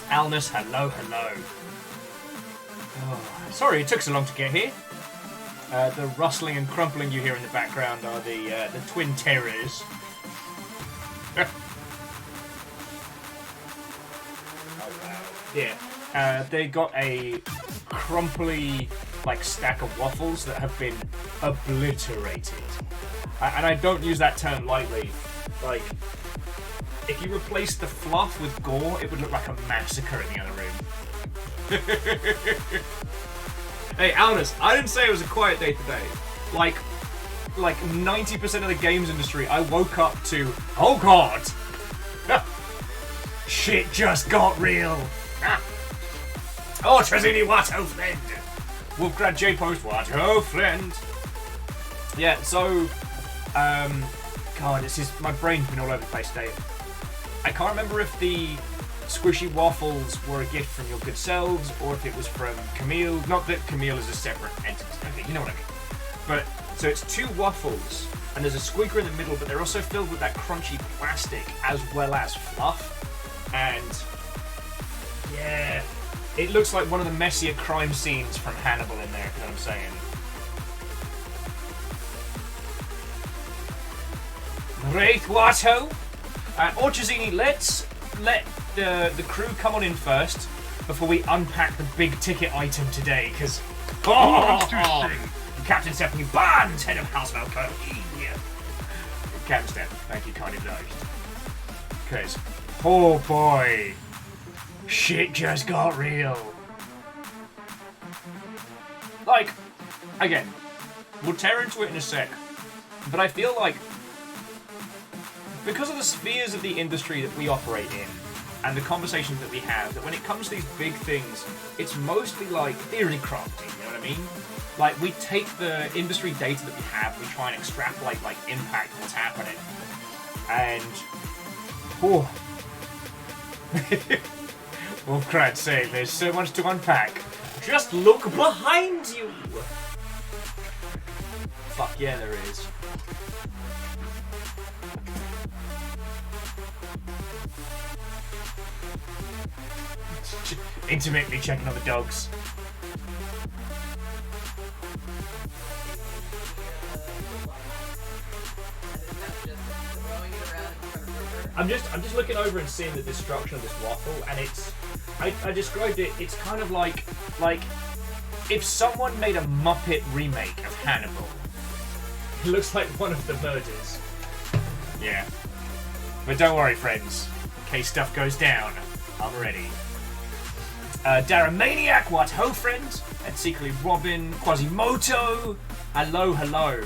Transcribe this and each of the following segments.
Alnus, hello, hello. Oh, sorry it took so long to get here. The rustling and crumpling you hear in the background are the twin terrors. Oh wow. Yeah. They got a crumply stack of waffles that have been obliterated. And I don't use that term lightly. Like, if you replace the fluff with gore, it would look like a massacre in the other room. Hey, Alnus, I didn't say it was a quiet day today. Like 90% of the games industry, I woke up to, oh god! Shit just got real! Oh, Trezini, what oh friend! Wolfgrad J Post, what oh friend! Yeah, so, God, my brain's been all over the place today. I can't remember if the squishy waffles were a gift from your good selves, or if it was from Camille. Not that Camille is a separate entity. Okay, you know what I mean. But, so it's 2 waffles, and there's a squeaker in the middle, but they're also filled with that crunchy plastic, as well as fluff. And, yeah, it looks like one of the messier crime scenes from Hannibal in there, if you know what I'm saying. Great, Watto! Orchazini, let's let the crew come on in first before we unpack the big ticket item today, because Captain Stephanie Barnes, head of House Valkyrie. Captain Steph, thank you, kind obliged. Because, oh boy, shit just got real. Like, again, we'll tear into it in a sec, but I feel like because of the spheres of the industry that we operate in, and the conversations that we have, that when it comes to these big things, it's mostly like theory crafting, you know what I mean? Like, we take the industry data that we have, we try and extrapolate, impact what's happening. And, Wolfcrad saying there's so much to unpack. Just look behind you! Fuck yeah, there is. Intimately checking on the dogs. I'm just looking over and seeing the destruction of this waffle, and I described it. It's kind of like if someone made a Muppet remake of Hannibal. It looks like one of the murders. Yeah, but don't worry, friends. In case stuff goes down, I'm ready. Daramaniac, what ho, friend? And secretly Robin, Quasimoto. Hello, hello.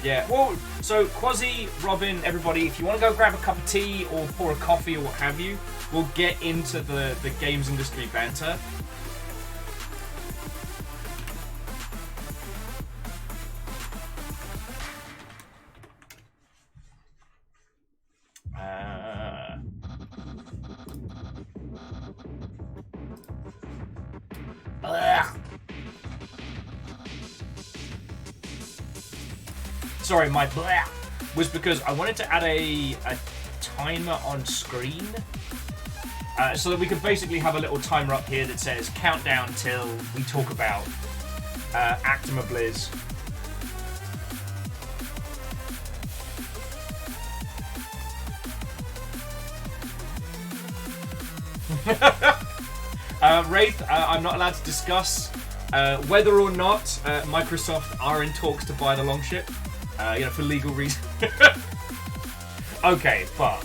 Yeah, well, so Quasi, Robin, everybody, if you want to go grab a cup of tea or pour a coffee or what have you, we'll get into the games industry banter. Sorry, my blah was because I wanted to add a timer on screen so that we could basically have a little timer up here that says countdown till we talk about Activision Blizz. Wraith, I'm not allowed to discuss whether or not Microsoft are in talks to buy the Longship. For legal reasons. Okay, but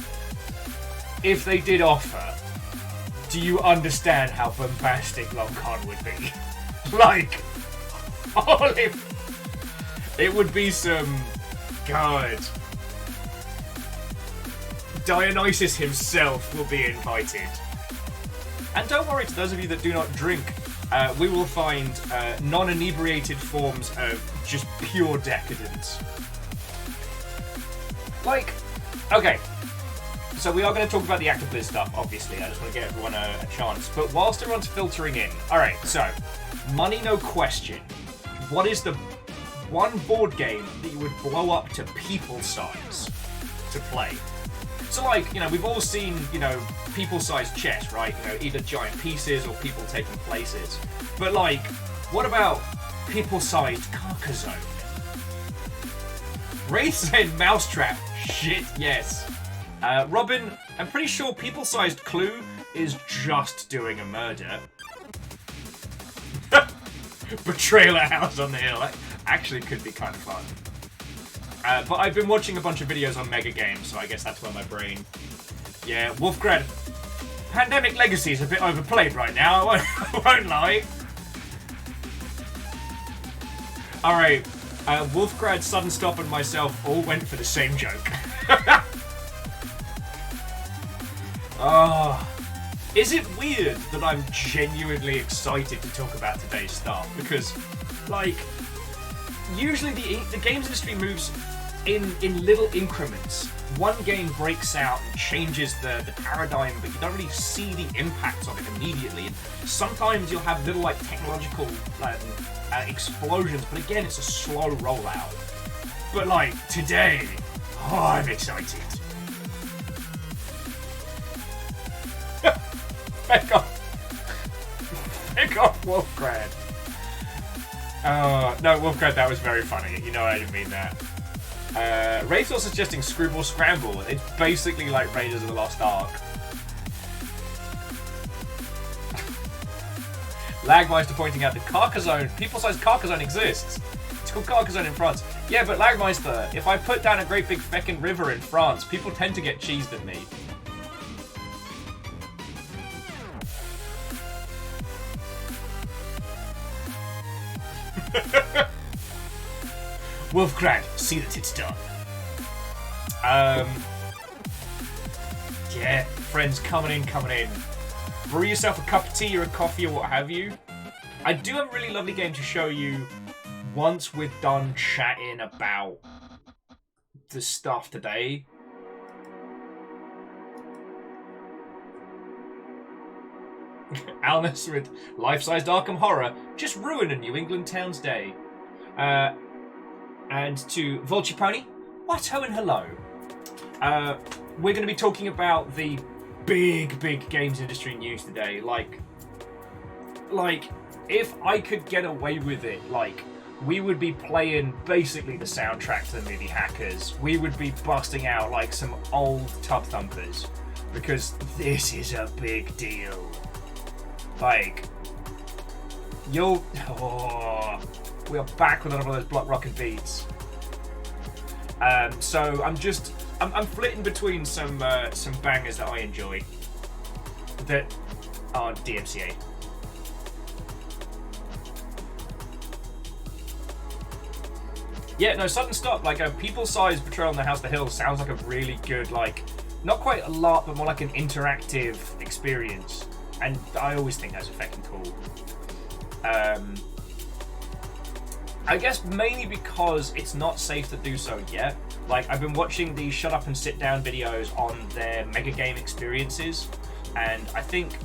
if they did offer, do you understand how bombastic Longcon would be? It would be some... God. Dionysus himself will be invited. And don't worry, to those of you that do not drink, we will find non-inebriated forms of just pure decadence. Okay, so we are going to talk about the Activision Blizzard stuff, obviously. I just want to get everyone a chance. But whilst everyone's filtering in, alright, so, money no question. What is the one board game that you would blow up to people size to play. So, like, you know, we've all seen, you know, people-sized chess, right? You know, either giant pieces or people taking places. But, like, what about people-sized Carcassonne? Ray said Mousetrap. Shit, yes. Robin, I'm pretty sure people-sized Clue is just doing a murder. Betrayal at House on the Hill. That actually could be kind of fun. But I've been watching a bunch of videos on Mega Games, so I guess that's where my brain... Yeah, Wolfgrad. Pandemic Legacy is a bit overplayed right now, I won't lie. Alright, Wolfgrad, Sudden Stop, and myself all went for the same joke. Oh, is it weird that I'm genuinely excited to talk about today's stuff? Because, like, usually the games industry moves in little increments. One game breaks out and changes the paradigm, but you don't really see the impact of it immediately. And sometimes you'll have little, like, technological explosions, but again, it's a slow rollout. But, like, today, oh, I'm excited. Back off. Back off, Wolfgrad. No, Wolfgrad, that was very funny. You know I didn't mean that. Raythor suggesting Screwball Scramble. It's basically like Raiders of the Lost Ark. Lagmeister pointing out that Carcassonne, people-sized Carcassonne exists. It's called Carcassonne in France. Yeah, but Lagmeister, if I put down a great big feckin' river in France, people tend to get cheesed at me. Wolfgrad, see that it's done. Yeah, friends, coming in. Brew yourself a cup of tea or a coffee or what have you. I do have a really lovely game to show you once we're done chatting about the stuff today. Alness with life-sized Arkham Horror just ruined a New England town's day. And to Volchipony, what ho and hello. We're going to be talking about the big games industry news today. Like, if I could get away with it, like, we would be playing basically the soundtrack to the movie Hackers. We would be busting out, like, some old tub thumpers. Because this is a big deal. Like, you'll... Oh, we are back with another of those block rockin' beats. So I'm flitting between some bangers that I enjoy that aren't DMCA. Yeah, no, Sudden Stop, like a people-sized Betrayal on the House the Hill sounds like a really good, like, not quite a lot, but more like an interactive experience. And I always think that's fucking cool. I guess mainly because it's not safe to do so yet. Like, I've been watching the Shut Up and Sit Down videos on their Mega Game experiences, and I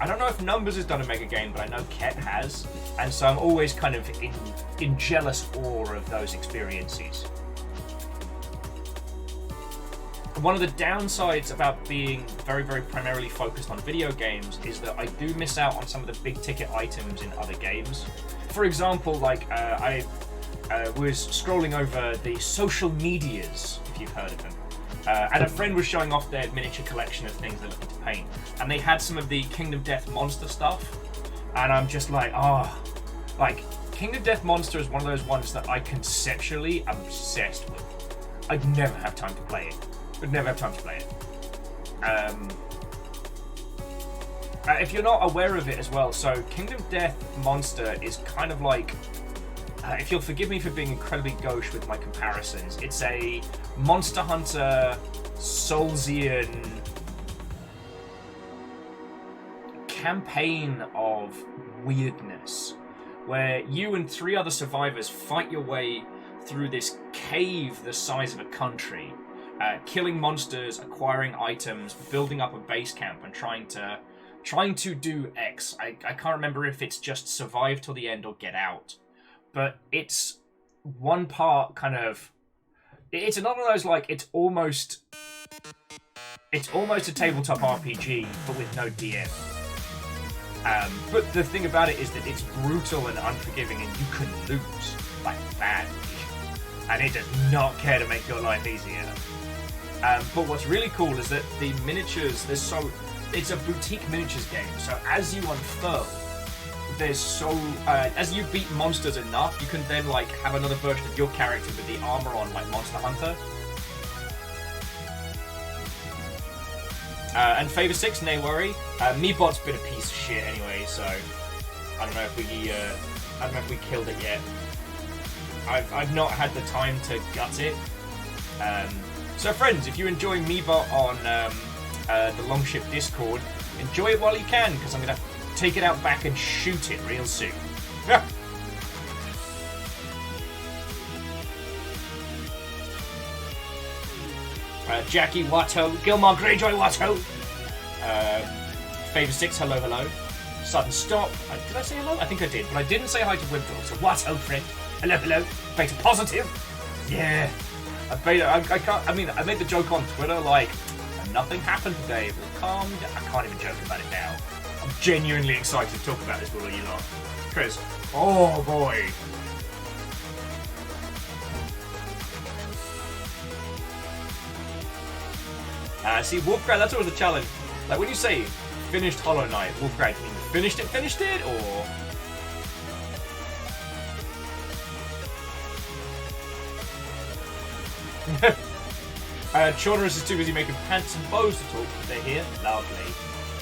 don't know if Numbers has done a Mega Game, but I know Ket has, and so I'm always kind of in jealous awe of those experiences. One of the downsides about being very primarily focused on video games is that I do miss out on some of the big ticket items in other games. For example, like, I was scrolling over the social medias, if you've heard of them, and a friend was showing off their miniature collection of things they're looking to paint, and they had some of the Kingdom Death Monster stuff, and I'm just like, like, Kingdom Death Monster is one of those ones that I conceptually am obsessed with. I'd never have time to play it. If you're not aware of it as well, so Kingdom Death Monster is kind of like, if you'll forgive me for being incredibly gauche with my comparisons, it's a Monster Hunter Soulsian campaign of weirdness, where you and 3 other survivors fight your way through this cave the size of a country, killing monsters, acquiring items, building up a base camp, and trying to do X. I can't remember if it's just survive till the end or get out. But it's one part kind of... It's another one of those, like, it's almost a tabletop RPG, but with no DM. But the thing about it is that it's brutal and unforgiving, and you can lose, like, badly. And it does not care to make your life easier. But what's really cool is that the miniatures, it's a boutique miniatures game, so as you unfurl, as you beat monsters enough, you can then, like, have another version of your character with the armor on, like Monster Hunter. And Favor 6, nay worry. Meebot's been a piece of shit anyway, so I don't know if we killed it yet. I've not had the time to gut it. So friends, if you enjoy Meebot on the Longship Discord, enjoy it while you can, because I'm gonna take it out back and shoot it real soon. Jackie Watto, Gilmore Greyjoy Watto, Favor 6, hello, hello. Sudden Stop, did I say hello? I think I did, but I didn't say hi to Wimple, so Watto friend, hello, hello. Beta Positive, yeah. I made the joke on Twitter, like, nothing happened today, but calm down. I can't even joke about it now. I'm genuinely excited to talk about this with all you lot. Because, oh boy. See, Wolfgrad, that's always a challenge. Like, when you say finished Hollow Knight, Wolfgrad, you mean finished it, or... Chaunerus is too busy making pants and bows to talk, but they're here. Lovely.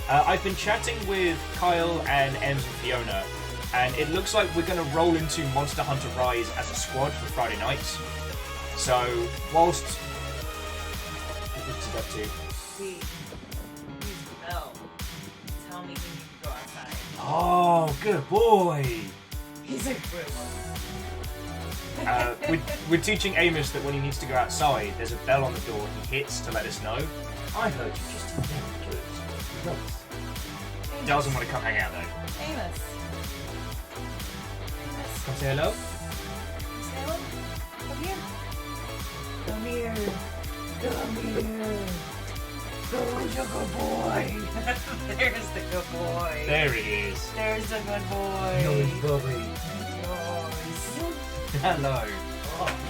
I've been chatting with Kyle and Ems and Fiona, and it looks like we're going to roll into Monster Hunter Rise as a squad for Friday nights. So, whilst... What's it up to? See, use the bell. Tell me when you can go outside. Oh, good boy! He's a good one. We're teaching Amos that when he needs to go outside, there's a bell on the door he hits to let us know. I heard you just tell him to. He doesn't want to come hang out though. Amos. Come say hello? Say hello? Come here. Come here. Who's your good boy? There's the good boy. There he is. There's the good boy. Yours, Bobby. Yours. Hello.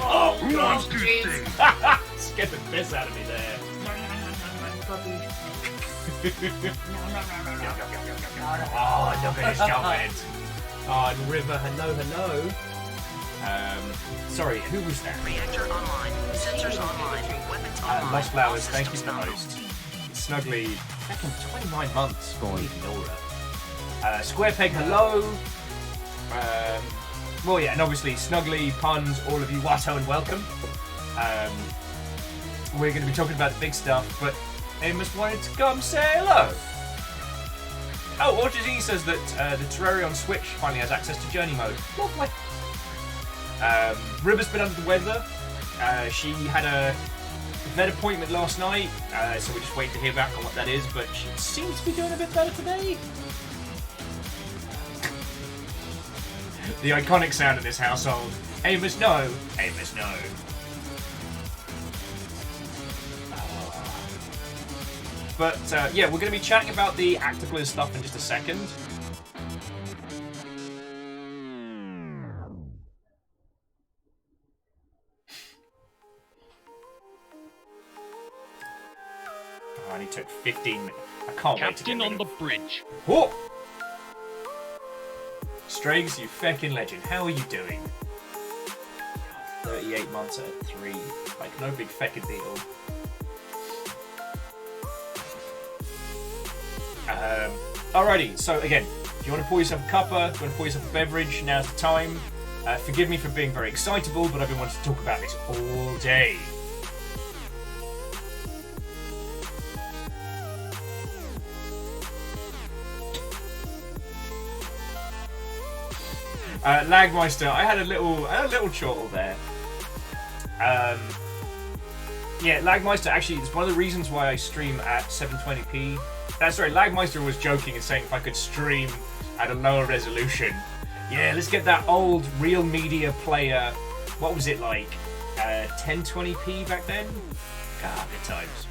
Oh, monster thing! Scared the piss out of me there. Oh, look at his comment. Oh, and River, hello. Sorry, who was that? Reactor online. Sensors online. Weapons online. Lost Flowers, thank you for the host. Snuggly, back in 29 months. Boy, Nora. Squarepeg, hello. Well, yeah, and obviously Snuggly, Puns, all of you, Watto and welcome. We're going to be talking about the big stuff, but Amos wanted to come say hello. Oh, Orchard says that the Terraria on Switch finally has access to Journey mode. Lovely. River's been under the weather. She had a vet appointment last night, so we're just waiting to hear back on what that is, but she seems to be doing a bit better today. The iconic sound in this household. Amos, no. Amos, no. But, yeah, we're going to be chatting about the Activision stuff in just a second. Oh, and he took 15 minutes. I can't wait to get Captain on the bridge. Whoa! Strags, you feckin' legend. How are you doing? 38 months at 3. Like, no big feckin' deal. Alrighty, so again, if you want to pour yourself a cuppa, if you want to pour yourself a beverage, now's the time. Forgive me for being very excitable, but I've been wanting to talk about this all day. Lagmeister, I had a little chortle there. Yeah, Lagmeister, actually, it's one of the reasons why I stream at 720p. Sorry, Lagmeister was joking and saying if I could stream at a lower resolution. Yeah, let's get that old Real Media Player what was it like? 1020p back then? God, good times.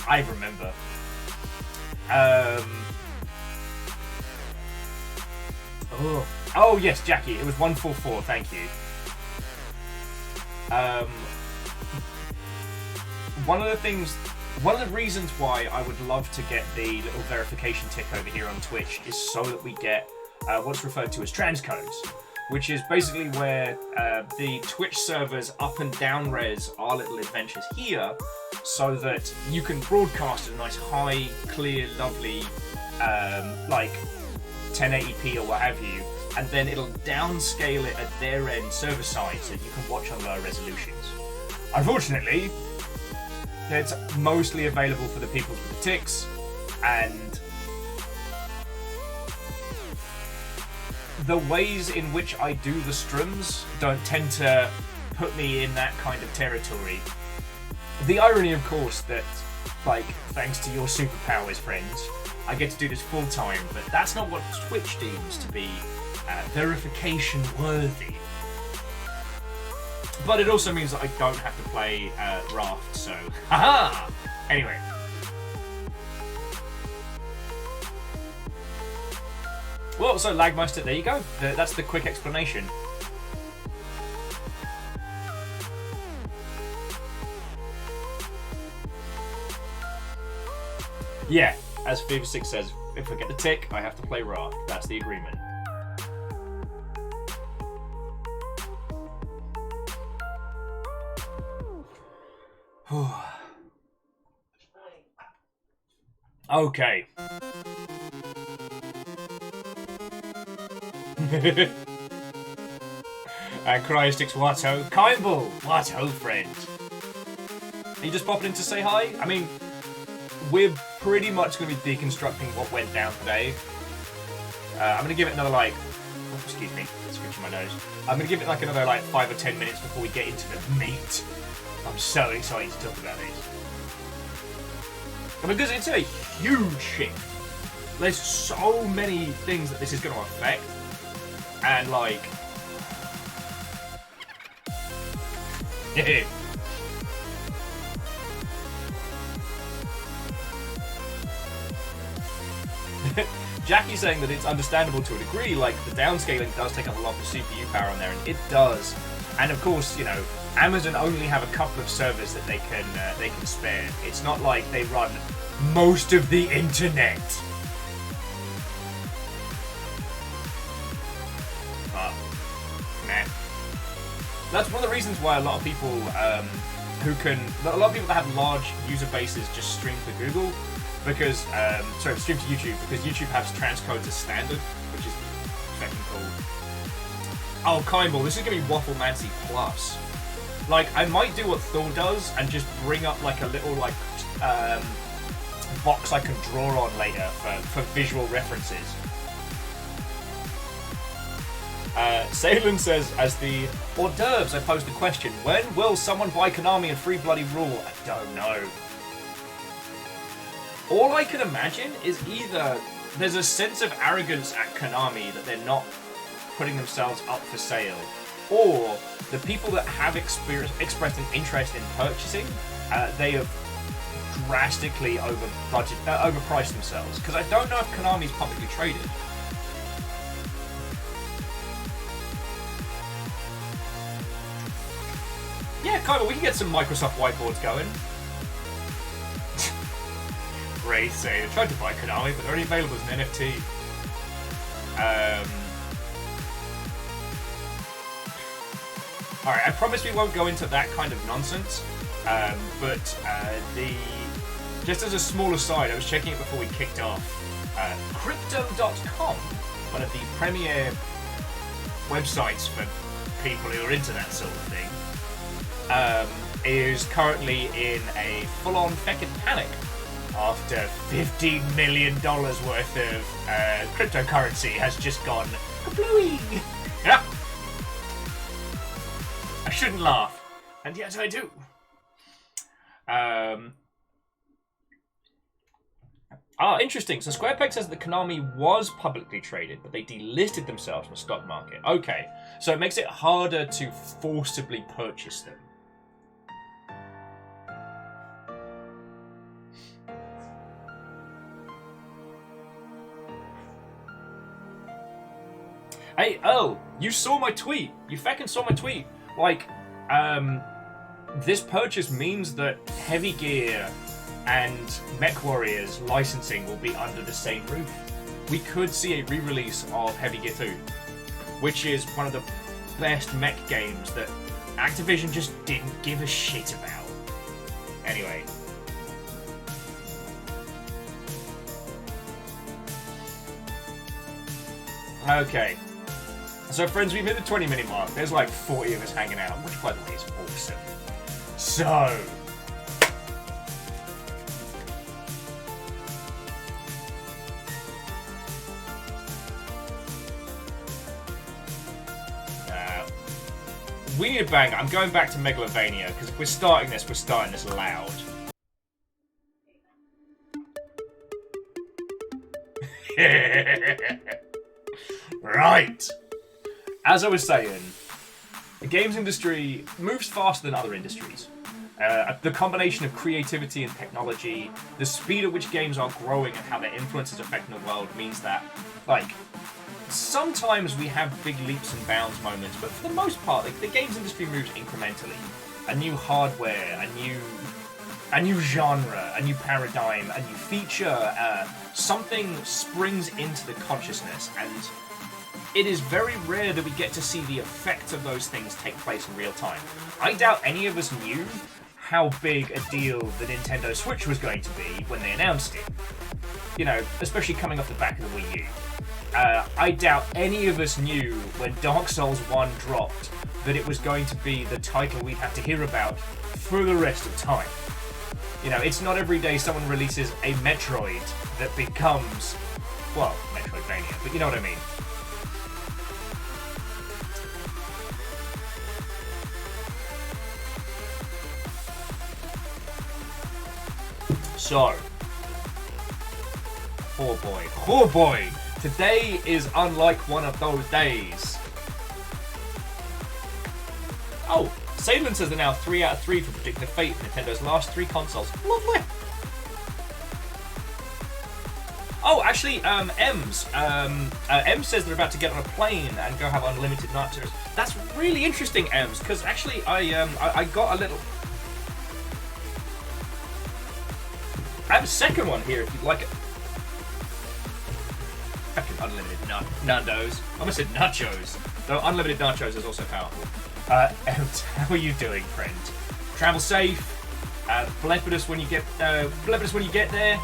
I remember. Oh yes, Jackie. It was 144. Thank you. One of the reasons why I would love to get the little verification tick over here on Twitch is so that we get what's referred to as transcodes, which is basically where the Twitch servers up and down res our little adventures here, so that you can broadcast at a nice high, clear, lovely, like 1080p or what have you, and then it'll downscale it at their end server side so that you can watch on lower resolutions. Unfortunately, it's mostly available for the people with the ticks, and the ways in which I do the streams don't tend to put me in that kind of territory. The irony, of course, that, like, thanks to your superpowers, friends, I get to do this full time, but that's not what Twitch deems to be verification worthy. But it also means that I don't have to play Raft, so haha! Anyway. Well, so Lagmeister, there you go. That's the quick explanation. Yeah, as Fever6 says, if I get the tick, I have to play Raft. That's the agreement. Okay. And Cryostix Watto. Kimble! Watto, friend. Are you just popping in to say hi? I mean, we're pretty much going to be deconstructing what went down today. I'm going to give it another, like... Oh, excuse me. Scratching my nose. I'm going to give it, like, another, like, 5 or 10 minutes before we get into the meat. I'm so excited to talk about these. Because it's a huge shift. There's so many things that this is going to affect. And, like... Jackie's saying that it's understandable to a degree, like, the downscaling does take up a lot of CPU power on there, and it does. And of course, you know, Amazon only have a couple of servers that they can spare. It's not like they run most of the internet. But, man, that's one of the reasons why a lot of people a lot of people that have large user bases just stream to Google, because stream to YouTube, because YouTube has transcodes as standard, which is fucking cool. Oh, Kimble, this is gonna be Wafflemancy Plus. Like, I might do what Thor does and just bring up like a little like box I can draw on later for visual references. Salen says, as the hors d'oeuvres, I posed the question, when will someone buy Konami and free bloody rule? I don't know. All I can imagine is either there's a sense of arrogance at Konami that they're not putting themselves up for sale, or the people that have expressed an interest in purchasing, they have drastically overpriced themselves. Because I don't know if Konami's publicly traded. Yeah, Kyle, we can get some Microsoft whiteboards going. Ray say they tried to buy Konami, but they're only available as an NFT. Alright, I promise we won't go into that kind of nonsense, but just as a small aside, I was checking it before we kicked off. Crypto.com, one of the premier websites for people who are into that sort of thing, is currently in a full-on feckin' panic after $15 million worth of cryptocurrency has just gone kablooey. Yeah. I shouldn't laugh, and yet I do. Ah, interesting. So SquarePeg says that Konami was publicly traded, but they delisted themselves from the stock market. Okay, so it makes it harder to forcibly purchase them. Hey, Earl, you saw my tweet. You feckin' saw my tweet. Like, this purchase means that Heavy Gear and MechWarriors licensing will be under the same roof. We could see a re-release of Heavy Gear 2, which is one of the best mech games that Activision just didn't give a shit about. Anyway. Okay. So friends, we've hit the 20-minute mark. There's like 40 of us hanging out, which by the way is awesome. So... we need a banger. I'm going back to Megalovania, because if we're starting this loud. Right. As I was saying, the games industry moves faster than other industries. The combination of creativity and technology, the speed at which games are growing and how their influence is affecting the world means that, like, sometimes we have big leaps and bounds moments, but for the most part, like, the games industry moves incrementally. A new hardware, a new genre, a new paradigm, a new feature, something springs into the consciousness, and it is very rare that we get to see the effect of those things take place in real time. I doubt any of us knew how big a deal the Nintendo Switch was going to be when they announced it. You know, especially coming off the back of the Wii U. I doubt any of us knew when Dark Souls 1 dropped that it was going to be the title we'd have to hear about for the rest of time. You know, it's not every day someone releases a Metroid that becomes, well, Metroidvania, but you know what I mean. So, oh boy, today is unlike one of those days. Oh, Salem says they're now 3 out of 3 for predicting the fate of Nintendo's last 3 consoles. Lovely. Oh, actually, Ems says they're about to get on a plane and go have unlimited nachos. That's really interesting, Ems, because actually I got a little. I have a second one here if you'd like it. Unlimited Nando's. I almost said nachos. Though unlimited nachos is also powerful. How are you doing, friend? Travel safe. Blephidus when you get there.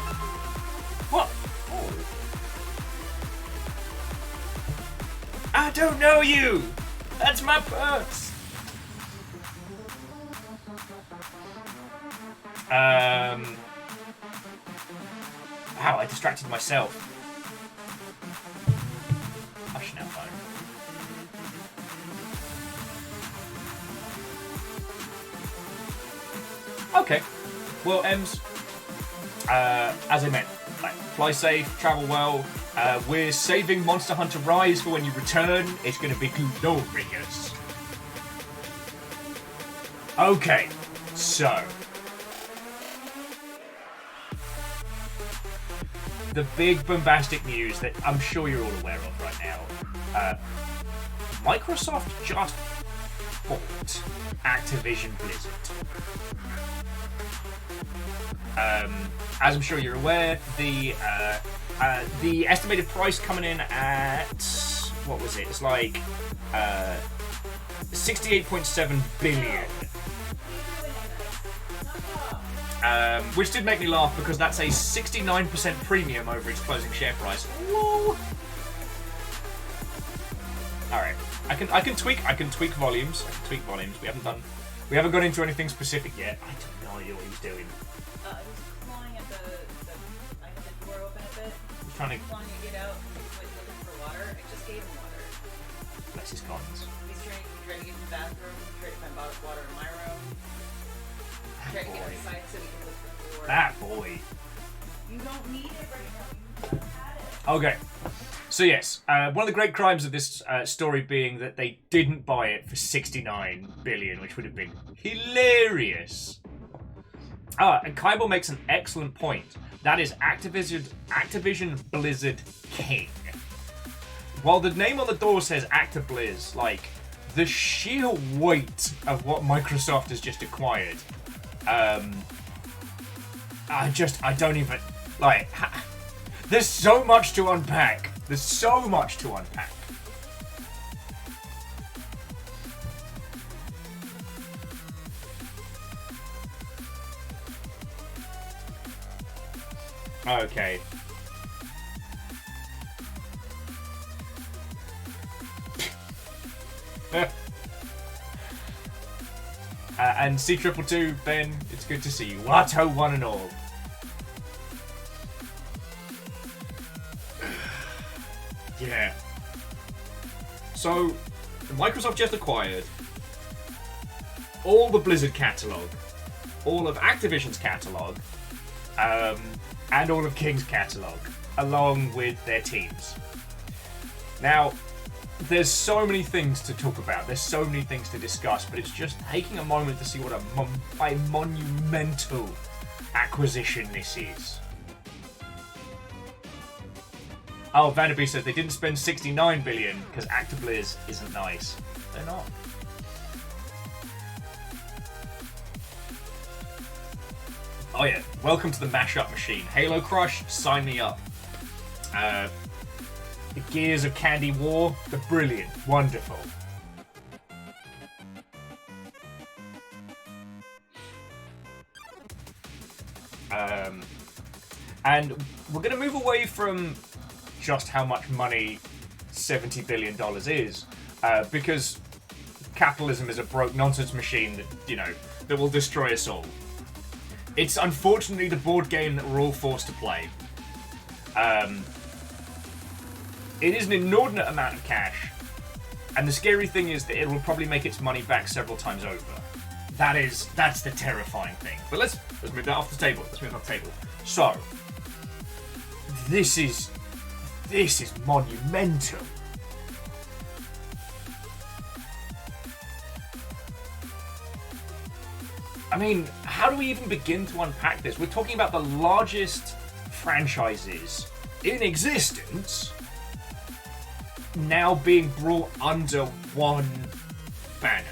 What? Oh. I don't know you. That's my purse. Wow, I distracted myself. Hush now, phone. Okay. Well, Ems, as I meant, like, fly safe, travel well. We're saving Monster Hunter Rise for when you return. It's going to be glorious. Okay, so the big bombastic news that I'm sure you're all aware of right now. Microsoft just bought Activision Blizzard. As I'm sure you're aware, the estimated price coming in at, what was it? It's like 68.7 billion. Which did make me laugh because that's a 69% premium over its closing share price. Whoa. All right, I can tweak volumes. We haven't gone into anything specific yet. I have no idea what he was doing. He was clawing at I had the door open a bit. He's trying to clawing to get out. He was looking for water. I just gave him water. bless his cons. He's trying to get in the bathroom. Tried to find bottled water in my room. Tried to get inside so we can look for the door. That boy. You don't need it right now. You had it. Okay. So yes, one of the great crimes of this story being that they didn't buy it for 69 billion, which would have been hilarious. And Kybal makes an excellent point. That is Activision Blizzard King. While the name on the door says ActiBliz, like, the sheer weight of what Microsoft has just acquired, I don't even, like, there's so much to unpack. There's so much to unpack. Okay. And C222, Ben, it's good to see you. Watto one and all. Yeah. So, Microsoft just acquired all the Blizzard catalog, all of Activision's catalog, and all of King's catalog, along with their teams. Now, there's so many things to talk about, there's so many things to discuss, but it's just taking a moment to see what a monumental acquisition this is. Oh, Vanderbeest says they didn't spend 69 billion because ActiBliz isn't nice. They're not. Oh yeah, welcome to the mashup machine. Halo Crush, sign me up. The Gears of Candy War, they're brilliant, wonderful. And we're going to move away from just how much money $70 billion is, because capitalism is a broke nonsense machine that, you know, that will destroy us all. It's unfortunately the board game that we're all forced to play. It is an inordinate amount of cash, and the scary thing is that it will probably make its money back several times over. That's the terrifying thing. But let's move that off the table. So, this is monumental. I mean, how do we even begin to unpack this? We're talking about the largest franchises in existence now being brought under one banner.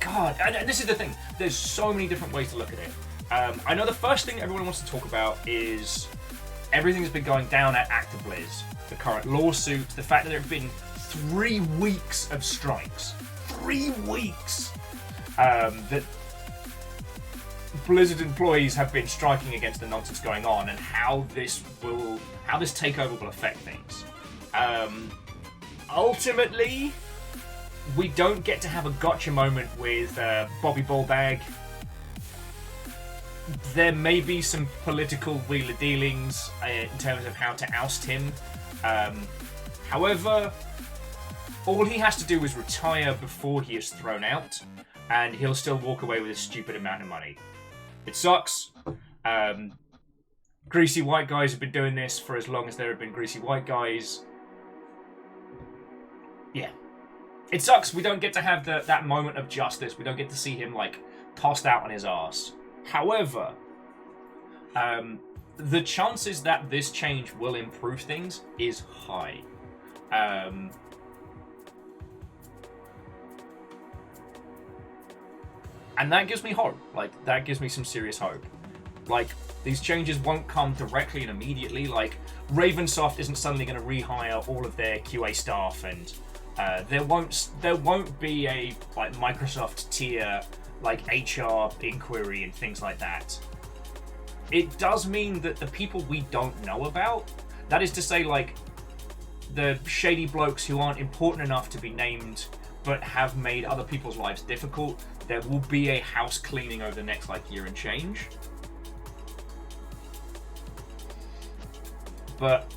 God, and this is the thing. There's so many different ways to look at it. I know the first thing everyone wants to talk about is everything that's been going down at ActiBliz, the current lawsuits, the fact that there have been 3 weeks of strikes. 3 weeks! That Blizzard employees have been striking against the nonsense going on, and how this takeover will affect things. Ultimately, we don't get to have a gotcha moment with Bobby Ballbag. There may be some political wheeler dealings in terms of how to oust him. However, all he has to do is retire before he is thrown out, and he'll still walk away with a stupid amount of money. It sucks. Greasy white guys have been doing this for as long as there have been greasy white guys. Yeah. It sucks. We don't get to have that moment of justice. We don't get to see him, like, tossed out on his arse. However, the chances that this change will improve things is high. And that gives me hope. Like, that gives me some serious hope. Like, these changes won't come directly and immediately. Like, Ravensoft isn't suddenly going to rehire all of their QA staff, and there won't be a, like, Microsoft tier, like, HR inquiry and things like that. It does mean that the people we don't know about, that is to say, like, the shady blokes who aren't important enough to be named but have made other people's lives difficult, there will be a house cleaning over the next, like, year and change. But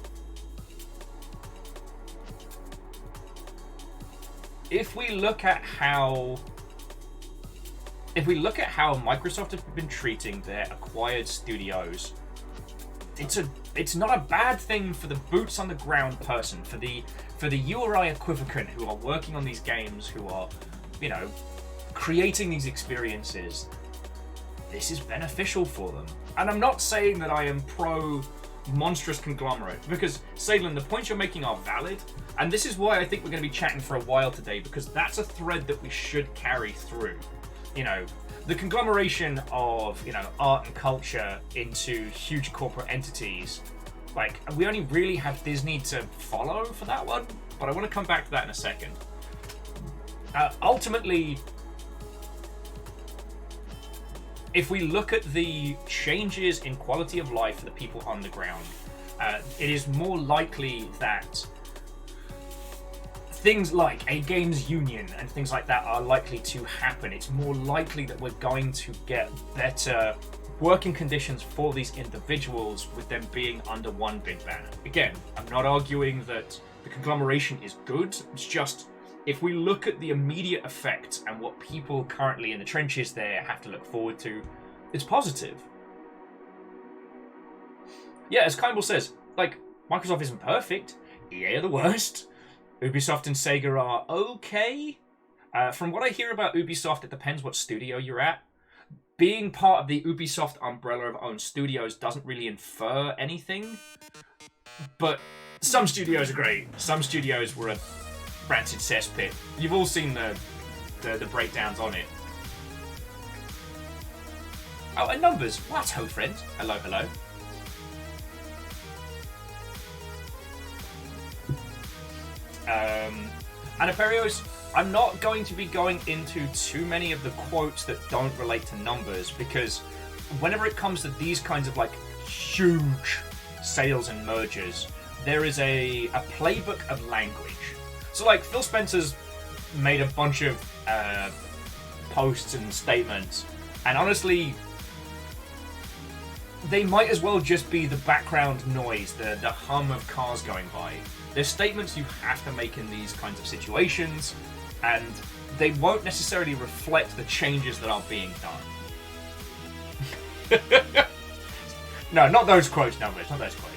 if we look at how if we look at how Microsoft has been treating their acquired studios, it's not a bad thing for the boots on the ground person, for the URI equivocant who are working on these games, who are, you know, creating these experiences. This is beneficial for them. And I'm not saying that I am pro monstrous conglomerate, because Salem, the points you're making are valid, and this is why I think we're going to be chatting for a while today, because that's a thread that we should carry through. You know, the conglomeration of, you know, art and culture into huge corporate entities. Like, we only really have Disney to follow for that one, but I want to come back to that in a second. Ultimately, if we look at the changes in quality of life for the people on the ground, it is more likely that things like a games union and things like that are likely to happen. It's more likely that we're going to get better working conditions for these individuals with them being under one big banner. Again, I'm not arguing that the conglomeration is good. It's just, if we look at the immediate effect and what people currently in the trenches there have to look forward to, it's positive. Yeah, as Kimball says, like, Microsoft isn't perfect. EA are the worst. Ubisoft and Sega are okay. From what I hear about Ubisoft, it depends what studio you're at. Being part of the Ubisoft umbrella of own studios doesn't really infer anything. But some studios are great. Some studios were a rancid cesspit. You've all seen the breakdowns on it. Oh, and numbers. What, ho friend? Hello, hello. And Aperios, I'm not going to be going into too many of the quotes that don't relate to numbers, because whenever it comes to these kinds of like huge sales and mergers, there is a playbook of language. So like Phil Spencer's made a bunch of posts and statements, and honestly, they might as well just be the background noise, the hum of cars going by. There's statements you have to make in these kinds of situations, and they won't necessarily reflect the changes that are being done. No, not those quotes, numbers, not those quotes.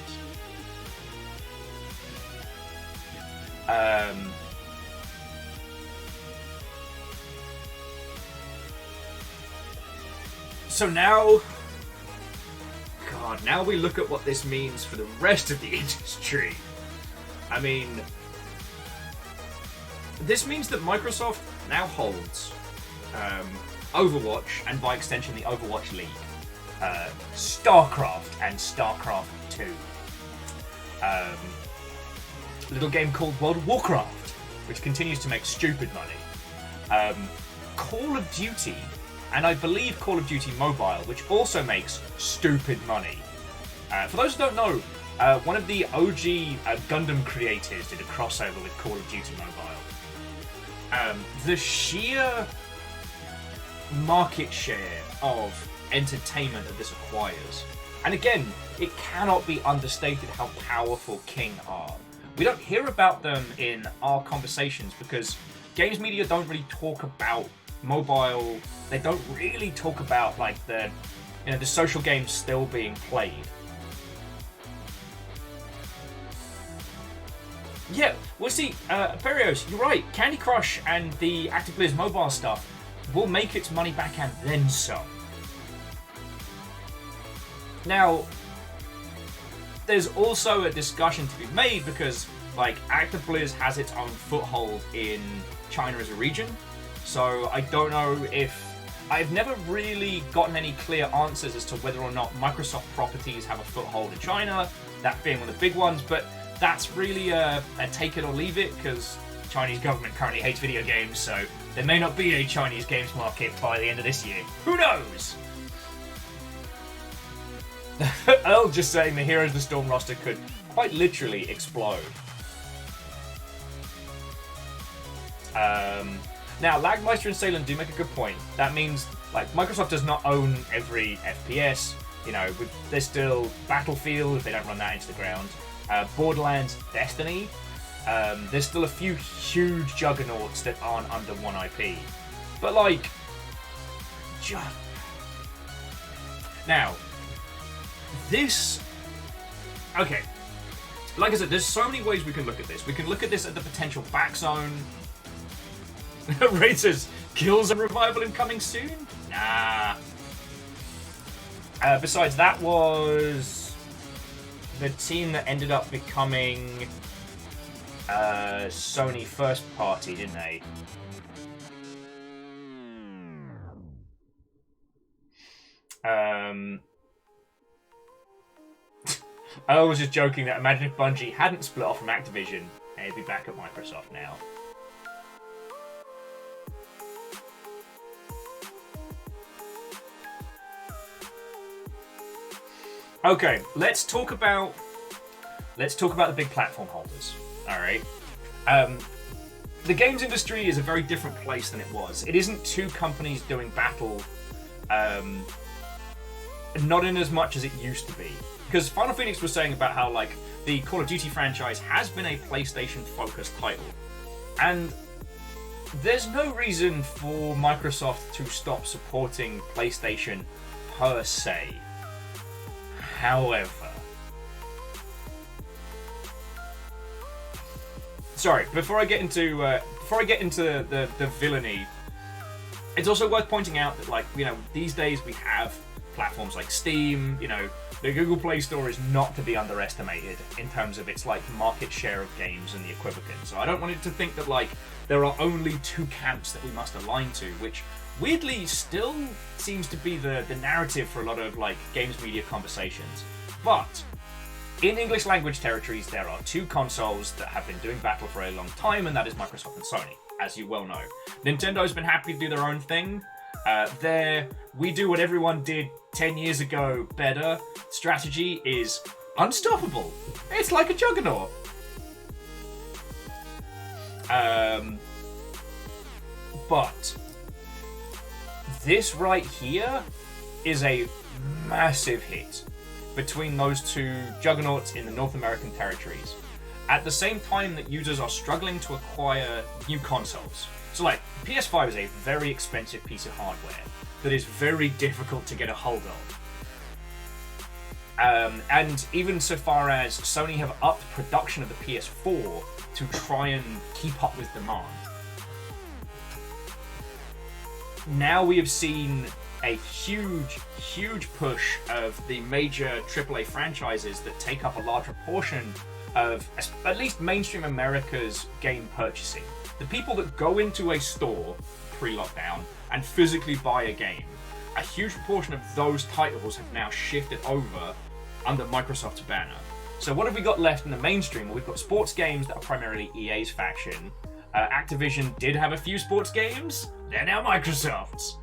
So now, God, now we look at what this means for the rest of the industry. I mean, this means that Microsoft now holds Overwatch, and by extension the Overwatch League, StarCraft and StarCraft 2, a little game called World of Warcraft, which continues to make stupid money, Call of Duty, and I believe Call of Duty Mobile, which also makes stupid money. For those who don't know, one of the OG Gundam creators did a crossover with Call of Duty Mobile. The sheer market share of entertainment that this acquires, and again, it cannot be understated how powerful King are. We don't hear about them in our conversations because games media don't really talk about mobile. They don't really talk about like the social games still being played. Yeah, well, see, Perios, you're right. Candy Crush and the Activision Blizzard mobile stuff will make its money back and then some. Now, there's also a discussion to be made because, like, Activision Blizzard has its own foothold in China as a region. So I don't know if... I've never really gotten any clear answers as to whether or not Microsoft properties have a foothold in China, that being one of the big ones, but that's really a take it or leave it, because the Chinese government currently hates video games, so there may not be a Chinese games market by the end of this year. Who knows? Earl just saying the Heroes of the Storm roster could quite literally explode. Now, Lagmeister and Salem do make a good point. That means, like, Microsoft does not own every FPS. You know, there's still Battlefield, if they don't run that into the ground. Borderlands, Destiny. There's still a few huge juggernauts that aren't under one IP. But, like, just... Now, this... Okay. Like I said, there's so many ways we can look at this. We can look at this at the potential back zone. Raid says, kills and revival incoming soon? Nah. Besides, that was the team that ended up becoming Sony first party, didn't they? I was just joking that imagine if Bungie hadn't split off from Activision, they'd be back at Microsoft now. Okay, let's talk about the big platform holders. All right. The games industry is a very different place than it was. It isn't two companies doing battle, not in as much as it used to be. Because Final Phoenix was saying about how like the Call of Duty franchise has been a PlayStation-focused title, and there's no reason for Microsoft to stop supporting PlayStation per se. However, sorry, before I get into the villainy, it's also worth pointing out that, like, you know, these days we have platforms like Steam. You know, the Google Play Store is not to be underestimated in terms of its like market share of games and the equivalent. So I don't want it to think that like there are only two camps that we must align to, which weirdly still seems to be the narrative for a lot of like games media conversations. But in English language territories, there are two consoles that have been doing battle for a long time, and that is Microsoft and Sony, as you well know. Nintendo's been happy to do their own thing. Their we do what everyone did 10 years ago better strategy is unstoppable. It's like a juggernaut. But this right here is a massive hit between those two juggernauts in the North American territories. At the same time that users are struggling to acquire new consoles. So like, PS5 is a very expensive piece of hardware that is very difficult to get a hold of. And even so far as Sony have upped production of the PS4 to try and keep up with demand. Now we have seen a huge push of the major AAA franchises that take up a large proportion of at least mainstream America's game purchasing. The people that go into a store pre-lockdown and physically buy a game, a huge proportion of those titles have now shifted over under Microsoft's banner. So what have we got left in the mainstream? Well, we've got sports games that are primarily EA's faction. Activision did have a few sports games. They're now Microsoft's.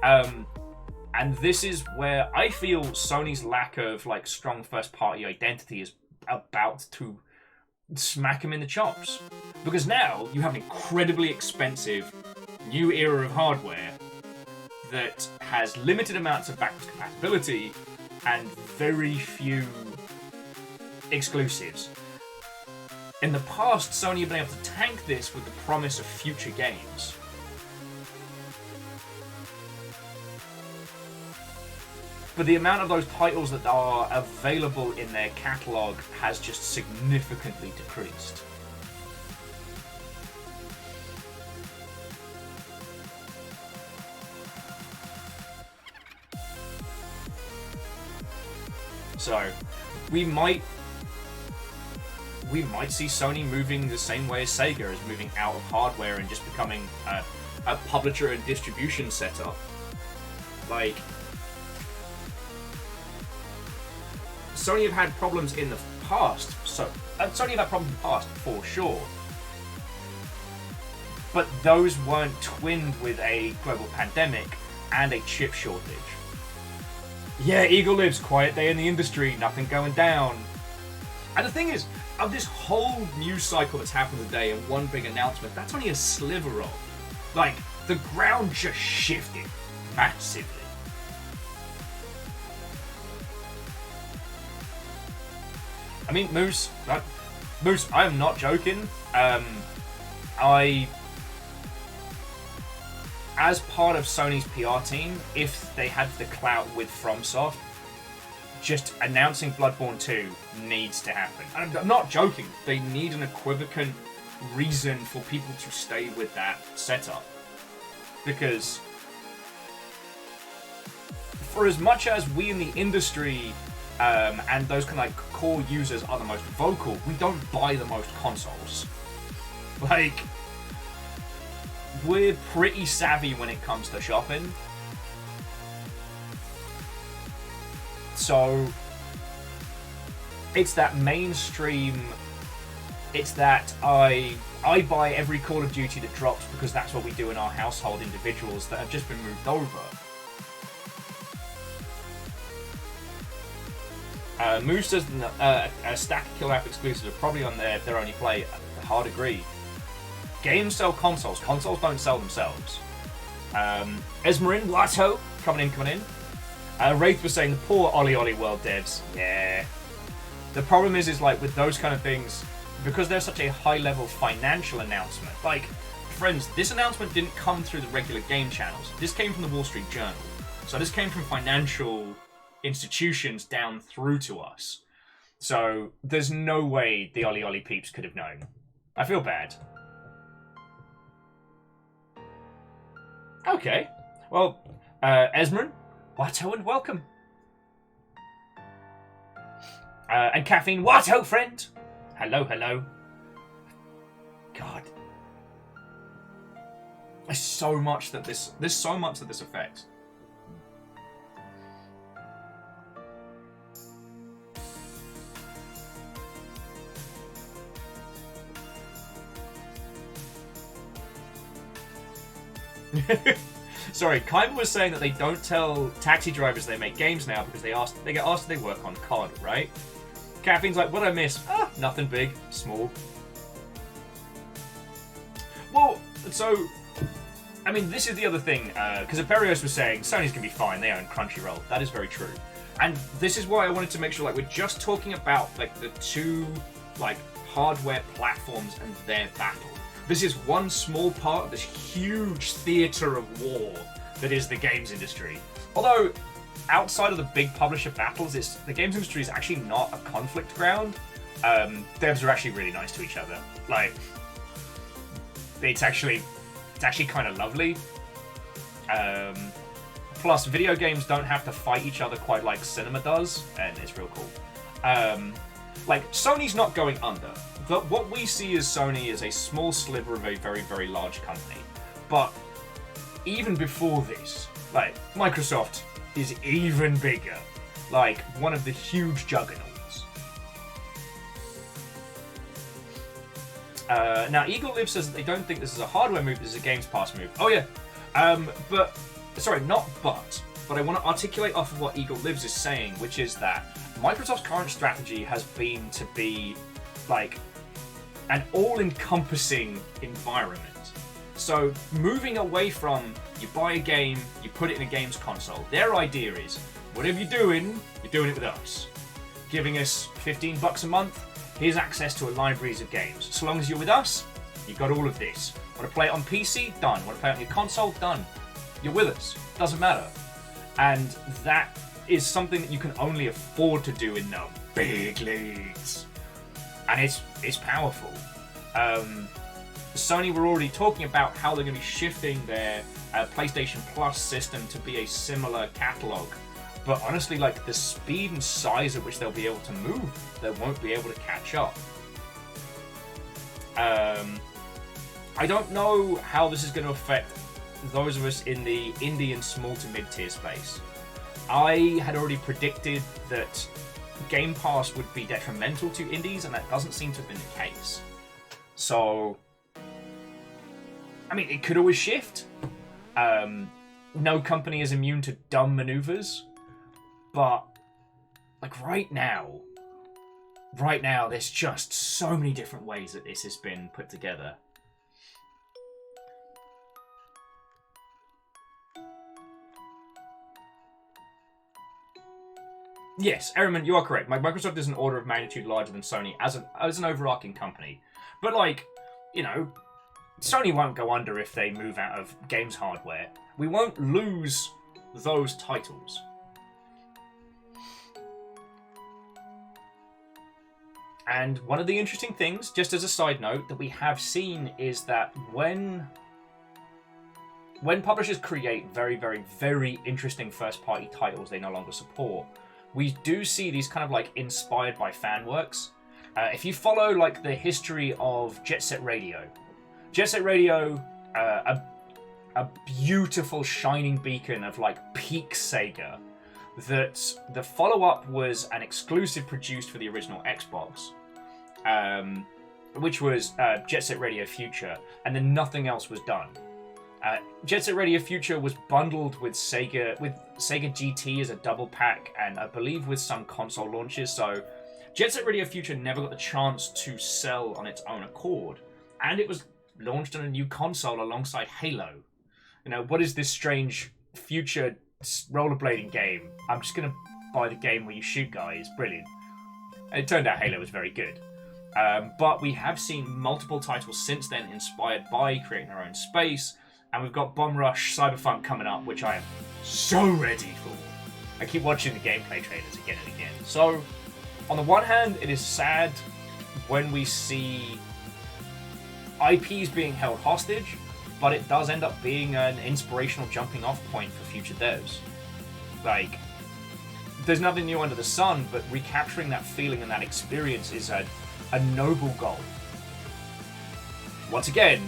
And this is where I feel Sony's lack of like strong first-party identity is about to smack them in the chops. Because now you have an incredibly expensive new era of hardware that has limited amounts of backwards compatibility and very few exclusives. In the past, Sony have been able to tank this with the promise of future games. But the amount of those titles that are available in their catalogue has just significantly decreased. So, we might see Sony moving the same way as Sega is moving out of hardware and just becoming a publisher and distribution setup. Like, Sony have had problems in the past, Sony have had problems in the past for sure. But those weren't twinned with a global pandemic and a chip shortage. Yeah, Eagle lives, quiet day in the industry, nothing going down. And the thing is, of this whole news cycle that's happened today and one big announcement, that's only a sliver of. Like, the ground just shifted massively. I mean, Moose, I am not joking. as part of Sony's PR team, if they had the clout with FromSoft, just announcing Bloodborne 2 needs to happen. And I'm not joking. They need an equivocant reason for people to stay with that setup. Because for as much as we in the industry and those kind of like core users are the most vocal, we don't buy the most consoles. Like, we're pretty savvy when it comes to shopping. So, it's that mainstream, it's that I buy every Call of Duty that drops because that's what we do in our household, individuals that have just been moved over. Moose says a stack of Kill App exclusives are probably on their only play. Hard agree. Games sell consoles. Consoles don't sell themselves. Esmerin, Lato, coming in. Wraith was saying the poor Ollie World devs. Yeah. The problem is like with those kind of things, because they're such a high-level financial announcement. Like, friends, this announcement didn't come through the regular game channels. This came from the Wall Street Journal. So this came from financial institutions down through to us. So there's no way the Ollie peeps could have known. I feel bad. Okay. Well, Esmerin, Watto, and welcome. And Caffeine, Watto, friend. Hello. God. There's so much that this affects. Sorry, Kaiba was saying that they don't tell taxi drivers they make games now because they get asked if they work on COD, right? Caffeine's like, what did I miss? Nothing big, small. Well, so, I mean, this is the other thing, because Aperios was saying Sony's gonna be fine, they own Crunchyroll. That is very true. And this is why I wanted to make sure, like, we're just talking about, like, the two, like, hardware platforms and their battle. This is one small part of this huge theatre of war that is the games industry. Although, outside of the big publisher battles, the games industry is actually not a conflict ground. Devs are actually really nice to each other. Like, it's actually kind of lovely. Plus, video games don't have to fight each other quite like cinema does, and it's real cool. Like, Sony's not going under. But what we see as Sony is a small sliver of a very, very large company. But even before this, like, Microsoft is even bigger. Like, one of the huge juggernauts. Now, Eagle Live says that they don't think this is a hardware move, this is a Games Pass move. Oh, yeah. But I want to articulate off of what Eagle Lives is saying, which is that Microsoft's current strategy has been to be, like, an all-encompassing environment. So, moving away from, you buy a game, you put it in a games console. Their idea is, whatever you're doing it with us. Giving us $15 a month, here's access to a libraries of games. So long as you're with us, you've got all of this. Want to play it on PC? Done. Want to play it on your console? Done. You're with us. Doesn't matter. And that is something that you can only afford to do in the big leagues. And it's powerful. Sony were already talking about how they're going to be shifting their PlayStation Plus system to be a similar catalog. But honestly, like, the speed and size at which they'll be able to move, they won't be able to catch up. I don't know how this is going to affect those of us in the indie and small to mid-tier space. I had already predicted that Game Pass would be detrimental to indies, and that doesn't seem to have been the case. So, I mean, it could always shift. No company is immune to dumb maneuvers, but, like, right now, there's just so many different ways that this has been put together. Yes, Eriman, you are correct. Microsoft is an order of magnitude larger than Sony as an overarching company. But, like, you know, Sony won't go under if they move out of games hardware. We won't lose those titles. And one of the interesting things, just as a side note, that we have seen is that when publishers create very, very, very interesting first-party titles they no longer support, we do see these kind of like inspired by fan works. If you follow like the history of Jet Set Radio, a beautiful shining beacon of like peak Sega, that the follow-up was an exclusive produced for the original Xbox, which was Jet Set Radio Future, and then nothing else was done. Jet Set Radio Future was bundled with Sega GT as a double pack, and I believe with some console launches, so Jet Set Radio Future never got the chance to sell on its own accord, and it was launched on a new console alongside Halo. You know, what is this strange future rollerblading game? I'm just gonna buy the game where you shoot guys. Brilliant. And it turned out Halo was very good. But we have seen multiple titles since then inspired by creating their own space, and we've got Bomb Rush Cyberpunk coming up, which I am so ready for. I keep watching the gameplay trailers again and again. So, on the one hand, it is sad when we see IPs being held hostage, but it does end up being an inspirational jumping off point for future devs. Like, there's nothing new under the sun, but recapturing that feeling and that experience is a noble goal. Once again,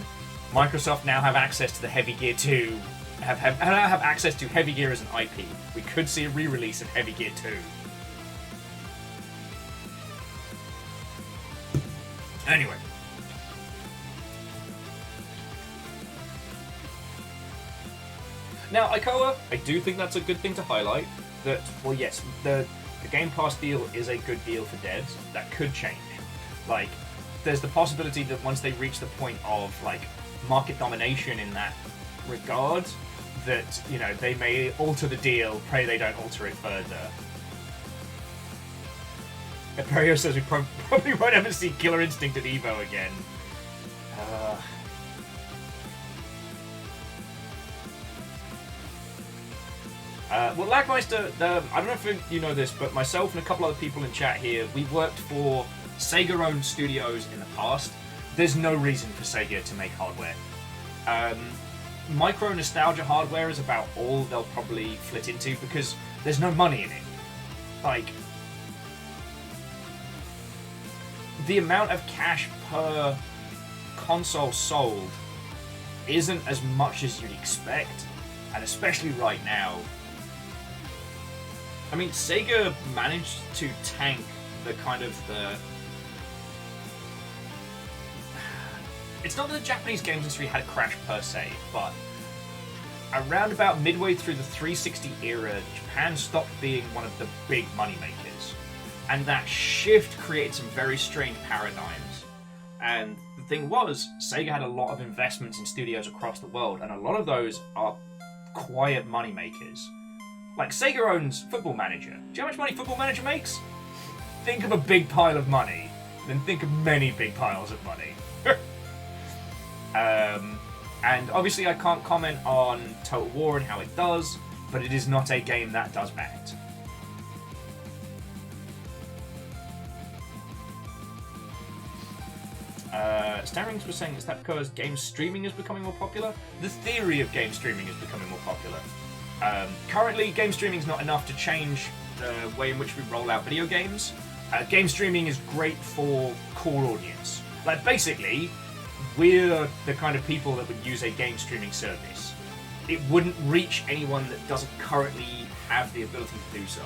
Microsoft now have access to the Heavy Gear 2, now have access to Heavy Gear as an IP. We could see a re-release of Heavy Gear 2. Anyway. Now, IKOA, I do think that's a good thing to highlight. That, well, yes, the Game Pass deal is a good deal for devs. That could change. Like, there's the possibility that once they reach the point of, like, market domination in that regard, that, you know, they may alter the deal, pray they don't alter it further. Perio says we probably won't ever see Killer Instinct at EVO again. Well, Lagmeister, I don't know if you know this, but myself and a couple other people in chat here, we've worked for Sega-owned studios in the past. There's no reason for Sega to make hardware. Micro-nostalgia hardware is about all they'll probably flit into because there's no money in it. Like, the amount of cash per console sold isn't as much as you'd expect, and especially right now. I mean, Sega managed to tank the kind of the... It's not that the Japanese games industry had a crash per se, but around about midway through the 360 era, Japan stopped being one of the big moneymakers. And that shift created some very strange paradigms. And the thing was, Sega had a lot of investments in studios across the world, and a lot of those are quiet moneymakers. Like, Sega owns Football Manager. Do you know how much money Football Manager makes? Think of a big pile of money, then think of many big piles of money. And obviously I can't comment on Total War and how it does, but it is not a game that does that. Starrings was saying, is that because game streaming is becoming more popular? The theory of game streaming is becoming more popular. Currently, game streaming is not enough to change the way in which we roll out video games. Game streaming is great for core audience. Like, basically, we're the kind of people that would use a game streaming service. It wouldn't reach anyone that doesn't currently have the ability to do so.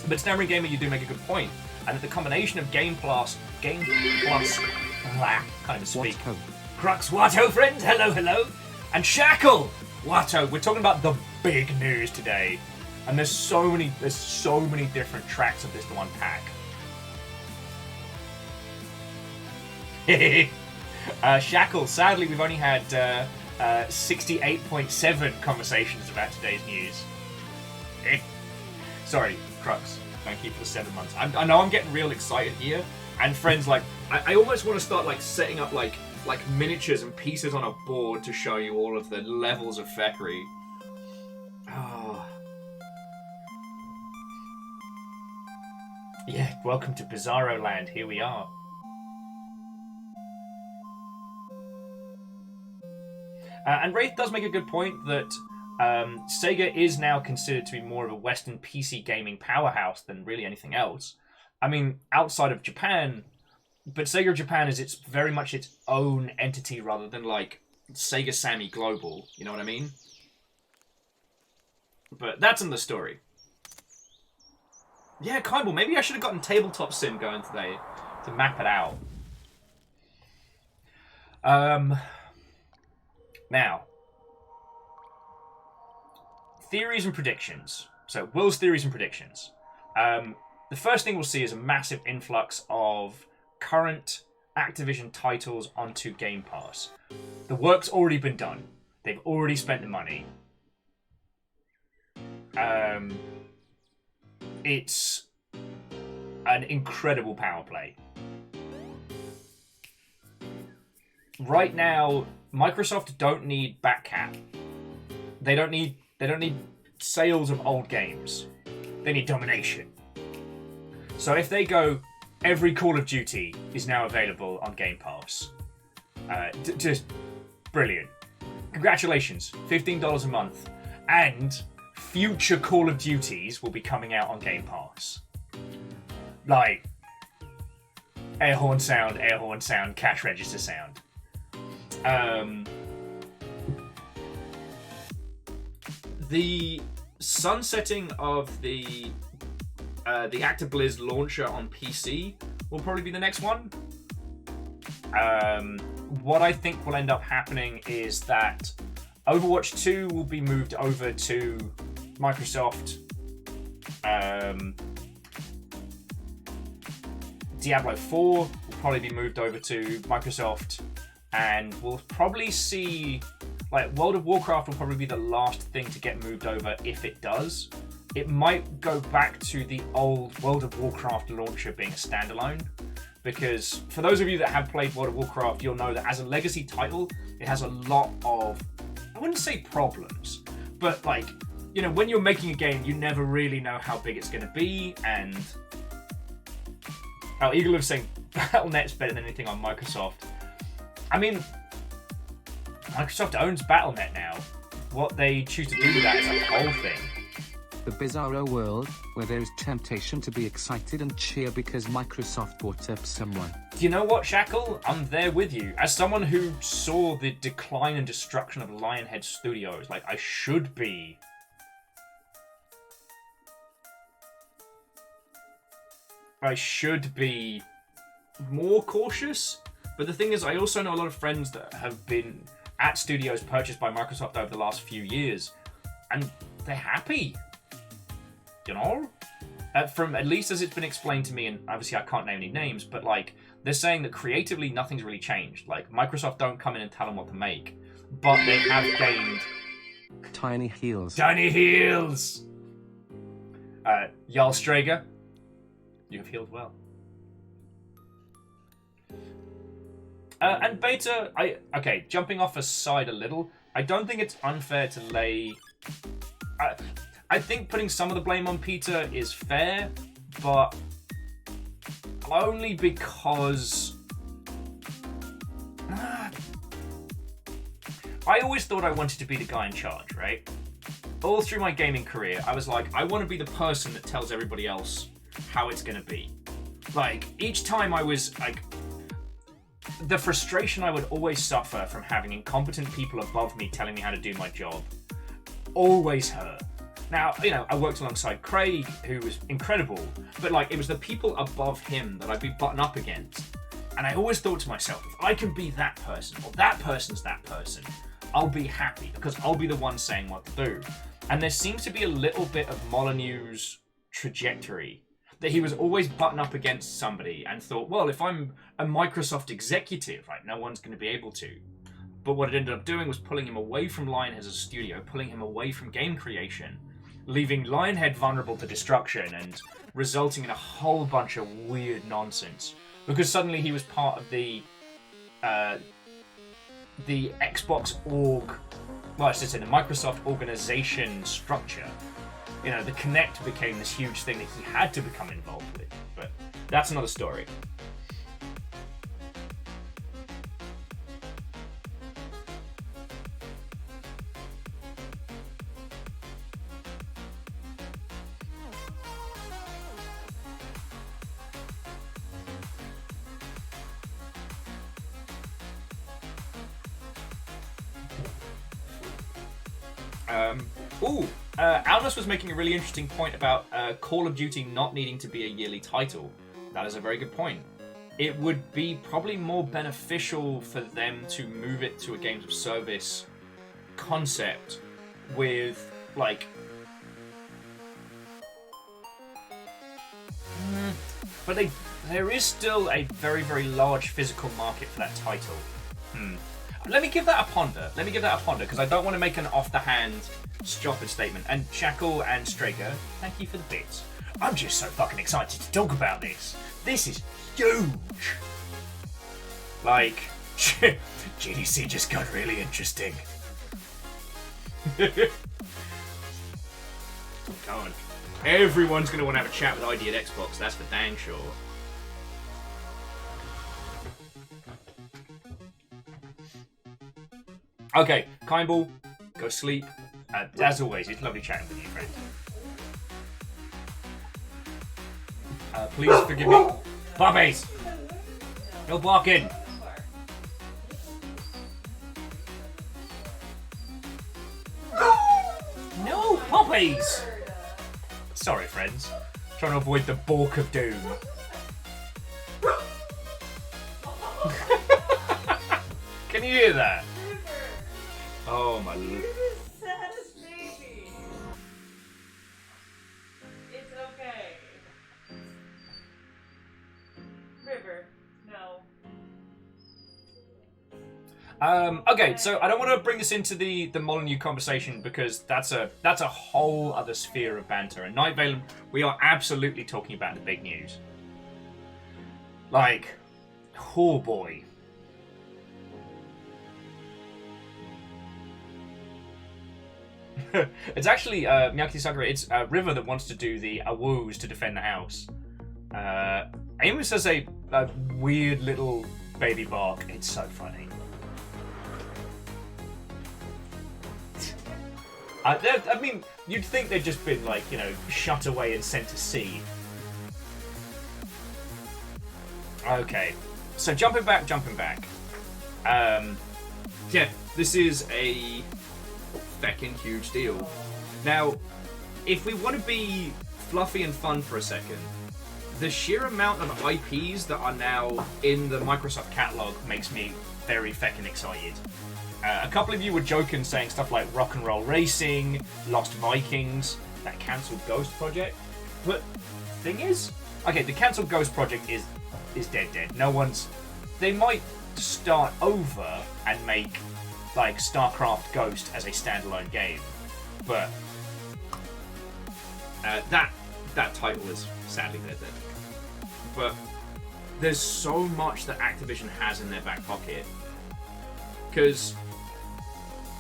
But Stammering Gamer, you do make a good point. And the combination of Game Plus, can't even speak. Crux Watto, friend, hello. And Shackle, Watto. We're talking about the big news today. And there's so many different tracks of this to unpack. Shackle, sadly we've only had 68.7 conversations about today's news. Sorry, Crux. Thank you for the 7 months. I know I'm getting real excited here, And friends, like, I almost want to start, like, setting up, like miniatures and pieces on a board to show you all of the levels of feckery. Oh. Yeah, welcome to Bizarro Land. Here we are. And Wraith does make a good point that Sega is now considered to be more of a Western PC gaming powerhouse than really anything else. I mean, outside of Japan, but Sega Japan is very much its own entity rather than like Sega Sammy Global. You know what I mean? But that's in the story. Yeah, Kyball, maybe I should have gotten Tabletop Sim going today to map it out. Now, theories and predictions. So, Will's theories and predictions. The first thing we'll see is a massive influx of current Activision titles onto Game Pass. The work's already been done. They've already spent the money. It's an incredible power play. Right now, Microsoft don't need back cap. They don't need sales of old games. They need domination. So if they go, every Call of Duty is now available on Game Pass. Just brilliant. Congratulations, $15 a month. And future Call of Duties will be coming out on Game Pass. Like, air horn sound, cash register sound. The sunsetting of the ActiBliz launcher on PC will probably be the next one. What I think will end up happening is that Overwatch 2 will be moved over to Microsoft. Diablo 4 will probably be moved over to Microsoft, and we'll probably see, like, World of Warcraft will probably be the last thing to get moved over if it does. It might go back to the old World of Warcraft launcher being a standalone, because for those of you that have played World of Warcraft, you'll know that as a legacy title, it has a lot of, I wouldn't say problems, but like, you know, when you're making a game, you never really know how big it's going to be, and Eagle was saying Battle.net's better than anything on Microsoft. I mean, Microsoft owns Battle.net now. What they choose to do with that is a whole thing. The bizarro world, where there is temptation to be excited and cheer because Microsoft bought up someone. Do you know what, Shackle? I'm there with you. As someone who saw the decline and destruction of Lionhead Studios, like, I should be more cautious. But the thing is, I also know a lot of friends that have been at studios purchased by Microsoft over the last few years, and they're happy. You know? From at least as it's been explained to me, and obviously I can't name any names, but like, they're saying that creatively nothing's really changed. Like, Microsoft don't come in and tell them what to make, but they have gained Tiny heels. Tiny heels! Jarl Strager, you have healed well. And Beta, jumping off aside a little, I don't think it's unfair to lay... I think putting some of the blame on Peter is fair, but only because... I always thought I wanted to be the guy in charge, right? All through my gaming career, I was like, I want to be the person that tells everybody else how it's going to be. Like, each time I was, like... The frustration I would always suffer from having incompetent people above me telling me how to do my job always hurt. Now, you know, I worked alongside Craig, who was incredible, but like, it was the people above him that I'd be butting up against. And I always thought to myself, if I can be that person, or that person's that person, I'll be happy, because I'll be the one saying what to do. And there seems to be a little bit of Molyneux's trajectory, that he was always butting up against somebody and thought, well, if I'm a Microsoft executive, like, no one's going to be able to. But what it ended up doing was pulling him away from Lionhead as a studio, pulling him away from game creation, leaving Lionhead vulnerable to destruction and resulting in a whole bunch of weird nonsense. because suddenly he was part of the Xbox org. Well, I should say the Microsoft organization structure. You know, the Kinect became this huge thing that he had to become involved with. But that's another story. Alnus was making a really interesting point about Call of Duty not needing to be a yearly title. That is a very good point. It would be probably more beneficial for them to move it to a games of service concept with, like... But there is still a very, very large physical market for that title. Let me give that a ponder. Because I don't want to make an off-the-hand, stupid statement. And Shackle and Straker, thank you for the bits. I'm just so fucking excited to talk about this. This is huge. Like, GDC just got really interesting. Come on. Everyone's going to want to have a chat with ID at Xbox, that's for dang sure. Okay, Kindball, go sleep. As always, it's lovely chatting with you, friend. Please forgive me. Puppies! No barking! No puppies! Sorry, friends. Trying to avoid the balk of doom. Can you hear that? Oh my lord. You're the saddest baby. It's okay. River, no. Okay, so I don't want to bring this into the Molyneux conversation because that's a whole other sphere of banter. And Night Vale, we are absolutely talking about the big news. Like, oh boy. It's actually Miyaki Sakura. It's River that wants to do the awoos to defend the house. Amos has a weird little baby bark. It's so funny. I mean, you'd think they'd just been like, you know, shut away and sent to sea. Okay, so jumping back. Yeah, this is a feckin' huge deal. Now, if we want to be fluffy and fun for a second, the sheer amount of IPs that are now in the Microsoft catalog makes me very feckin' excited. A couple of you were joking, saying stuff like Rock and Roll Racing, Lost Vikings, that cancelled Ghost project. But thing is, okay, the cancelled Ghost project is dead. No one's. They might start over and make like StarCraft Ghost as a standalone game, but that title is sadly dead. But there's so much that Activision has in their back pocket, because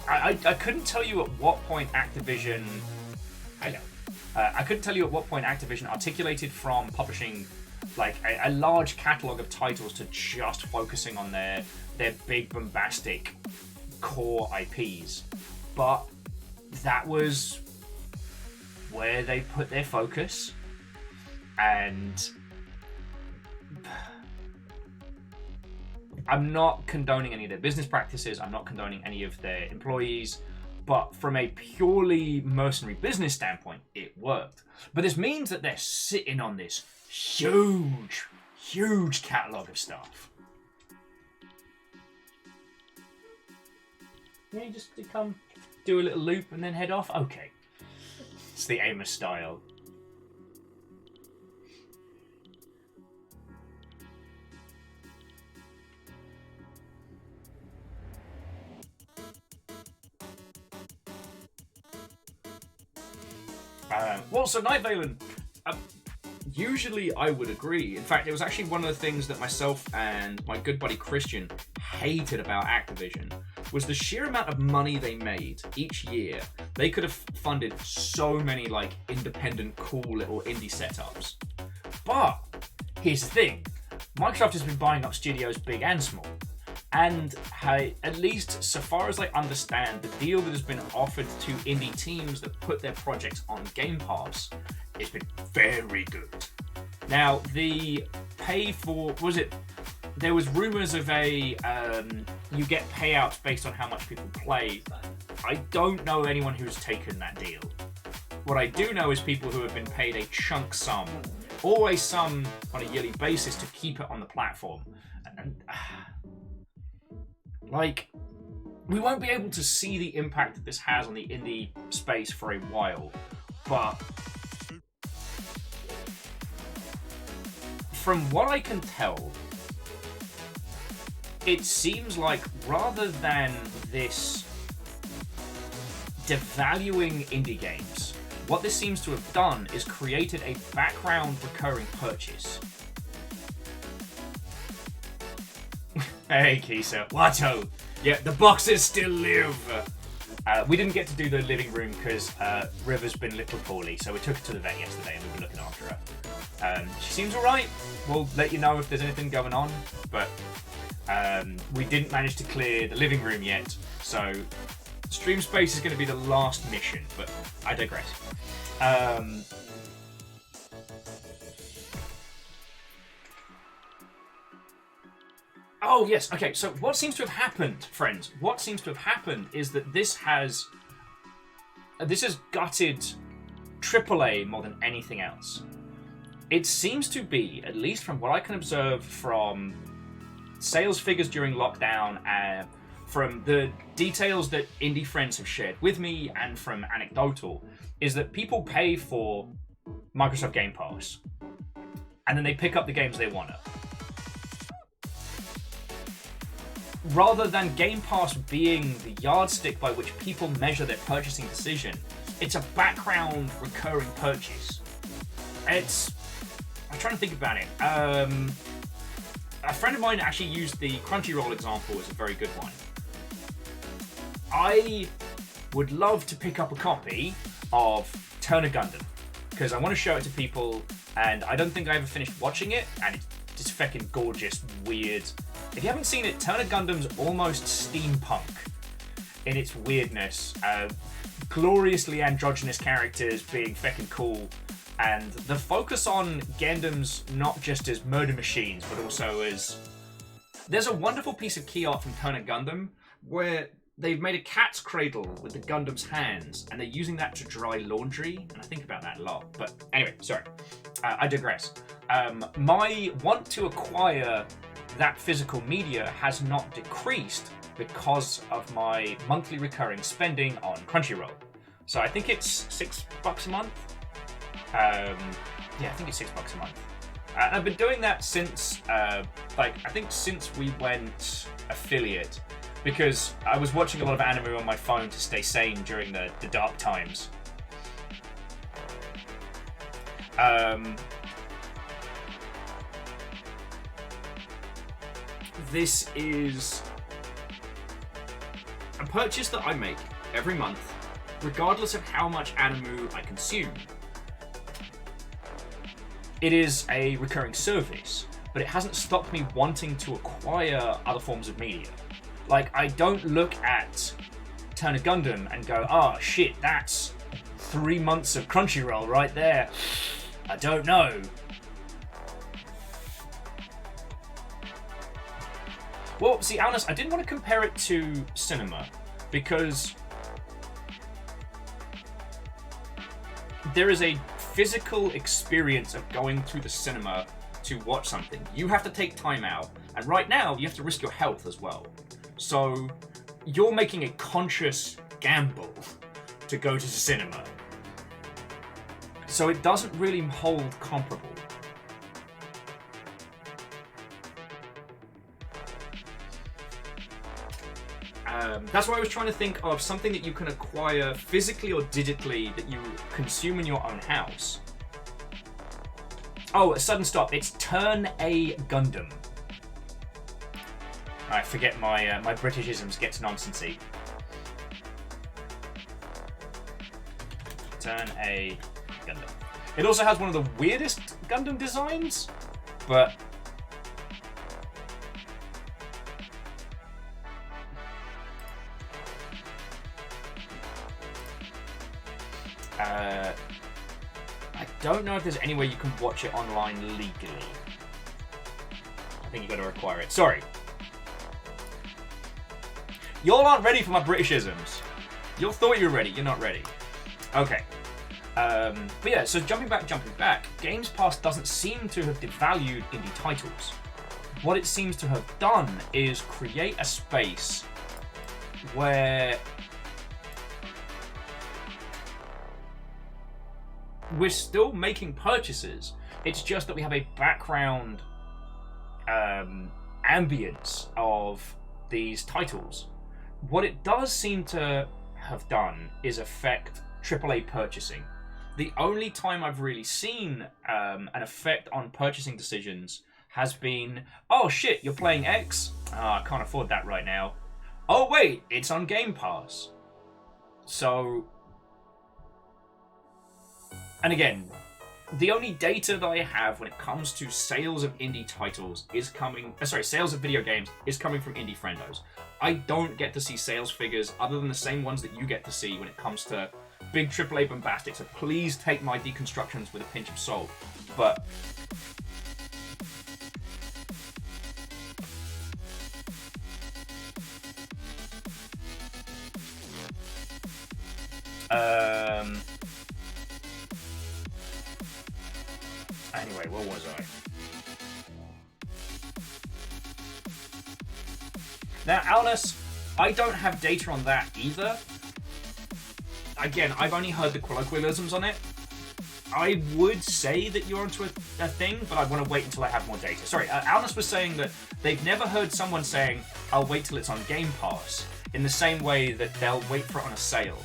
I couldn't tell you at what point Activision. I couldn't tell you at what point Activision articulated from publishing like a large catalog of titles to just focusing on their big bombastic core IPs, but that was where they put their focus, and I'm not condoning any of their business practices, I'm not condoning any of their employees, but from a purely mercenary business standpoint, it worked. But this means that they're sitting on this huge catalogue of stuff. Yeah, just to come do a little loop and then head off? Okay. It's the Amos style. Well, so Night Valen, usually I would agree. In fact, it was actually one of the things that myself and my good buddy Christian hated about Activision, was the sheer amount of money they made each year. They could have funded so many like independent, cool little indie setups. But here's the thing, Microsoft has been buying up studios big and small. And at least so far as I understand, the deal that has been offered to indie teams that put their projects on Game Pass has been very good. Now, the pay for, there was rumors of you get payouts based on how much people play. I don't know anyone who's taken that deal. What I do know is people who have been paid a chunk sum, always some on a yearly basis, to keep it on the platform. And like, we won't be able to see the impact that this has on the indie space for a while, but from what I can tell, it seems like rather than this devaluing indie games, what this seems to have done is created a background recurring purchase. Hey, Kisa. Watto! Yeah, the boxes still live! We didn't get to do the living room because River's been a little poorly, so we took her to the vet yesterday and we've been looking after her. She seems alright. We'll let you know if there's anything going on, but we didn't manage to clear the living room yet, so stream space is going to be the last mission, but I digress. Oh, yes. Okay, so what seems to have happened, friends, what seems to have happened is that this has gutted AAA more than anything else. It seems to be, at least from what I can observe from sales figures during lockdown, from the details that indie friends have shared with me, and from anecdotal, is that people pay for Microsoft Game Pass, and then they pick up the games they want to. Rather than Game Pass being the yardstick by which people measure their purchasing decision, it's a background recurring purchase. I'm trying to think about it. A friend of mine actually used the Crunchyroll example as a very good one. I would love to pick up a copy of Turner Gundam because I want to show it to people, and I don't think I ever finished watching it, and it's just fucking gorgeous, weird. If you haven't seen it, Turner Gundam's almost steampunk in its weirdness. Gloriously androgynous characters being fucking cool, and the focus on Gundams not just as murder machines, but also as... There's a wonderful piece of key art from Turner Gundam where they've made a cat's cradle with the Gundam's hands, and they're using that to dry laundry, and I think about that a lot. But anyway, sorry, I digress. My want to acquire that physical media has not decreased because of my monthly recurring spending on Crunchyroll. So I think it's $6 a month. Yeah, I think it's $6 a month. I've been doing that since, I think since we went affiliate, because I was watching a lot of anime on my phone to stay sane during the dark times. This is a purchase that I make every month, regardless of how much anime I consume. It is a recurring service, but it hasn't stopped me wanting to acquire other forms of media. Like, I don't look at Turner Gundam and go, oh shit, that's 3 months of Crunchyroll right there. I don't know. Well, see, honest, I didn't want to compare it to cinema, because there is a physical experience of going to the cinema to watch something. You have to take time out, and right now, you have to risk your health as well. So, you're making a conscious gamble to go to the cinema. So it doesn't really hold comparable. That's why I was trying to think of something that you can acquire physically or digitally that you consume in your own house. Oh, a sudden stop. It's Turn a Gundam. I forget my my Britishisms gets nonsensy. Turn a Gundam. It also has one of the weirdest Gundam designs, but I don't know if there's any way you can watch it online legally. I think you got to require it. Sorry. Y'all aren't ready for my Britishisms. You thought you were ready. You're not ready. Okay. But yeah, so jumping back, Games Pass doesn't seem to have devalued indie titles. What it seems to have done is create a space where we're still making purchases. It's just that we have a background ambience of these titles. What it does seem to have done is affect AAA purchasing. The only time I've really seen an effect on purchasing decisions has been, oh shit, you're playing X? I can't afford that right now. Oh wait, it's on Game Pass. So, and again, the only data that I have when it comes to sales of indie titles is coming, sales of video games is coming from indie friendos. I don't get to see sales figures other than the same ones that you get to see when it comes to big AAA bombastic, so please take my deconstructions with a pinch of salt. But anyway, where was I? Now, Alnus, I don't have data on that either. Again, I've only heard the colloquialisms on it. I would say that you're onto a thing, but I want to wait until I have more data. Sorry, Alnus was saying that they've never heard someone saying, I'll wait till it's on Game Pass, in the same way that they'll wait for it on a sale.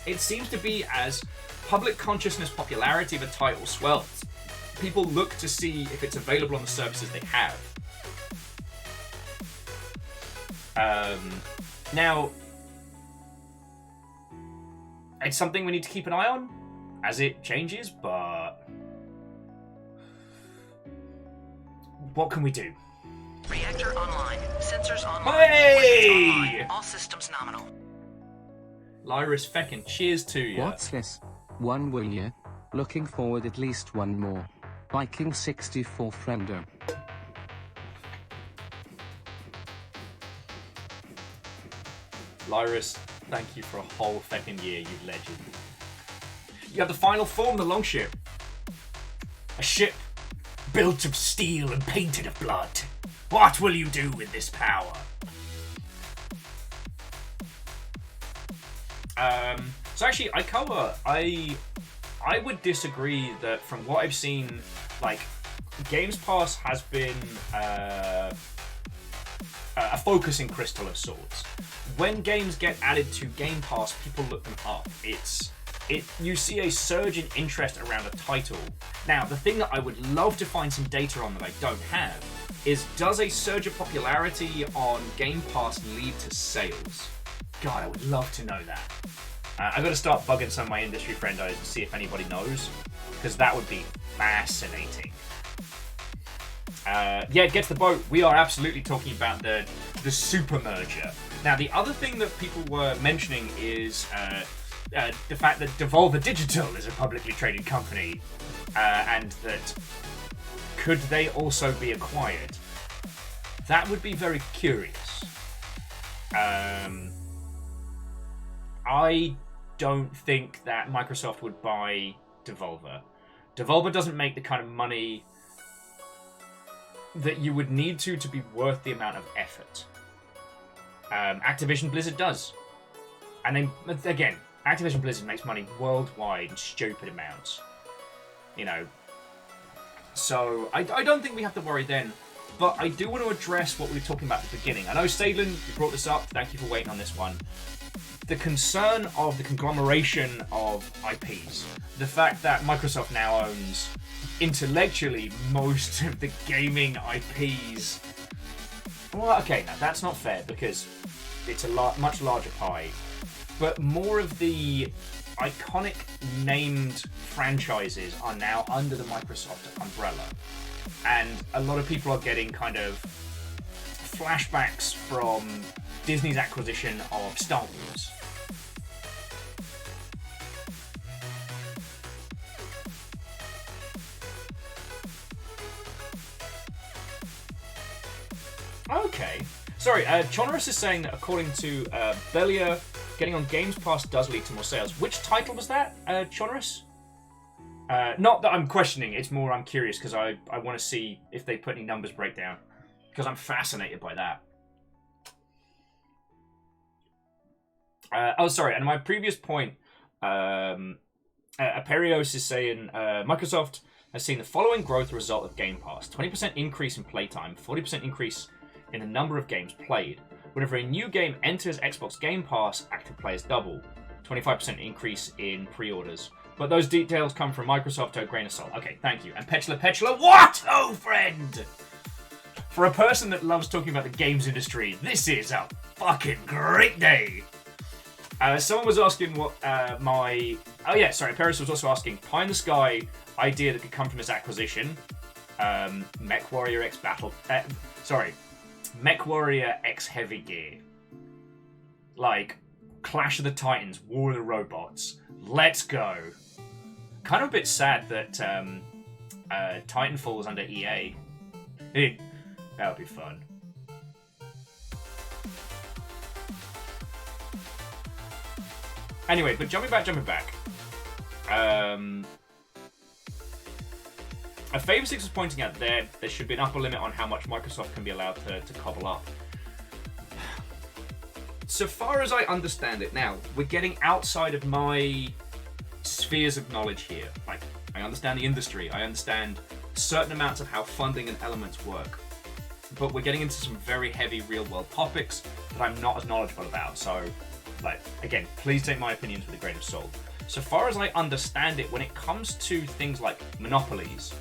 It seems to be as public consciousness popularity of a title swells, people look to see if it's available on the services they have. Now, it's something we need to keep an eye on as it changes, but what can we do? Reactor online. Sensors online. Hey! Weapons online. All systems nominal. Lyris feckin', cheers to you. What's this? One will ya? Looking forward at least one more. Viking 64 friendo. Lyris, thank you for a whole feckin' year, you legend. You have the final form, the longship. A ship built of steel and painted of blood. What will you do with this power? So actually, Aikawa, I would disagree that from what I've seen, like, Games Pass has been a focusing crystal of sorts. When games get added to Game Pass, people look them up. You see a surge in interest around a title. Now, the thing that I would love to find some data on that I don't have is, does a surge of popularity on Game Pass lead to sales? God, I would love to know that. I've got to start bugging some of my industry friendos to see if anybody knows, because that would be fascinating. Yeah, get to the boat. We are absolutely talking about the super merger. Now, the other thing that people were mentioning is the fact that Devolver Digital is a publicly traded company, and that could they also be acquired? That would be very curious. I don't think that Microsoft would buy Devolver. Devolver doesn't make the kind of money that you would need to be worth the amount of effort. Activision Blizzard does. And then, again, Activision Blizzard makes money worldwide in stupid amounts. You know. So, I don't think we have to worry then. But I do want to address what we were talking about at the beginning. I know, Stadlin, you brought this up. Thank you for waiting on this one. The concern of the conglomeration of IPs. The fact that Microsoft now owns, intellectually, most of the gaming IPs. Well, okay, no, that's not fair, because it's a much larger pie. But more of the iconic named franchises are now under the Microsoft umbrella. And a lot of people are getting kind of flashbacks from Disney's acquisition of Star Wars. Okay. Sorry, Chonorus is saying that according to Belia, getting on Games Pass does lead to more sales. Which title was that, Chonorus? Not that I'm questioning, it's more I'm curious because I want to see if they put any numbers breakdown. Because I'm fascinated by that. Oh, sorry, and my previous point, Aperios is saying Microsoft has seen the following growth result of Game Pass. 20% increase in playtime, 40% increase in the number of games played. Whenever a new game enters Xbox Game Pass, active players double. 25% increase in pre-orders. But those details come from Microsoft to a grain of salt. Okay, thank you. And Petula, what? Oh, friend! For a person that loves talking about the games industry, this is a fucking great day. Someone was asking what my... Oh yeah, sorry, Paris was also asking, pie in the sky idea that could come from this acquisition. Mech Warrior X Battle... Mech Warrior X Heavy Gear. Like, Clash of the Titans, War of the Robots. Let's go. Kind of a bit sad that Titanfall is under EA. That would be fun. Anyway, but jumping back. A Favor 6 was pointing out there should be an upper limit on how much Microsoft can be allowed to cobble up. So far as I understand it now, we're getting outside of my spheres of knowledge here. Like, I understand the industry, I understand certain amounts of how funding and elements work. But we're getting into some very heavy real-world topics that I'm not as knowledgeable about. So, like, again, please take my opinions with a grain of salt. So far as I understand it, when it comes to things like monopolies,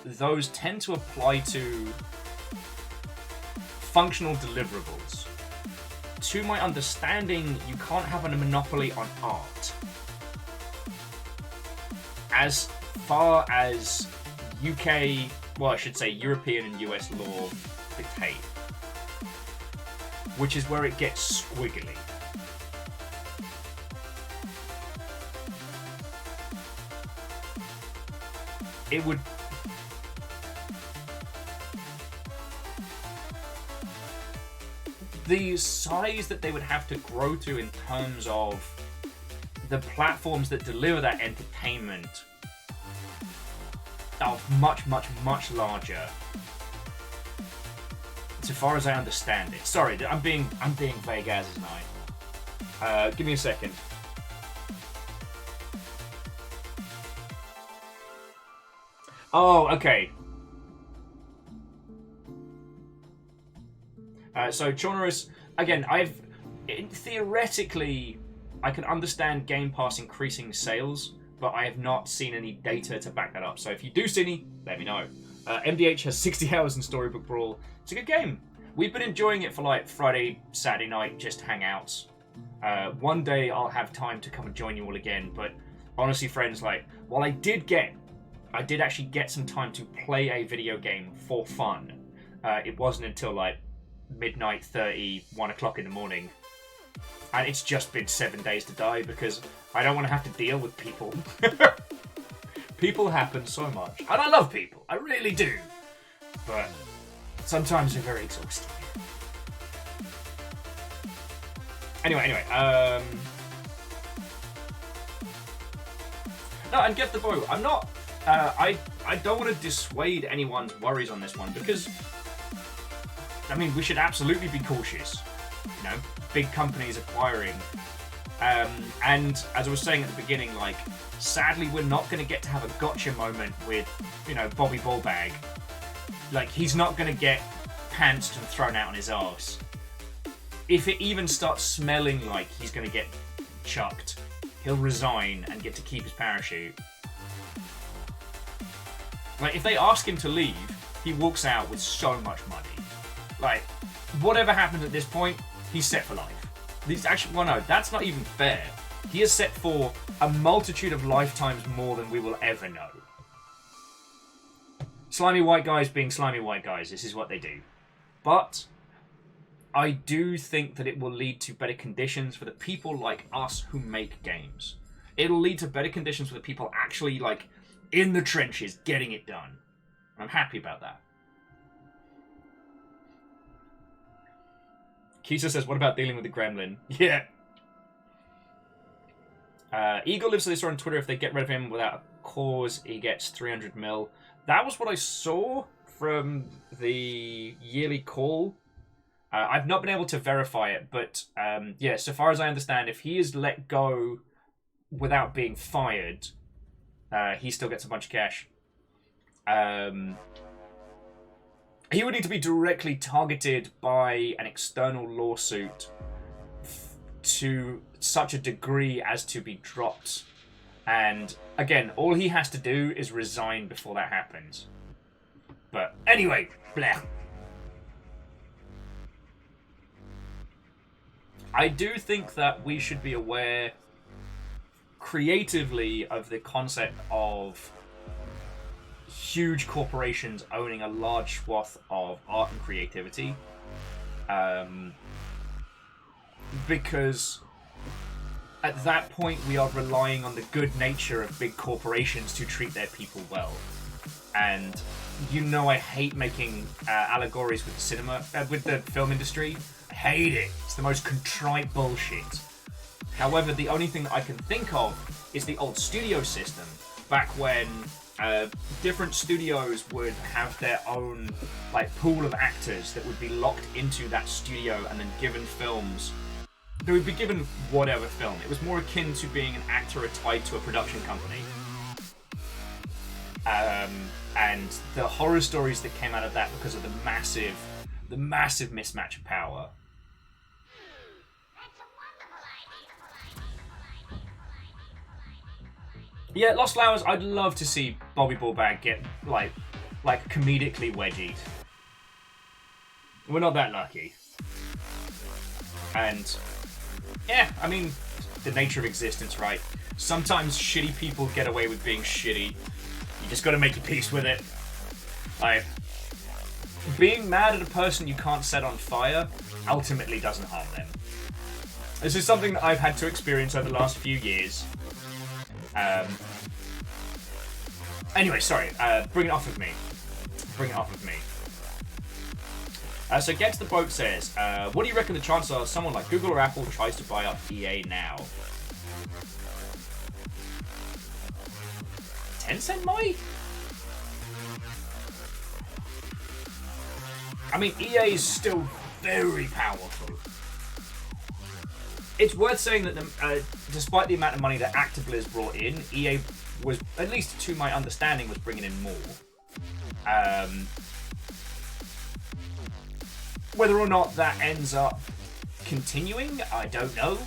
those tend to apply to functional deliverables. To my understanding, you can't have a monopoly on art. As far as UK, well, I should say European and US law dictate. Which is where it gets squiggly. It would... The size that they would have to grow to in terms of the platforms that deliver that entertainment are much, much, much larger. So far as I understand it. Sorry, I'm being vague as is I. Give me a second. Oh, okay. So Chonorus, again, theoretically, I can understand Game Pass increasing sales, but I have not seen any data to back that up. So if you do see any, let me know. MDH has 60 hours in Storybook Brawl. It's a good game. We've been enjoying it for like Friday, Saturday night, just hangouts. One day I'll have time to come and join you all again, but honestly, friends, like, while I did actually get some time to play a video game for fun. It wasn't until like midnight 30, 1 o'clock in the morning. And it's just been 7 days to die because I don't want to have to deal with people. People happen so much. And I love people. I really do. But sometimes they're very exhausting. Anyway. No, and get the bow. I'm not... I don't want to dissuade anyone's worries on this one because, I mean, we should absolutely be cautious. You know, big companies acquiring. And as I was saying at the beginning, like, sadly, we're not going to get to have a gotcha moment with, you know, Bobby Ballbag Like, he's not going to get pantsed and thrown out on his arse. If it even starts smelling like he's going to get chucked, he'll resign and get to keep his parachute. Like, if they ask him to leave, he walks out with so much money. Like, whatever happens at this point, he's set for life. These actually, well, no, that's not even fair. He is set for a multitude of lifetimes more than we will ever know. Slimy white guys being slimy white guys, this is what they do. But I do think that it will lead to better conditions for the people like us who make games. It'll lead to better conditions for the people actually, like, in the trenches, getting it done. I'm happy about that. Kisa says, what about dealing with the gremlin? Yeah. Eagle lives this on Twitter. If they get rid of him without a cause, he gets 300 mil. That was what I saw from the yearly call. I've not been able to verify it, but yeah, so far as I understand, if he is let go without being fired, he still gets a bunch of cash. He would need to be directly targeted by an external lawsuit to such a degree as to be dropped. And again, all he has to do is resign before that happens. But anyway, blah. I do think that we should be aware creatively of the concept of huge corporations owning a large swath of art and creativity. Because at that point we are relying on the good nature of big corporations to treat their people well. And you know I hate making allegories with the cinema, with the film industry. I hate it. It's the most contrite bullshit. However, the only thing that I can think of is the old studio system, back when different studios would have their own like pool of actors that would be locked into that studio and then given films. They would be given whatever film. It was more akin to being an actor tied to a production company. And the horror stories that came out of that because of the massive mismatch of power. Yeah, Lost Flowers, I'd love to see Bobby Ballbag get, like comedically wedgied. We're not that lucky. And, yeah, I mean, the nature of existence, right? Sometimes shitty people get away with being shitty. You just gotta make your peace with it. Like, being mad at a person you can't set on fire ultimately doesn't harm them. This is something that I've had to experience over the last few years. Anyway, sorry. Bring it off of me. Bring it off of me. So Get to the Boat says, what do you reckon the chances are someone like Google or Apple tries to buy up EA now? Tencent might? I mean, EA is still very powerful. It's worth saying that despite the amount of money that Activision brought in, EA was, at least to my understanding, was bringing in more. Whether or not that ends up continuing, I don't know.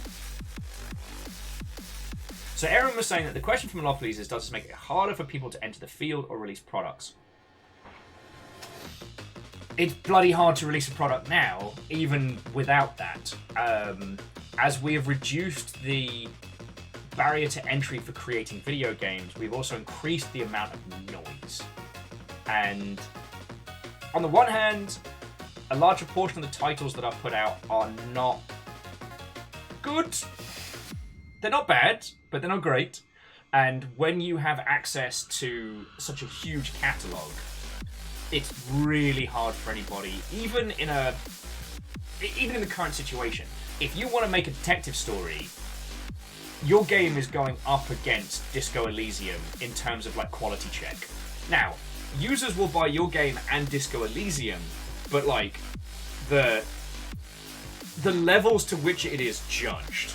So Aaron was saying that the question from Monopolies is, does this make it harder for people to enter the field or release products? It's bloody hard to release a product now, even without that. As we have reduced the barrier to entry for creating video games, we've also increased the amount of noise. And on the one hand, a larger portion of the titles that are put out are not good. They're not bad, but they're not great. And when you have access to such a huge catalogue, it's really hard for anybody, even in the current situation. If you want to make a detective story, your game is going up against Disco Elysium in terms of like quality check. Now, users will buy your game and Disco Elysium, but like the levels to which it is judged.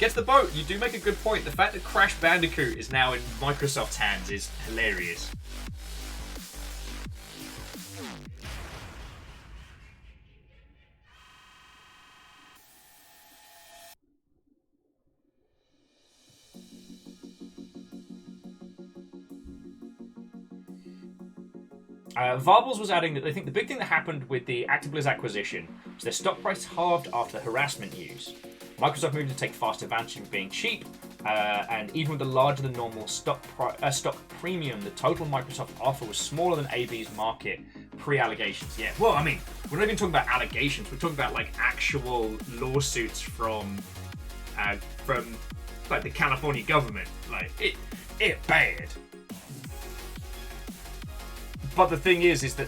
Get to the boat. You do make a good point. The fact that Crash Bandicoot is now in Microsoft's hands is hilarious. Varbles was adding that they think the big thing that happened with the Activision Blizzard acquisition was their stock price halved after harassment news. Microsoft moved to take fast advantage of being cheap, and even with the larger than normal stock premium, the total Microsoft offer was smaller than AB's market pre-allegations. Yeah, well, I mean, we're not even talking about allegations. We're talking about like actual lawsuits from like the California government. Like it bad. But the thing is that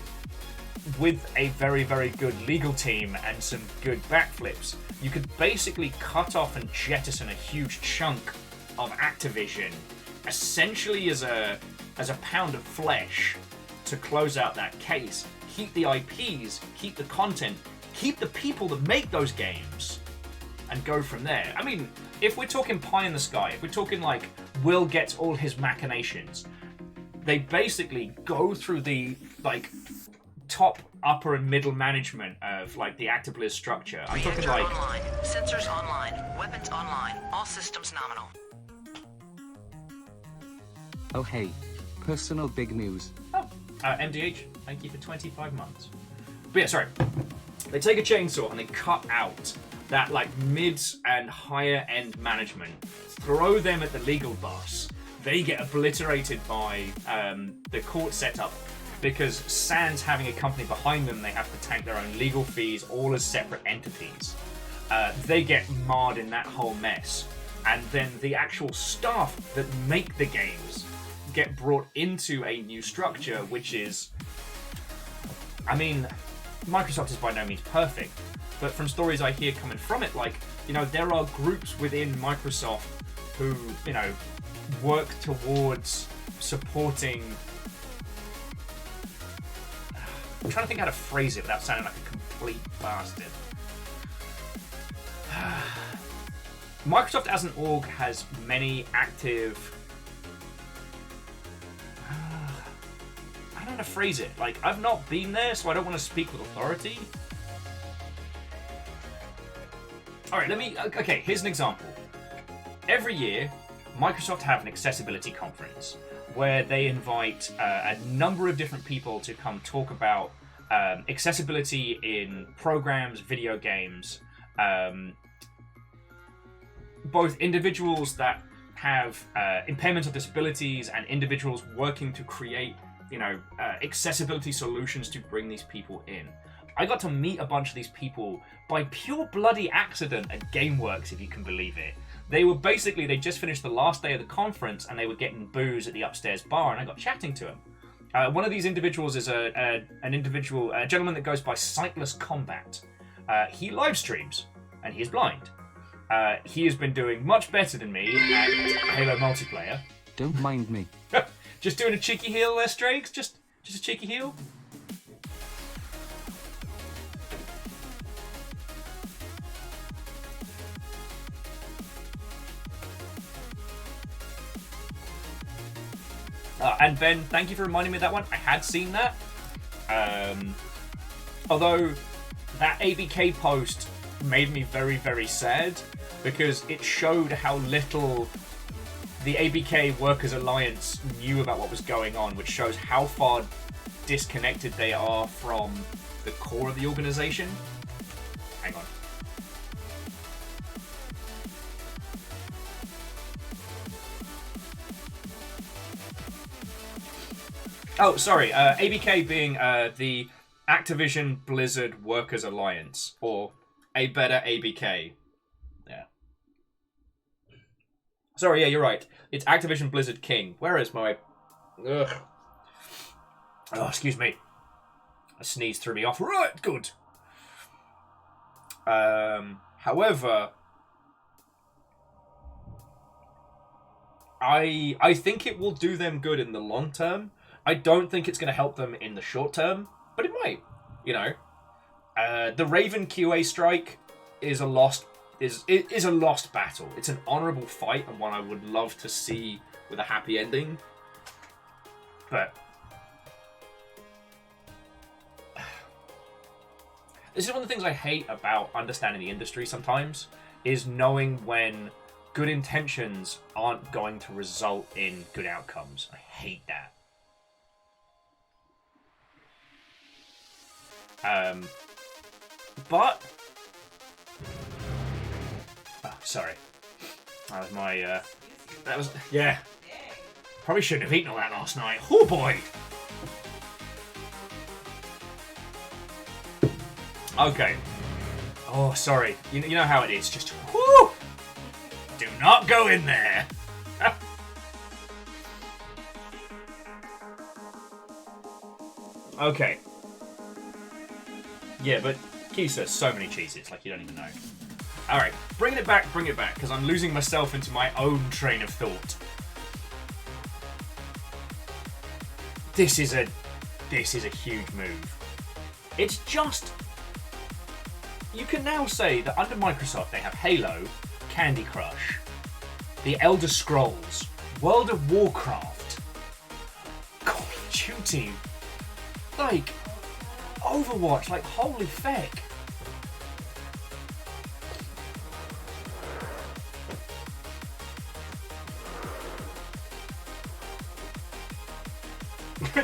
with a very, very good legal team and some good backflips, you could basically cut off and jettison a huge chunk of Activision, essentially as a pound of flesh to close out that case. Keep the IPs, keep the content, keep the people that make those games, and go from there. I mean, if we're talking pie in the sky, if we're talking like Will gets all his machinations, they basically go through the like top, upper, and middle management of like the Activision Blizzard structure. I'm talking like online, sensors online, weapons online, all systems nominal. Oh hey, personal big news. MDH, thank you for 25 months. But yeah, sorry. They take a chainsaw and they cut out that like mid and higher end management, throw them at the legal boss. They get obliterated by the court setup because sans having a company behind them, they have to tank their own legal fees, all as separate entities. They get marred in that whole mess. And then the actual staff that make the games get brought into a new structure, which is... I mean, Microsoft is by no means perfect, but from stories I hear coming from it, like, you know, there are groups within Microsoft who, you know, work towards supporting... I'm trying to think how to phrase it without sounding like a complete bastard. Microsoft as an org has many active... I don't know how to phrase it. Like, I've not been there, so I don't want to speak with authority. Alright, okay, here's an example. Every year, Microsoft have an accessibility conference where they invite a number of different people to come talk about accessibility in programs, video games, both individuals that have impairments or disabilities and individuals working to create, you know, accessibility solutions to bring these people in. I got to meet a bunch of these people by pure bloody accident at GameWorks, if you can believe it. They just finished the last day of the conference and they were getting booze at the upstairs bar, and I got chatting to them. One of these individuals is a gentleman that goes by Sightless Combat. He live streams, and he is blind. He has been doing much better than me at Halo multiplayer. Don't mind me. Just doing a cheeky heel there, Strakes? Just a cheeky heel? And Ben, thank you for reminding me of that one. I had seen that. Although that ABK post made me very, very sad because it showed how little the ABK Workers Alliance knew about what was going on, which shows how far disconnected they are from the core of the organization. Hang on. Oh, sorry. ABK being the Activision Blizzard Workers Alliance, or a better ABK. Yeah. Sorry, yeah, you're right. It's Activision Blizzard King. Where is my... Ugh. Oh, excuse me. A sneeze threw me off. Right, good. However... I think it will do them good in the long term. I don't think it's going to help them in the short term, but it might, you know. The Raven QA strike is a lost is a lost battle. It's an honourable fight and one I would love to see with a happy ending. But this is one of the things I hate about understanding the industry sometimes, is knowing when good intentions aren't going to result in good outcomes. I hate that. But oh, sorry. That was my yeah. Probably shouldn't have eaten all that last night. Oh boy. Okay. Oh, sorry. You know how it is. Just whoo. Do not go in there. Okay. Yeah, but Kisa, so many cheeses, like you don't even know. Alright, bring it back, because I'm losing myself into my own train of thought. This is a huge move. It's just... You can now say that under Microsoft they have Halo, Candy Crush, The Elder Scrolls, World of Warcraft, Call of Duty, like, Overwatch, like, holy feck.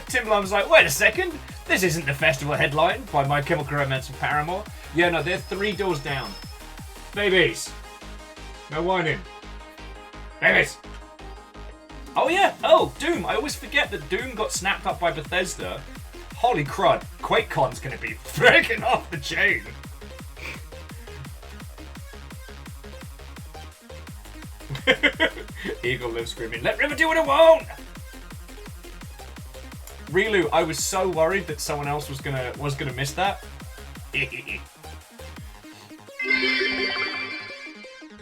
Tim Lum's like, wait a second, this isn't the festival headline by My Chemical Romance and Paramore. Yeah, no, they're 3 doors down. Babies. No whining. Babies. Oh yeah, oh, Doom. I always forget that Doom got snapped up by Bethesda. Holy crud, QuakeCon's gonna be freaking off the chain. Eagle lives screaming, let River do what it won't! Rilu, I was so worried that someone else was gonna miss that.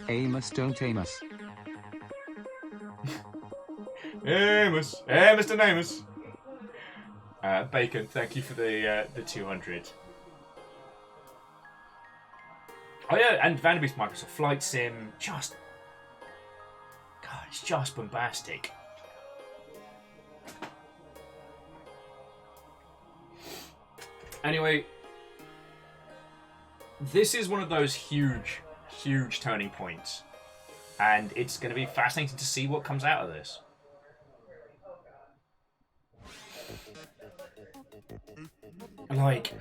Amos, don't aim us. Amos. Hey, Mr. Namus. Bacon, thank you for the 200. Oh yeah, and Vanderbeest Microsoft Flight Sim, just... God, it's just bombastic. Anyway, this is one of those huge, huge turning points. And it's going to be fascinating to see what comes out of this. Like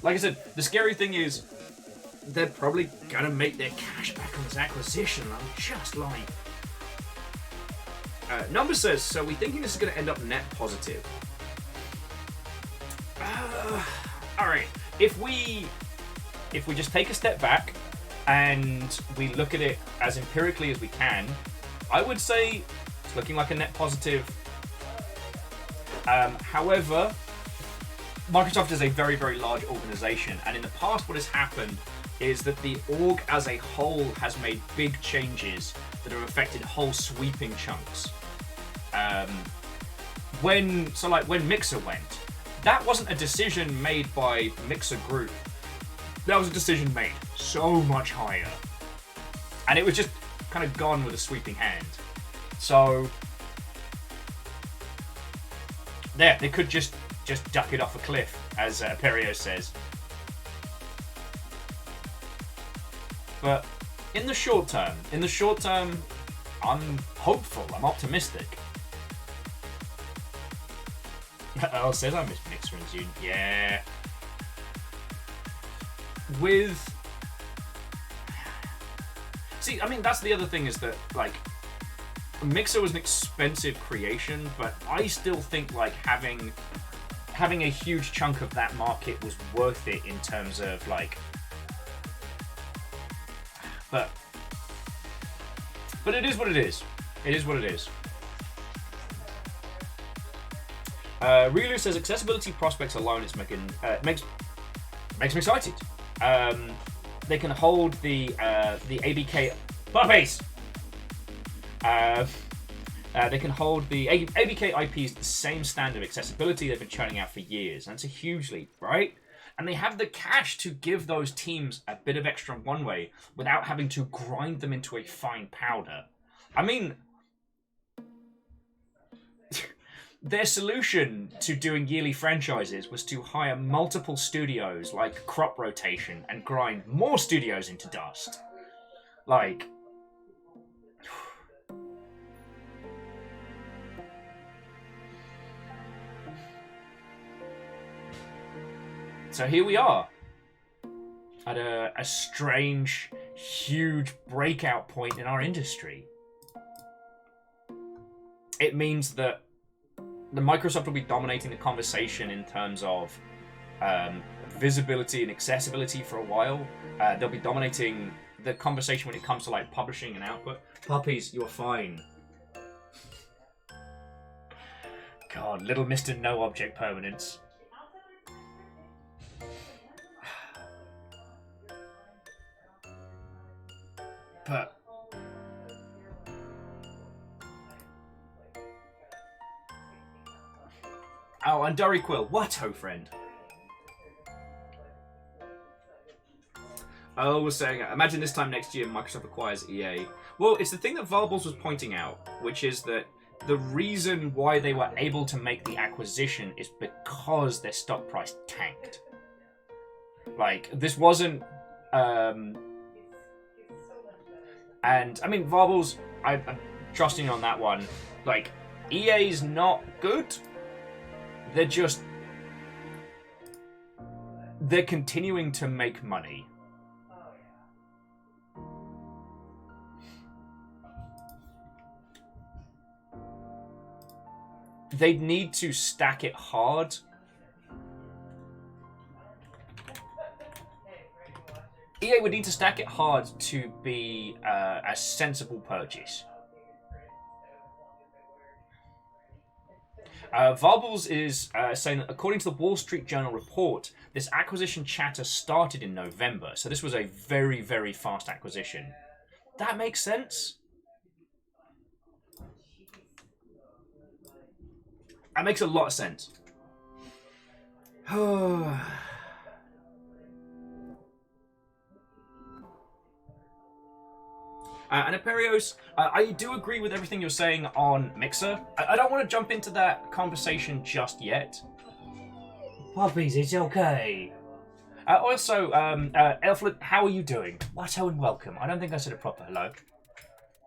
I said, the scary thing is they're probably going to make their cash back on this acquisition. I'm just like... Number says, so we're thinking this is going to end up net positive. Alright, if we just take a step back and we look at it as empirically as we can, I would say it's looking like a net positive. However, Microsoft is a very, very large organization, and in the past what has happened is that the org as a whole has made big changes that have affected whole sweeping chunks. When Mixer went, that wasn't a decision made by Mixer Group. That was a decision made so much higher. And it was just kind of gone with a sweeping hand. So, there, they could just duck it off a cliff, as Perio says. But in the short term, I'm hopeful, I'm optimistic. Earl says I miss Mixer and Zune. Yeah. See, I mean, that's the other thing, is that, like, Mixer was an expensive creation, but I still think, like, having a huge chunk of that market was worth it in terms of, like... But it is what it is. It is what it is. Rilu says accessibility prospects alone is makes me excited. They can hold the ABK puppies. They can hold the ABK IPs the same standard of accessibility they've been churning out for years, and it's a huge leap, right? And they have the cash to give those teams a bit of extra runway without having to grind them into a fine powder. I mean, their solution to doing yearly franchises was to hire multiple studios like crop rotation and grind more studios into dust. Like... So here we are, at a strange, huge breakout point in our industry. It means that the Microsoft will be dominating the conversation in terms of visibility and accessibility for a while. They'll be dominating the conversation when it comes to like publishing and output. Puppies, you're fine. God, little Mr. No Object Permanence. But oh, and Durry Quill, what ho friend? I was saying, imagine this time next year Microsoft acquires EA. Well, it's the thing that Varbles was pointing out, which is that the reason why they were able to make the acquisition is because their stock price tanked. Like, this wasn't... And, I mean, Varbles, I'm trusting you on that one. Like, EA's not good. They're just... They're continuing to make money. They'd need to stack it hard. EA would need to stack it hard to be a sensible purchase. Varbles is saying that according to the Wall Street Journal report, this acquisition chatter started in November, so this was a very, very fast acquisition. That makes sense. That makes a lot of sense. And Aperios, I do agree with everything you're saying on Mixer. I don't want to jump into that conversation just yet. Puppies, it's okay. Also, Elflet, how are you doing? What and welcome. I don't think I said a proper hello.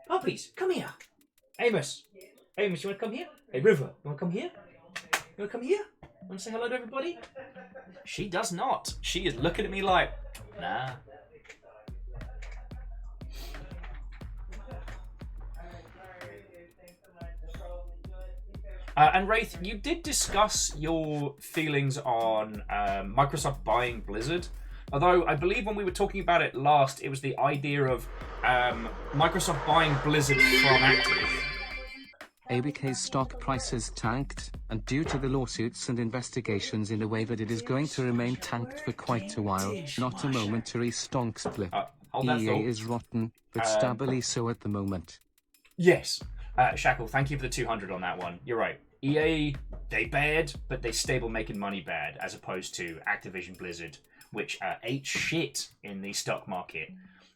Puppies, come here. Amos. Amos, you want to come here? Hey, River, you want to come here? You want to come here? Want to say hello to everybody? She does not. She is looking at me like, nah. And Wraith, you did discuss your feelings on Microsoft buying Blizzard. Although I believe when we were talking about it last, it was the idea of Microsoft buying Blizzard from Activision. ABK's stock prices tanked, and due to the lawsuits and investigations in a way that it is going to remain tanked for quite a while, not a momentary stonk split. Hold that EA thought. is rotten, but stably so at the moment. Yes. Shackle, thank you for the 200 on that one. You're right. EA, they bad, but they stable making money bad, as opposed to Activision Blizzard, which ate shit in the stock market.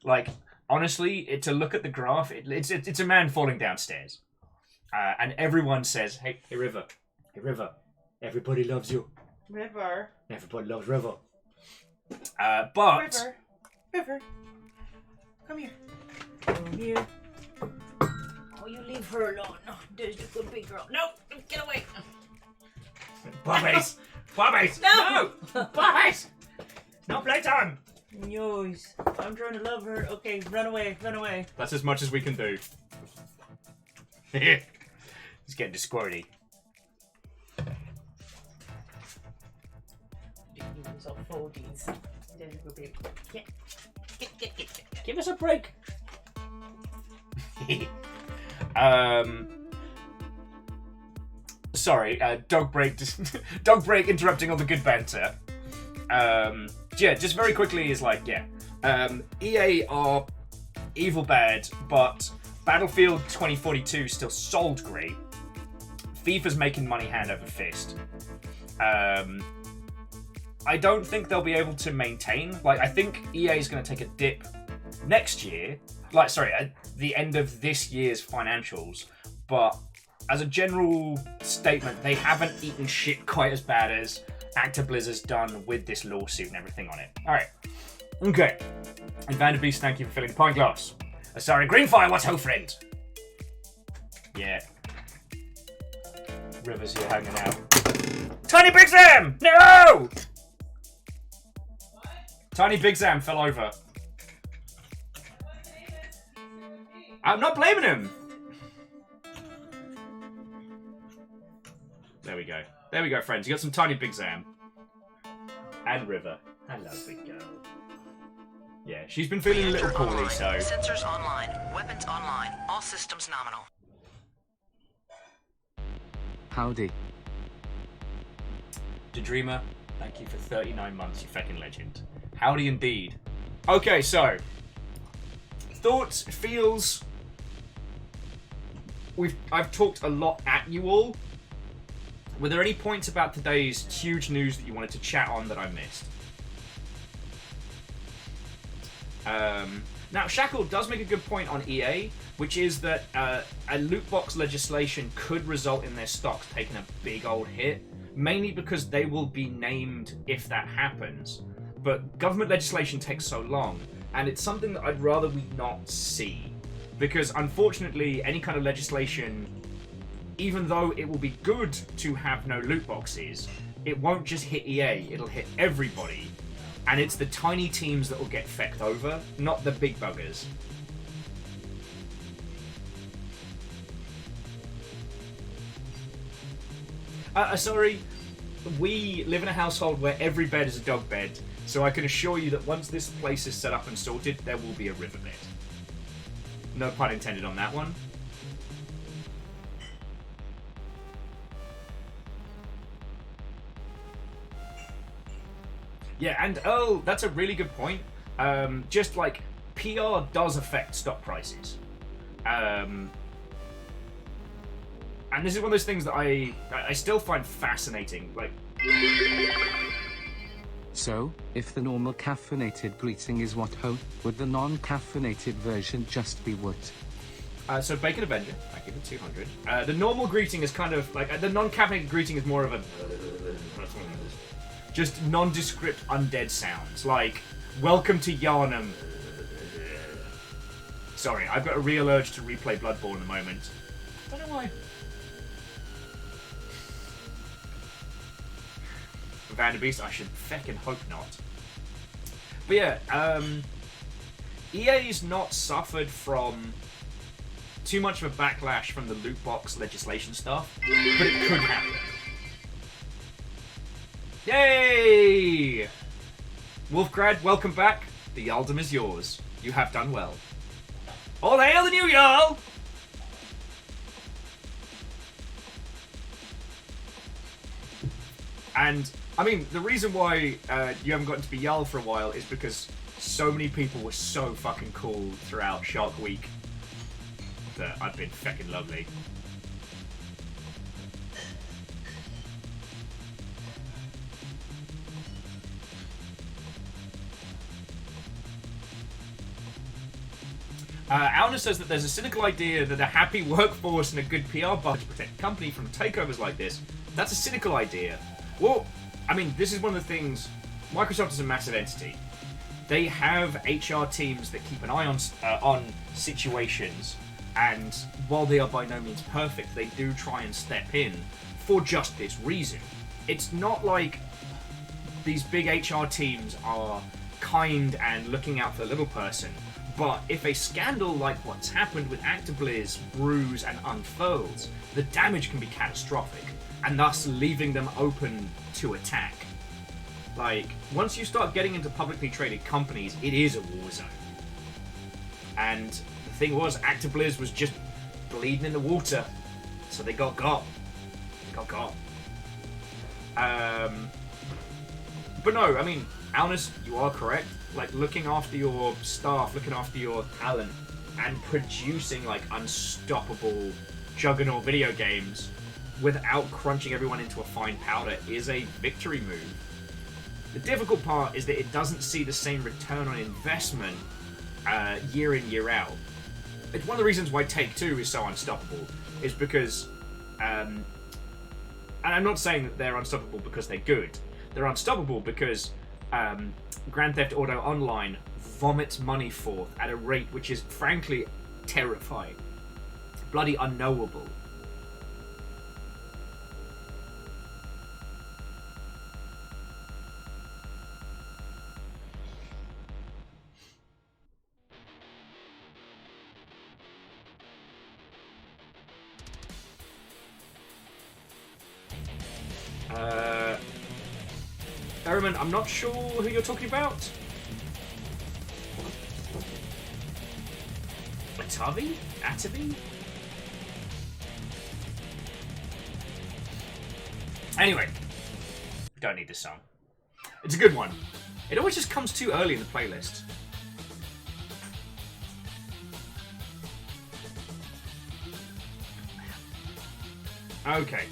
Like, honestly, to look at the graph, it's a man falling downstairs. And everyone says, hey River, everybody loves you. River. Everybody loves River. But... River. Come here. Come here. Oh, you leave her alone. No, there's the good big girl. No, get away. Puppies! Puppies! No! Puppies! No playtime! Yours. I'm trying to love her. Okay, run away. That's as much as we can do. He's getting to squirty. Use all foldies. There's the good big. Get. Give us a break. Sorry, dog break interrupting all the good banter. Yeah, just very quickly is like, EA are evil bad, but Battlefield 2042 still sold great. FIFA's making money hand over fist. I don't think they'll be able to maintain. Like, I think EA is going to take a dip next year. Like, sorry, at the end of this year's financials. But as a general statement, they haven't eaten shit quite as bad as Activision Blizzard's done with this lawsuit and everything on it. Alright. Okay. And Vanderbeest, thank you for filling the pint glass. Sorry, Greenfire, what's ho, friend? Yeah. River's here hanging out. Tiny Big Sam! No! Tiny Big Sam fell over. I'm not blaming him. There we go. There we go, friends. You got some Tiny Big Sam. And River. Hello, big girl. Yeah, she's been feeling a little poorly, so... Sensors online. Weapons online. All systems nominal. Howdy. Dreamer, thank you for 39 months, you fucking legend. Howdy indeed. Okay, so... Thoughts, feels... I've talked a lot at you all. Were there any points about today's huge news that you wanted to chat on that I missed? Now, Shackle does make a good point on EA, which is that a loot box legislation could result in their stocks taking a big old hit, mainly because they will be named if that happens. But government legislation takes so long, and it's something that I'd rather we not see. Because unfortunately, any kind of legislation, even though it will be good to have no loot boxes, it won't just hit EA, it'll hit everybody. And it's the tiny teams that will get fecked over, not the big buggers. Sorry, we live in a household where every bed is a dog bed, so I can assure you that once this place is set up and sorted, there will be a riverbed. No pun intended on that one. Yeah, and oh, that's a really good point. Just like PR does affect stock prices. And this is one of those things that I still find fascinating. Like, so, if the normal caffeinated greeting is what ho, would the non-caffeinated version just be what? So Bacon Avenger, I give it 200. The normal greeting is kind of like the non-caffeinated greeting is more of a just nondescript undead sounds, like welcome to Yarnum. Sorry, I've got a real urge to replay Bloodborne in a moment. I don't know why. Vanderbeest, I should feckin' hope not. But yeah, EA's not suffered from too much of a backlash from the loot box legislation stuff, but it could happen. Yay! Wolfgrad, welcome back. The Yaldom is yours. You have done well. All hail the new Jarl! And, I mean, the reason why you haven't gotten to be Jarl for a while is because so many people were so fucking cool throughout Shark Week that I've been feckin' lovely. Alna says that there's a cynical idea that a happy workforce and a good PR budget protect the company from takeovers like this. That's a cynical idea. Well, I mean, this is one of the things. Microsoft is a massive entity. They have HR teams that keep an eye on situations, and while they are by no means perfect, they do try and step in for just this reason. It's not like these big HR teams are kind and looking out for the little person. But if a scandal like what's happened with Actiblizz brews and unfurls, the damage can be catastrophic, and thus leaving them open to attack. Like, once you start getting into publicly traded companies, it is a war zone. And the thing was, Actiblizz was just bleeding in the water, so they got got. They got got. But no, I mean, Alnus, you are correct. Like, looking after your staff, looking after your talent, and producing, like, unstoppable juggernaut video games without crunching everyone into a fine powder is a victory move. The difficult part is that it doesn't see the same return on investment year in, year out. It's one of the reasons why Take-Two is so unstoppable, is because, and I'm not saying that they're unstoppable because they're good. They're unstoppable because Grand Theft Auto Online vomits money forth at a rate which is frankly terrifying. Bloody unknowable. Erman, I'm not sure who you're talking about. Atavi? Anyway, don't need this song. It's a good one. It always just comes too early in the playlist. Okay.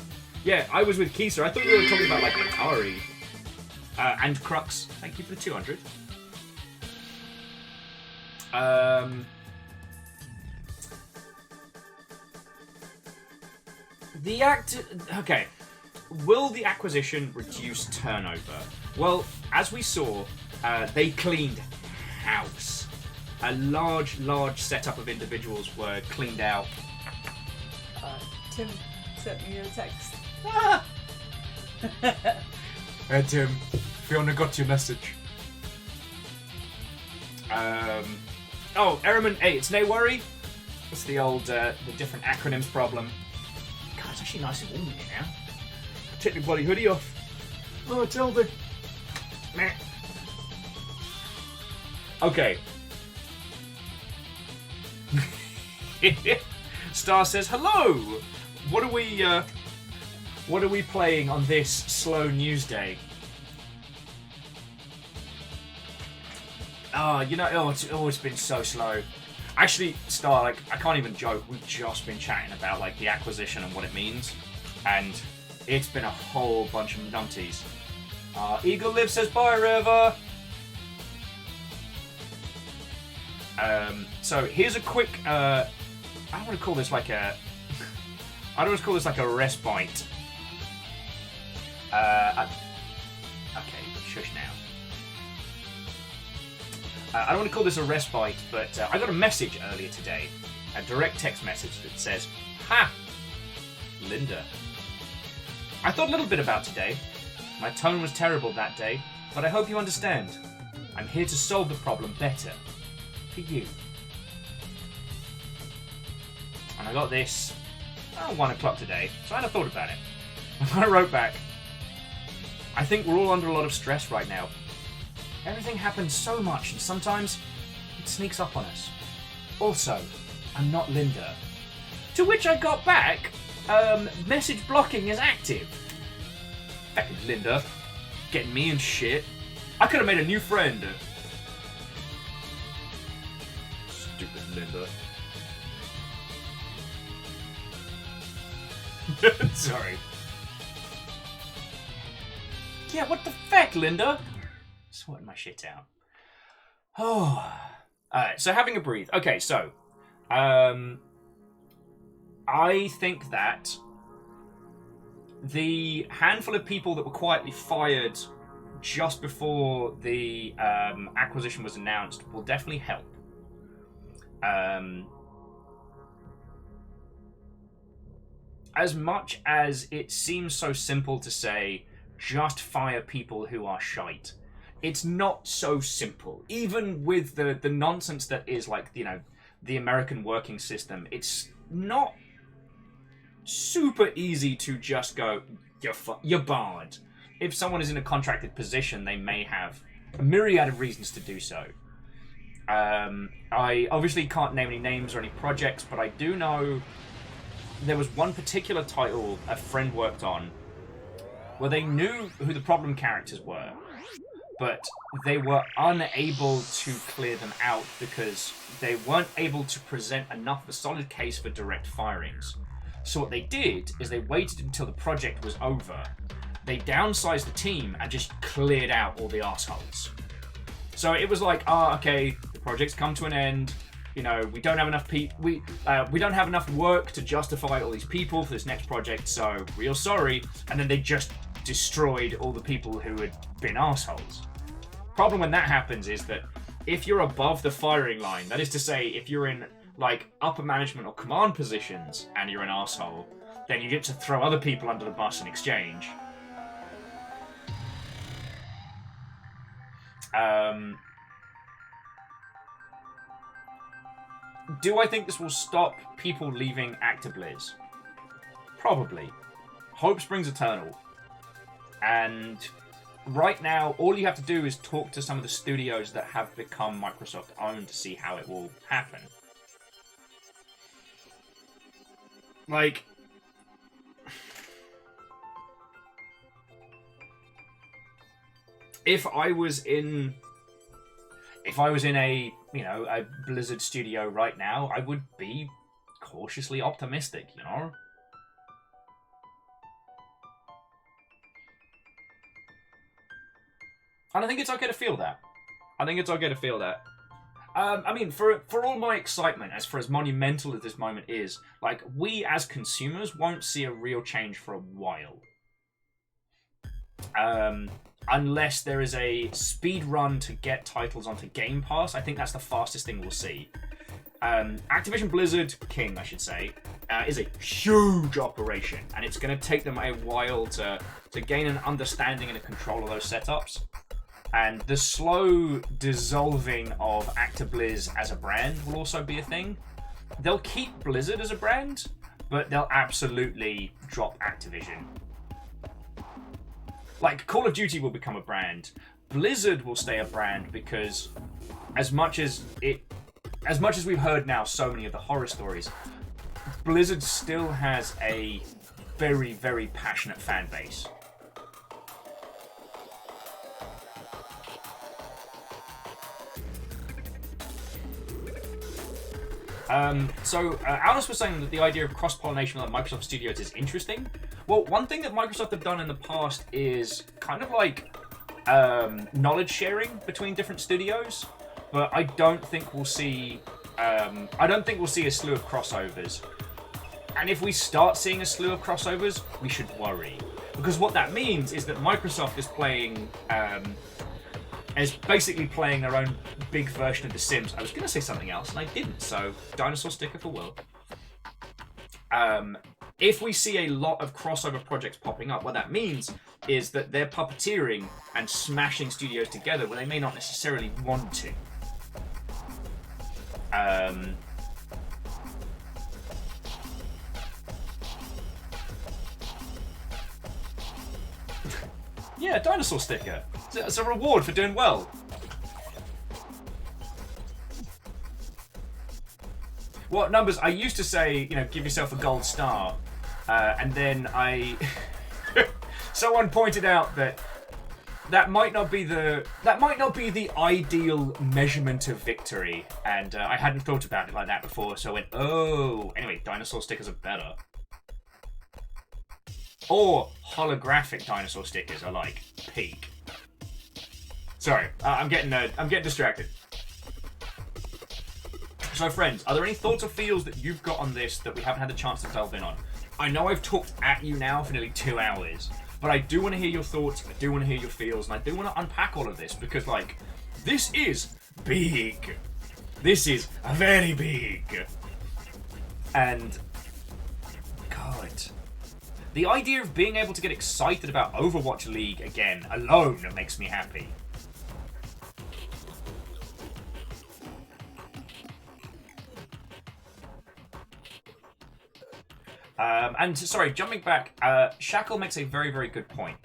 Yeah, I was with Kisa. I thought you were talking about, like, Atari. And Crux. Thank you for the 200. Okay. Will the acquisition reduce turnover? Well, as we saw, they cleaned house. A large setup of individuals were cleaned out. Tim sent me a text. Ah! Hey Tim, Fiona got your message. Oh, Erman, hey, it's no worry. What's the old, the different acronyms problem? God, it's actually nice and warm in here now. Take your bloody hoodie off. Oh, tell me. Meh. Okay. Star says, hello! What are we playing on this slow news day? It's been so slow. Actually, Star, like, I can't even joke. We've just been chatting about, like, the acquisition and what it means. And it's been a whole bunch of numpties. Eagle Live says, bye, River! So, here's a quick, I don't want to call this like a... I don't want to call this like a respite. Okay, shush now. I don't want to call this a respite, but I got a message earlier today, a direct text message that says, "Ha! Linda. I thought a little bit about today. My tone was terrible that day, but I hope you understand. I'm here to solve the problem better. For you." And I got this at 1 o'clock today, so I had a thought about it. I wrote back, "I think we're all under a lot of stress right now. Everything happens so much, and sometimes it sneaks up on us. Also, I'm not Linda." To which I got back, message blocking is active. Fucking Linda. Getting me in shit. I could have made a new friend. Stupid Linda. Sorry. Yeah, what the fuck, Linda? Sorting my shit out. Oh. Alright, so having a breathe. Okay, so. I think that the handful of people that were quietly fired just before the acquisition was announced will definitely help. As much as it seems so simple to say, just fire people who are shite, it's not so simple. Even with the nonsense that is, like, you know, the American working system, it's not super easy to just go, you're barred. If someone is in a contracted position, they may have a myriad of reasons to do so. I obviously can't name any names or any projects, but I do know there was one particular title a friend worked on where they knew who the problem characters were, but they were unable to clear them out because they weren't able to present enough of a solid case for direct firings. So what they did is they waited until the project was over, they downsized the team and just cleared out all the assholes. So it was like, okay, the project's come to an end. You know, we don't have enough we don't have enough work to justify all these people for this next project, so real sorry. And then they just destroyed all the people who had been assholes. Problem when that happens is that if you're above the firing line, that is to say, if you're in like upper management or command positions and you're an asshole, then you get to throw other people under the bus in exchange. Do I think this will stop people leaving Actiblizz? Probably. Hope springs eternal. And right now, all you have to do is talk to some of the studios that have become Microsoft owned to see how it will happen. Like, if I was in a, you know, a Blizzard studio right now, I would be cautiously optimistic, you know? And I think it's okay to feel that. I mean, for all my excitement, as monumental as this moment is, like, we as consumers won't see a real change for a while. Unless there is a speed run to get titles onto Game Pass, I think that's the fastest thing we'll see. Activision Blizzard, King, I should say, is a huge operation, and it's going to take them a while to gain an understanding and a control of those setups. And the slow dissolving of Actiblizz as a brand will also be a thing. They'll keep Blizzard as a brand, but they'll absolutely drop Activision. Like, Call of Duty will become a brand. Blizzard will stay a brand because as much as we've heard now so many of the horror stories, Blizzard still has a very, very passionate fan base. Alice was saying that the idea of cross-pollination on Microsoft Studios is interesting. Well, one thing that Microsoft have done in the past is kind of like knowledge sharing between different studios, but I don't think we'll see a slew of crossovers. And if we start seeing a slew of crossovers, we should worry, because what that means is that Microsoft is basically playing their own big version of The Sims. I was going to say something else, and I didn't, so dinosaur sticker for Will. If we see a lot of crossover projects popping up, what that means is that they're puppeteering and smashing studios together where they may not necessarily want to. Yeah, dinosaur sticker. It's a reward for doing well. What numbers? I used to say, you know, give yourself a gold star, and then someone pointed out that might not be the ideal measurement of victory, and I hadn't thought about it like that before. So I went, oh, anyway, dinosaur stickers are better. Or holographic dinosaur stickers are like peak. Sorry, I'm getting distracted. So friends, are there any thoughts or feels that you've got on this that we haven't had the chance to delve in on? I know I've talked at you now for nearly 2 hours, but I do want to hear your thoughts, I do want to hear your feels, and I do want to unpack all of this because, like, this is big. This is very big. And, God, the idea of being able to get excited about Overwatch League again alone makes me happy. And sorry, jumping back, Shackle makes a very, very good point,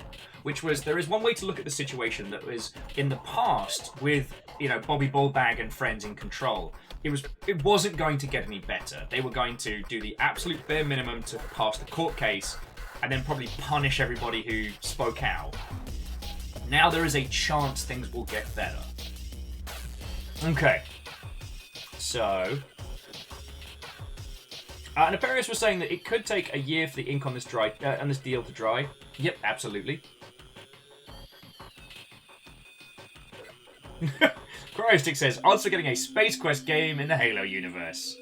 which was there is one way to look at the situation that was in the past with, you know, Bobby Ballbag and friends in control. It wasn't going to get any better. They were going to do the absolute bare minimum to pass the court case, and then probably punish everybody who spoke out. Now there is a chance things will get better. Okay, so. Nefarious was saying that it could take a year for the ink on this deal to dry. Yep, absolutely. Cryostick says, odds for getting a Space Quest game in the Halo universe.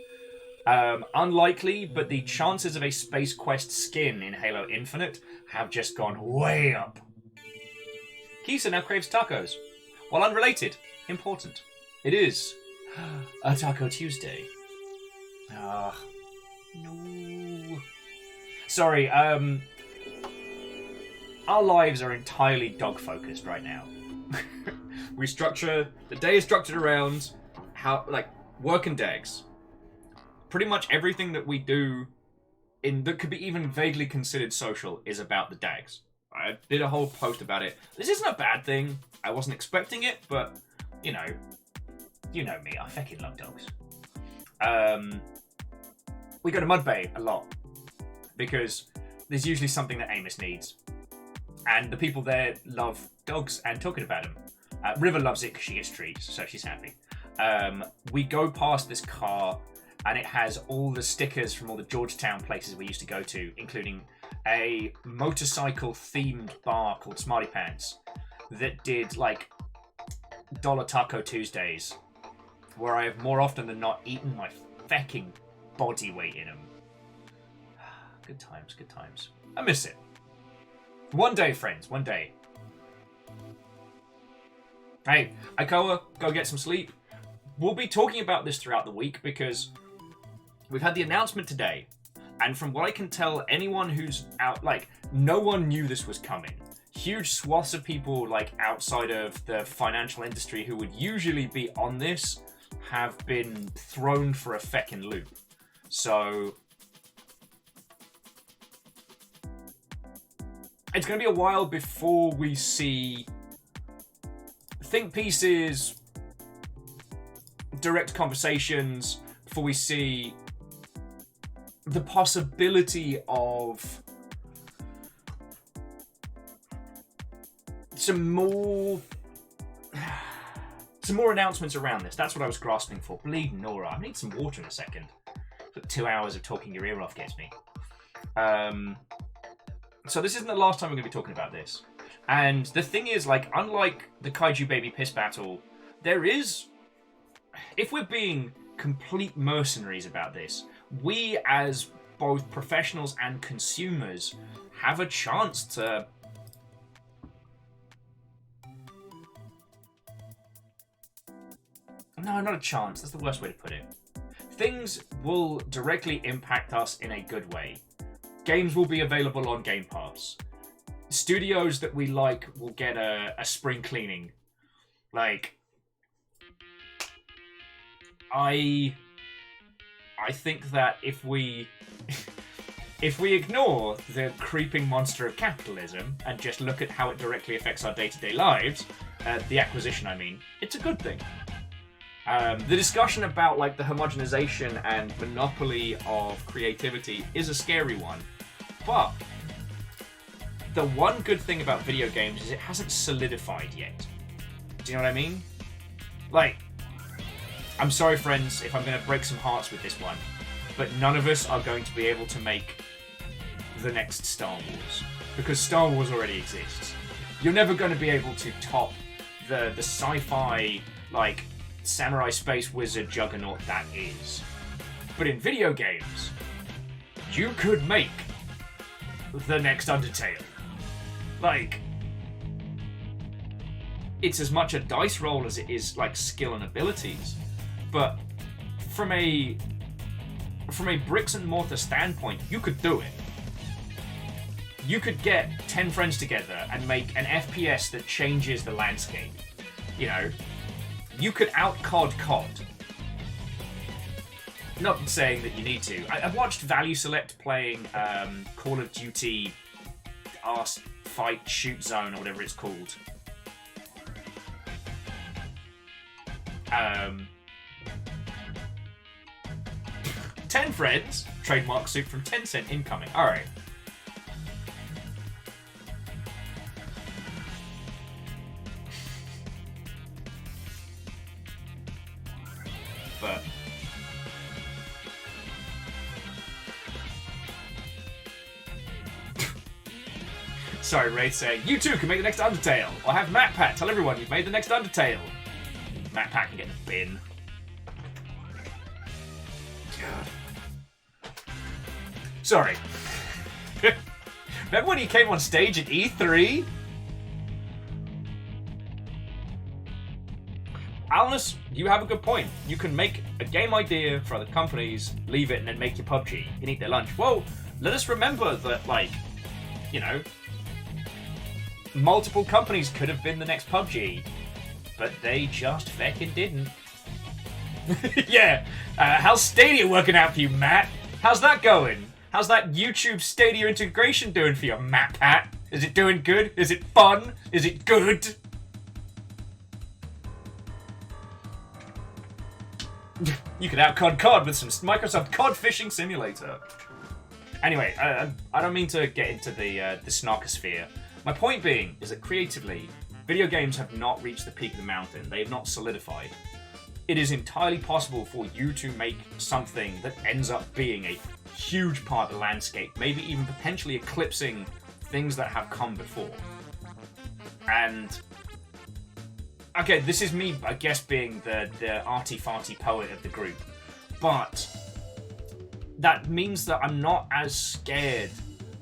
Unlikely, but the chances of a Space Quest skin in Halo Infinite have just gone way up. Kisa now craves tacos. While unrelated, important. It is a Taco Tuesday. Ah, no. Sorry, our lives are entirely dog-focused right now. The day is structured around work and dags. Pretty much everything that we do that could be even vaguely considered social is about the dags. I did a whole post about it. This isn't a bad thing. I wasn't expecting it, but, you know me, I fucking love dogs. We go to Mudbay a lot, because there's usually something that Amos needs. And the people there love dogs and talking about them. River loves it because she gets treats, so she's happy. We go past this car, and it has all the stickers from all the Georgetown places we used to go to, including a motorcycle-themed bar called Smarty Pants that did, like, Dollar Taco Tuesdays, where I have more often than not eaten my fecking body weight in them. Good times, good times. I miss it. One day, friends, one day. Hey, Aikoa, go get some sleep. We'll be talking about this throughout the week because we've had the announcement today. And from what I can tell, anyone who's out, no one knew this was coming. Huge swaths of people, outside of the financial industry who would usually be on this have been thrown for a feckin' loop. So it's going to be a while before we see think pieces, direct conversations, before we see the possibility of some more announcements around this. That's what I was grasping for. Bleeding Nora. I need some water in a second. But 2 hours of talking your ear off gets me. So this isn't the last time we're going to be talking about this. And the thing is, unlike the Kaiju Baby Piss Battle, there is... If we're being complete mercenaries about this, we as both professionals and consumers have a chance to... No, not a chance. That's the worst way to put it. Things will directly impact us in a good way. Games will be available on Game Pass. Studios that we like will get a spring cleaning. I think that if we ignore the creeping monster of capitalism and just look at how it directly affects our day-to-day lives, the acquisition, I mean, it's a good thing. The discussion about the homogenization and monopoly of creativity is a scary one, but the one good thing about video games is it hasn't solidified yet. Do you know what I mean? I'm sorry, friends, if I'm going to break some hearts with this one, but none of us are going to be able to make the next Star Wars, because Star Wars already exists. You're never going to be able to top the sci-fi, samurai space wizard juggernaut that is. But in video games, you could make the next Undertale. It's as much a dice roll as it is skill and abilities. But from a bricks and mortar standpoint, you could do it. You could get 10 friends together and make an FPS that changes the landscape. You could out-COD COD. Not saying that you need to. I've watched Value Select playing Call of Duty Arse Fight Shoot Zone or whatever it's called. 10 friends, trademark suit from Tencent incoming. Alright. But Sorry, Wraith saying, you too can make the next Undertale. Or have MatPat tell everyone you've made the next Undertale. MatPat can get in the bin. God. Sorry. Remember when he came on stage at E3? Alnus, you have a good point. You can make a game idea for other companies, leave it, and then make your PUBG. You can eat their lunch. Well, let us remember that, like, you know, multiple companies could have been the next PUBG, but they just feckin' didn't. Yeah. How's Stadia working out for you, Matt? How's that going? How's that YouTube Stadia integration doing for you, Matt Pat? Is it doing good? Is it fun? Is it good? You could out-COD COD with some Microsoft COD fishing simulator. Anyway, I don't mean to get into the snarkosphere. My point being is that creatively, video games have not reached the peak of the mountain. They have not solidified. It is entirely possible for you to make something that ends up being a huge part of the landscape, maybe even potentially eclipsing things that have come before. And okay, this is me, I guess, being the arty-farty poet of the group, but that means that I'm not as scared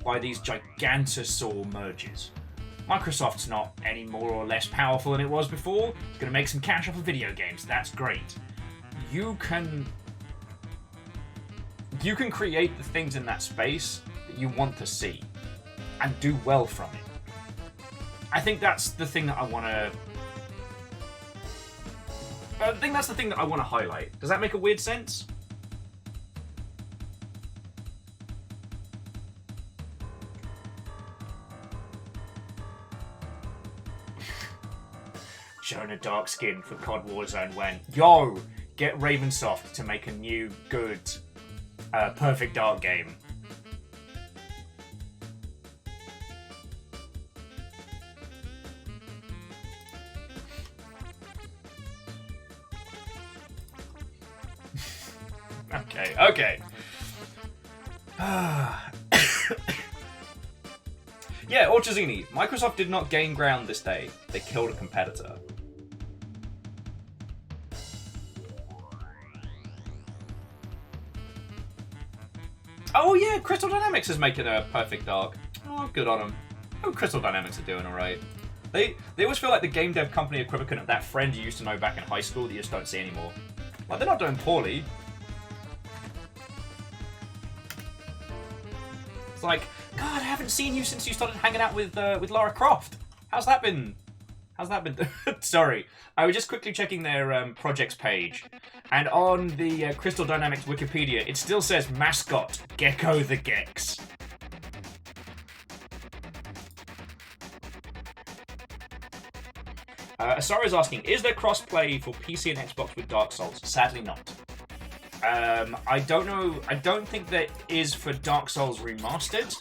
by these gigantosaur merges. Microsoft's not any more or less powerful than it was before. It's going to make some cash off of video games. That's great. You can create the things in that space that you want to see and do well from it. I think that's the thing that I want to... I think that's the thing that I want to highlight. Does that make a weird sense? Showing a dark skin for COD Warzone when, yo, get Ravensoft to make a new, good, perfect dark game. Okay. Yeah, Orchazini, Microsoft did not gain ground this day. They killed a competitor. Oh yeah, Crystal Dynamics is making a perfect dark. Oh, good on them. Oh, Crystal Dynamics are doing alright. They always feel like the game dev company equivalent of that friend you used to know back in high school that you just don't see anymore. Like, they're not doing poorly. It's like, God, I haven't seen you since you started hanging out with Lara Croft. How's that been? Sorry, I was just quickly checking their projects page, and on the Crystal Dynamics Wikipedia, it still says mascot Gecko the Gex. Asara's asking, is there crossplay for PC and Xbox with Dark Souls? Sadly not. I don't know. I don't think there is for Dark Souls Remastered.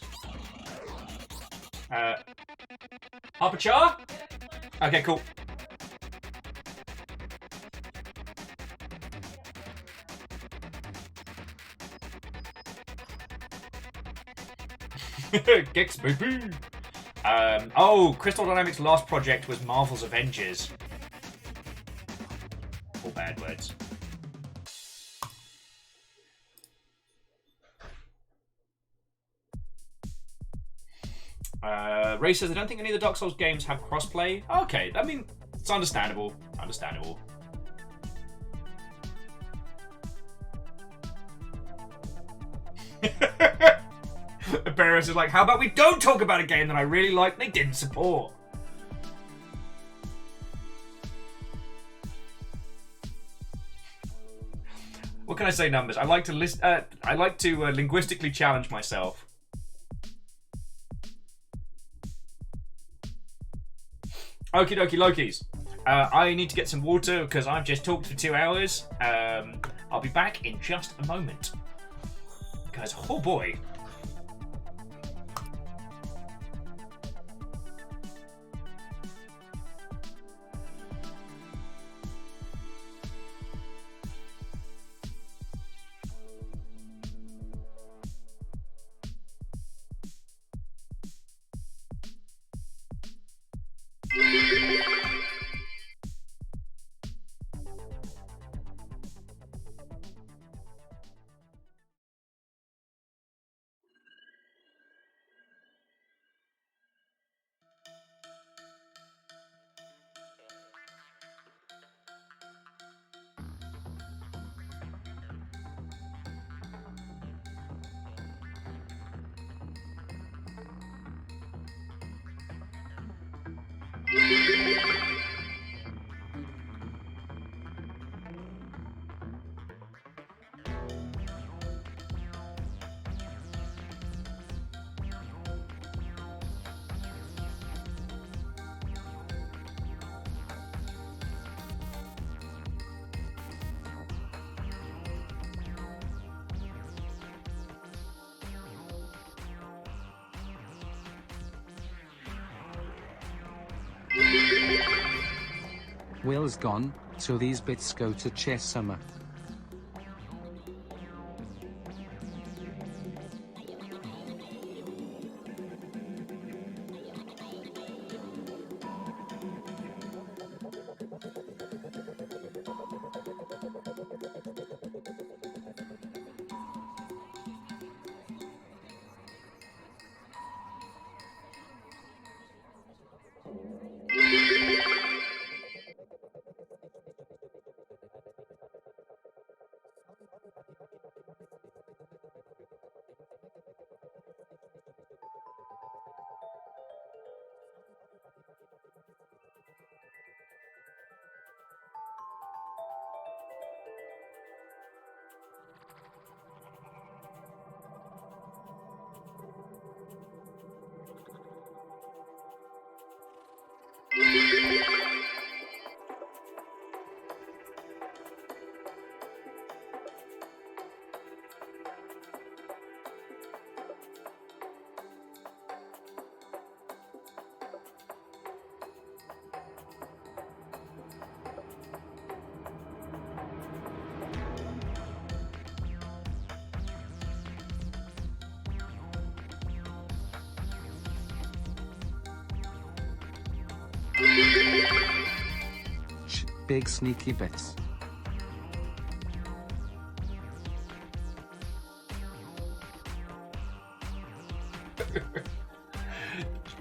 Harper Char? Okay, cool. Gex, baby! Oh, Crystal Dynamics' last project was Marvel's Avengers. All bad words. Ray says, I don't think any of the Dark Souls games have crossplay. Okay, I mean, it's understandable. Understandable. Barris is like, how about we don't talk about a game that I really like and they didn't support? What can I say, numbers? I like to linguistically challenge myself. Okie dokie Lokis. I need to get some water because I've just talked for 2 hours. I'll be back in just a moment. Guys, oh boy. Will's gone, so these bits go to Chess Summer. Big sneaky bits.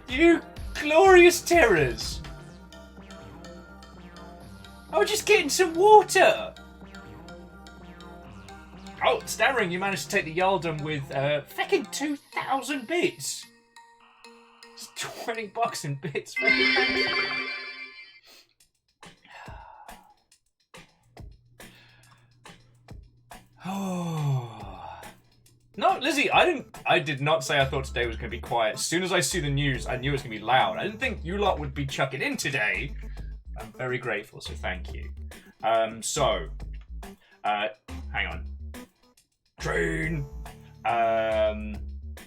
You glorious terrors! I was just getting some water! Oh, stammering, you managed to take the Yaldum with feckin' 2,000 bits! It's $20 in bits, feckin' thank you. Oh. No, Lizzie, I did not say I thought today was going to be quiet. As soon as I see the news, I knew it was going to be loud. I didn't think you lot would be chucking in today. I'm very grateful, so thank you. Hang on. Train.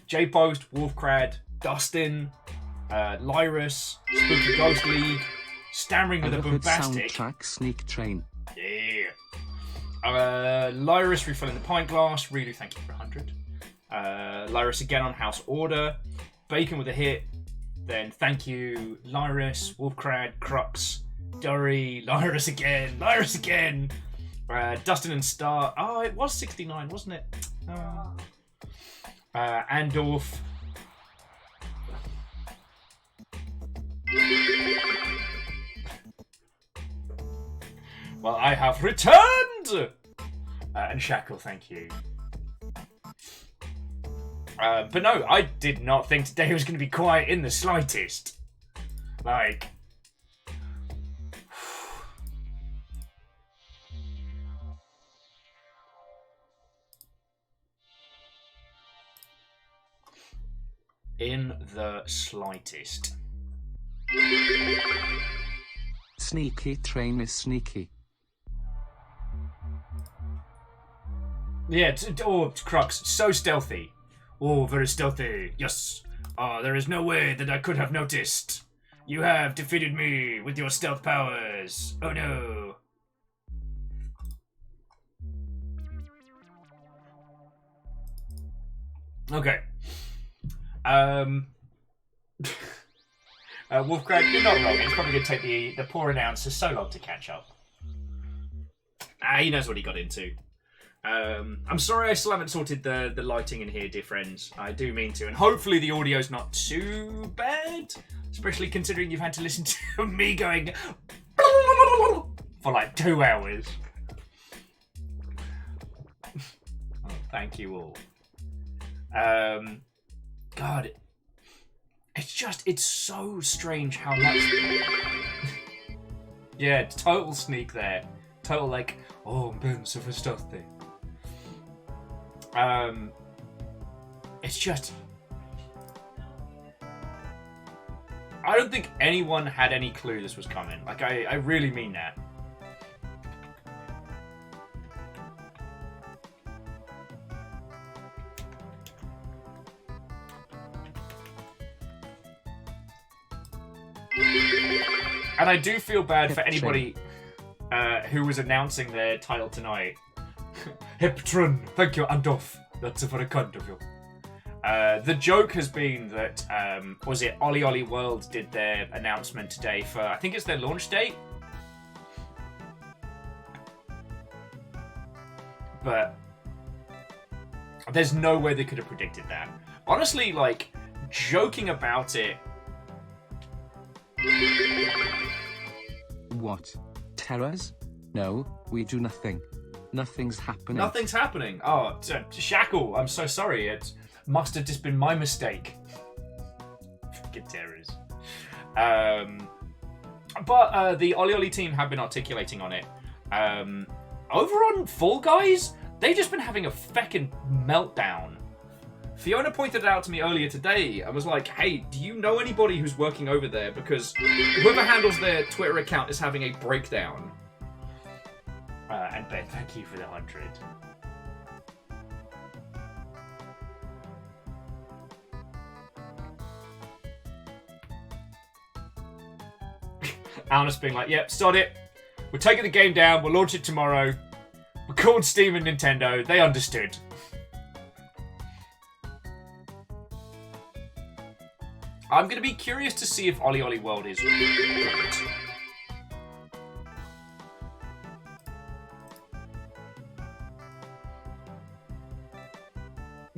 J-Post, Wolfcrad, Dustin, Lyrus, Spooky Ghost League, Stammering with a Bombastic. Soundtrack Sneak Train. Yeah. Lyrus refilling the pint glass. Really, thank you for 100. Lyrus again on House Order. Bacon with a hit. Then thank you, Lyrus, Wolfcrad, Crux, Durry, Lyrus again, Dustin and Star. Oh, it was 69, wasn't it? Andorf. Well, I have returned! And Shackle, thank you. But no, I did not think today was going to be quiet in the slightest. Like... in the slightest. Sneaky train is sneaky. Yeah, Crux, so stealthy. Oh, very stealthy. Yes. There is no way that I could have noticed. You have defeated me with your stealth powers. Oh no. Okay. Wolfgrad, you're not wrong. It's probably going to take the poor announcer so long to catch up. He knows what he got into. I'm sorry I still haven't sorted the lighting in here, dear friends. I do mean to, and hopefully the audio's not too bad, especially considering you've had to listen to me going for like 2 hours. Oh, thank you all. God, it's so strange how much. Yeah, total sneak there. Total like, oh, boom, so for stuff thing. It's just, I don't think anyone had any clue this was coming. Like, I really mean that. And I do feel bad for anybody who was announcing their title tonight. Hiptron, thank you, and off. That's very kind of you. The joke has been that, was it Ollie Ollie World did their announcement today for, I think it's their launch date? But there's no way they could have predicted that. Honestly, like, joking about it. What? Terrors? No, we do nothing. Nothing's happening. Nothing's happening. Oh, Shackle, I'm so sorry. It must have just been my mistake. Fucking terrors. But the Ollie Ollie team have been articulating on it. Over on Fall Guys, they've just been having a feckin' meltdown. Fiona pointed it out to me earlier today. I was like, hey, do you know anybody who's working over there? Because whoever handles their Twitter account is having a breakdown. And Ben, thank you for the 100. Alnus being like, yep, sod it. We're taking the game down. We'll launch it tomorrow. We called Steam and Nintendo. They understood. I'm going to be curious to see if Ollie Ollie World is good.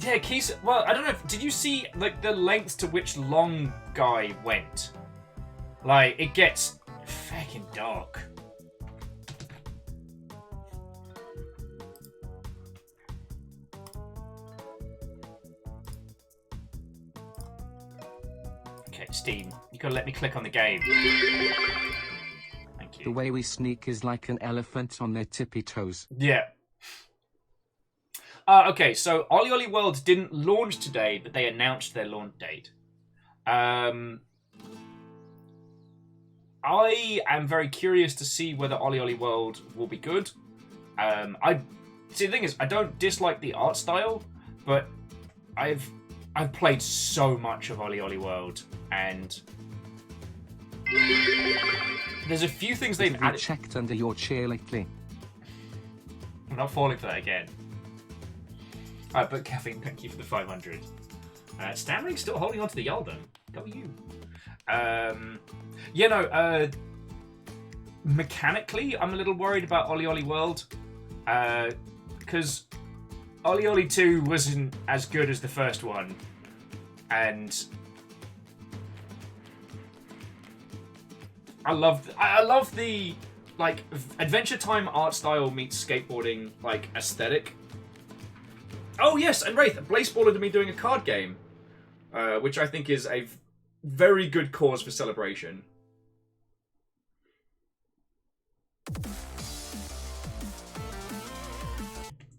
Yeah, Keys. Well, I don't know. Did you see like the lengths to which Long Guy went? Like, it gets fucking dark. Okay, Steam, you gotta let me click on the game. Thank you. The way we sneak is like an elephant on their tippy toes. Yeah. Okay, so Ollie Ollie World didn't launch today, but they announced their launch date. I am very curious to see whether Ollie Ollie World will be good. See, the thing is, I don't dislike the art style, but I've played so much of Ollie Ollie World, and there's a few things they've added. Checked under your chair lately. I'm not falling for that again. But Kevin, thank you for the 500. Stammering's still holding on to the Yalden. Go you. Mechanically, I'm a little worried about Ollie Ollie World. Because Ollie Ollie 2 wasn't as good as the first one. And I love the like Adventure Time art style meets skateboarding like aesthetic. Oh yes, and Wraith, Blazeballer to me doing a card game, which I think is a very good cause for celebration.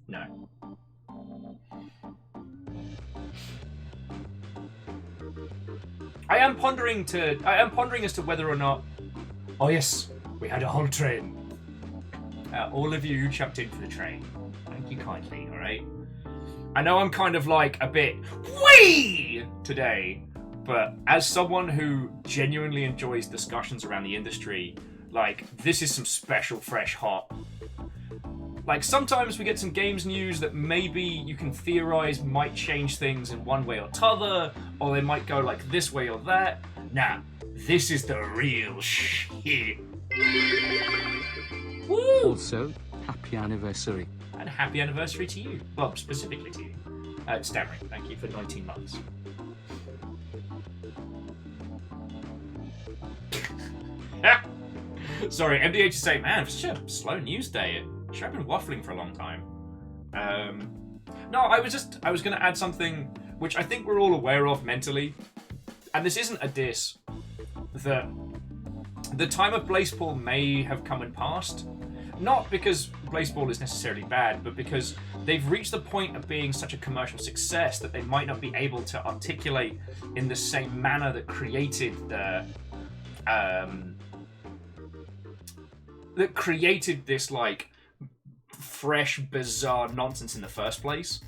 No. I am pondering as to whether or not. Oh yes, we had a whole train. All of you jumped in for the train. Thank you kindly. All right. I know I'm kind of like a bit wee today, but as someone who genuinely enjoys discussions around the industry, like this is some special, fresh, hot. Like sometimes we get some games news that maybe you can theorize might change things in one way or t'other, or they might go like this way or that. Nah, this is the real shit. Woo! Also, happy anniversary. And happy anniversary to you. Well, specifically to you. Stammering, thank you for 19 months. Sorry, MDH is saying, man, it's such a slow news day. Sure, I've been waffling for a long time. No, I was going to add something which I think we're all aware of mentally. And this isn't a diss. That the time of Blazeball may have come and passed. Not because Blazeball is necessarily bad, but because they've reached the point of being such a commercial success that they might not be able to articulate in the same manner that created this like fresh, bizarre nonsense in the first place.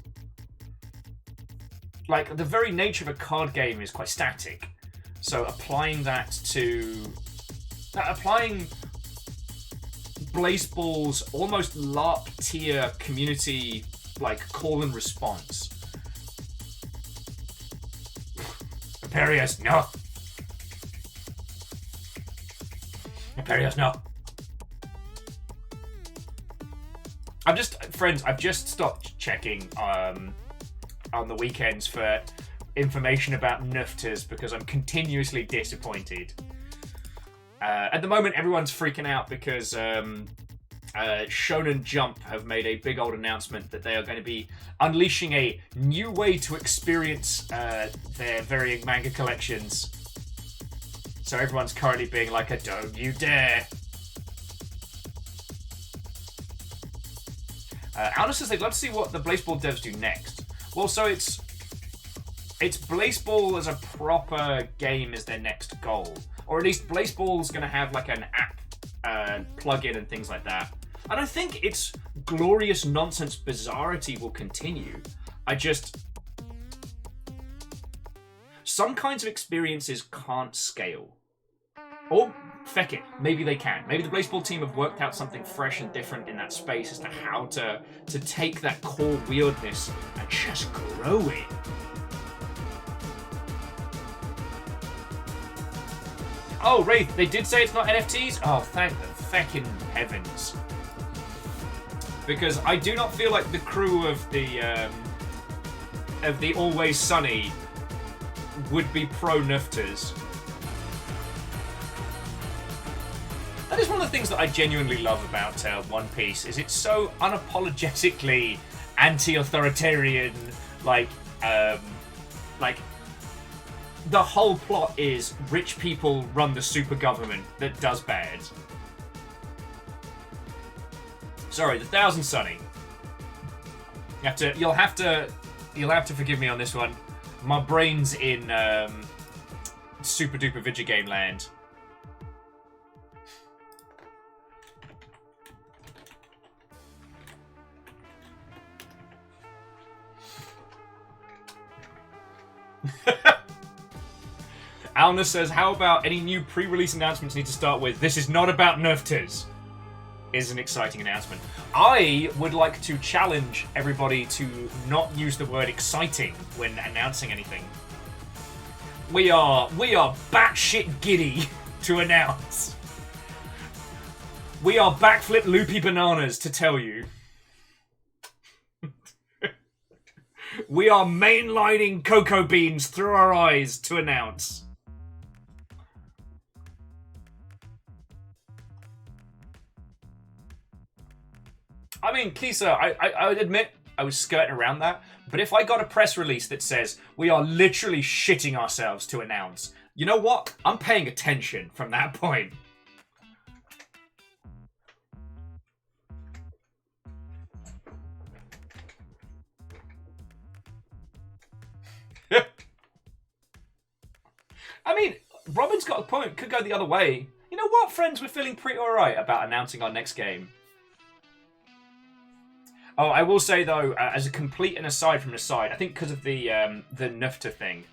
Like, the very nature of a card game is quite static. So applying Blazeball's almost LARP tier community like call and response. Imperius, no. Imperius, no. I've just stopped checking on the weekends for information about nufters because I'm continuously disappointed. At the moment, everyone's freaking out because Shonen Jump have made a big old announcement that they are going to be unleashing a new way to experience their varying manga collections. So everyone's currently being like, don't you dare. Alna says they'd love to see what the Blazeball devs do next. Well, so it's Blazeball as a proper game is their next goal. Or at least Blazeball's going to have like an app plug-in and things like that. I don't think its glorious nonsense bizarrity will continue. Some kinds of experiences can't scale. Or, feck it, maybe they can. Maybe the Blazeball team have worked out something fresh and different in that space as to how to take that core weirdness and just grow it. Oh, Wraith, they did say it's not NFTs? Oh, thank the feckin' heavens. Because I do not feel like the crew of the Always Sunny would be pro-nufters. That is one of the things that I genuinely love about One Piece, is it's so unapologetically anti-authoritarian, like the whole plot is rich people run the super government that does bad. Sorry, the Thousand Sunny. You'll have to forgive me on this one. My brain's in super duper video game land. Alna says, how about any new pre-release announcements need to start with? This is not about nufters. Is an exciting announcement. I would like to challenge everybody to not use the word exciting when announcing anything. We are batshit giddy to announce. We are backflip loopy bananas to tell you. We are mainlining cocoa beans through our eyes to announce. I mean, Kisa, I would admit I was skirting around that, but if I got a press release that says we are literally shitting ourselves to announce, you know what? I'm paying attention from that point. I mean, Robin's got a point. Could go the other way. You know what, friends? We're feeling pretty alright about announcing our next game. Oh, I will say, though, as a complete and aside from an aside, I think because of the Nufta thing,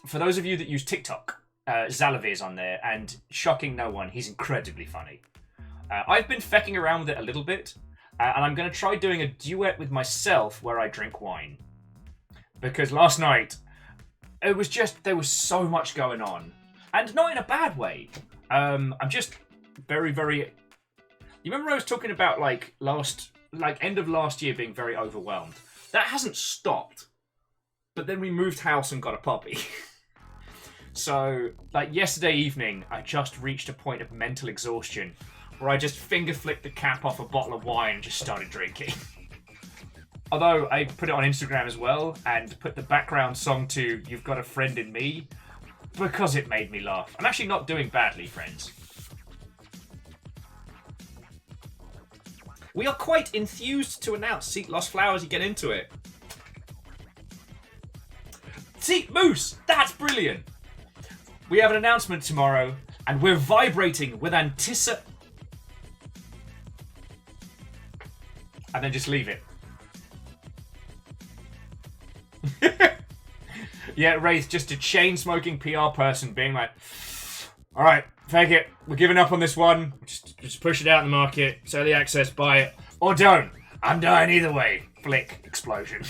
for those of you that use TikTok, Zalavir's on there, and shocking no one, he's incredibly funny. I've been fecking around with it a little bit. And I'm going to try doing a duet with myself where I drink wine. Because last night, it was just, there was so much going on. And not in a bad way. I'm just very, very... You remember I was talking about, like, end of last year being very overwhelmed? That hasn't stopped. But then we moved house and got a puppy. So, like, yesterday evening, I just reached a point of mental exhaustion where I just finger flicked the cap off a bottle of wine and just started drinking. Although, I put it on Instagram as well and put the background song to You've Got a Friend in Me because it made me laugh. I'm actually not doing badly, friends. We are quite enthused to announce. See, Lost Flowers, you get into it. See, Moose, that's brilliant. We have an announcement tomorrow, and we're vibrating with anticipation. And then just leave it. Yeah, Wraith, just a chain-smoking PR person being like, alright, fake it. We're giving up on this one. Just push it out in the market. Early access, buy it. Or don't. I'm dying either way. Flick. Explosion.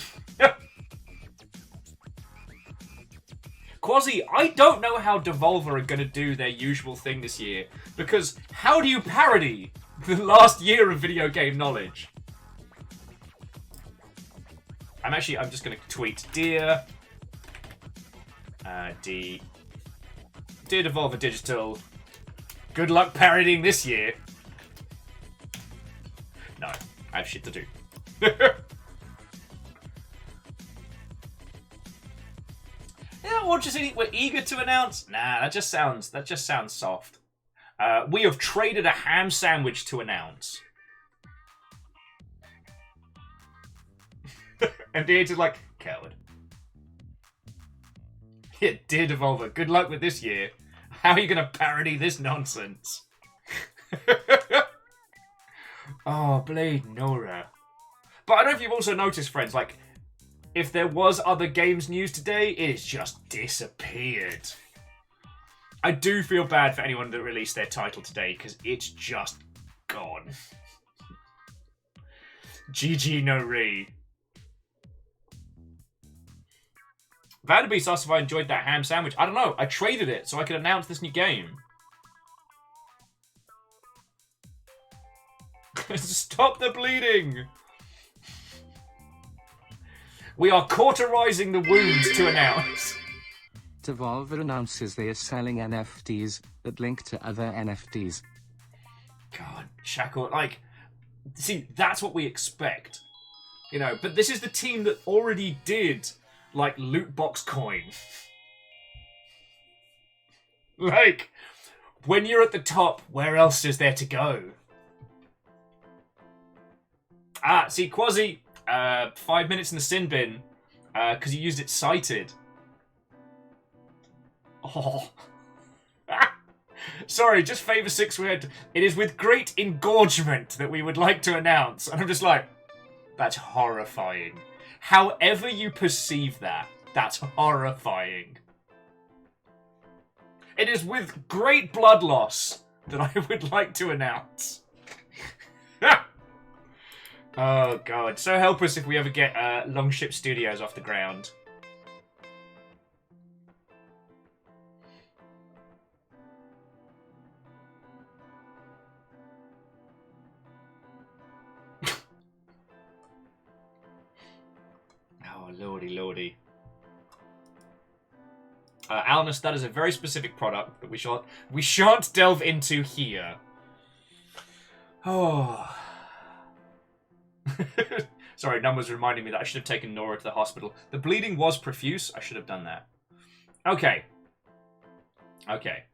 Quasi, I don't know how Devolver are going to do their usual thing this year. Because how do you parody the last year of video game knowledge? I'm just going to tweet, Dear Devolver Digital, good luck parodying this year. No, I have shit to do. Yeah, or just we're eager to announce. Nah, that just sounds soft. We have traded a ham sandwich to announce. And the is like, coward. Yeah, dear Devolver, good luck with this year. How are you going to parody this nonsense? Oh, Blade Nora. But I don't know if you've also noticed, friends, like, if there was other games news today, it's just disappeared. I do feel bad for anyone that released their title today, because it's just gone. GG no re. Vanderbeast asked if I enjoyed that ham sandwich. I don't know. I traded it so I could announce this new game. Stop the bleeding! We are cauterizing the wounds to announce. Devolver announces they are selling NFTs that link to other NFTs. God, Shackle, like, see, that's what we expect. You know, but this is the team that already did, like, loot box coin. Like, when you're at the top, where else is there to go? Ah, see, Quasi, 5 minutes in the sin bin, because you used it sighted. Oh. Sorry, just Favor 6 we had. It is with great engorgement that we would like to announce. And I'm just like, that's horrifying. However you perceive that, that's horrifying. It is with great blood loss that I would like to announce. Oh, God. So help us if we ever get Longship Studios off the ground. Oh, lordy, lordy. Alnus, that is a very specific product that we shan't delve into here. Oh... Sorry, Numbers reminding me that I should have taken Nora to the hospital. The bleeding was profuse. I should have done that. Okay. Okay.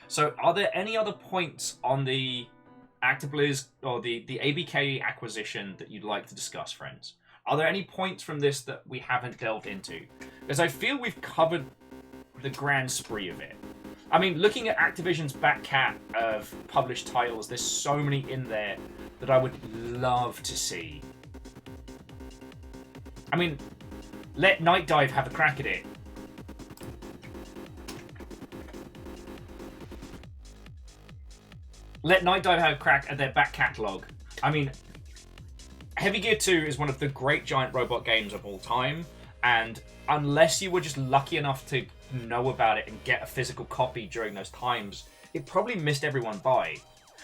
So, are there any other points on the Activision or the ABK acquisition that you'd like to discuss, friends? Are there any points from this that we haven't delved into? Because I feel we've covered the grand spree of it. I mean, looking at Activision's back cat of published titles, there's so many in there that I would love to see. I mean, let Night Dive have a crack at it. let Night Dive have a crack at their back catalogue. I mean, Heavy Gear 2 is one of the great giant robot games of all time, and unless you were just lucky enough to know about it and get a physical copy during those times, it probably missed everyone by.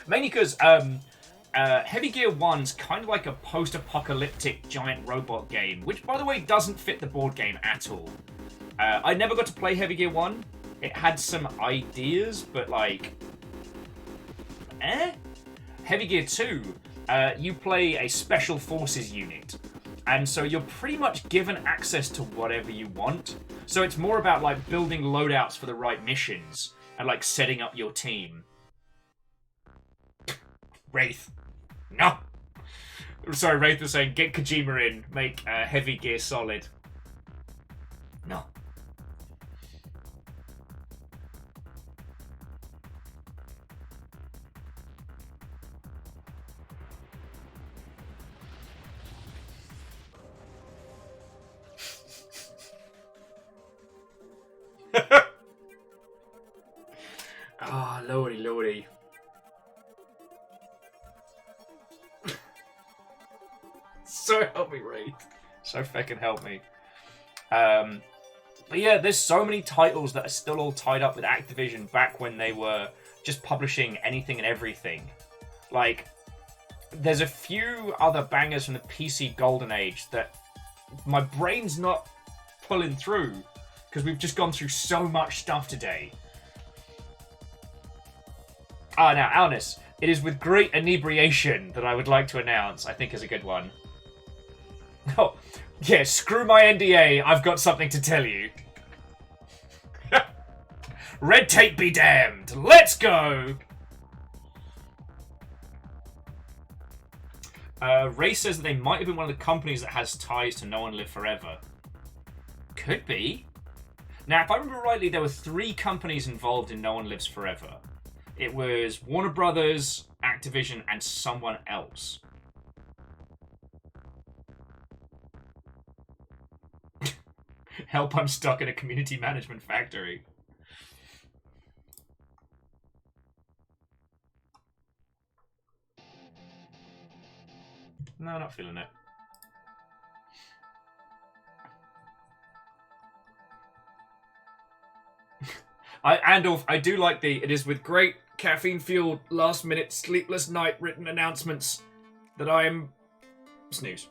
Mainly because Heavy Gear 1's kind of like a post-apocalyptic giant robot game, which, by the way, doesn't fit the board game at all. I never got to play Heavy Gear 1. It had some ideas, but like... Heavy Gear 2, you play a special forces unit. And so you're pretty much given access to whatever you want. So it's more about like building loadouts for the right missions and like setting up your team. Wraith. No! Sorry, Wraith was saying, get Kojima in, make Heavy Gear solid. No. Ah, oh, lordy, lordy. So help me, Wraith. So fucking help me. But yeah, there's so many titles that are still all tied up with Activision back when they were just publishing anything and everything. Like, there's a few other bangers from the PC Golden Age that my brain's not pulling through because we've just gone through so much stuff today. Ah, now, Alnus, it is with great inebriation that I would like to announce, I think is a good one. Oh, yeah, screw my NDA, I've got something to tell you. Red tape be damned, let's go! Ray says that they might have been one of the companies that has ties to No One Live Forever. Could be. Now, if I remember rightly, there were 3 companies involved in No One Lives Forever. It was Warner Brothers, Activision, and someone else. Help, I'm stuck in a community management factory. No, not feeling it. Andorf, I do like it is with great caffeine-fueled, last-minute, sleepless night written announcements that I am... snooze.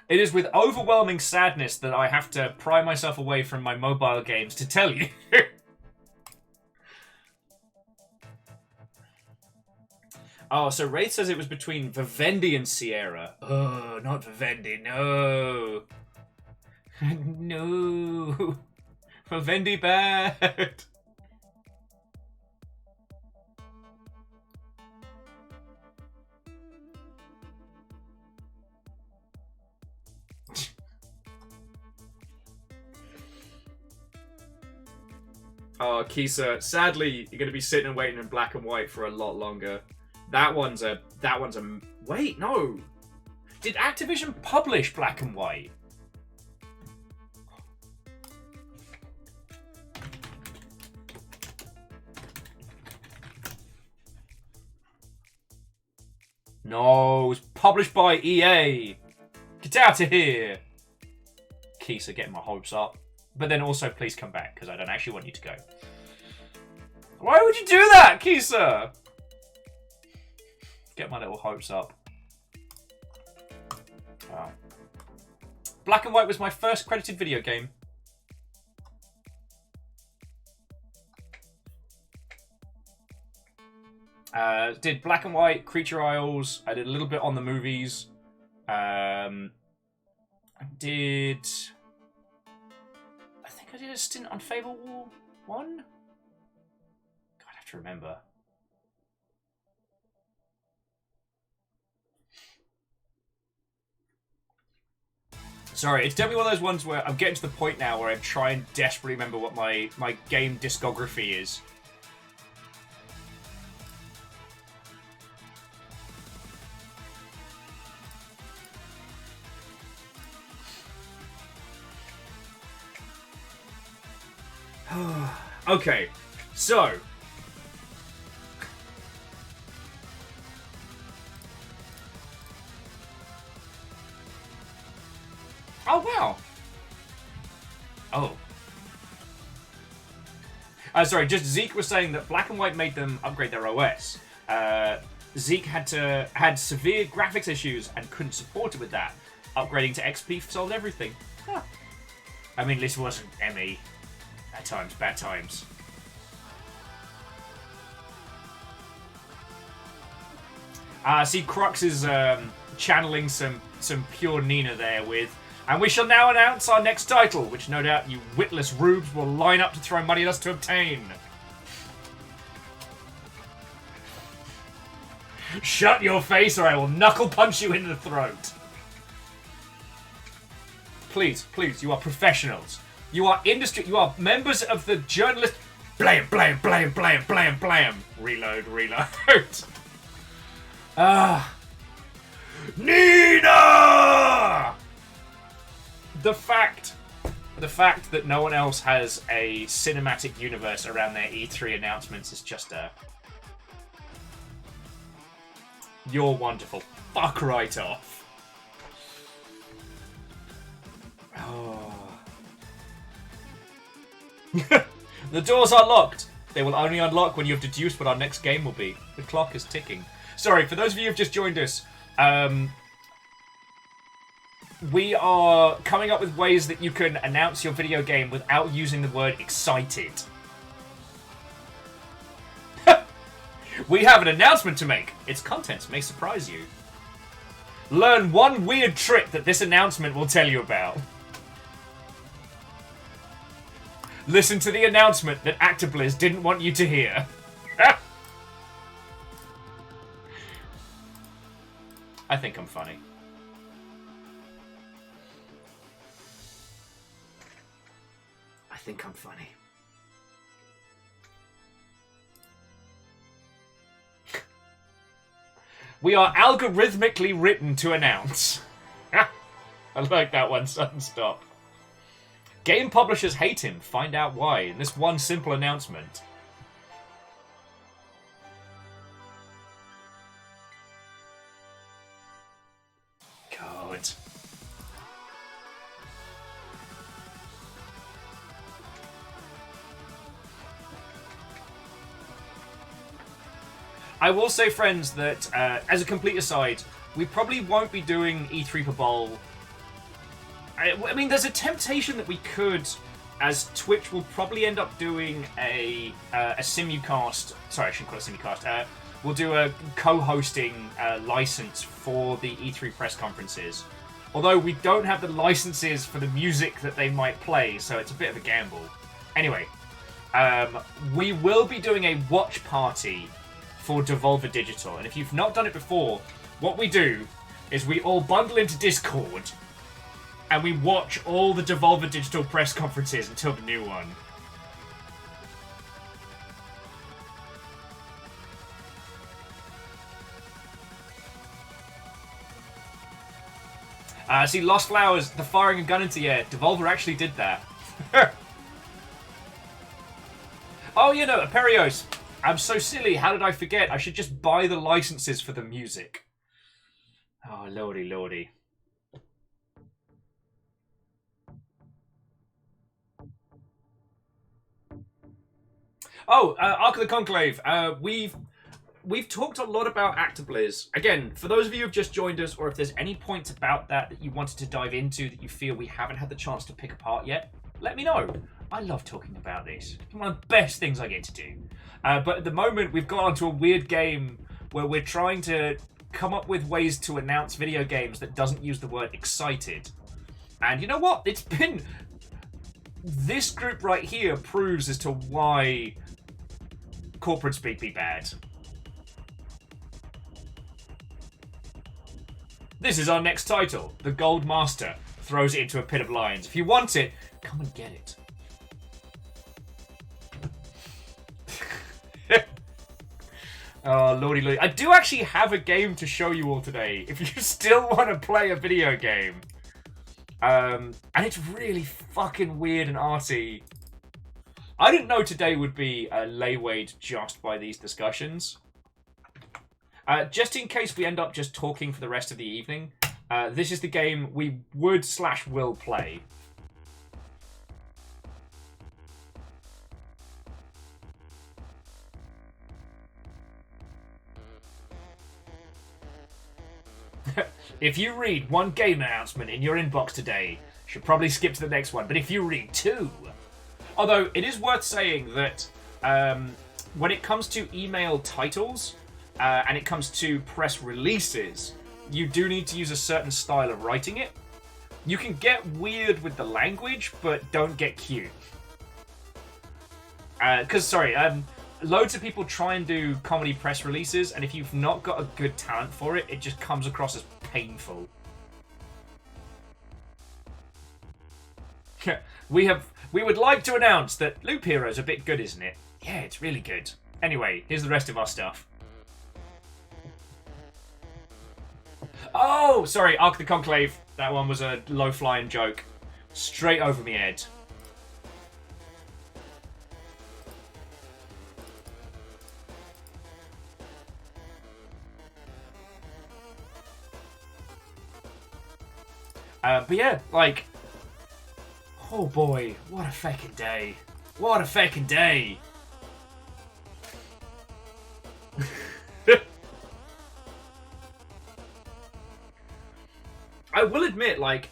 It is with overwhelming sadness that I have to pry myself away from my mobile games to tell you. Oh, so Wraith says it was between Vivendi and Sierra. Oh, not Vivendi, no. No. Vivendi bad. Oh, Kisa, sadly, you're going to be sitting and waiting in black and white for a lot longer. That one's a... Wait, no. Did Activision publish Black and White? No, it was published by EA. Get out of here. Kisa getting my hopes up. But then also, please come back, because I don't actually want you to go. Why would you do that, Kisa? Get my little hopes up. Wow. Black and White was my first credited video game. Did Black and White, Creature Isles. I did a little bit on the movies. I did a stint on Fable 1? God, I have to remember. Sorry, it's definitely one of those ones where I'm getting to the point now where I'm trying desperately remember what my game discography is. Okay, so... Oh, wow. Oh. Sorry, just Zeke was saying that Black and White made them upgrade their OS. Zeke had severe graphics issues and couldn't support it with that. Upgrading to XP solved everything. Huh. I mean, this wasn't ME. At times, bad times. See, Crux is channeling some pure Nina there with... And we shall now announce our next title, which no doubt you witless rubes will line up to throw money at us to obtain. Shut your face or I will knuckle punch you in the throat. Please, please, you are professionals. You are industry, you are members of the journalist... Blam, blam, blam, blam, blam, blam. Reload, reload. Nina! The fact that no one else has a cinematic universe around their E3 announcements is just a... You're wonderful. Fuck right off. Oh. The doors are locked. They will only unlock when you have deduced what our next game will be. The clock is ticking. Sorry, for those of you who have just joined us, we are coming up with ways that you can announce your video game without using the word excited. We have an announcement to make. Its contents may surprise you. Learn one weird trick that this announcement will tell you about. Listen to the announcement that Activision didn't want you to hear. I think I'm funny. I think I'm funny. We are algorithmically written to announce. I like that one, sudden stop. Game publishers hate him. Find out why in this one simple announcement. God. I will say, friends, that as a complete aside, we probably won't be doing E3 for Bowl. I mean, there's a temptation that we could, as Twitch will probably end up doing a simulcast. Sorry, I shouldn't call it simulcast. We'll do a co-hosting license for the E3 press conferences. Although we don't have the licenses for the music that they might play, so it's a bit of a gamble. Anyway, we will be doing a watch party for Devolver Digital. And if you've not done it before, what we do is we all bundle into Discord and we watch all the Devolver Digital press conferences until the new one. See, Lost Flowers, the firing a gun into the air. Devolver actually did that. Oh, you know, Aperios. I'm so silly. How did I forget? I should just buy the licenses for the music. Oh, lordy, lordy. Oh, Ark of the Conclave. We've talked a lot about Activision. Again, for those of you who have just joined us, or if there's any points about that you wanted to dive into that you feel we haven't had the chance to pick apart yet, let me know. I love talking about this. It's one of the best things I get to do. But at the moment, we've gone onto a weird game where we're trying to come up with ways to announce video games that doesn't use the word excited. And you know what? It's been... This group right here proves as to why corporate speak be bad. This is our next title. The Gold Master throws it into a pit of lions. If you want it, come and get it. Oh, lordy lordy. I do actually have a game to show you all today, if you still want to play a video game. And it's really fucking weird and arty. I didn't know today would be laywayed just by these discussions. Just in case we end up just talking for the rest of the evening, this is the game we would/will play. If you read one game announcement in your inbox today, you should probably skip to the next one. But if you read two... Although, it is worth saying that when it comes to email titles, and it comes to press releases, you do need to use a certain style of writing it. You can get weird with the language, but don't get cute. Loads of people try and do comedy press releases, and if you've not got a good talent for it, it just comes across as painful. We would like to announce that Loop Hero's a bit good, isn't it? Yeah, it's really good. Anyway, here's the rest of our stuff. Oh, sorry, Ark the Conclave. That one was a low-flying joke. Straight over me head. But yeah, like... Oh boy, what a fucking day. What a fucking day. I will admit, like,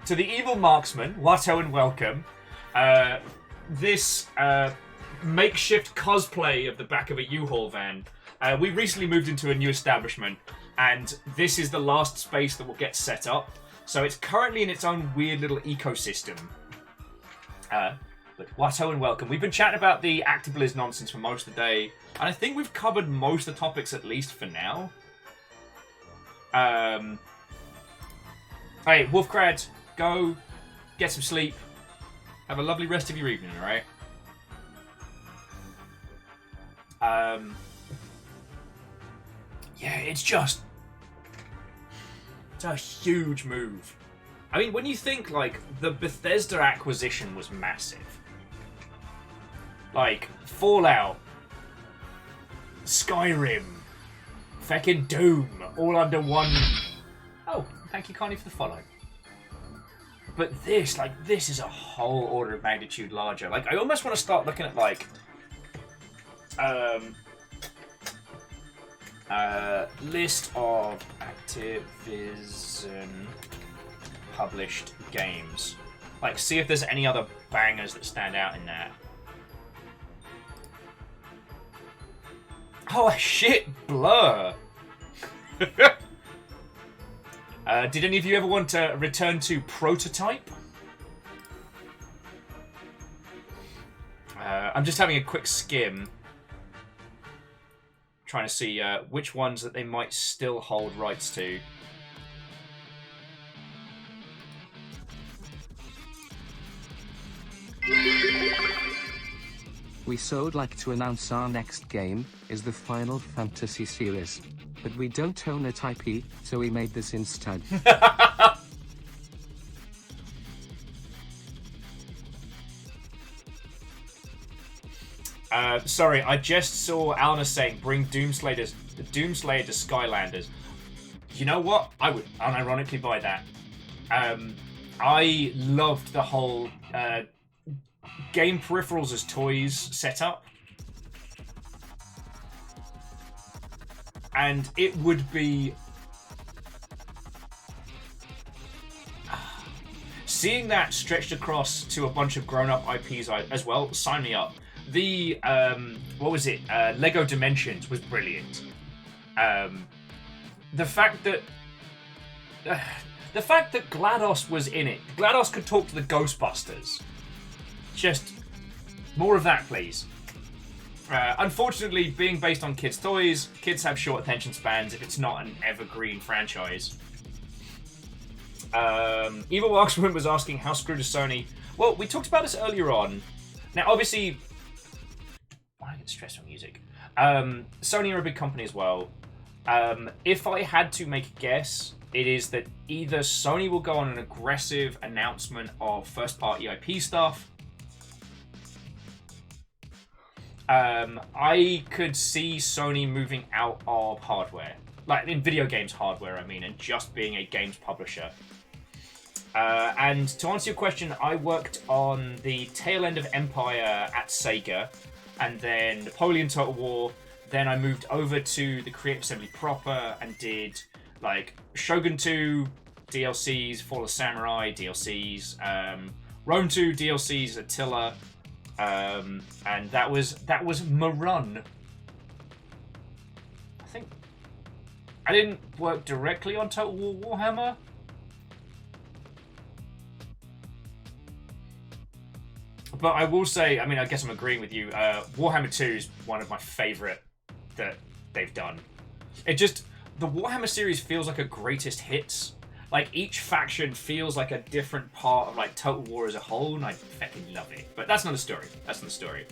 to the evil marksman, Watto and welcome. This makeshift cosplay of the back of a U-Haul van. We recently moved into a new establishment, and this is the last space that will get set up. So it's currently in its own weird little ecosystem. But Watto and welcome. We've been chatting about the Activision Blizzard nonsense for most of the day, and I think we've covered most of the topics, at least for now. Hey, Wolfcrad, go get some sleep. Have a lovely rest of your evening, alright? Yeah, it's a huge move. I mean, when you think, like, the Bethesda acquisition was massive. Like, Fallout, Skyrim, feckin' Doom, all under one... Oh, thank you kindly for the follow. But this is a whole order of magnitude larger. Like, I almost want to start looking at, like... list of Activision published games. Like, see if there's any other bangers that stand out in that. Oh shit, Blur! Did any of you ever want to return to Prototype? I'm just having a quick skim. Trying to see which ones that they might still hold rights to. We so would like to announce our next game is the Final Fantasy series, but we don't own it IP, so we made this instead. Sorry, I just saw Alna saying bring Doomslayer to Skylanders. You know what? I would unironically buy that. I loved the whole game peripherals as toys setup. And it would be... Seeing that stretched across to a bunch of grown-up IPs as well, sign me up. The, what was it? Lego Dimensions was brilliant. The fact that GLaDOS was in it. GLaDOS could talk to the Ghostbusters. Just more of that, please. Unfortunately, being based on kids' toys, kids have short attention spans if it's not an evergreen franchise. Evil Marksman was asking how screwed is Sony. Well, we talked about this earlier on. Now, obviously... I get stressed from music. Sony are a big company as well. If I had to make a guess, it is that either Sony will go on an aggressive announcement of first-party IP stuff. I could see Sony moving out of hardware. Like, in video games hardware, I mean, and just being a games publisher. And to answer your question, I worked on the tail end of Empire at Sega, and then Napoleon Total War. Then I moved over to the Creative Assembly proper and did, like, Shogun 2 DLCs, Fall of Samurai DLCs, Rome 2 DLCs, Attila, and that was my run. I think I didn't work directly on Total War Warhammer. But I will say, I mean, I guess I'm agreeing with you. Warhammer 2 is one of my favourite that they've done. It just, the Warhammer series feels like a greatest hits. Like, each faction feels like a different part of, like, Total War as a whole, and I fucking love it. But that's not the story. That's not the story.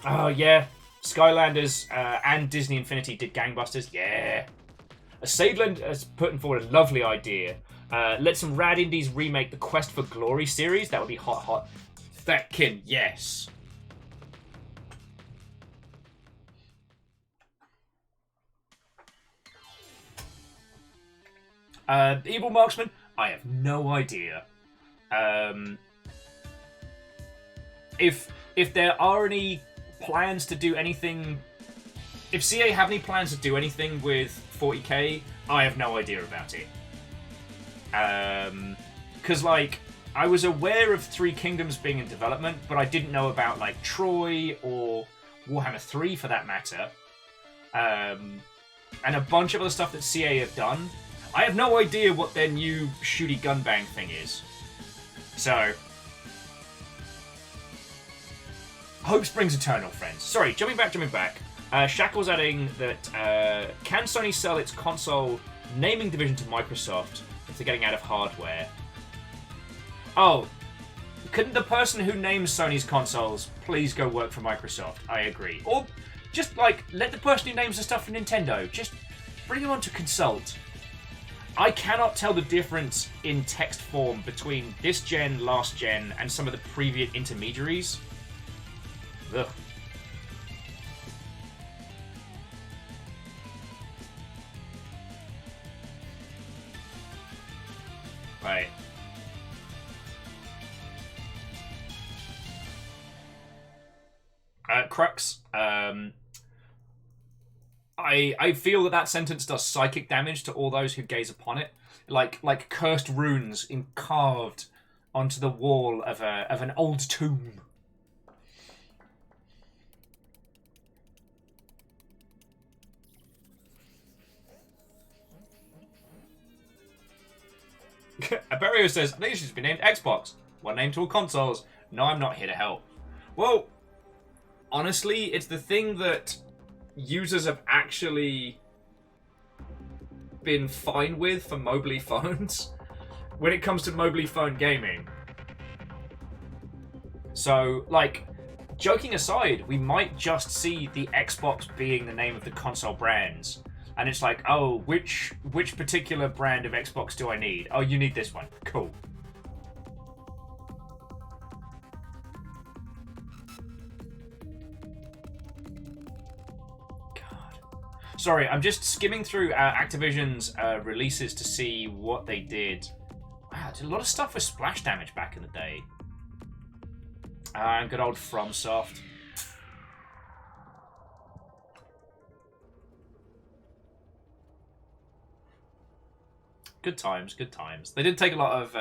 Oh, yeah. Skylanders and Disney Infinity did gangbusters. Yeah. Sadeland has put forward a lovely idea. Let some rad indies remake the Quest for Glory series. That would be hot, hot. Feckin' yes. Evil Marksman? I have no idea. If there are any plans to do anything... If CA have any plans to do anything with 40k, I have no idea about it. Because, like, I was aware of Three Kingdoms being in development, but I didn't know about, like, Troy or Warhammer 3 for that matter. And a bunch of other stuff that CA have done. I have no idea what their new shooty gun bang thing is. So... Hope springs eternal, friends. Sorry, jumping back. Shackle's adding that, can Sony sell its console naming division to Microsoft if they're getting out of hardware? Oh, couldn't the person who names Sony's consoles please go work for Microsoft? I agree. Or just, like, let the person who names the stuff for Nintendo, just bring them on to consult. I cannot tell the difference in text form between this gen, last gen, and some of the previous intermediaries. Ugh. Right. Crux. I feel that sentence does psychic damage to all those who gaze upon it, like cursed runes carved onto the wall of an old tomb. Aberio says, I think it should be named Xbox. One name to all consoles. No, I'm not here to help. Well, honestly, it's the thing that users have actually been fine with for mobile phones when it comes to mobile phone gaming. So, like, joking aside, we might just see the Xbox being the name of the console brands. And it's like, oh, which particular brand of Xbox do I need? Oh, you need this one. Cool. God. Sorry, I'm just skimming through Activision's releases to see what they did. Wow, did a lot of stuff with splash damage back in the day. Good old FromSoft. Good times, good times. They did take a lot of...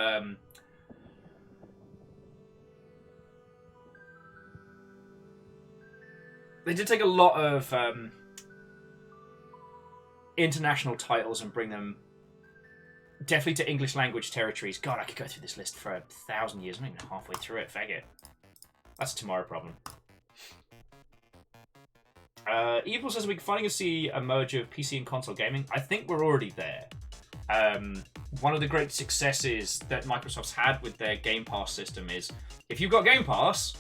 They did take a lot of international titles and bring them definitely to English language territories. God, I could go through this list for 1,000 years. I'm not even halfway through it. Faggot. That's a tomorrow problem. Evil says, we're finally going to see a merge of PC and console gaming. I think we're already there. One of the great successes that Microsoft's had with their Game Pass system is, if you've got Game Pass,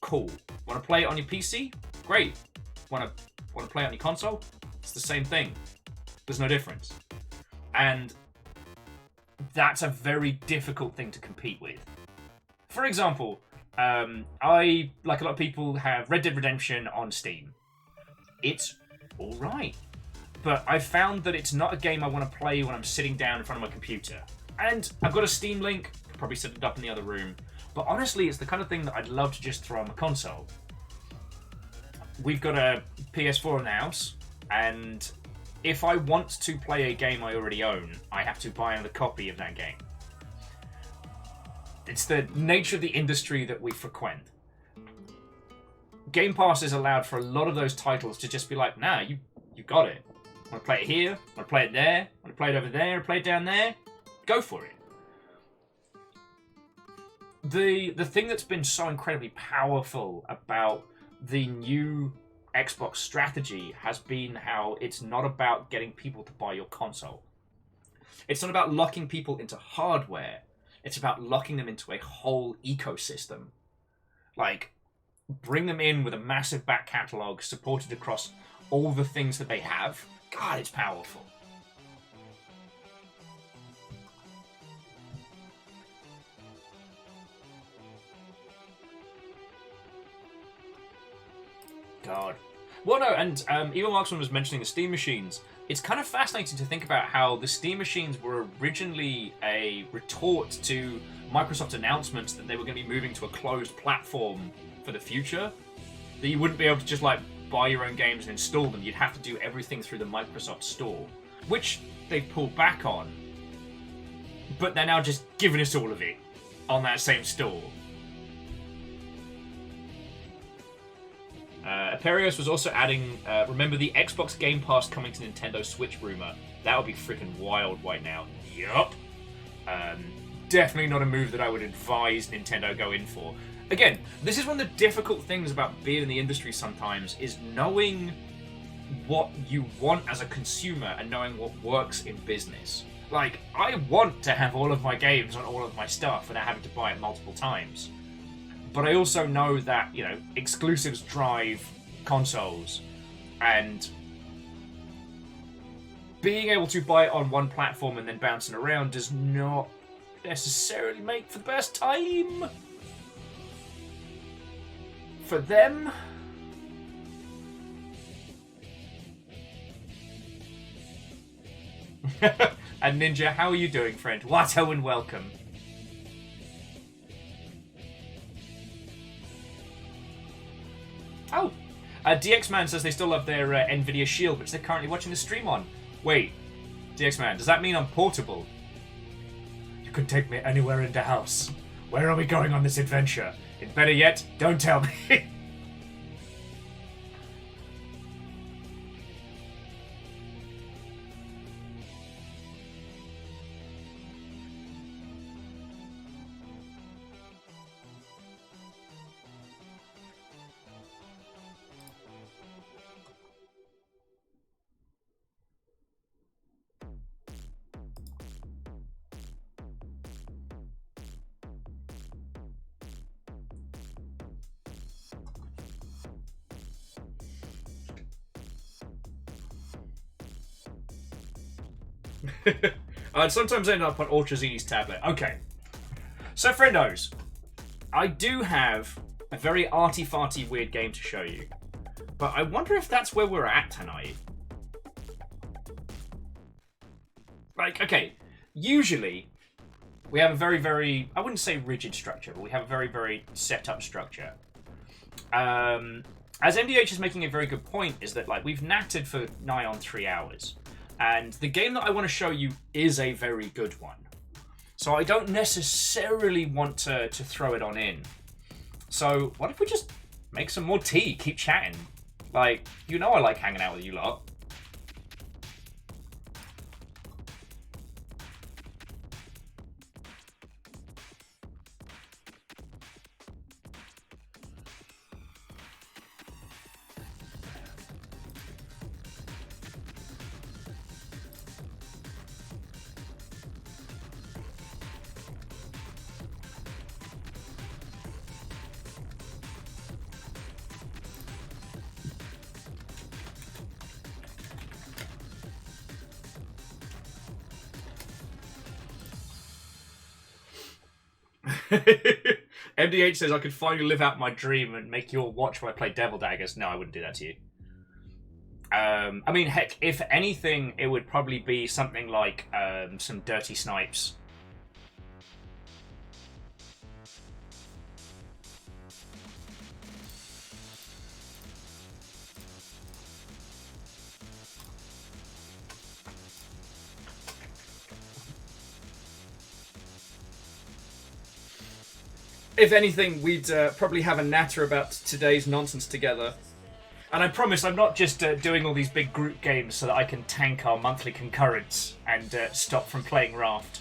Cool. Want to play it on your PC? Great. Want to play it on your console? It's the same thing. There's no difference. And that's a very difficult thing to compete with. For example, I, like a lot of people, have Red Dead Redemption on Steam. It's alright. But I've found that it's not a game I want to play when I'm sitting down in front of my computer. And I've got a Steam Link, could probably set it up in the other room. But honestly, it's the kind of thing that I'd love to just throw on my console. We've got a PS4 in the house, and if I want to play a game I already own, I have to buy another copy of that game. It's the nature of the industry that we frequent. Game Pass has allowed for a lot of those titles to just be like, nah, you got it. Want to play it here? Want to play it there? Want to play it over there? Want to play it down there? Go for it. The thing that's been so incredibly powerful about the new Xbox strategy has been how it's not about getting people to buy your console. It's not about locking people into hardware. It's about locking them into a whole ecosystem. Like, bring them in with a massive back catalogue supported across all the things that they have. God, it's powerful. God. Well, no, and Evil Marksman was mentioning the Steam machines. It's kind of fascinating to think about how the Steam machines were originally a retort to Microsoft's announcements that they were going to be moving to a closed platform for the future. That you wouldn't be able to just, like, buy your own games and install them. You'd have to do everything through the Microsoft Store, which they've pulled back on. But they're now just giving us all of it on that same store. Aperios was also adding, remember the Xbox Game Pass coming to Nintendo Switch rumor? That would be freaking wild right now. Yup. Definitely not a move that I would advise Nintendo go in for. Again, this is one of the difficult things about being in the industry sometimes, is knowing what you want as a consumer and knowing what works in business. Like, I want to have all of my games on all of my stuff without having to buy it multiple times. But I also know that, you know, exclusives drive consoles, and being able to buy it on one platform and then bouncing around does not necessarily make for the best time for them. And Ninja, how are you doing, friend? Watto and welcome. Oh, DX-Man says they still love their Nvidia Shield, which they're currently watching the stream on. Wait, DX-Man, does that mean I'm portable? You can take me anywhere in the house. Where are we going on this adventure? And better yet, don't tell me. I'd sometimes end up on Ultrazini's tablet. Okay. So, friendos, I do have a very arty-farty weird game to show you. But I wonder if that's where we're at tonight. Like, okay, usually we have a very, very, I wouldn't say rigid structure, but we have a very, very set-up structure. As MDH is making a very good point, is that, like, we've nattered for nigh on 3 hours. And the game that I want to show you is a very good one. So I don't necessarily want to throw it on in. So what if we just make some more tea, keep chatting? Like, you know I like hanging out with you lot. MDH says I could finally live out my dream and make you all watch while I play Devil Daggers. No, I wouldn't do that to you. I mean, heck, if anything, it would probably be something like some dirty Snipes. If anything, we'd probably have a natter about today's nonsense together. And I promise I'm not just doing all these big group games so that I can tank our monthly concurrence and stop from playing Raft.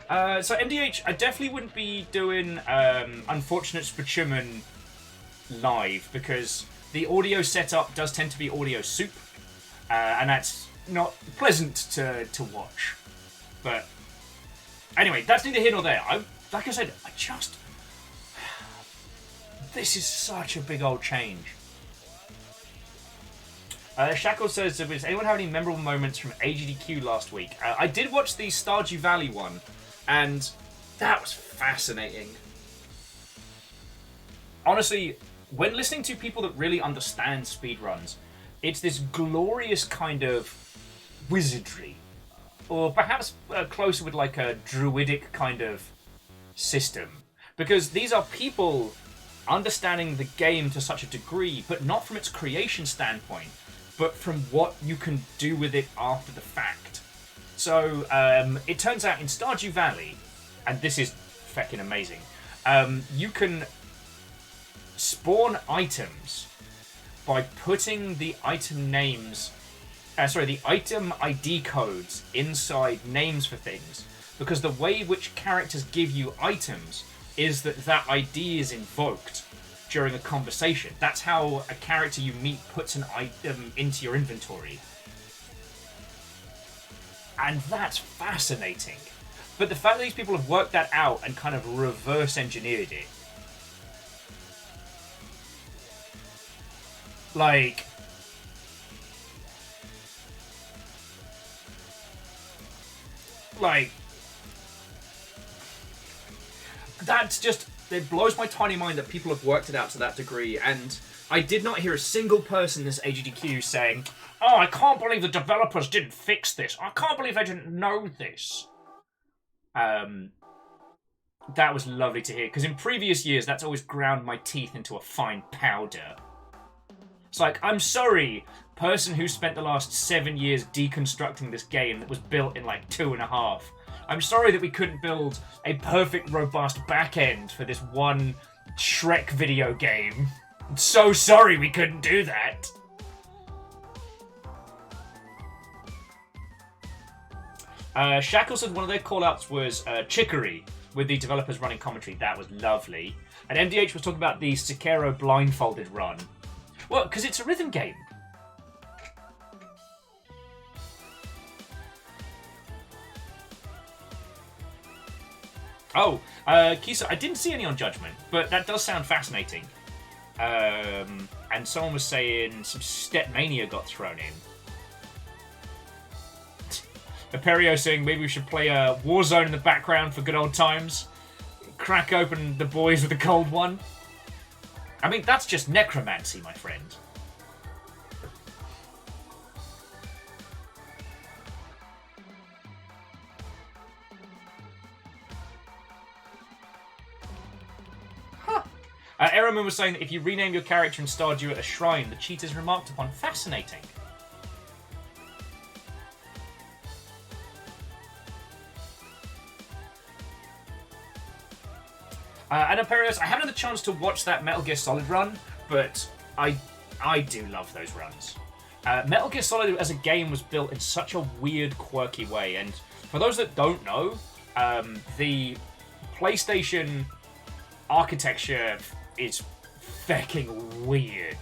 So MDH, I definitely wouldn't be doing Unfortunate Spachuman live because the audio setup does tend to be audio soup. And that's not pleasant to watch. But anyway, that's neither here nor there. Like I said, this is such a big old change. Shackle says, does anyone have any memorable moments from AGDQ last week? I did watch the Stardew Valley one, and that was fascinating. Honestly, when listening to people that really understand speedruns, it's this glorious kind of wizardry. Or perhaps closer with like a druidic kind of system. Because these are people understanding the game to such a degree, but not from its creation standpoint, but from what you can do with it after the fact. So it turns out in Stardew Valley, and this is feckin' amazing, you can spawn items by putting the item names the item ID codes inside names for things, because the way which characters give you items is that ID is invoked during a conversation. That's how a character you meet puts an item into your inventory. And that's fascinating. But the fact that these people have worked that out and kind of reverse engineered it, like, that's just, it blows my tiny mind that people have worked it out to that degree, and I did not hear a single person in this AGDQ saying, oh, I can't believe the developers didn't fix this. I can't believe they didn't know this. That was lovely to hear, because in previous years, that's always ground my teeth into a fine powder. It's like, I'm sorry, person who spent the last 7 years deconstructing this game that was built in like 2.5. I'm sorry that we couldn't build a perfect, robust back-end for this one Shrek video game. I'm so sorry we couldn't do that. Shackle said one of their call-outs was Chicory, with the developers running commentary. That was lovely. And MDH was talking about the Sekiro blindfolded run. Well, because it's a rhythm game. Oh, Kisa, I didn't see any on Judgment, but that does sound fascinating. And someone was saying some Stepmania got thrown in. Aperio saying maybe we should play a Warzone in the background for good old times. Crack open the boys with a cold one. I mean, that's just necromancy, my friend. Huh. Eraman was saying that if you rename your character in Stardew at a shrine, the cheat is remarked upon. Fascinating. And Imperius, I haven't had the chance to watch that Metal Gear Solid run, but I do love those runs. Metal Gear Solid as a game was built in such a weird, quirky way, and for those that don't know, the PlayStation architecture is fecking weird.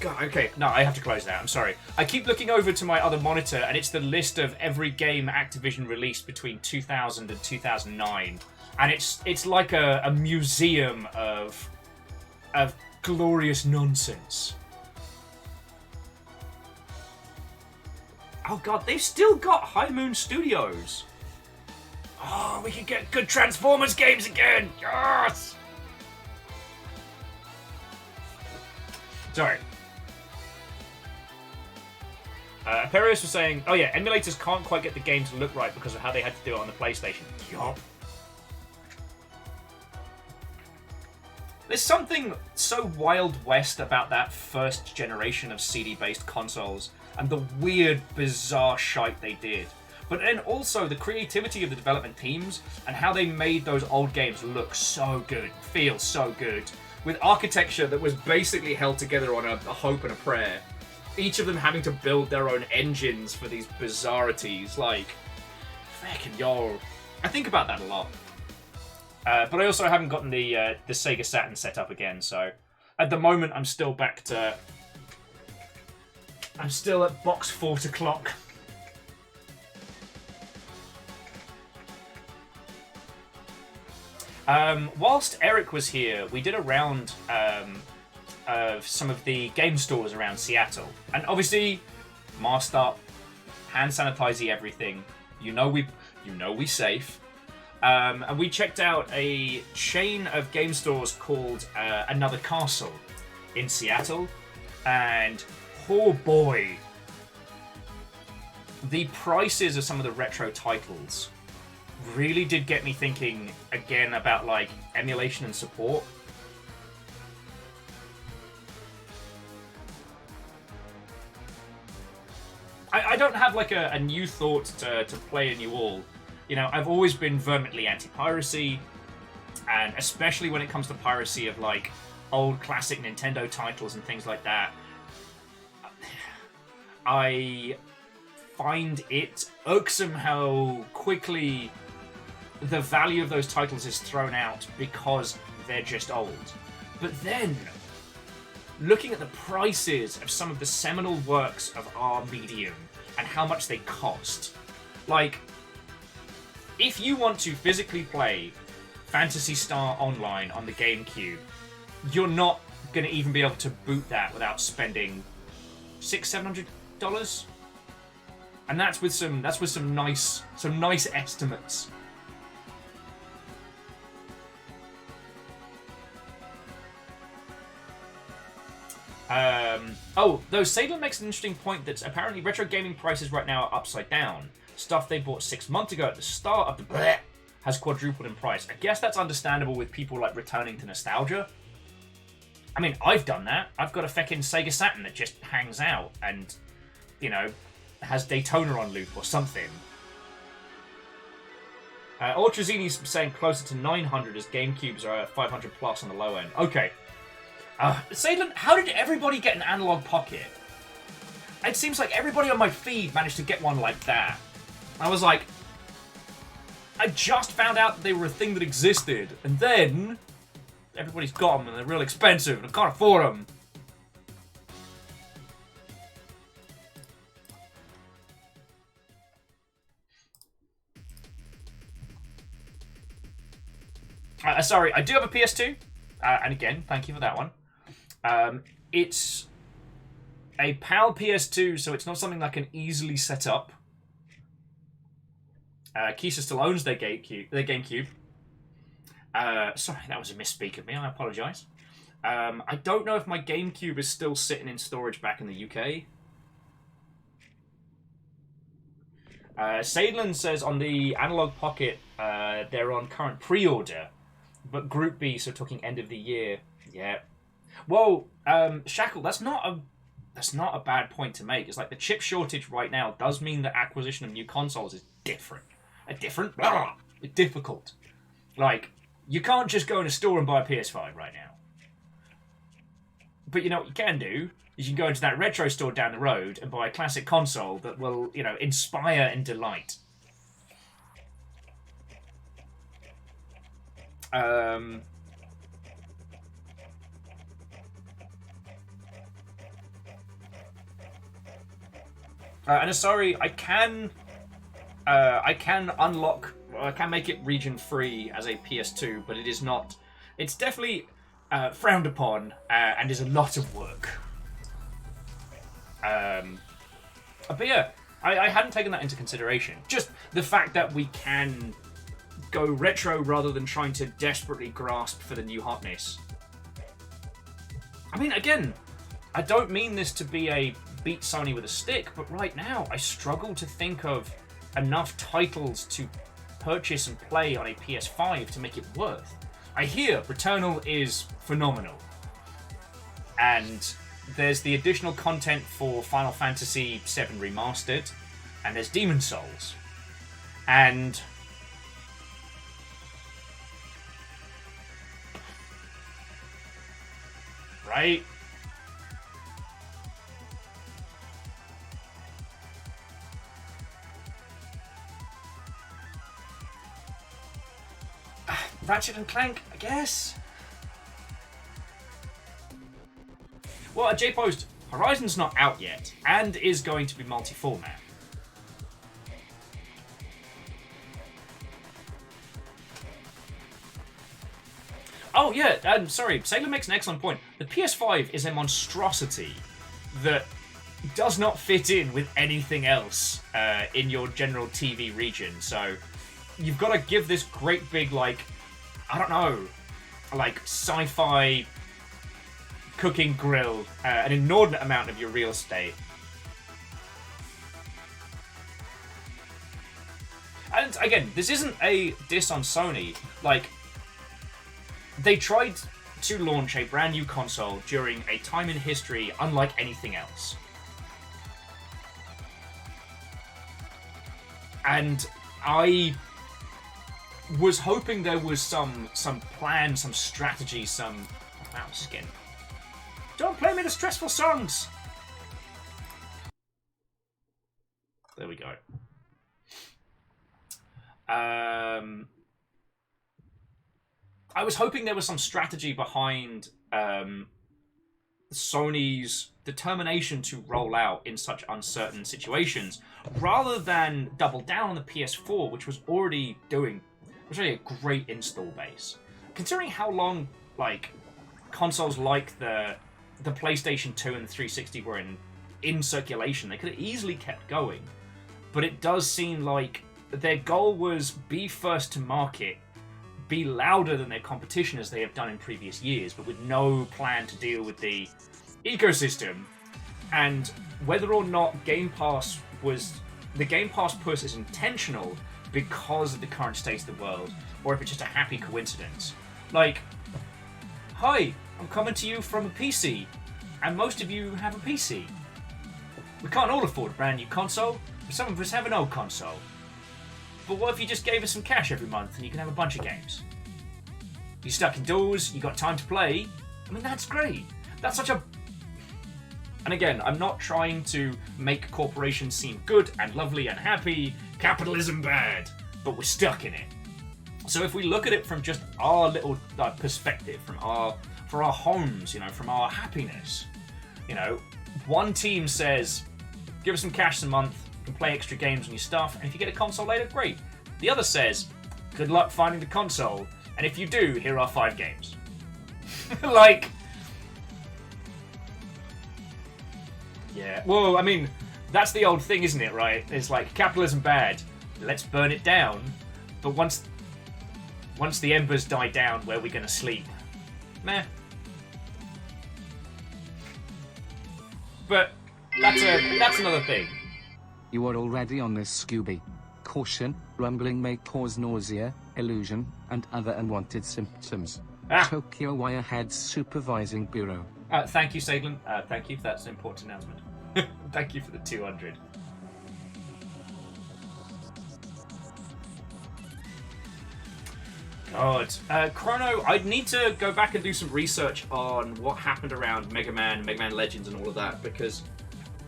God, okay. No, I have to close that. I'm sorry. I keep looking over to my other monitor, and it's the list of every game Activision released between 2000 and 2009. And it's like a museum of glorious nonsense. Oh god, they've still got High Moon Studios. Oh, we can get good Transformers games again. Yes. Sorry. Imperius was saying, oh yeah, emulators can't quite get the game to look right because of how they had to do it on the PlayStation. Yup. There's something so Wild West about that first generation of CD-based consoles and the weird, bizarre shite they did. But then also the creativity of the development teams and how they made those old games look so good, feel so good, with architecture that was basically held together on a hope and a prayer. Each of them having to build their own engines for these bizarrities, like, fucking yo. I think about that a lot. But I also haven't gotten the Sega Saturn set up again, so at the moment I'm still back to... I'm still at box 4 o'clock. Whilst Eric was here, we did a round of some of the game stores around Seattle. And obviously, masked up, hand sanitize everything. You know we safe. And we checked out a chain of game stores called Another Castle in Seattle. And oh boy, the prices of some of the retro titles really did get me thinking again about like emulation and support. I don't have like a new thought to play in you all. You know, I've always been vehemently anti-piracy, and especially when it comes to piracy of like old classic Nintendo titles and things like that. I find it irksome how quickly the value of those titles is thrown out because they're just old. But then, looking at the prices of some of the seminal works of our medium and how much they cost, like, if you want to physically play Phantasy Star Online on the GameCube, you're not going to even be able to boot that without spending $600-700, and that's with some nice estimates. Though Sadler makes an interesting point that apparently retro gaming prices right now are upside down. Stuff they bought 6 months ago at the start of the bleh has quadrupled in price. I guess that's understandable with people like returning to nostalgia. I mean, I've done that. I've got a feckin' Sega Saturn that just hangs out and, you know, has Daytona on loop or something. Ultrazini's saying closer to 900 as GameCubes are 500 plus on the low end. Okay. Sadlin, how did everybody get an analog pocket? It seems like everybody on my feed managed to get one like that. I was like, I just found out that they were a thing that existed, and then everybody's got them and they're real expensive and I can't afford them. Sorry, I do have a PS2, and again, thank you for that one. It's a PAL PS2, so it's not something I can easily set up. Kisa still owns their GameCube. Sorry, that was a misspeak of me. I apologise. I don't know if my GameCube is still sitting in storage back in the UK. Sadlin says on the Analog Pocket, they're on current pre-order, but Group B, so talking end of the year. Yeah. Well, Shackle, that's not a bad point to make. It's like the chip shortage right now does mean that acquisition of new consoles is different. Difficult. Like, you can't just go in a store and buy a PS5 right now. But you know what you can do is you can go into that retro store down the road and buy a classic console that will, you know, inspire and delight. And sorry, I can unlock, I can make it region free as a PS2, but it is not. It's definitely frowned upon and is a lot of work. But yeah, I hadn't taken that into consideration. Just the fact that we can go retro rather than trying to desperately grasp for the new hotness. I mean, again, I don't mean this to be a beat Sony with a stick, but right now I struggle to think of enough titles to purchase and play on a PS5 to make it worth. I hear Returnal is phenomenal, and there's the additional content for Final Fantasy VII Remastered, and there's Demon Souls, and right? Ratchet and Clank, I guess? Well, at J-Post, Horizon's not out yet, and is going to be multi-format. Oh yeah, sorry, Sailor makes an excellent point. The PS5 is a monstrosity that does not fit in with anything else in your general TV region, so you've got to give this great big, like, I don't know, like sci-fi cooking grill an inordinate amount of your real estate. And again, this isn't a diss on Sony. Like, they tried to launch a brand new console during a time in history unlike anything else. And I was hoping there was some plan, some strategy, some... Wow, skin. Don't play me the stressful songs! There we go. I was hoping there was some strategy behind Sony's determination to roll out in such uncertain situations, rather than double down on the PS4, which was already a great install base. Considering how long, like, consoles like the PlayStation 2 and the 360 were in circulation, they could have easily kept going. But it does seem like their goal was be first to market, be louder than their competition as they have done in previous years, but with no plan to deal with the ecosystem. And whether or not the Game Pass push is intentional because of the current state of the world, or if it's just a happy coincidence. Like, hi, I'm coming to you from a PC, and most of you have a PC. We can't all afford a brand new console, but some of us have an old console. But what if you just gave us some cash every month and you can have a bunch of games? You're stuck indoors, you got time to play. I mean, that's great. That's such a... And again, I'm not trying to make corporations seem good and lovely and happy. Capitalism bad. But we're stuck in it. So if we look at it from just our little perspective, for our homes, from our happiness, one team says, give us some cash a month, you can play extra games on your stuff, and if you get a console later, great. The other says, good luck finding the console, and if you do, here are 5 games. Like, yeah, well, I mean, that's the old thing, isn't it, right? It's like, capitalism bad, let's burn it down, but once the embers die down, where are we going to sleep? Meh. But that's another thing. You are already on this, Scooby. Caution, rumbling may cause nausea, illusion, and other unwanted symptoms. Tokyo Wirehead Supervising Bureau. Thank you, Sadlin. Thank you for that important announcement. Thank you for the 200. God. Chrono, I'd need to go back and do some research on what happened around Mega Man Legends and all of that, because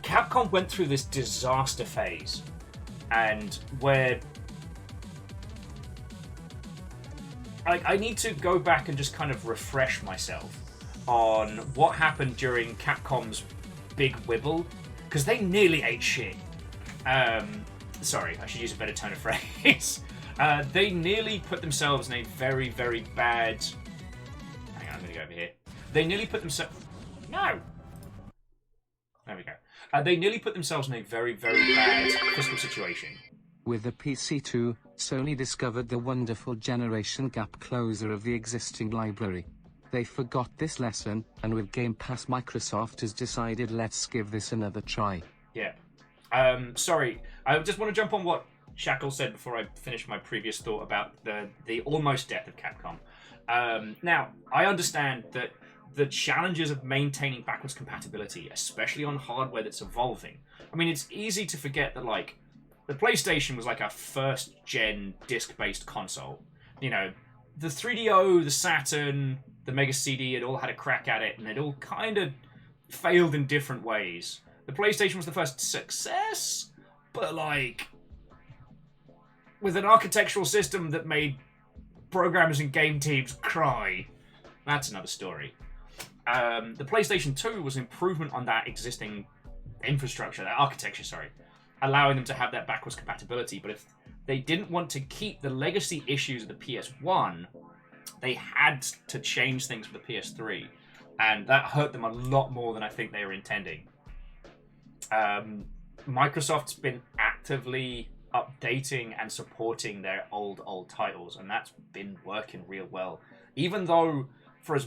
Capcom went through this disaster phase, and where I need to go back and just kind of refresh myself on what happened during Capcom's big wibble, because they nearly ate shit. Sorry, I should use a better tone of phrase. They nearly put themselves in a very, very bad... Hang on, I'm going to go over here. They nearly put themselves... No! There we go. They nearly put themselves in a very, very bad fiscal situation. With the PC2, Sony discovered the wonderful generation gap closer of the existing library. They forgot this lesson, and with Game Pass Microsoft has decided let's give this another try. Yeah. Sorry, I just want to jump on what Shackle said before I finish my previous thought about the almost death of Capcom. Now, I understand that the challenges of maintaining backwards compatibility, especially on hardware that's evolving. I mean, it's easy to forget that, like, the PlayStation was like a first-gen disc-based console. You know, the 3DO, the Saturn, the Mega CD had all had a crack at it, and they'd all kind of failed in different ways. The PlayStation was the first success, but, like, with an architectural system that made programmers and game teams cry. That's another story. The PlayStation 2 was an improvement on that existing infrastructure, that architecture, sorry, allowing them to have that backwards compatibility. But if they didn't want to keep the legacy issues of the PS1, they had to change things for the PS3. And that hurt them a lot more than I think they were intending. Microsoft's been actively updating and supporting their old titles, and that's been working real well. Even though, for as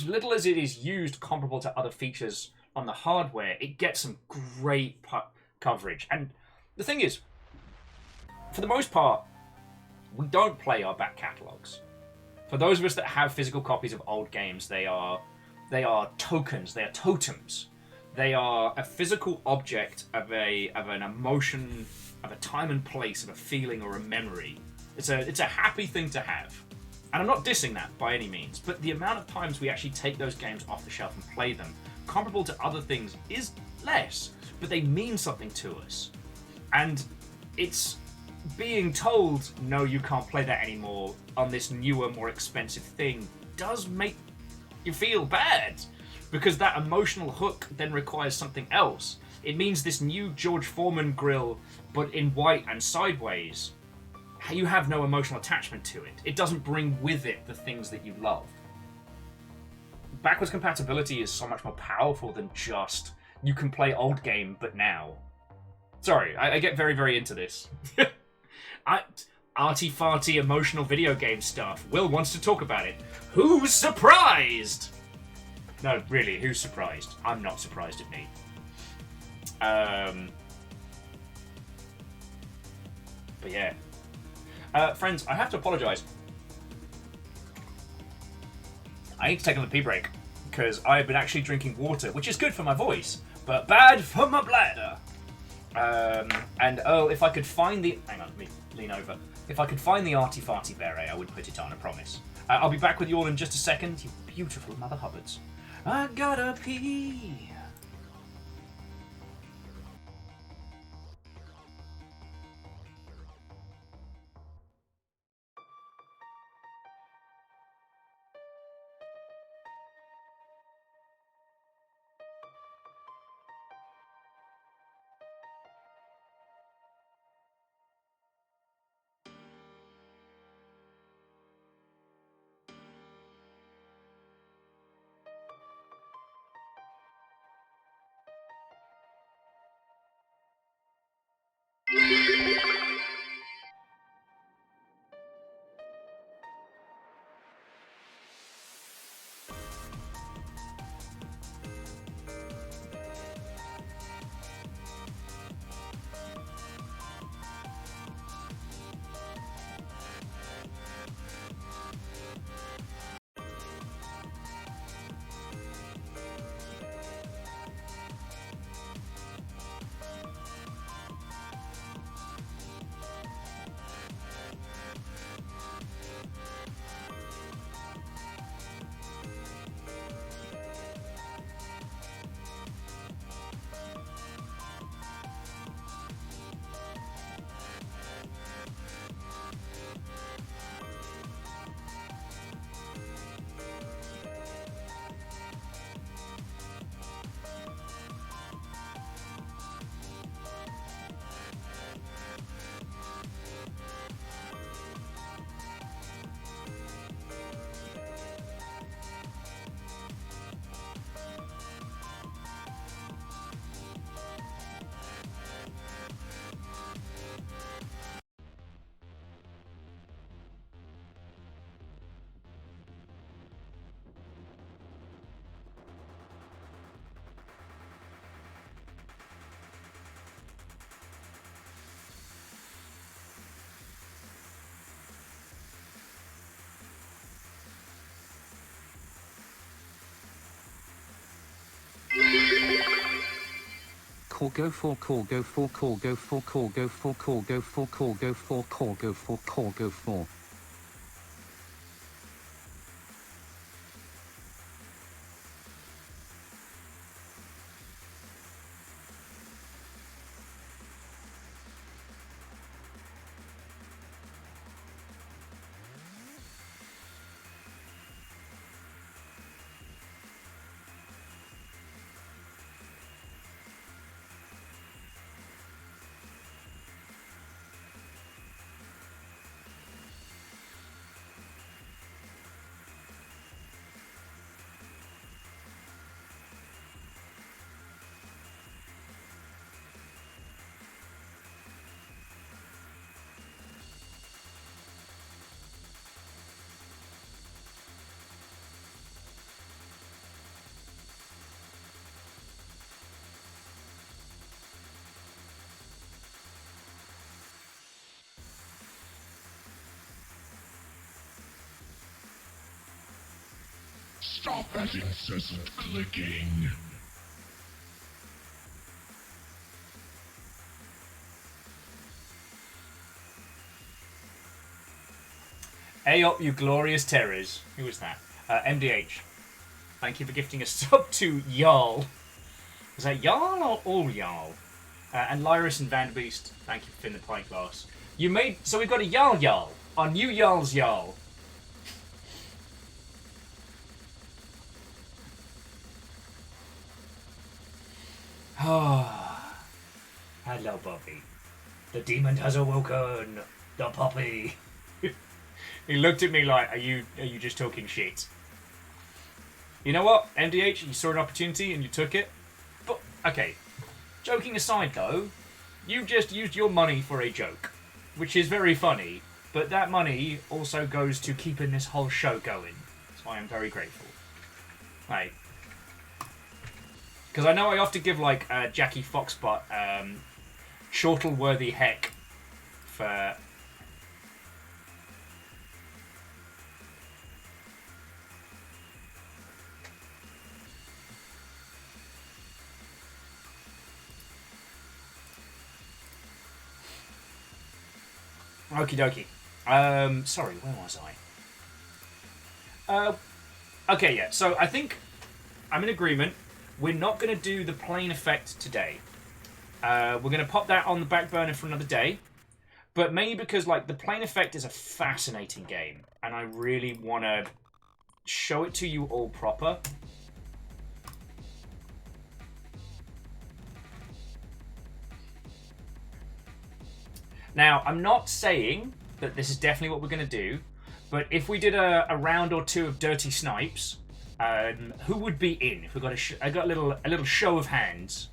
little as it is used comparable to other features on the hardware, it gets some great coverage. And the thing is, for the most part, we don't play our back catalogs. For those of us that have physical copies of old games, they are tokens, they are totems. They are a physical object of an emotion, of a time and place, of a feeling or a memory. It's a happy thing to have. And I'm not dissing that by any means, but the amount of times we actually take those games off the shelf and play them, comparable to other things, is less, but they mean something to us. And it's being told, no, you can't play that anymore on this newer, more expensive thing, does make you feel bad, because that emotional hook then requires something else. It means this new George Foreman grill, but in white and sideways, you have no emotional attachment to it. It doesn't bring with it the things that you love. Backwards compatibility is so much more powerful than just, you can play old game, but now. Sorry, I get very, very into this. Arty-farty emotional video game stuff. Will wants to talk about it. Who's surprised? No, really, who's surprised? I'm not surprised at me. But yeah. Friends, I have to apologise. I need to take a little pee break, because I've been actually drinking water, which is good for my voice, but bad for my bladder. And if I could find the... Hang on, let me lean over. If I could find the arty-farty beret, I would put it on, I promise. I'll be back with you all in just a second, you beautiful Mother Hubbards. I gotta pee. call go for call go for call go for call go for call go for call go for call go for call go for. Stop that incessant clicking. Hey up, you glorious terrors. Who was that? MDH. Thank you for gifting a sub to Jarl. Was that Jarl or all Jarl? And Lyris and Vanderbeest, thank you for filling the pint glass. You made... So we've got a Jarl. Our new Jarl's Jarl. Ah. Hello, Bobby. The demon has awoken. The puppy. He looked at me like, are you just talking shit? You know what, MDH, you saw an opportunity and you took it. But, okay, joking aside though, you just used your money for a joke, which is very funny, but that money also goes to keeping this whole show going. So I am very grateful. Right. Because I know I often give, like, Jackie Foxbot, chortle-worthy heck for... Okie dokie. Sorry, where was I? Okay, yeah, so I think I'm in agreement. We're not going to do the plane effect today. We're going to pop that on the back burner for another day. But mainly because, like, the plane effect is a fascinating game. And I really want to show it to you all proper. Now, I'm not saying that this is definitely what we're going to do, but if we did a round or two of Dirty Snipes, who would be in? If we got I got a little show of hands.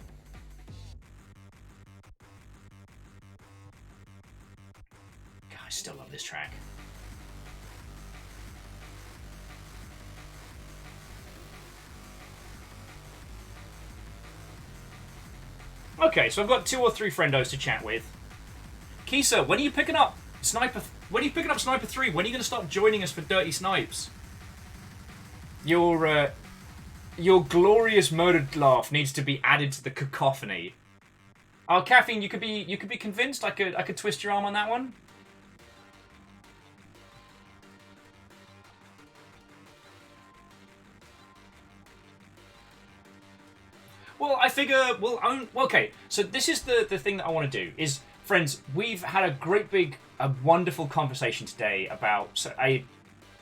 God, I still love this track. Okay, so I've got 2 or 3 friendos to chat with. Kisa, when are you picking up Sniper? When are you picking up Sniper 3? When are you going to start joining us for Dirty Snipes? Your glorious murdered laugh needs to be added to the cacophony. Oh, Caffeine, you could be convinced. I could twist your arm on that one. Well, I figure okay. So this is the thing that I want to do is. Friends, we've had a great big, wonderful conversation today about a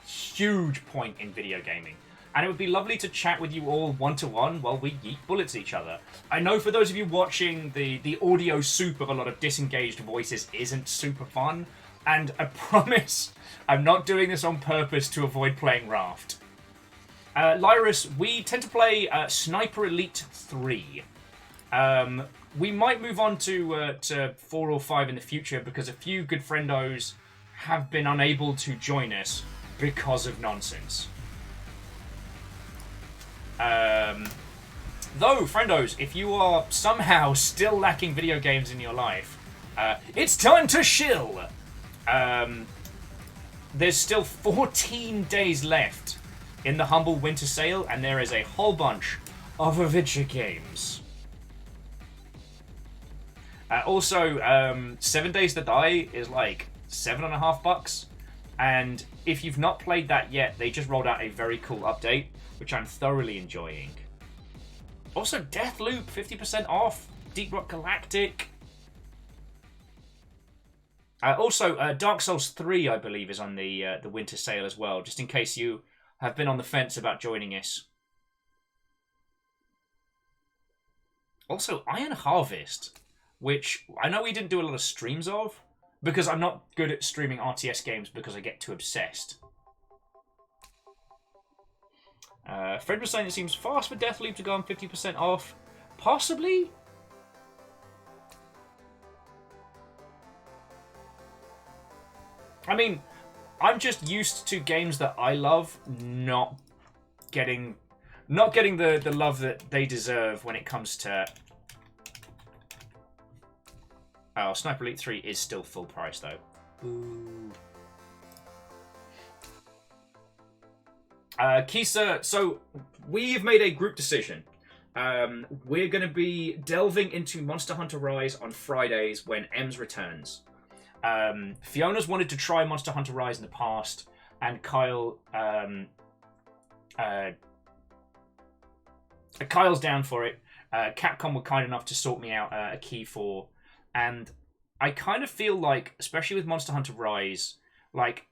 huge point in video gaming. And it would be lovely to chat with you all one-to-one while we yeet bullets at each other. I know for those of you watching, the audio soup of a lot of disengaged voices isn't super fun. And I promise I'm not doing this on purpose to avoid playing Raft. Lyris, we tend to play Sniper Elite 3. We might move on to 4 or 5 in the future because a few good friendos have been unable to join us because of nonsense. Though, friendos, if you are somehow still lacking video games in your life, it's time to shill! There's still 14 days left in the Humble Winter Sale, and there is a whole bunch of adventure games. Also, 7 Days to Die is like $7.50, and if you've not played that yet, they just rolled out a very cool update, which I'm thoroughly enjoying. Also, Deathloop, 50% off. Deep Rock Galactic. Also, Dark Souls 3, I believe, is on the winter sale as well, just in case you have been on the fence about joining us. Also, Iron Harvest, which I know we didn't do a lot of streams of, because I'm not good at streaming RTS games because I get too obsessed. Fred was saying it seems fast for Deathloop to go on 50% off. Possibly? I mean, I'm just used to games that I love not getting the love that they deserve when it comes to... Oh, Sniper Elite 3 is still full price, though. Boo. Kisa, so we've made a group decision. We're going to be delving into Monster Hunter Rise on Fridays when Ems returns. Fiona's wanted to try Monster Hunter Rise in the past, and Kyle's down for it. Capcom were kind enough to sort me out a key for, and I kind of feel like, especially with Monster Hunter Rise, like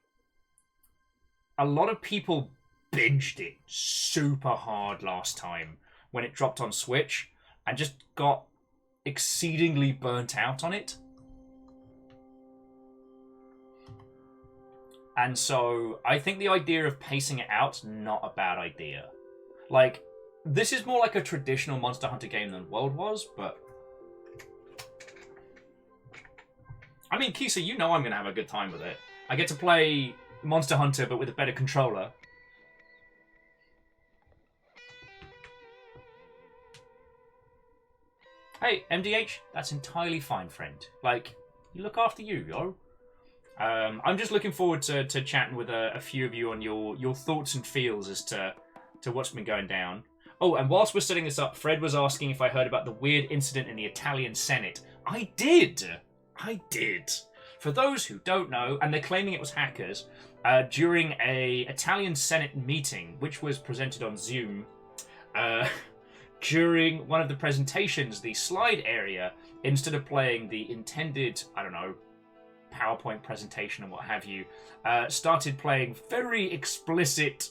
a lot of people binged it super hard last time when it dropped on Switch and just got exceedingly burnt out on it. And so I think the idea of pacing it out's not a bad idea. Like, this is more like a traditional Monster Hunter game than World was, but... I mean, Kisa, you know I'm going to have a good time with it. I get to play Monster Hunter, but with a better controller. Hey, MDH, that's entirely fine, friend. Like, you look after you, yo. I'm just looking forward to chatting with a few of you on your thoughts and feels as to what's been going down. Oh, and whilst we're setting this up, Fred was asking if I heard about the weird incident in the Italian Senate. I did. For those who don't know, and they're claiming it was hackers, during a Italian Senate meeting, which was presented on Zoom, during one of the presentations, the slide area, instead of playing the intended, I don't know, PowerPoint presentation and what have you, started playing very explicit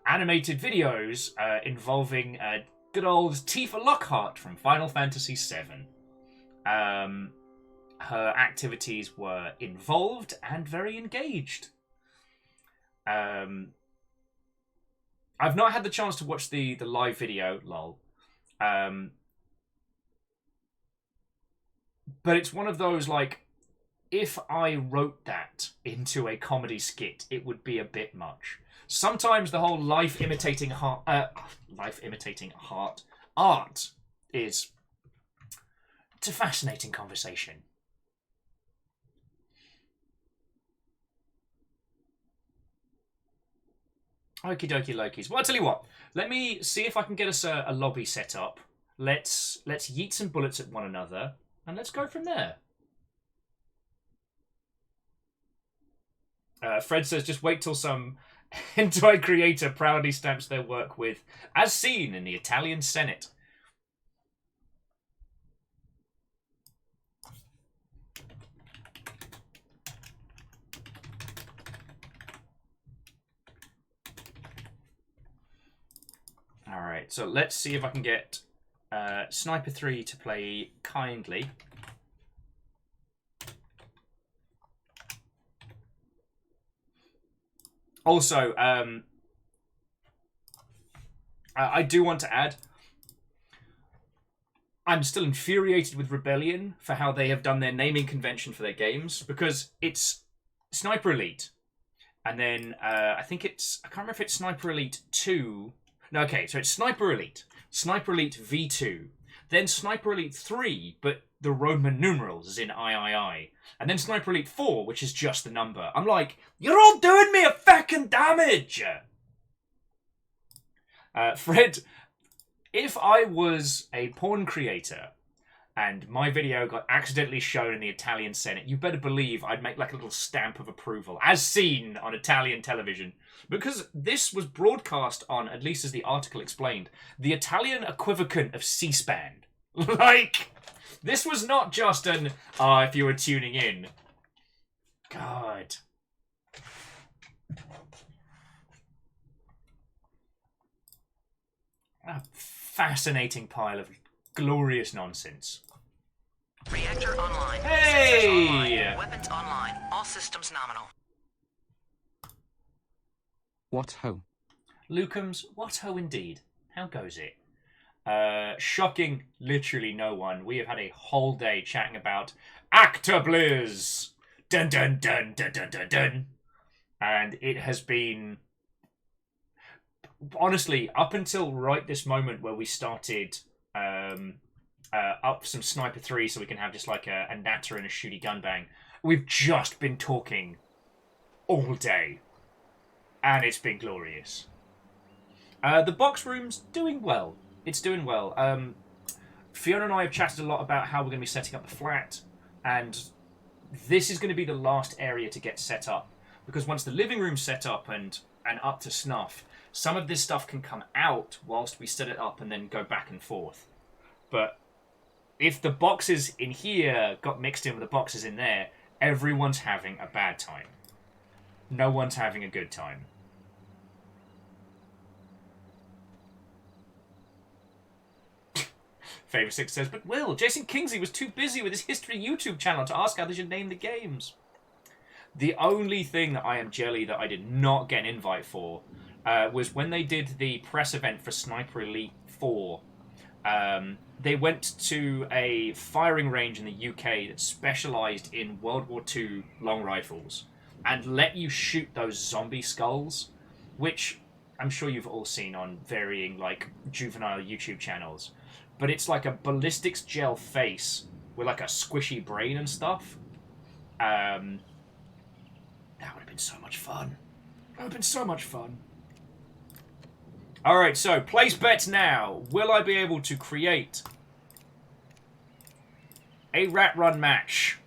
animated videos involving good old Tifa Lockhart from Final Fantasy VII. Her activities were involved and very engaged. I've not had the chance to watch the live video, lol. But it's one of those, like, if I wrote that into a comedy skit, it would be a bit much. Sometimes the whole life imitating art is... It's a fascinating conversation. Okie dokie Lokies. Well, I'll tell you what. Let me see if I can get us a lobby set up. Let's yeet some bullets at one another, and let's go from there. Fred says, just wait till some hentai creator proudly stamps their work with, as seen in the Italian Senate. Alright, so let's see if I can get Sniper 3 to play kindly. Also, I do want to add, I'm still infuriated with Rebellion for how they have done their naming convention for their games, because it's Sniper Elite, and then I think it's, I can't remember if it's Sniper Elite 2. No, okay, so it's Sniper Elite V2, then Sniper Elite 3, but the Roman numerals is in III, and then Sniper Elite 4, which is just the number. I'm like, you're all doing me a fucking damage! Fred, if I was a porn creator, and my video got accidentally shown in the Italian Senate, you better believe I'd make like a little stamp of approval, as seen on Italian television. Because this was broadcast on, at least as the article explained, the Italian equivalent of C-SPAN. Like, this was not just an, if you were tuning in. God. A fascinating pile of glorious nonsense. Reactor online. Hey! Systems online. Weapons online. All systems nominal. What ho? Lucums, what ho indeed. How goes it? Shocking literally no one. We have had a whole day chatting about Activision Blizzard. Dun dun dun dun dun dun dun. And it has been, honestly, up until right this moment where we started up some Sniper 3 so we can have just like a natter and a shooty gun bang, we've just been talking all day. And it's been glorious. The box room's doing well. It's doing well. Fiona and I have chatted a lot about how we're going to be setting up the flat, and this is going to be the last area to get set up, because once the living room's set up and up to snuff, some of this stuff can come out whilst we set it up and then go back and forth. But if the boxes in here got mixed in with the boxes in there, everyone's having a bad time. No one's having a good time. Favor 6 says, but Will, Jason Kingsley was too busy with his history YouTube channel to ask how they should name the games. The only thing that I am jelly that I did not get an invite for was when they did the press event for Sniper Elite 4. They went to a firing range in the UK that specialised in World War II long rifles and let you shoot those zombie skulls, which I'm sure you've all seen on varying like juvenile YouTube channels. But it's like a ballistics gel face with like a squishy brain and stuff. That would have been so much fun. That would have been so much fun. Alright, so place bets now. Will I be able to create a rat run match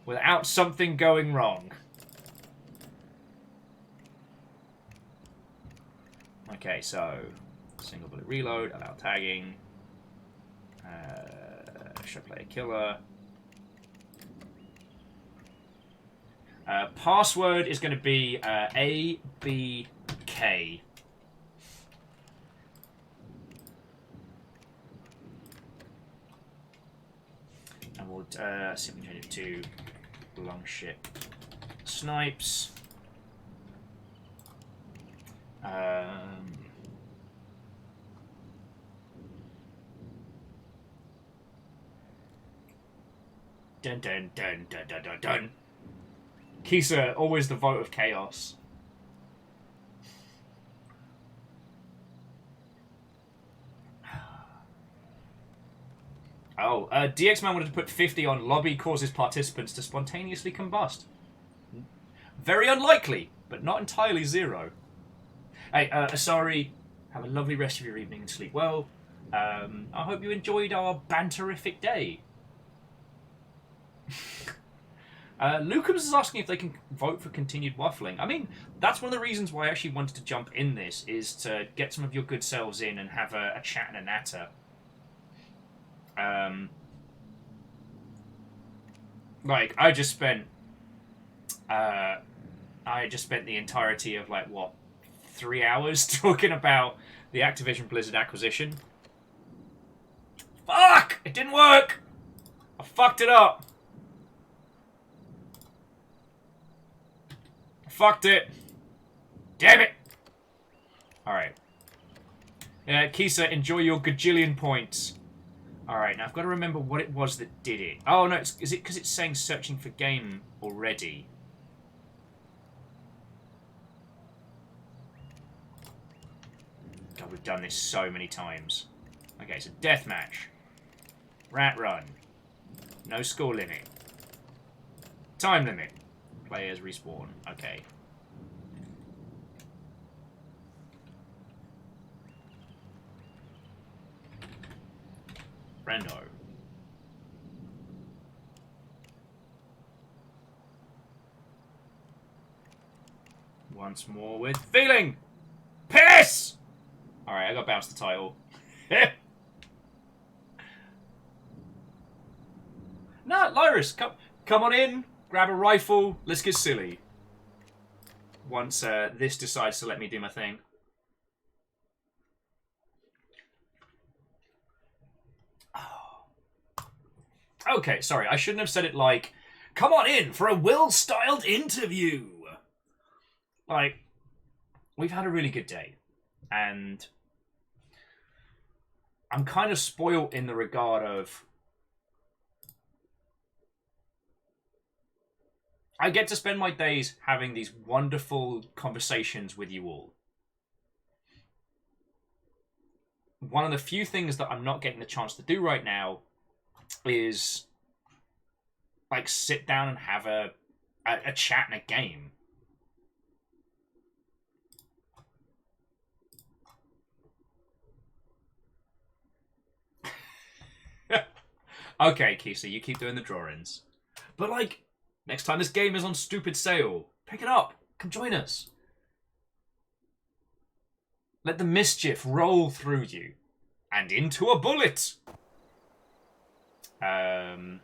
without something going wrong? Okay, so single bullet reload, allow tagging. Should play a killer. Password is going to be ABK. And we'll see if we can change it to long ship Snipes. Dun dun dun dun dun dun dun. Kisa, always the vote of chaos. Oh, DX-Man wanted to put 50 on lobby causes participants to spontaneously combust. Very unlikely, but not entirely zero. Hey, Asari, have a lovely rest of your evening and sleep well. I hope you enjoyed our banterific day. Lucas is asking if they can vote for continued waffling. I mean, that's one of the reasons why I actually wanted to jump in this, is to get some of your good selves in and have a chat and a natter. Like, I just spent the entirety of, like, what, 3 hours talking about the Activision Blizzard acquisition. Fuck! It didn't work! I fucked it up. Fucked it. Damn it. Alright. Kisa, enjoy your gajillion points. Alright, now I've got to remember what it was that did it. Oh, no, is it because it's saying searching for game already? God, we've done this so many times. Okay, so deathmatch. Rat run. No score limit. Time limit. Players respawn. Okay. Rando. Once more with feeling. Piss! Alright, I gotta bounce the title. No, Lyrus, come on in. Grab a rifle. Let's get silly. Once this decides to let me do my thing. Okay, sorry, I shouldn't have said it like, come on in for a well-styled interview. Like, we've had a really good day, and I'm kind of spoiled in the regard of I get to spend my days having these wonderful conversations with you all. One of the few things that I'm not getting the chance to do right now is like sit down and have a chat and a game. Okay, Kisa, you keep doing the drawings. But like, next time this game is on stupid sale, pick it up. Come join us. Let the mischief roll through you. And into a bullet. I've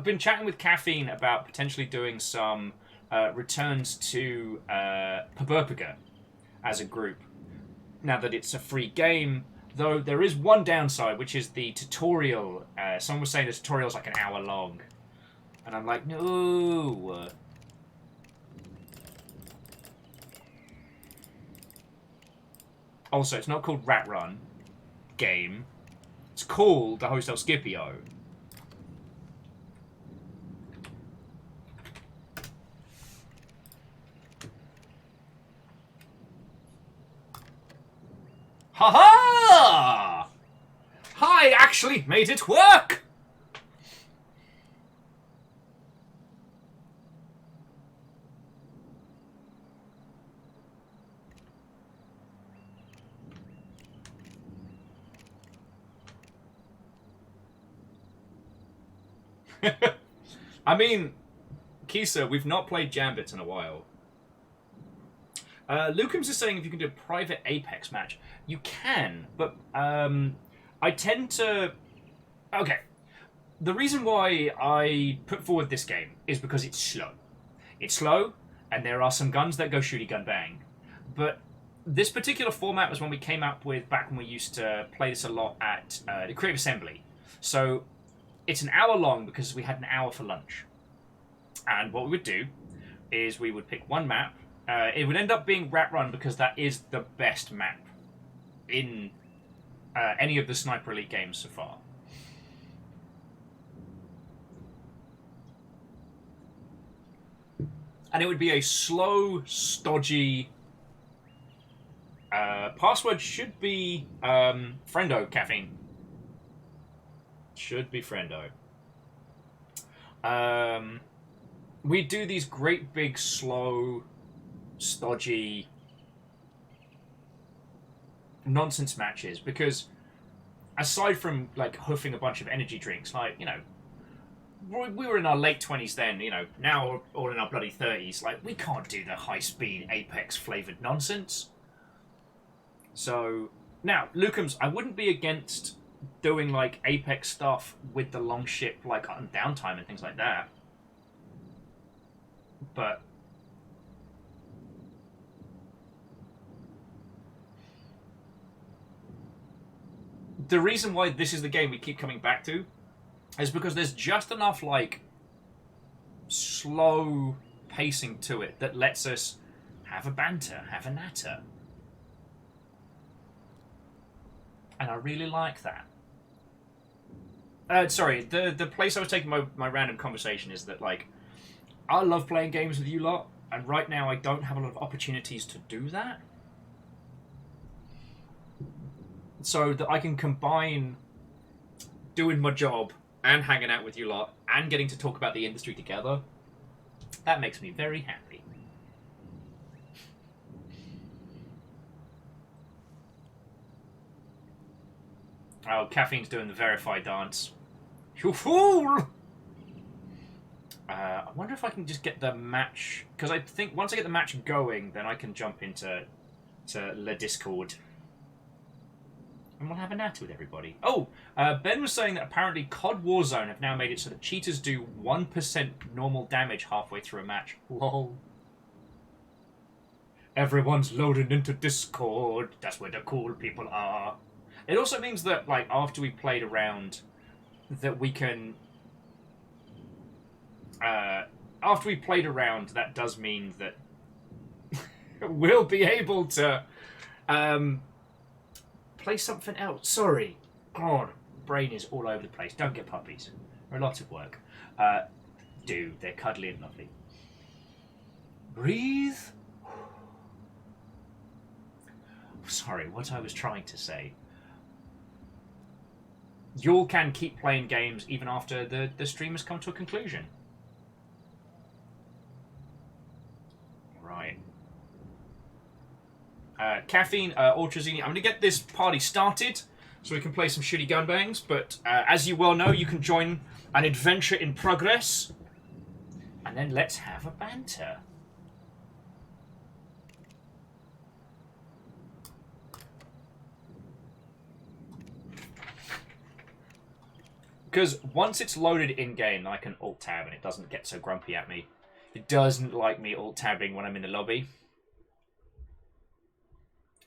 been chatting with Caffeine about potentially doing some returns to Paburpaga as a group. Now that it's a free game, though there is one downside, which is the tutorial. Someone was saying the tutorial's like an hour long. And I'm like, no. Also, it's not called Rat Run game. It's called the Hostel Scipio. Ha-ha! I actually made it work! I mean, Kisa, we've not played Jambits in a while. Lucums is saying if you can do a private Apex match. You can, but I tend to... Okay. The reason why I put forward this game is because it's slow. It's slow, and there are some guns that go shooty gun bang. But this particular format was one we came up with back when we used to play this a lot at the Creative Assembly. So it's an hour long because we had an hour for lunch. And what we would do is we would pick one map. It would end up being Rat Run because that is the best map in any of the Sniper Elite games so far. And it would be a slow, stodgy... password should be Friendo Caffeine. Should be Friendo. We do these great big, slow, stodgy nonsense matches because aside from like hoofing a bunch of energy drinks, like, you know, we were in our late 20s then, you know, now we're all in our bloody 30s, like, we can't do the high-speed Apex flavored nonsense. So now, Lucums, I wouldn't be against doing like Apex stuff with the long ship, like on downtime and things like that, but the reason why this is the game we keep coming back to is because there's just enough, like, slow pacing to it that lets us have a banter, have a natter. And I really like that. Sorry, the place I was taking my random conversation is that, like, I love playing games with you lot, and right now I don't have a lot of opportunities to do that. So that I can combine doing my job and hanging out with you lot and getting to talk about the industry together. That makes me very happy. Oh, Caffeine's doing the verify dance. You fool! I wonder if I can just get the match, because I think once I get the match going, then I can jump into the Discord. And we'll have a natter with everybody. Oh, Ben was saying that apparently COD Warzone have now made it so that cheaters do 1% normal damage halfway through a match. Lol. Everyone's loading into Discord. That's where the cool people are. It also means that, like, after we played around, that we can... after we played around, that does mean that we'll be able to... play something else. Sorry. God, brain is all over the place. Don't get puppies. They're a lot of work. Do. They're cuddly and lovely. Breathe. Sorry, what I was trying to say. You all can keep playing games even after the stream has come to a conclusion. Right. Caffeine, Ultrazini. I'm going to get this party started so we can play some shitty gunbangs, but as you well know, you can join an adventure in progress. And then let's have a banter. Because once it's loaded in-game, I can alt-tab and it doesn't get so grumpy at me. It doesn't like me alt-tabbing when I'm in the lobby.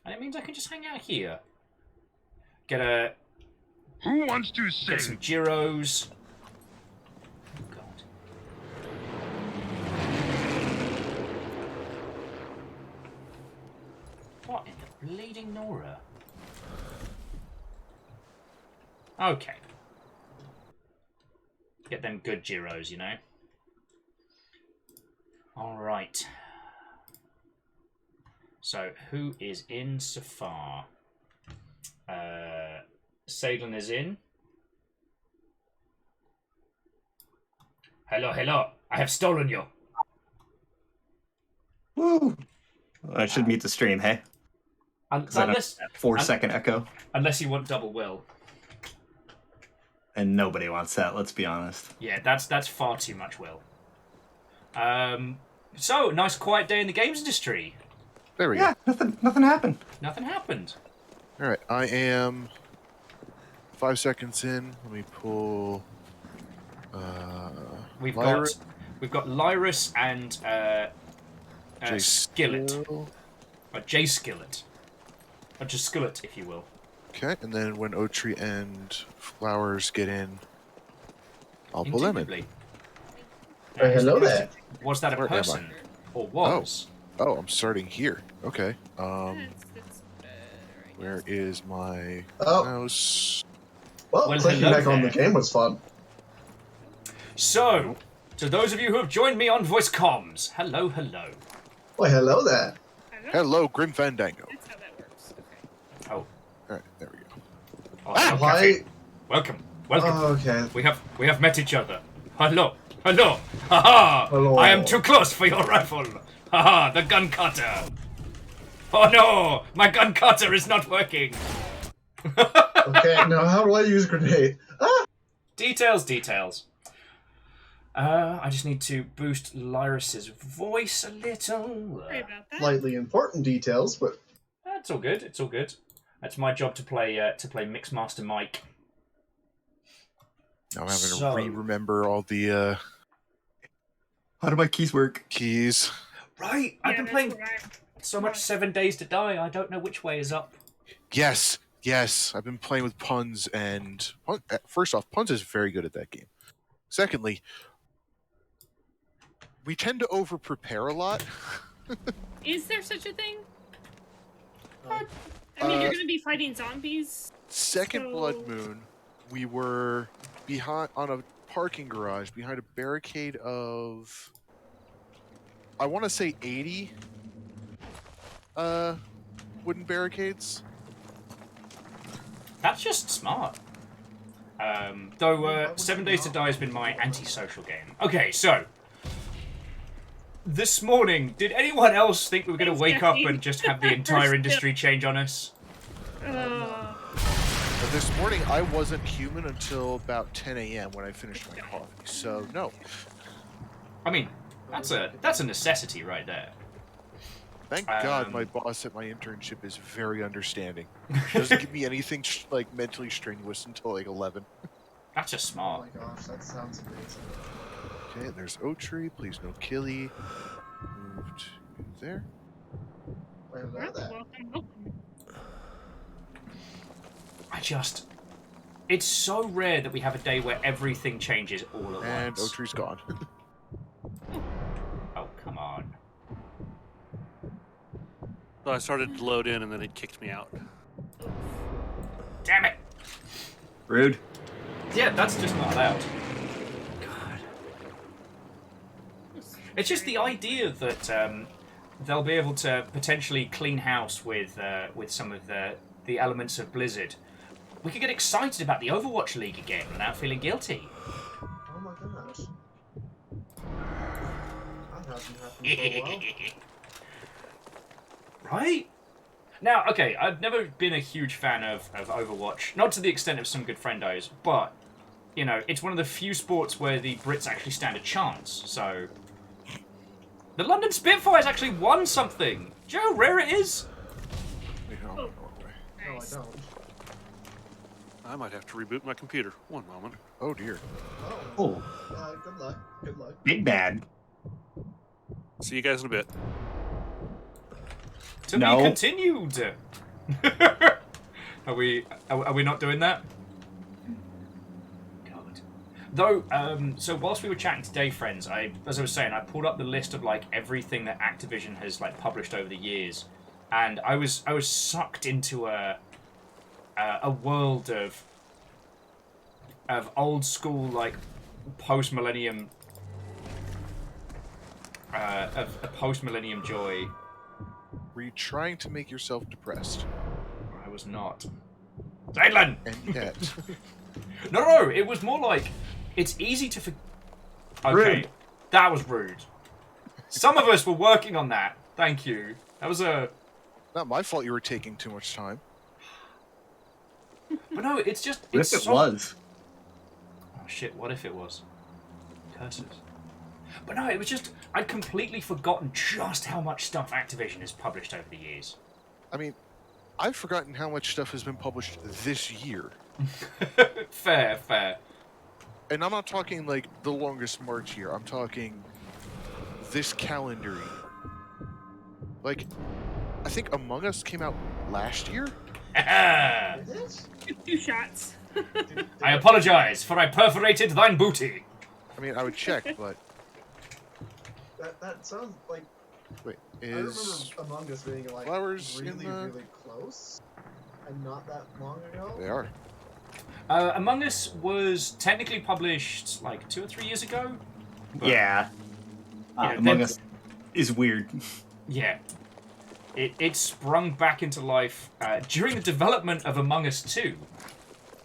And it means I can just hang out here. Get Who wants to sing? some gyros. Oh, God. What in the bleeding Nora? Okay. Get them good gyros, you know. Alright. So, who is in so far? Salem is in. Hello, hello. I have stolen you. Woo! I should mute the stream, hey? Unless 4-second echo. Unless you want double will. And nobody wants that, let's be honest. Yeah, that's far too much will. So, nice quiet day in the games industry. There we go. Yeah, nothing happened. Nothing happened. All right, I am 5 seconds in. Let me pull. We've Lyra- got Lyrus and Jay Skillet. Skill. Jay Skillet. Or just Skillet, if you will. Okay, and then when Otri and Flowers get in, I'll pull them in. Indubitably. Hello there. Was that a Where am I? person? Or was? Oh, I'm starting here. Okay. Where is my Oh. mouse? Well, Well, clicking hello back on the there. game was fun. So, to those of you who have joined me on voice comms, hello, hello. Well, hello there. Hello, Grim Fandango. That's how that works. Okay. Oh, All right, there we go. oh hello, Why? Cafe. Welcome. Oh, okay. We have met each other. Hello. Hello. Haha. Hello. I am too close for your rifle. Haha, the gun cutter. Oh no, my gun cutter is not working. Okay, now how do I use grenade? Ah! Details. I just need to boost Lyrus's voice a little. Sorry about that. Slightly important details, but It's all good. It's all good. That's my job to play Mixmaster Mike. Now I'm having So- to re-remember all the How do my keys work? keys. Right, I've been that's playing what so much 7 Days to Die. I don't know which way is up. Yes. I've been playing with Puns, and first off, Puns is very good at that game. Secondly, we tend to over-prepare a lot. Is there such a thing? I mean, you're going to be fighting zombies. Second So- Blood Moon, we were behind on a parking garage behind a barricade of, I want to say 80 wooden barricades. That's just smart. Though 7 Days to Die has been my antisocial game. Okay, so this morning, did anyone else think we were going to Thanks, wake up Jeffy. and just have the entire industry change on us? This morning, I wasn't human until about 10 a.m. when I finished my coffee. So, no. I mean, that's a necessity right there. Thank God my boss at my internship is very understanding. She doesn't give me anything like mentally strenuous until like 11. That's just Oh smart. my gosh, that sounds amazing. Okay, there's oak tree. Please no killy. Move to there. Wait, about that. Welcome. It's so rare that we have a day where everything changes all at And once. oak tree's gone. Oh, come on. So I started to load in and then it kicked me out. Damn it! Rude. Yeah, that's just not allowed. God. It's just the idea that they'll be able to potentially clean house with some of the elements of Blizzard. We could get excited about the Overwatch League again without feeling guilty. Oh my gosh. That hasn't happened for a while. Right? Now, okay, I've never been a huge fan of Overwatch. Not to the extent of some good friendos, but, you know, it's one of the few sports where the Brits actually stand a chance, so... The London Spitfires actually won something! Do you know how rare it is? Wait, no, No, I don't. I might have to reboot my computer. One moment. Oh dear. Oh. Oh, Good luck. Good luck. big bad. See you guys in a bit. To No. be continued! Are we not doing that? God. Though, so whilst we were chatting today, friends, as I was saying, I pulled up the list of like everything that Activision has like published over the years, and I was sucked into a world of old school like post-millennium of a post-millennium joy. Were you trying to make yourself depressed? I was not. Zaylan! And yet. No, it was more like it's easy to forget. Okay, Rude. that was rude. Some of us were working on that. Thank you. That was a. Not my fault you were taking too much time. But no, it's just. What It's if it so... was? Oh shit! What if it was? Curses. But no, it was just I'd completely forgotten just how much stuff Activision has published over the years. I mean, I've forgotten how much stuff has been published this year. Fair, fair. And I'm not talking like the longest March year. I'm talking this calendar year. Like, I think Among Us came out last year? It is? 2 shots. I apologize, for I perforated thine booty. I mean, I would check, but That sounds like... wait, I remember is Among Us being like Flowers in really, the... really close. And not that long ago. They are. Among Us was technically published like 2 or 3 years ago. But, Yeah. Yeah, Among then- Us is weird. Yeah. It sprung back into life during the development of Among Us 2,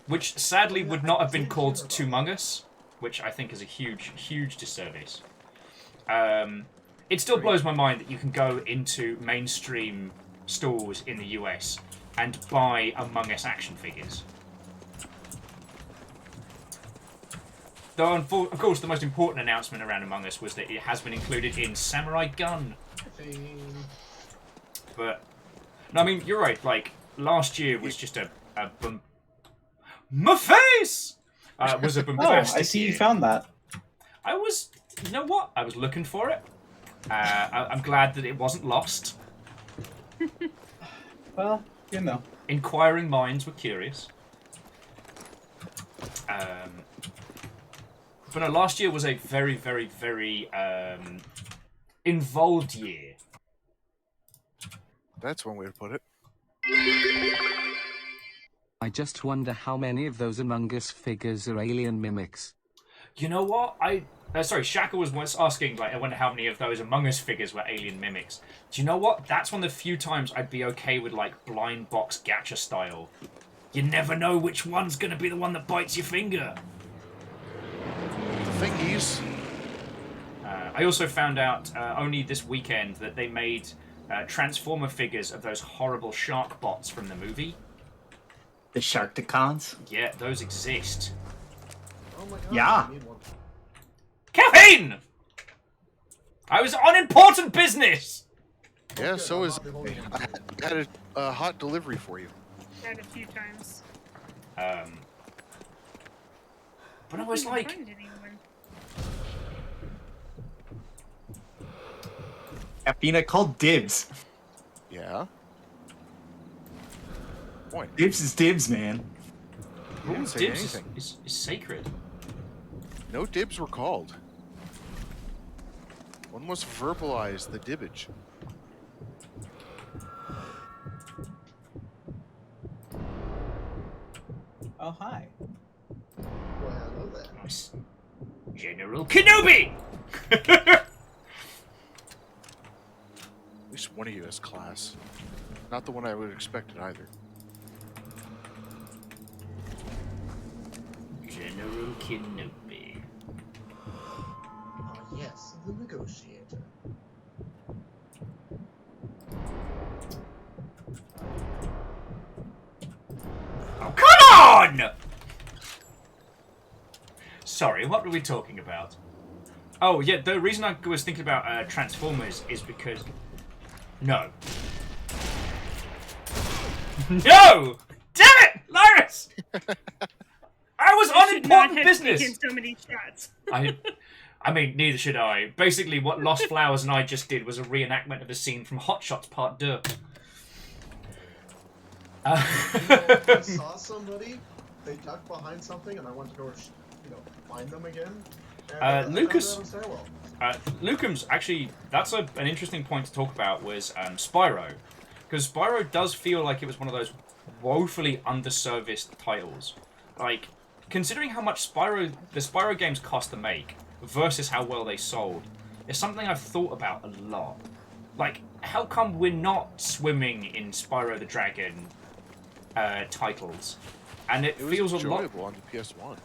which sadly would not have been called Among Us, which I think is a huge, huge disservice. It still blows my mind that you can go into mainstream stores in the US and buy Among Us action figures. Though, of course, the most important announcement around Among Us was that it has been included in Samurai Gun. But, no, I mean, you're right, like, last year was just a boom... My face! Was a bombastic Oh, I see you year. found that. I was, you know what? I was looking for it. I'm glad that it wasn't lost. Well, you know. Inquiring minds were curious. But no, last year was a very, very, very involved year. That's one way to put it. I just wonder how many of those Among Us figures are alien mimics. You know what? Sorry, Shaka was once asking, like, I wonder how many of those Among Us figures were alien mimics. Do you know what? That's one of the few times I'd be okay with, like, blind box gacha style. You never know which one's gonna be the one that bites your finger. Thingies. I also found out only this weekend that they made Transformer figures of those horrible shark bots from the movie. The Sharkticons? Yeah, those exist. Oh my god, Yeah. I need one. Caffeine! I was on important business! Yeah, Okay, so I'm is not the only one. I had a hot delivery for you. Had a few times. But I was Couldn't like... find anyone. Caffeine, I called dibs. Yeah. Point. Dibs is dibs, man. You didn't say Dibs anything. is sacred. No dibs were called. One must verbalize the dibbage. Oh, hi. Well, hello there. Nice. General Kenobi! At least one of you has class. Not the one I would have expected either. General Kenobi. Ah, yes, the negotiator. Oh, come on! Sorry, what were we talking about? Oh, yeah, the reason I was thinking about Transformers is because... No. No! Damn it! Lyrus! I was on Should not important have business! taken so many shots. I mean, neither should I. Basically, what Lost Flowers and I just did was a reenactment of a scene from Hot Shots Part 2. I saw somebody, they ducked behind something, and I went to go, find them again. And Lucas- I found them on Lucum's actually, that's an interesting point to talk about was Spyro. Because Spyro does feel like it was one of those woefully underserviced titles. Like, considering how much the Spyro games cost to make versus how well they sold, it's something I've thought about a lot. Like, how come we're not swimming in Spyro the Dragon titles? And it feels a lot... enjoyable on the PS1.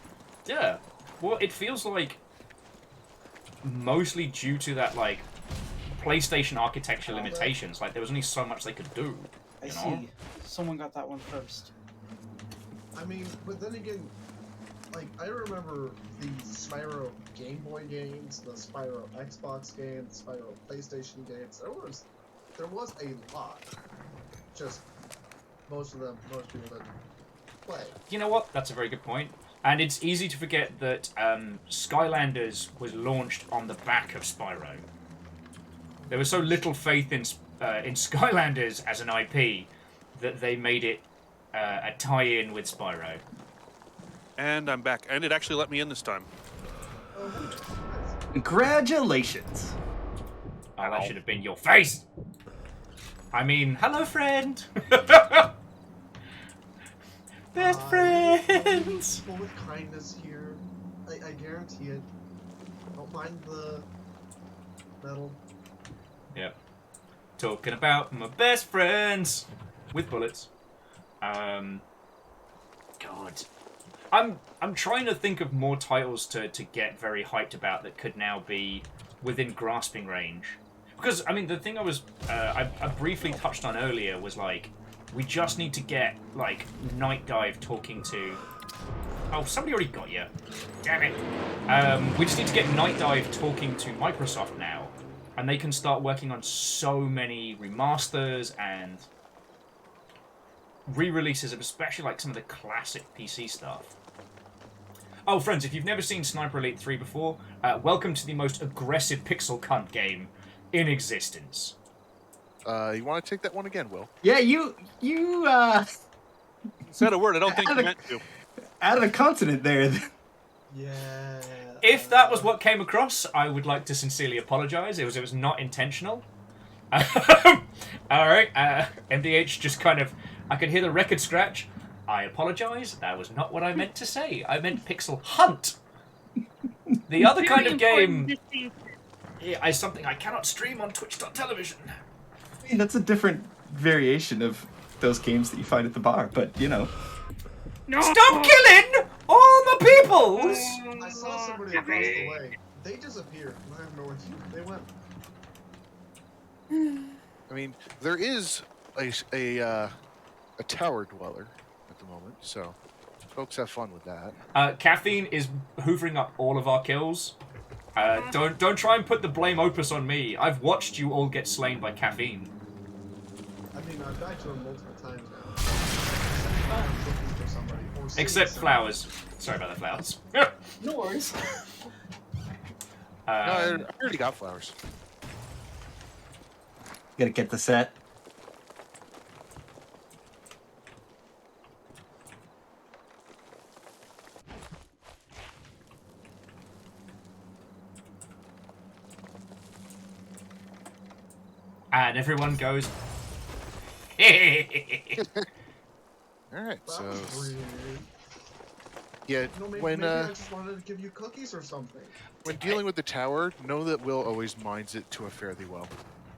Yeah. Well, it feels like mostly due to that, like, PlayStation architecture limitations. Like, there was only so much they could do. I You know? see. Someone got that one first. I mean, but then again, like, I remember the Spyro Game Boy games, the Spyro Xbox games, Spyro PlayStation games. There was a lot. Just most people didn't play. You know what? That's a very good point. And it's easy to forget that Skylanders was launched on the back of Spyro. There was so little faith in Skylanders as an IP that they made it a tie-in with Spyro. And I'm back. And it actually let me in this time. Congratulations. Oh, that should have been your face! I mean, hello, friend! Best friends! Full with kindness here. I guarantee it. Don't mind the metal. Yep. Talking about my best friends with bullets. God. I'm trying to think of more titles to get very hyped about that could now be within grasping range. Because, I mean, the thing I briefly touched on earlier was, like, we just need to get, like, Night Dive talking to... Oh, somebody already got you. Damn it. We just need to get Night Dive talking to Microsoft now. And they can start working on so many remasters and re-releases of especially, like, some of the classic PC stuff. Oh, friends, if you've never seen Sniper Elite 3 before, welcome to the most aggressive pixel cunt game in existence. You want to take that one again, Will? Yeah, you Said a word I don't think you meant to. added a consonant there. Yeah. If that was what came across, I would like to sincerely apologise. It was not intentional. Alright, MDH just kind of... I could hear the record scratch. I apologise. That was not what I meant to say. I meant Pixel Hunt. The other kind of game is something I cannot stream on Twitch.television. I mean, that's a different variation of those games that you find at the bar, but you know. No! Stop killing all the peoples! I saw somebody across the way. They disappeared. I have no idea where they went. I mean, there is a tower dweller at the moment, so folks have fun with that. Caffeine is hoovering up all of our kills. Don't try and put the blame opus on me. I've watched you all get slain by caffeine. I mean, I've died to him multiple times now. I'm looking for somebody. Or seeing Except somebody. flowers. Sorry about the flowers. No worries. No, I already got flowers. Gotta get the set. And everyone goes. Alright, That so was weird. yeah, You know, maybe, when maybe I just wanted to give you cookies or something. when dealing with the tower, know that Will always minds it to a fairly well.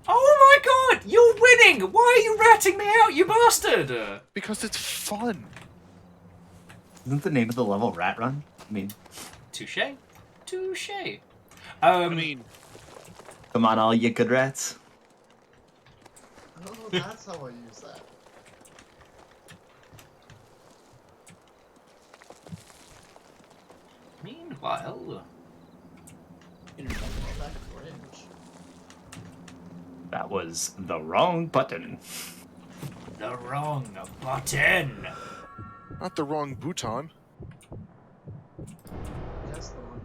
Oh my god! You're winning! Why are you ratting me out, you bastard? Because it's fun. Isn't the name of the level Rat Run? I mean, Touche. Touche. I mean, come on, all you good rats. Oh, that's how I use that. Meanwhile, Back range. That was the wrong button. the wrong button. Not the wrong bouton. Yes, the one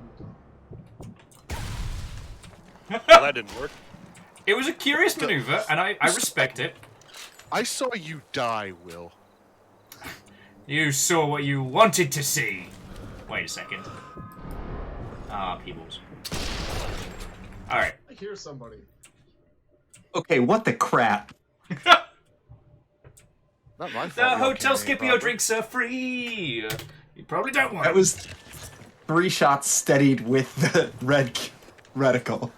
who well, that didn't work. It was a curious maneuver, and I respect it. I saw you die, Will. You saw what you wanted to see. Wait a second. Ah, Peebles. Alright. I hear somebody. Okay, what the crap? Not my fault. The y'all Hotel can't Scipio proper. drinks are free. You probably don't want That it. was 3 shots steadied with the red reticle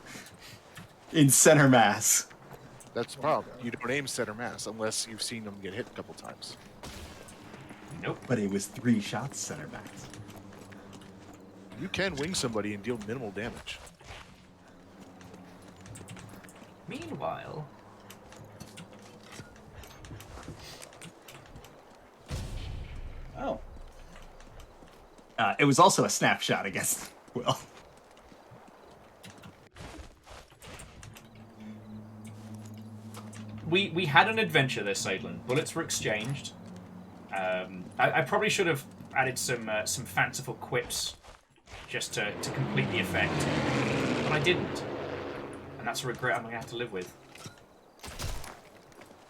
in center mass. That's the problem. You don't aim center mass unless you've seen them get hit a couple times. Nope. But it was 3 shots center mass. You can wing somebody and deal minimal damage. Meanwhile, Oh. It was also a snapshot against Will. we had an adventure there, Sadlin. Bullets were exchanged. I probably should have added some fanciful quips just to complete the effect, but I didn't, and that's a regret I'm gonna have to live with.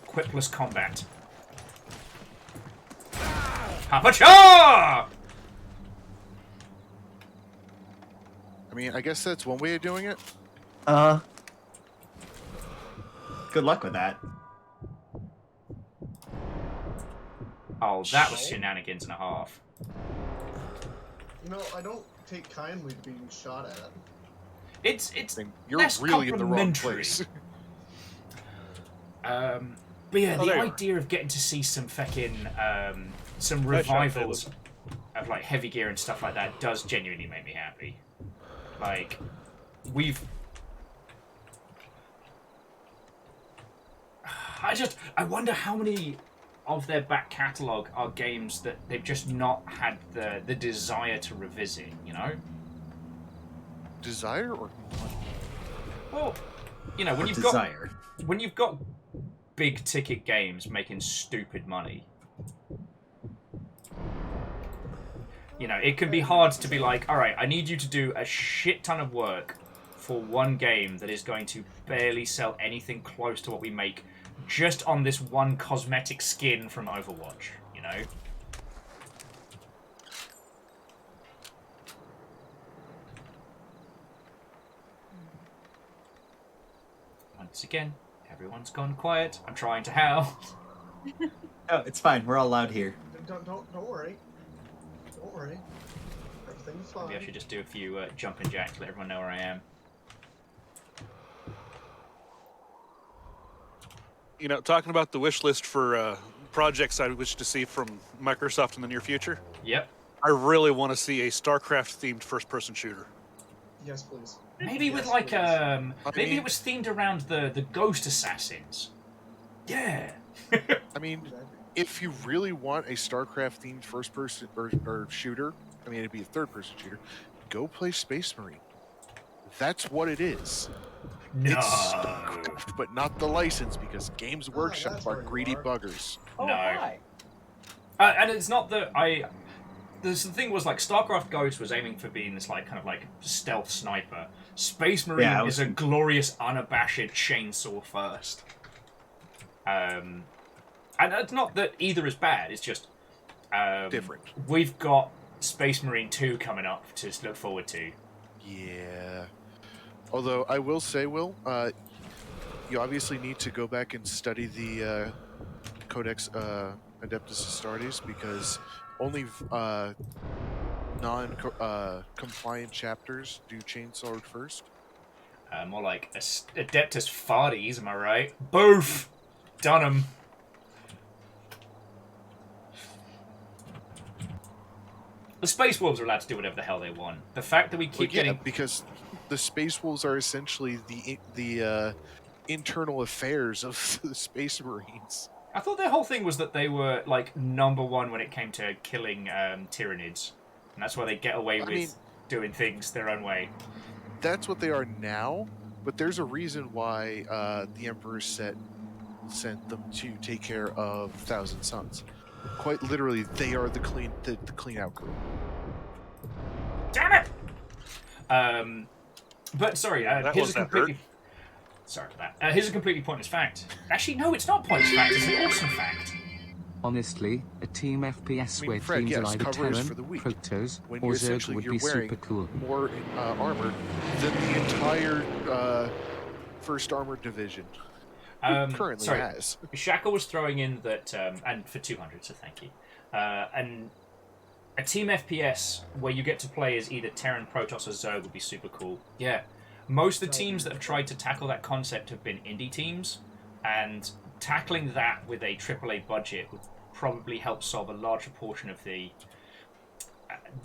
Quipless combat. Papa-cha! I mean, I guess that's one way of doing it. Good luck with that. Oh, that was shenanigans and a half. You know, I don't take kindly to being shot at. It's You're less really in the wrong complimentary. place. But yeah, Oh, the there you are. idea of getting to see some fucking some Nice shot, revivals of like heavy gear and stuff like that does genuinely make me happy. Like, I wonder how many of their back catalogue are games that they've just not had the desire to revisit, you know? Desire or money? Well, you know, when you've Desire. got big ticket games making stupid money, you know, it can be hard to be like, all right, I need you to do a shit ton of work for one game that is going to barely sell anything close to what we make just on this one cosmetic skin from Overwatch, you know? Once again, everyone's gone quiet. I'm trying to howl. Oh, it's fine. We're all loud here. Don't worry. Don't worry. Everything's fine. Maybe I should just do a few jumping jacks to let everyone know where I am. You know, talking about the wish list for projects I wish to see from Microsoft in the near future. Yep. I really want to see a StarCraft-themed first-person shooter. Yes, please. Maybe with Yes, like please. maybe it was themed around the Ghost Assassins. Yeah. I mean, if you really want a StarCraft-themed first-person or shooter, I mean, it'd be a third-person shooter, go play Space Marine. That's what it is. No. It's StarCraft, but not the license because Games Workshop that's are where you greedy are. buggers. Oh, No. hi. And it's not that the thing was like StarCraft Ghost was aiming for being this like kind of like stealth sniper. Space Marine Yeah, is a glorious, unabashed chainsaw first. And it's not that either is bad. It's just Different. We've got Space Marine 2 coming up to look forward to. Yeah. Although I will say, Will, you obviously need to go back and study the Codex Adeptus Astartes because only non-compliant chapters do chainsword first. More like Adeptus Farties, am I right? Boof! Done 'em. The Space Wolves are allowed to do whatever the hell they want. The fact that we keep getting... because the Space Wolves are essentially the internal affairs of the Space Marines. I thought their whole thing was that they were, like, #1 when it came to killing Tyranids. And that's why they get away with doing things their own way. That's what they are now, but there's a reason why the Emperor sent them to take care of Thousand Sons. Quite literally, they are the clean out group. Damn it! But sorry, here's a completely... Sorry for that. Here's a completely pointless fact. Actually, no, it's not pointless fact. It's an awesome fact. Honestly, a team FPS where Fred, teams yes, are either cover is Terran, for the weak. Protoss, When or you're Zerg essentially would you're be wearing super cool. more armor than the entire First Armored Division currently has. Shackle was throwing in that, and for 200, so thank you. And a team FPS where you get to play as either Terran, Protoss, or Zerg would be super cool. Yeah. Most of the teams that have tried to tackle that concept have been indie teams, and tackling that with a AAA budget would probably help solve a larger portion of the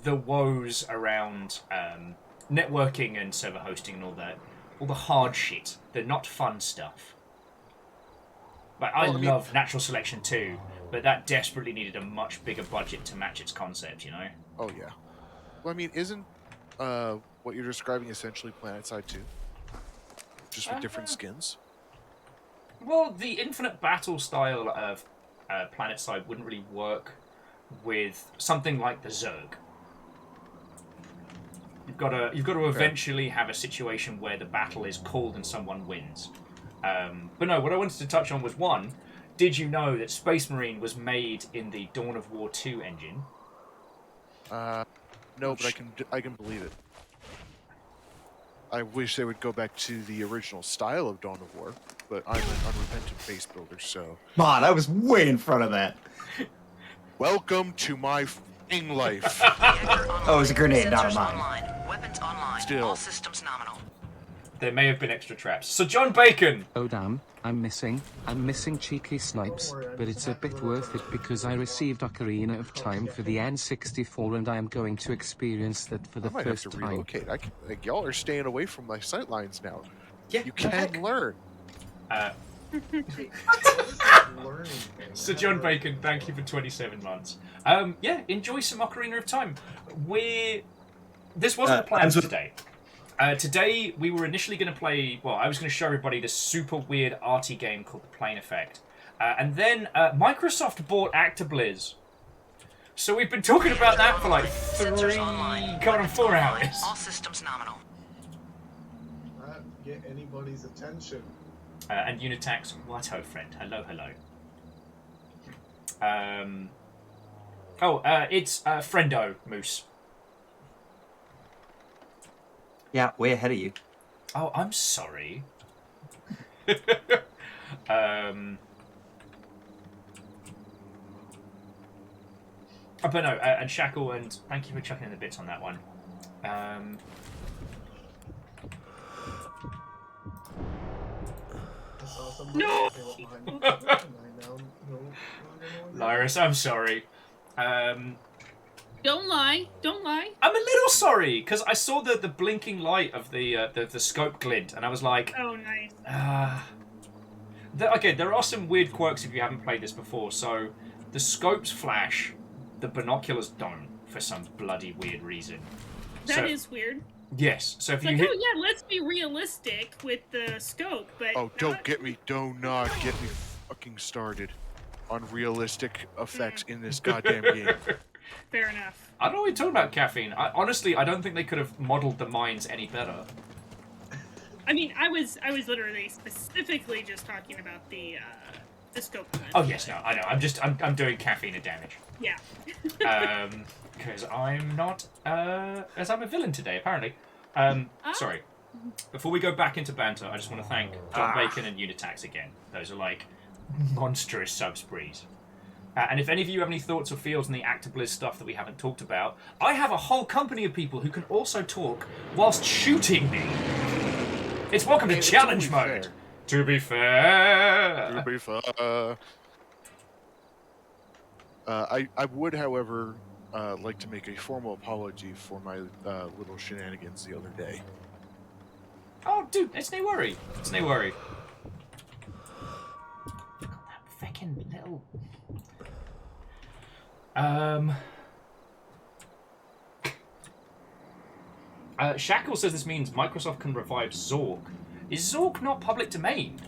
woes around networking and server hosting and all the hard shit, the not fun stuff. Like, I love Natural Selection 2, but that desperately needed a much bigger budget to match its concept, you know? Oh, yeah. Well, I mean, isn't what you're describing essentially PlanetSide 2? Just with different skins? Well, the infinite battle style of PlanetSide wouldn't really work with something like the Zerg. You've got to eventually have a situation where the battle is called and someone wins. But no, what I wanted to touch on was one. Did you know that Space Marine was made in the Dawn of War 2 engine? No, but I can believe it. I wish they would go back to the original style of Dawn of War, but I'm an unrepentant base builder, so... Man, I was way in front of that. Welcome to my f***ing life. Oh, it was a grenade, not a mine. Online. Weapons online. Still. All systems nominal. There may have been extra traps. So John Bacon! Oh damn, I'm missing cheeky Snipes, but it's a bit worth it because I received Ocarina of Time for the N64 and I am going to experience that for the I might first have to time. relocate. Y'all are staying away from my sightlines now. Yeah, you can learn. So John Bacon, thank you for 27 months. Yeah, enjoy some Ocarina of Time. This wasn't the plan today. Today, we were initially going to play... Well, I was going to show everybody this super weird arty game called The Plane Effect. And then Microsoft bought Actiblizz. So we've been talking about that for like 4 hours. All systems nominal. Not get anybody's attention. And Unitax, what ho, friend. Hello, hello. It's Friendo Moose. Yeah, way ahead of you. Oh, I'm sorry. But no, and Shackle, and thank you for chucking in the bits on that one. No! Lyris, I'm sorry. Don't lie. Don't lie. I'm a little sorry, because I saw the blinking light of the scope glint, and I was like... Oh, nice. Okay, there are some weird quirks if you haven't played this before. So, the scopes flash, the binoculars don't, for some bloody weird reason. That is weird. Yes. So if It's you like, hit, oh yeah, let's be realistic with the scope, but Oh, do not get me fucking started on realistic effects in this goddamn game. Fair enough. I don't know what you're talking about, caffeine. Honestly, I don't think they could have modeled the mines any better. I mean, I was literally specifically just talking about the scope. Oh yes, no, I know. I'm doing caffeine a damage. Yeah. Because I'm not, as I'm a villain today, apparently. Sorry. Before we go back into banter, I just want to thank John Bacon and Unitax again. Those are like monstrous sub-sprees. And if any of you have any thoughts or feels on the Activision stuff that we haven't talked about, I have a whole company of people who can also talk whilst shooting me. It's welcome to challenge mode. To be fair. To be fair. I would, however, like to make a formal apology for my little shenanigans the other day. Oh, dude, it's no worry. It's no worry. That fucking little. Shackle says this means Microsoft can revive Zork. Is Zork not public domain?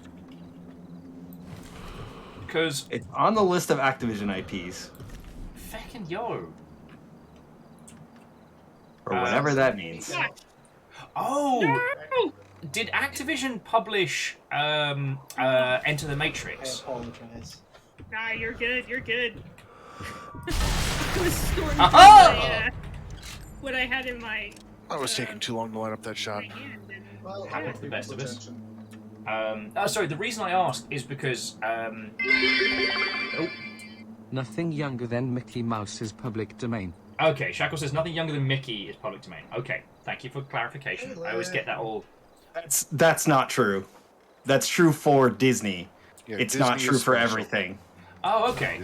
Because it's on the list of Activision IPs. Feckin' yo. Or whatever that means. Oh! No! Did Activision publish Enter the Matrix? I apologize. Nah, you're good. You're good. I was storing what I had in my. I was taking too long to line up that shot. Well, Happens to the best of us. Sorry, the reason I asked is because Nothing younger than Mickey Mouse is public domain. Okay, Shackle says nothing younger than Mickey is public domain. Okay, thank you for clarification. I always get that all. That's not true. That's true for Disney. Yeah, it's Disney not true is for special. everything. Oh, okay.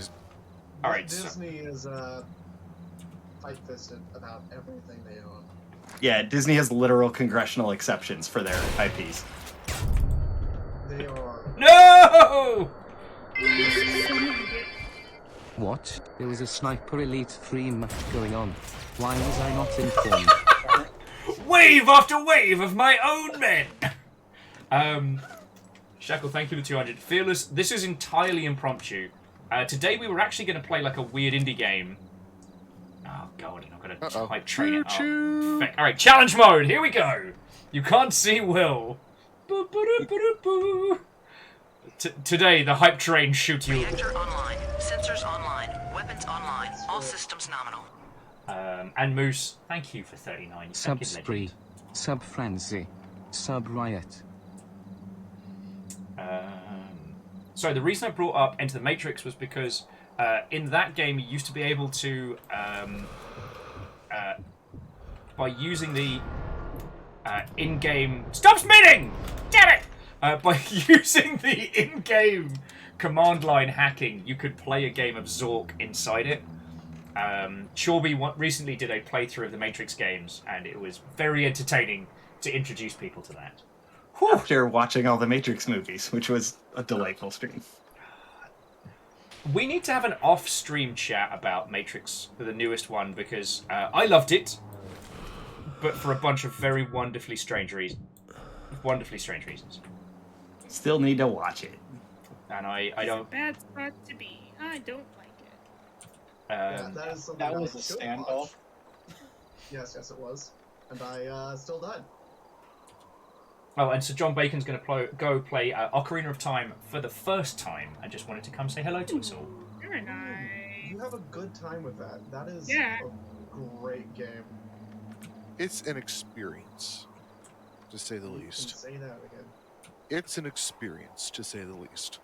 All right. Disney is tight-fisted about everything they own. Yeah, Disney has literal congressional exceptions for their IPs. They are. No! What? There was a Sniper Elite 3 match going on. Why was I not informed? Wave after wave of my own men! Shackle, thank you for 200. Fearless, this is entirely impromptu. Today we were actually going to play like a weird indie game. Oh god, I'm not going to type train it up. Alright, challenge mode, here we go! You can't see Will. Boo, boo, doo, boo, doo, boo. Today, the hype train shoot you. Reactor online. Sensors online. Weapons online. All systems nominal. And Moose, thank you for 39. Sub spree, sub frenzy, sub riot. So the reason I brought up Enter the Matrix was because in that game you used to be able to, by using the in-game... Stop spinning! Damn it! By using the in-game command line hacking, you could play a game of Zork inside it. Chorby recently did a playthrough of the Matrix games, and it was very entertaining to introduce people to that. After watching all the Matrix movies, which was a delightful stream. We need to have an off-stream chat about Matrix, the newest one, because I loved it, but for a bunch of very wonderfully strange reasons. Still need to watch it. And I don't... Bad spot to be. I don't like it. Yeah, that is something That was I a should standoff. watch. Yes, it was. And I still died. Oh, and so John Bacon's going to go play Ocarina of Time for the first time. I just wanted to come say hello to us all. Very nice. You have a good time with that. That is Yeah. a great game. It's an experience, to say the You can least. say that again. It's an experience, to say the least.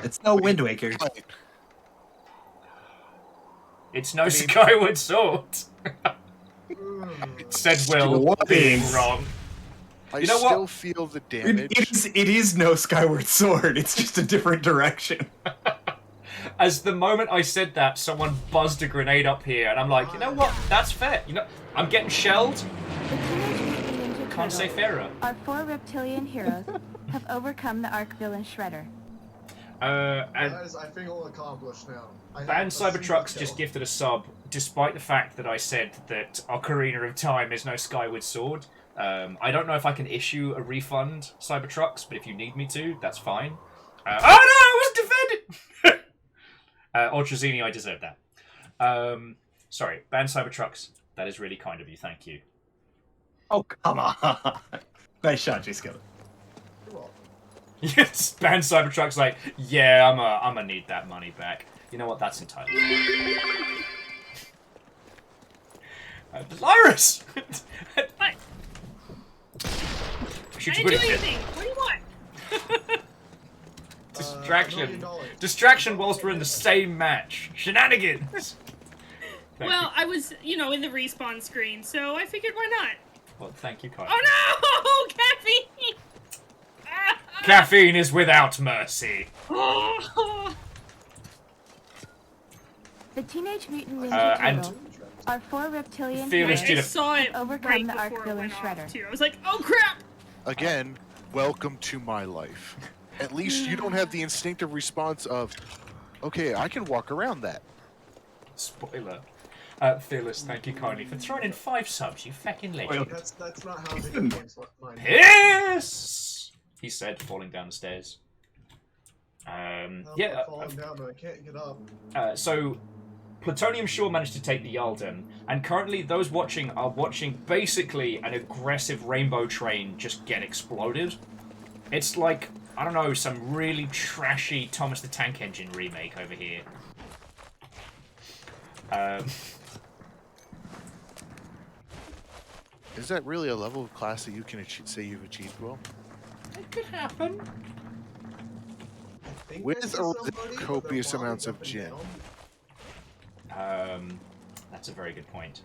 It's no Wind Waker. It's no Skyward Sword. Said Will, being wrong. I You know still what? feel the damage. It is no Skyward Sword. It's just a different direction. As the moment I said that, someone buzzed a grenade up here, and I'm like, you know what? That's fair. You know, I'm getting shelled. Can't say fairer. Our 4 reptilian heroes have overcome the arch villain Shredder. And Guys, I feel accomplished now. Band Cybertrucks just gifted a sub. despite the fact that I said that Ocarina of Time is no Skyward Sword, I don't know if I can issue a refund, Cybertrucks, but if you need me to, that's fine. Oh no, I was defended! Ultrazini, I deserve that. Sorry, ban Cybertrucks. That is really kind of you, thank you. Oh, come on. Nice shot, J-Skill. Yes, ban Cybertruck's like, yeah, I'm gonna need that money back. You know what, that's entitled. Iris! What? Shoot I you didn't do with it. anything. What do you want? Distraction. Distraction whilst we're in the same match. Shenanigans! Well, I was, in the respawn screen, so I figured why not? Well, thank you, Kyle. Oh no! Caffeine! Caffeine is without mercy. Oh. The Teenage Mutant and Ninja Turtles are 4 reptilian Fearless heroes I saw it who overcome right the before Arc it Villain went off, Shredder. too. I was like, oh crap! Again, welcome to my life. At least you don't have the instinctive response of, okay, I can walk around that. Spoiler. Fearless, thank you kindly for throwing in 5 subs, you fucking legend. That's not how video games mine. Piss! He said, falling down the stairs. I'm falling down and I can't get up. So, Plutonium Shaw managed to take the Yalden, and currently those watching are watching basically an aggressive rainbow train just get exploded. It's like, I don't know, some really trashy Thomas the Tank Engine remake over here. Is that really a level of class that you can say you've achieved well? It could happen. With or without copious amounts of gin? That's a very good point.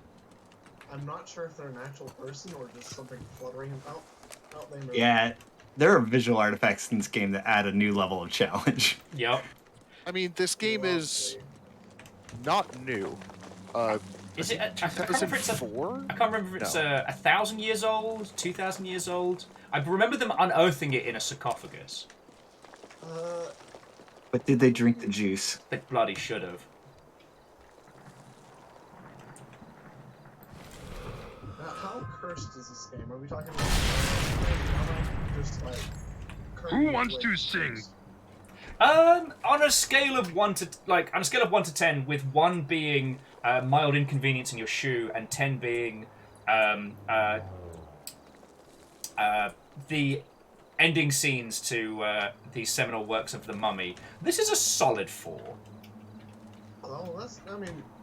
I'm not sure if they're an actual person or just something fluttering out there. Yeah, there are visual artifacts in this game that add a new level of challenge. Yep. I mean, this game is not new. Is it? I can't remember if it's 2004? I can't remember if it's 1,000 years old, 2,000 years old. I remember them unearthing it in a sarcophagus. But did they drink the juice? They bloody should have. How cursed is this game? Are we talking about just like Who wants to sing? On a scale of 1 to 10, with 1 being mild inconvenience in your shoe and 10 being the ending scenes to the seminal works of the Mummy, this is a solid 4. Oh,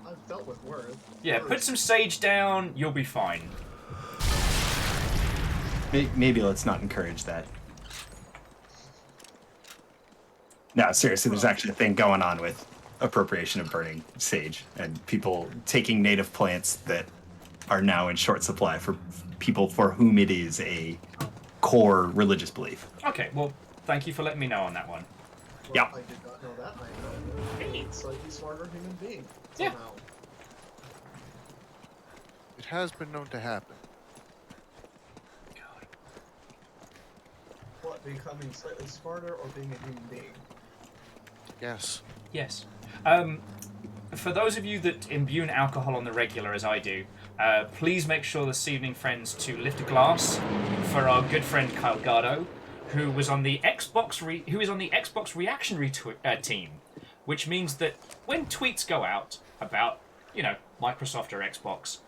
I've dealt with worse. Yeah, put some sage down, you'll be fine. Maybe let's not encourage that. No, seriously, there's actually a thing going on with appropriation of burning sage and people taking native plants that are now in short supply for people for whom it is a core religious belief. Okay, well, thank you for letting me know on that one. Well, Yep. I did not know that. I know it's like a smarter human being. Yeah. Somehow. It has been known to happen. What, becoming slightly smarter or being a human being? Yes. Yes. For those of you that imbue alcohol on the regular, as I do, please make sure this evening, friends, to lift a glass for our good friend Kyle Gardo, who was on the Xbox reactionary team, which means that when tweets go out about, Microsoft or Xbox,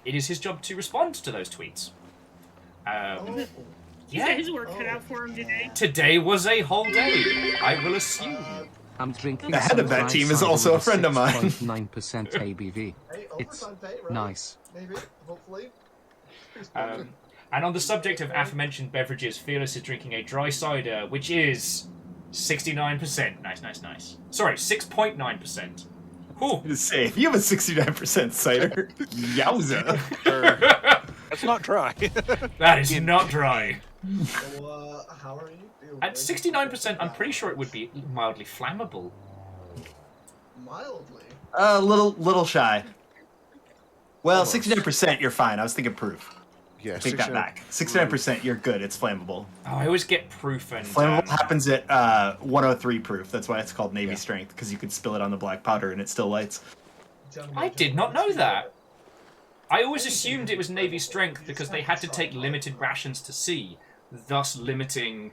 it is his job to respond to those tweets. He's got his work cut out for him today. Today was a whole day, I will assume. I'm drinking. The head of that team is also a friend of mine. 9% ABV. Hey, It's overtime pay, right? nice. Maybe, hopefully. And on the subject of aforementioned beverages, Fearless is drinking a dry cider, which is 69%. Nice. Sorry, 6.9%. Ooh. Say, if you have a 69% cider, yowza. That's not dry. That is not dry. So, how are you doing? At 69%, I'm pretty sure it would be mildly flammable. Mildly? A little shy. Well, 69%, you're fine. I was thinking proof. Yeah, take that back. 69%, you're good. It's flammable. Oh, I always get proof and... Flammable happens at 103 proof. That's why it's called Navy strength, because you could spill it on the black powder and it still lights. I did not know that. I always assumed it was Navy strength because they had to take limited rations to sea, thus limiting...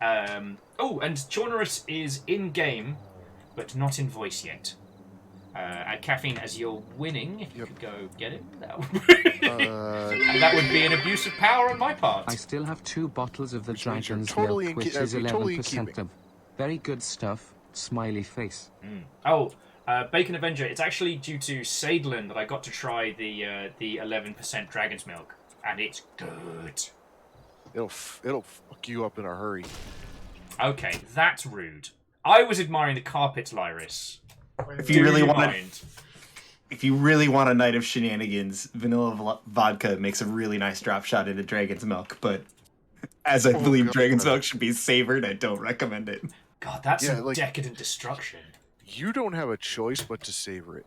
Oh, and Chornerus is in-game, but not in voice yet. Add caffeine as you're winning. If you could go get it, that would be... and that would be an abuse of power on my part. I still have 2 bottles of the Which means you're dragon's totally milk, in which ke- is you're 11% totally in keeping. of. Very good stuff. Smiley face. Oh, Bacon Avenger. It's actually due to Saidlin that I got to try the 11% dragon's milk, and it's good. It'll fuck you up in a hurry. Okay, that's rude. I was admiring the carpets, Lyris. If you really want a night of shenanigans, vanilla vodka makes a really nice drop shot into dragon's milk. But as I believe dragon's milk should be savored, I don't recommend it. God, that's decadent destruction. You don't have a choice but to savor it.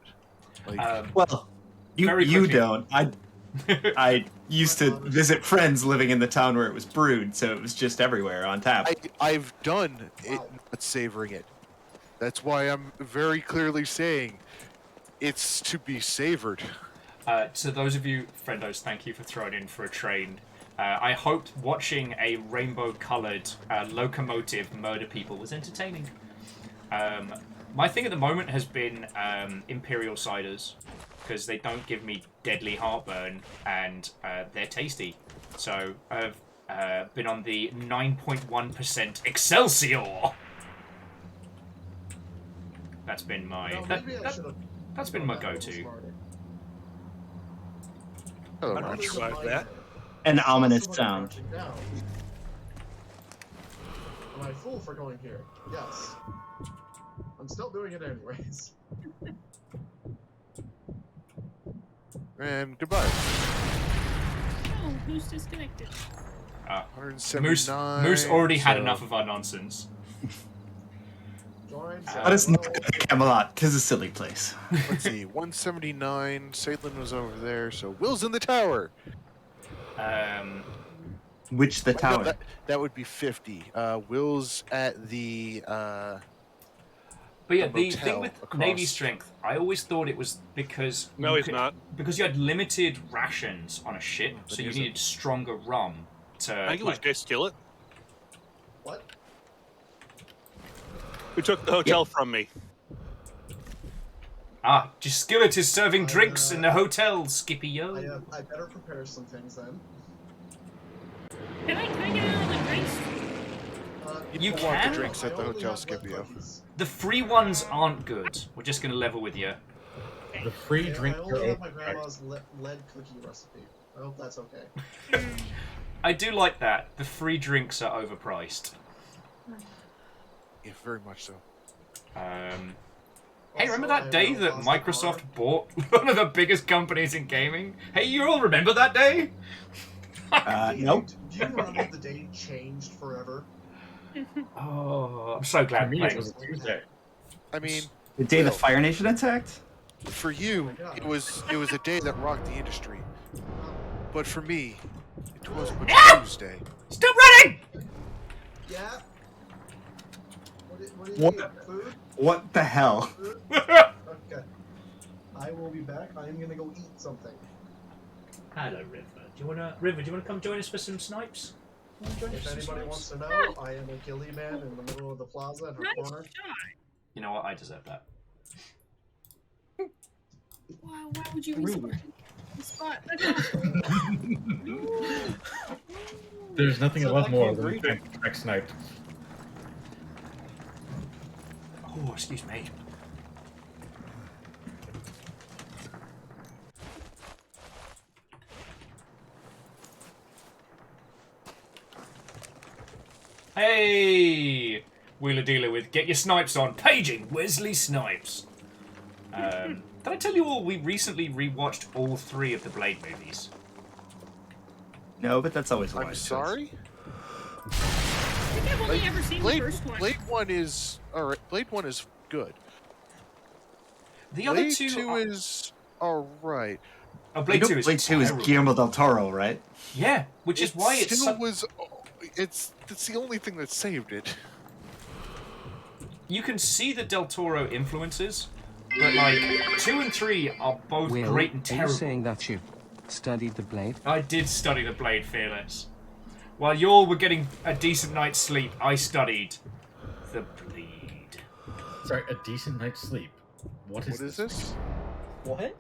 Well, you don't. I used to visit friends living in the town where it was brewed, so it was just everywhere on tap. I've done it, not savoring it. That's why I'm very clearly saying it's to be savored. To those of you, friendos, thank you for throwing in for a train. I hoped watching a rainbow-coloured locomotive murder people was entertaining. My thing at the moment has been Imperial ciders, because they don't give me deadly heartburn, and they're tasty. So I've been on the 9.1% Excelsior. That's been my that's been my go-to. I'm not sure about that. An ominous sound. Am I a fool for going here? Yes. I'm still doing it anyways. And goodbye. Oh, who's disconnected? 179. Moose already had enough of our nonsense. Let us not go to Camelot. 'Tis a silly place. Let's see, 179. Saidlin was over there, so Will's in the tower. Which the tower? No, that would be 50. Will's at the. But yeah, the thing with Navy strength, I always thought it was because he's not. Because you had limited rations on a ship, so you needed stronger rum to. I think it was Jay Skillet. What? Who took the hotel from me? Ah, just Skillet is serving drinks in the hotel, Skippy-yo. I better prepare some things then. Can I get another drinks? You want can? the drinks at the hotel, Scipio. The free ones aren't good. We're just going to level with you. The free drink. I only have my grandma's lead cookie recipe. I hope that's okay. I do like that. The free drinks are overpriced. Yeah, very much so. Hey, remember that day that Microsoft bought one of the biggest companies in gaming? Hey, you all remember that day? Nope. Do you remember the day changed forever? Oh, I'm so glad. For me, it was a Tuesday. I mean, The day the Fire Nation attacked? for you, it was a day that rocked the industry. But for me, it was a Tuesday. Stop running! Yeah. What do you need? Food? What the hell? Okay. I will be back. I am gonna go eat something. Hello, River. Do you wanna come join us for some snipes? If anybody wants to know, I am a ghillie man in the middle of the plaza at her corner. You know what? I deserve that. Why would you restart the spot? There's nothing I love more than being sniped. Oh, excuse me. Hey! Wheeler Dealer with Get Your Snipes On. Paging Wesley Snipes. Did I tell you all we recently rewatched all 3 of the Blade movies? No, but that's always wise. I'm sorry? I think I've only ever seen the first one. Blade 1 is... Alright, Blade 1 is good. The other Blade 2 2 is... Alright. Oh, Blade 2 is Blade 2 is Guillermo del Toro, right? Yeah, which is why it's... Still was... It's the only thing that saved it. You can see the Del Toro influences, But like 2 and 3 are both Will, great and are you terrible. saying that you studied the blade? I did study the blade, Fearless. While y'all were getting a decent night's sleep, I studied the blade. Sorry, a decent night's sleep. What is this? What?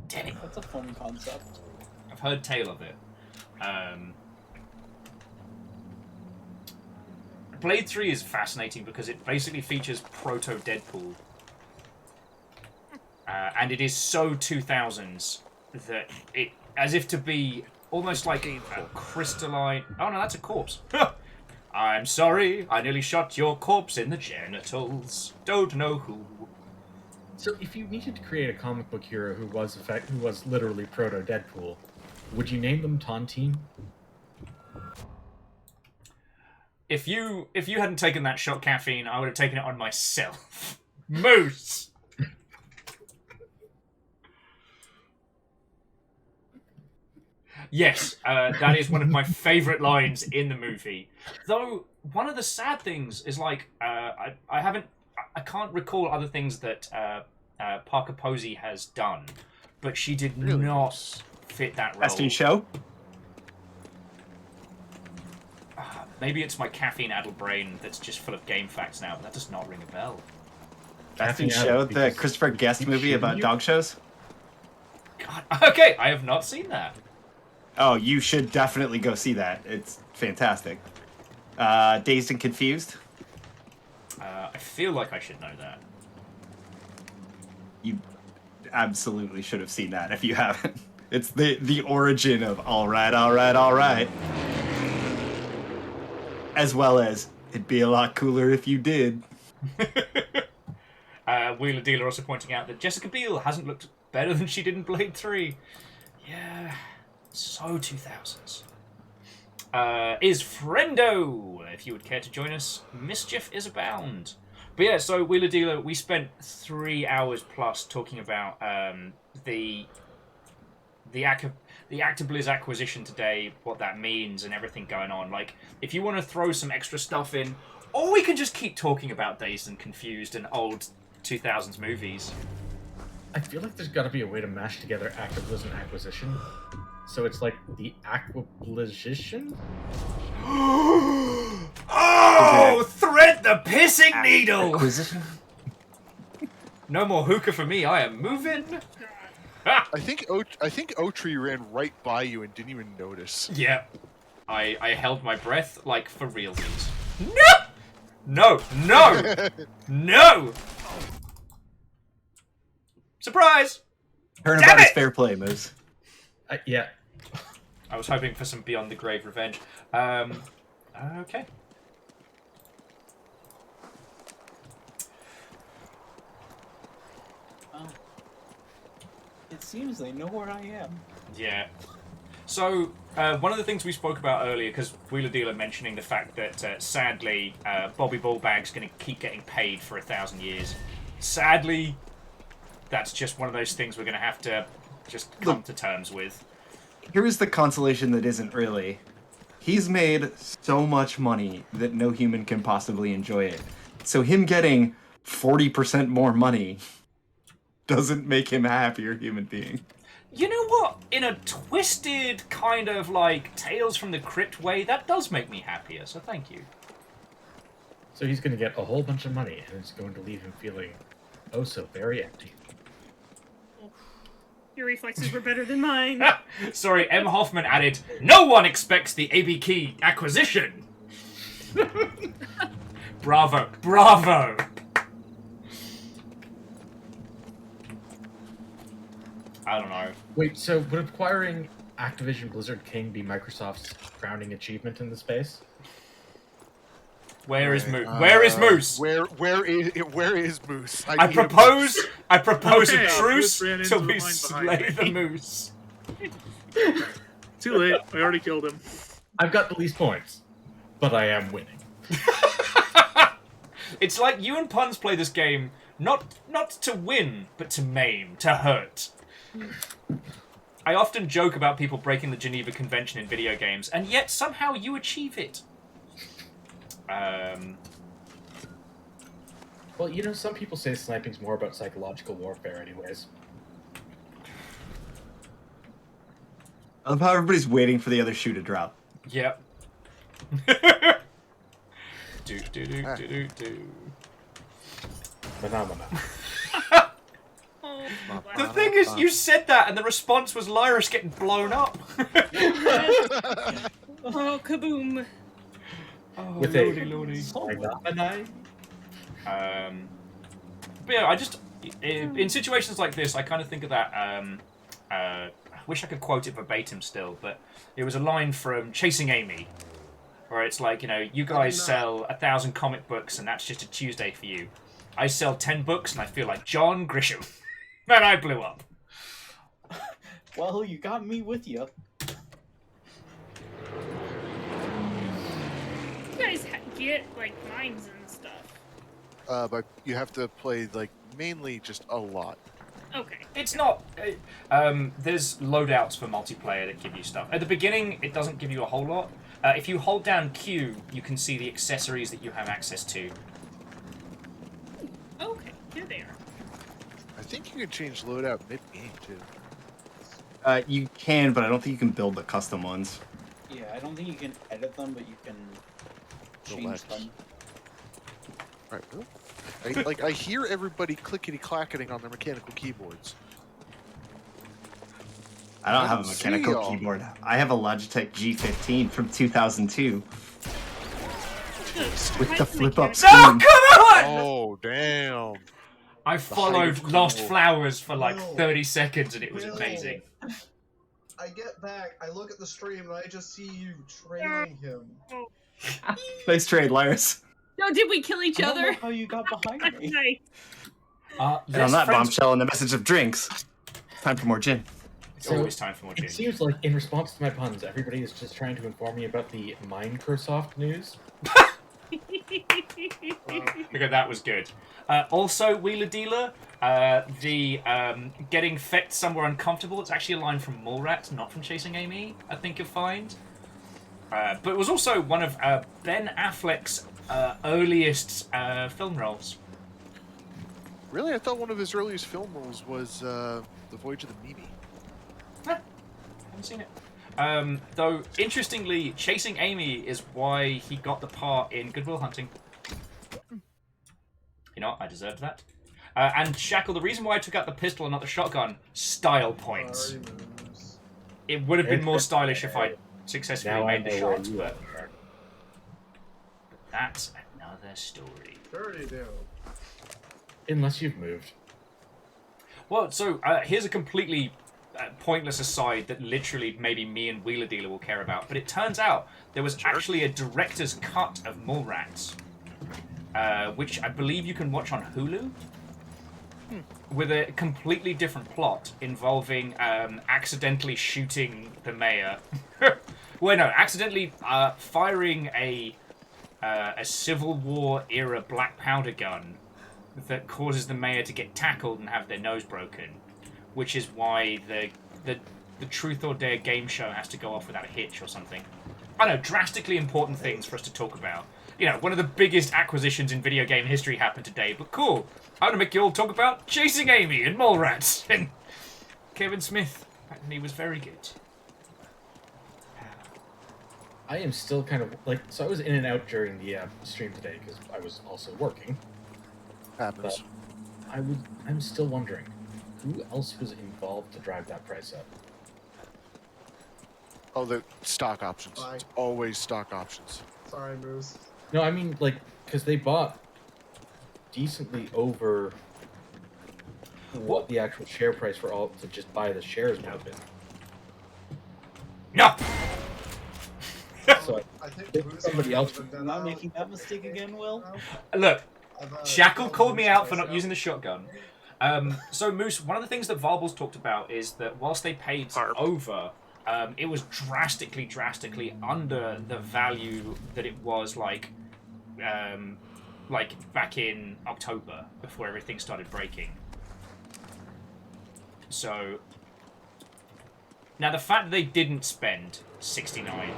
Damn it. That's a fun concept. I've heard tale of it. Blade 3 is fascinating because it basically features proto-Deadpool. And it is so 2000s that it, as if to be almost like a crystalline... Oh no, that's a corpse. I'm sorry, I nearly shot your corpse in the genitals. Don't know who. So if you needed to create a comic book hero who was literally proto-Deadpool, would you name them Tontine? If you hadn't taken that shot, Caffeine, I would have taken it on myself. Moose! Yes, that is one of my favourite lines in the movie. Though, one of the sad things is, like, I can't recall other things that Parker Posey has done, but she did not fit that role. Best in show? Maybe it's my caffeine-addled brain that's just full of game facts now, but that does not ring a bell. Best in show? The Christopher Guest movie about dog shows? God, okay, I have not seen that. Oh, you should definitely go see that. It's fantastic. Dazed and Confused? I feel like I should know that. You absolutely should have seen that if you haven't. It's the origin of all right. As well as, it'd be a lot cooler if you did. Wheeler Dealer also pointing out that Jessica Biel hasn't looked better than she did in Blade 3. Yeah, so 2000s. Is Friendo, if you would care to join us. Mischief is abound. But yeah, so Wheeler Dealer, we spent 3 hours plus talking about the Activision acquisition today, what that means, and everything going on. Like, if you want to throw some extra stuff in, or we can just keep talking about Dazed and Confused and old 2000s movies. I feel like there's got to be a way to mash together Activision acquisition, so it's like the Acquisition. Oh, thread the pissing needle. Acquisition. No more hookah for me. I am moving. I think Otree ran right by you and didn't even notice. Yeah. I held my breath, like, for realsies. No! No! Surprise! Turnabout is fair play, Moose. Yeah. I was hoping for some Beyond the Grave revenge. Okay. It seems they know where I am. Yeah. So, one of the things we spoke about earlier, because Wheeler Dealer mentioning the fact that, sadly, Bobby Ballbag's going to keep getting paid for 1,000 years. Sadly, that's just one of those things we're going to have to just come to terms with. Here's the consolation that isn't really. He's made so much money that no human can possibly enjoy it. So him getting 40% more money doesn't make him a happier human being. You know what? In a twisted kind of like Tales from the Crypt way, that does make me happier, so thank you. So he's going to get a whole bunch of money, and it's going to leave him feeling oh so very empty. Your reflexes were better than mine. Sorry, M. Hoffman added, no one expects the AB key acquisition. Bravo. Bravo. I don't know. Wait, so would acquiring Activision Blizzard King be Microsoft's crowning achievement in the space? Where is Moose? Where is Moose? Where is Moose? I propose Okay, a truce Moose ran into till the we line slay behind the me. moose. Too late. I already killed him. I've got the least points, but I am winning. It's like you and Puns play this game not to win, but to maim, to hurt. I often joke about people breaking the Geneva Convention in video games, and yet somehow you achieve it. Well, you know, some people say sniping's more about psychological warfare anyways. I love how everybody's waiting for the other shoe to drop. Yep. do. Phenomena. The thing is, you said that, and the response was Lyra's getting blown up. Oh, kaboom. Oh, With lordy. Phenomena. But yeah, I just in situations like this, I kind of think of that. I wish I could quote it verbatim still, but it was a line from Chasing Amy, where it's like, you know, you guys sell 1,000 comic books, and that's just a Tuesday for you. I sell 10 books, and I feel like John Grisham. Man, I blew up. Well, you got me with you. You guys get, like, mines and stuff. But you have to play, like, mainly just a lot. Okay. It's not... there's loadouts for multiplayer that give you stuff. At the beginning, it doesn't give you a whole lot. If you hold down Q, you can see the accessories that you have access to. Okay, here they are. I think you can change loadout mid-game, too. You can, but I don't think you can build the custom ones. Yeah, I don't think you can edit them, but you can change them. Right, well, I hear everybody clickety-clacketing on their mechanical keyboards. I don't have a mechanical keyboard. I have a Logitech G15 from 2002. With the flip-up screen. No, come on! Oh, damn. I followed Lost Flowers for like 30 seconds, and it was amazing. I get back, I look at the stream, and I just see you trailing him. Nice trade, Lyris. No, did we kill each I don't other? know how you got behind me. And on that bombshell and the message of drinks, time for more gin. It's always time for more gin. It seems like, in response to my puns, everybody is just trying to inform me about the Microsoft news. Okay, that was good. Also, Wheeler Dealer, the getting fecked somewhere uncomfortable, it's actually a line from Mallrats, not from Chasing Amy, I think you'll find. But it was also one of Ben Affleck's earliest film roles. Really? I thought one of his earliest film roles was The Voyage of the Mimi. Haven't seen it. Though, interestingly, Chasing Amy is why he got the part in Good Will Hunting. You know, I deserved that. And Shackle, the reason why I took out the pistol and not the shotgun, style points. It would have been more stylish if I successfully made the shot, but that's another story. Unless you've moved. Well, so here's a completely pointless aside that literally maybe me and Wheeler Dealer will care about, but it turns out there was actually a director's cut of Mallrats, which I believe you can watch on Hulu, with a completely different plot involving accidentally shooting the mayor. Well, no, accidentally firing a Civil War era black powder gun that causes the mayor to get tackled and have their nose broken, which is why the Truth or Dare game show has to go off without a hitch or something. I know, drastically important things for us to talk about. You know, one of the biggest acquisitions in video game history happened today, but cool. I'm gonna make you all talk about Chasing Amy and Mallrats and Kevin Smith, and he was very good. I am still kind of like, so I was in and out during the stream today because I was also working. Happens. But I'm still wondering, who else was involved to drive that price up? Oh, the stock options. It's always stock options. Sorry, Moose. No, I mean, like, because they bought decently over what the actual share price for all to just buy the shares would have been. No! So I think somebody else. I'm not making that mistake again, Will. Look, Shackle called me out for not using the shotgun. So, Moose, one of the things that Varbles talked about is that whilst they paid over, it was drastically under the value that it was like back in October before everything started breaking. So now the fact that they didn't spend 69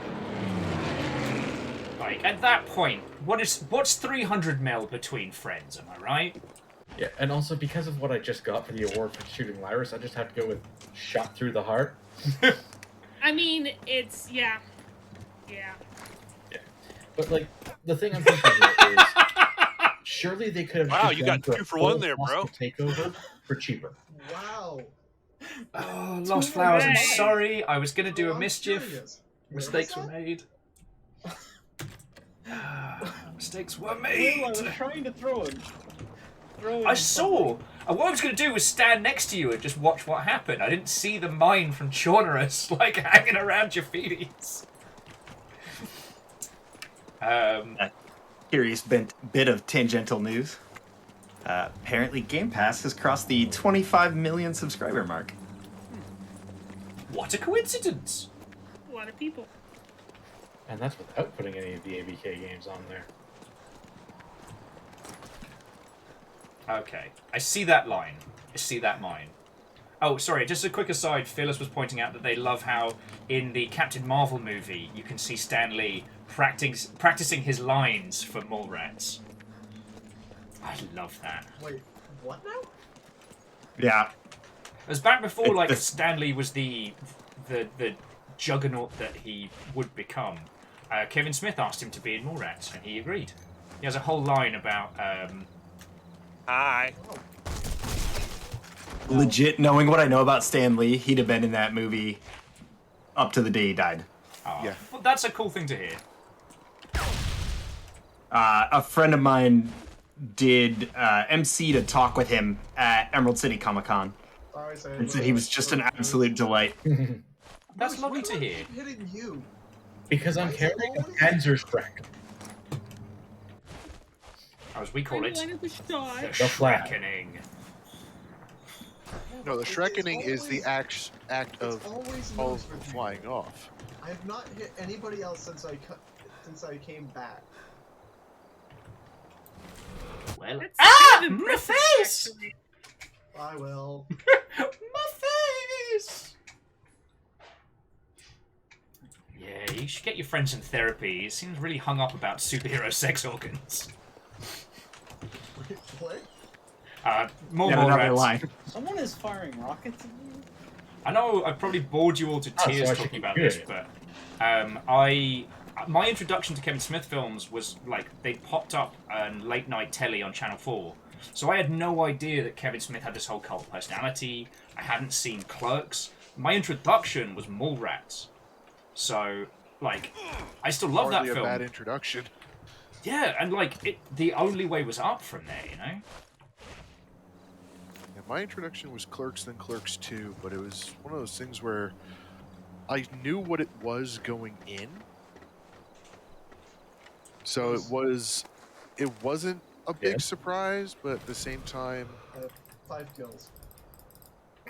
Like, at that point, what's 300 mil between friends, am I right? Yeah, and also because of what I just got for the award for shooting Lyris, I just have to go with shot through the heart. I mean, it's yeah. But like the thing I'm thinking here is, surely they could have. Wow, just you gone got for a 2 for 1 full there, bro. hostile takeover for cheaper. Wow. Oh, Lost Flowers, I'm Right. sorry. I was going to do a I'm mischief. curious. Where Mistakes was were that? made. Mistakes were Will, I made. was trying to throw him. I saw. And what I was going to do was stand next to you and just watch what happened. I didn't see the mine from Chornerus, like, hanging around your feeties. Curious bit of tangential news. Apparently, Game Pass has crossed the 25 million subscriber mark. What a coincidence! A lot of people. And that's without putting any of the ABK games on there. Okay, I see that line. I see that mine. Oh, sorry, just a quick aside. Phyllis was pointing out that they love how in the Captain Marvel movie you can see Stan Lee practicing his lines for Mallrats. I love that. Wait, what now? Yeah. It was back before, It's like, the- Stan Lee was the juggernaut that he would become. Kevin Smith asked him to be in Mallrats, and he agreed. He has a whole line about, Hi. Legit, knowing what I know about Stan Lee, he'd have been in that movie up to the day he died. Yeah. Well, that's a cool thing to hear. A friend of mine did MC to talk with him at Emerald City Comic Con, Sorry, Sam. and said he was just an absolute delight. That's lovely to hear. Keep hitting you. Because I'm carrying a Panzerschreck. As we call it, I wanted the shot. the The flag. Shreckening. No, the Shreckening is the act of always all moves with me. flying off. I have not hit anybody else since I came back. Well, That's ah! kind of My impressive, face! actually. I will. My face! Yeah, you should get your friends in therapy. He seems really hung up about superhero sex organs. Wait, what? More Yet another Mallrats. line. Someone is firing rockets at you? I know I probably bored you all to Oh, so tears I should talking keep about doing this, it. but my introduction to Kevin Smith films was like they popped up on late night telly on Channel 4. So I had no idea that Kevin Smith had this whole cult personality. I hadn't seen Clerks. My introduction was Mallrats. So, like, I still love Hardly that film. a bad introduction. Yeah, and like the only way was up from there, you know. Yeah, my introduction was Clerks, then Clerks 2, but it was one of those things where I knew what it was going in. So it wasn't a big Yeah. surprise, but at the same time, I have 5 kills.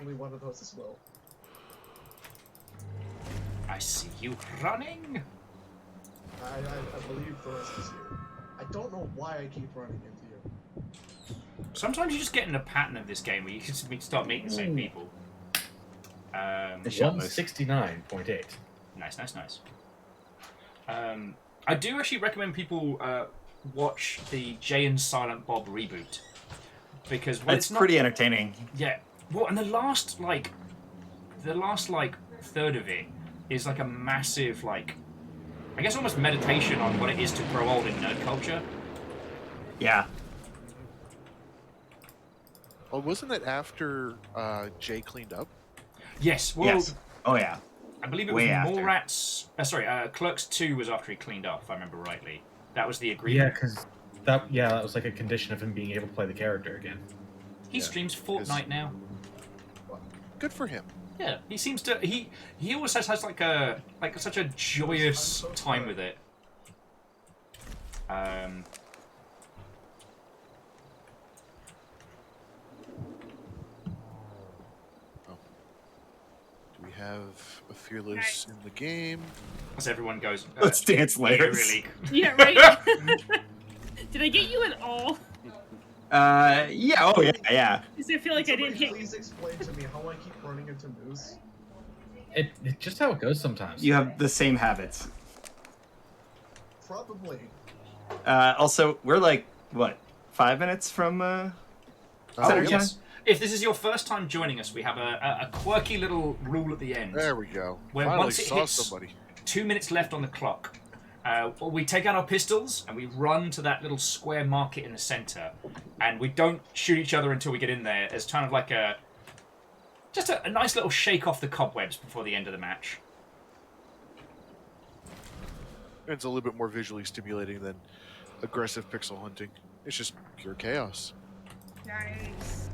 Only one of those is Will. I see you running. I believe the rest is you. I don't know why I keep running into you. Sometimes you just get in a pattern of this game where you can start meeting the same people. 169.8. Nice. I do actually recommend people watch the Jay and Silent Bob reboot because It's pretty entertaining. Yeah. Well, and the last third of it is like a massive I guess almost meditation on what it is to grow old in nerd culture. Yeah. well, wasn't it after Jay cleaned up? Yes. Well, Yes. Oh yeah. I believe it was Way after. Mallrats. Clerks 2 was after he cleaned up, if I remember rightly. That was the agreement. Yeah, because that was like a condition of him being able to play the character again. He streams Fortnite now. Good for him. Yeah, he seems to. He always has such a joyous time with it. Do we have a Fearless in the game? As everyone goes, Let's dance later. Really. Yeah, right. Did I get you at all? Yeah. Oh yeah. Yeah. Because I feel like I didn't hit. Please explain to me how I keep running into Moose. It's just how it goes sometimes. You have the same habits. probably. Also, we're like, what, 5 minutes from Center time? Yes. If this is your first time joining us, we have a quirky little rule at the end. There we go. Where Finally once it saw hits somebody. 2 minutes left on the clock, we take out our pistols and we run to that little square market in the center, and we don't shoot each other until we get in there. As kind of like a nice little shake off the cobwebs before the end of the match. It's a little bit more visually stimulating than aggressive pixel hunting. It's just pure chaos. Nice.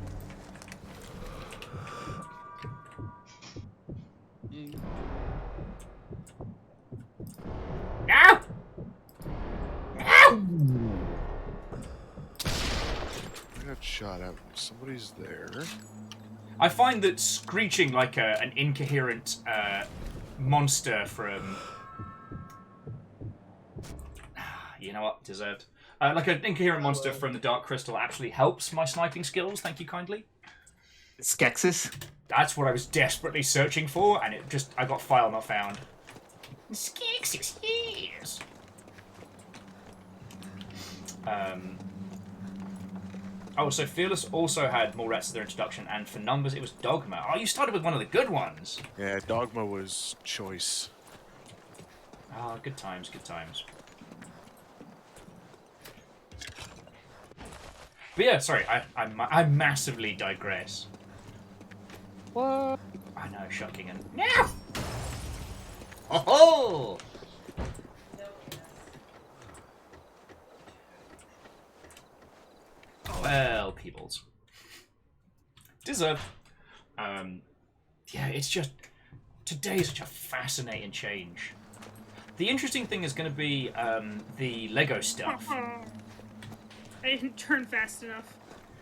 Now! Now! I got shot at. Somebody's there. I find that screeching like an incoherent monster from... You know what? Deserved. Like an incoherent monster from the Dark Crystal actually helps my sniping skills, thank you kindly. Skeksis? That's what I was desperately searching for, and I got file not found. Skeksis, yes! Oh, so Fearless also had more rats at their introduction, and for numbers it was Dogma. Oh, you started with one of the good ones! Yeah, Dogma was choice. Ah, good times, good times. But yeah, sorry, I massively digress. What? I know, shocking and... No! Oh! Well, peoples. Deserved. Yeah, it's just... Today is such a fascinating change. The interesting thing is going to be the Lego stuff. I didn't turn fast enough.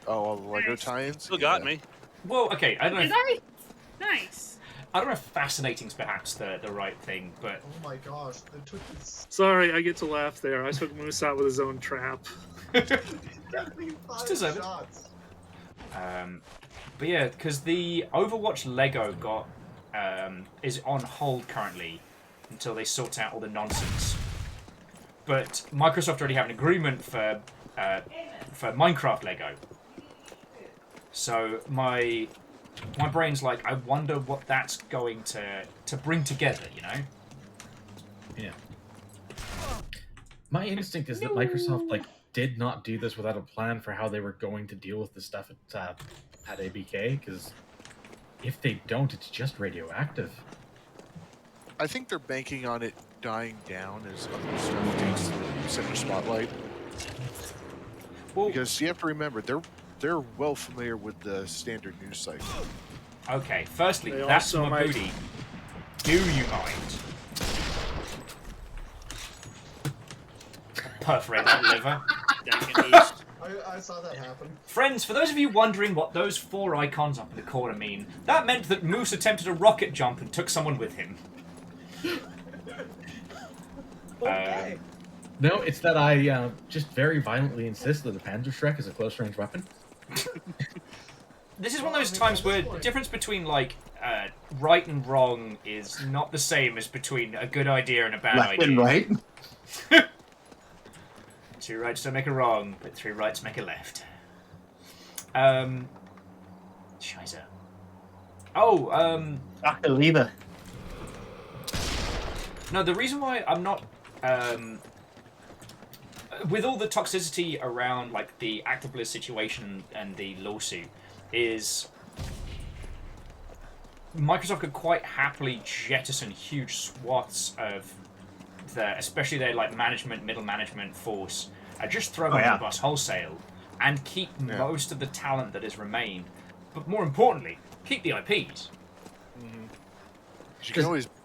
Oh, all the Lego tie-ins? Still got me. Well, okay, I don't know. Did I? Nice. I don't know if fascinating's perhaps the right thing, but... Oh my gosh, they took this... Sorry, I get to laugh there. I took Moose out with his own trap. Just deserve it. But yeah, because the Overwatch Lego is on hold currently until they sort out all the nonsense. But Microsoft already have an agreement for Minecraft Lego. So my brain's like, I wonder what that's going to bring together, you know? Yeah. My instinct is that Microsoft did not do this without a plan for how they were going to deal with the stuff at ABK, because if they don't, it's just radioactive. I think they're banking on it dying down as other stuff takes the center spotlight. Well, because you have to remember, they're well familiar with the standard news cycle. Okay, firstly, They that's also my might- booty. Do you mind? Perforate that liver. I saw that happen. Friends, for those of you wondering what those 4 icons up in the corner mean, that meant that Moose attempted a rocket jump and took someone with him. Okay. No, it's that I just very violently insist that the Panzer Shrek is a close-range weapon. This is one of those times where the difference between, right and wrong is not the same as between a good idea and a bad Left idea. and right? 2 rights don't make a wrong, but 3 rights make a left. Scheiße. Oh, Dr. Lever. No, the reason why I'm not... with all the toxicity around, the Activision situation and the lawsuit, is... Microsoft could quite happily jettison huge swaths of especially their management, middle management force, just throw them on the bus wholesale and keep most of the talent that has remained. But more importantly, keep the IPs. Mm-hmm.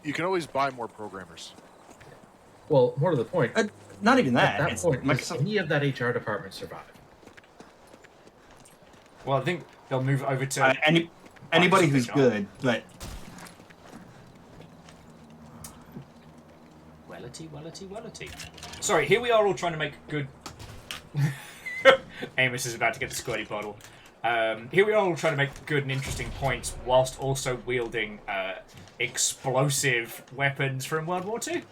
You can always buy more programmers. Well, more to the point. Not even that. At that It's point, does Microsoft- any of that HR department survive? Well, I think they'll move over to anybody who's good, but Wellity. Sorry, here we are all trying to make good... Amos is about to get the squirty bottle. Here we are all trying to make good and interesting points whilst also wielding explosive weapons from World War II.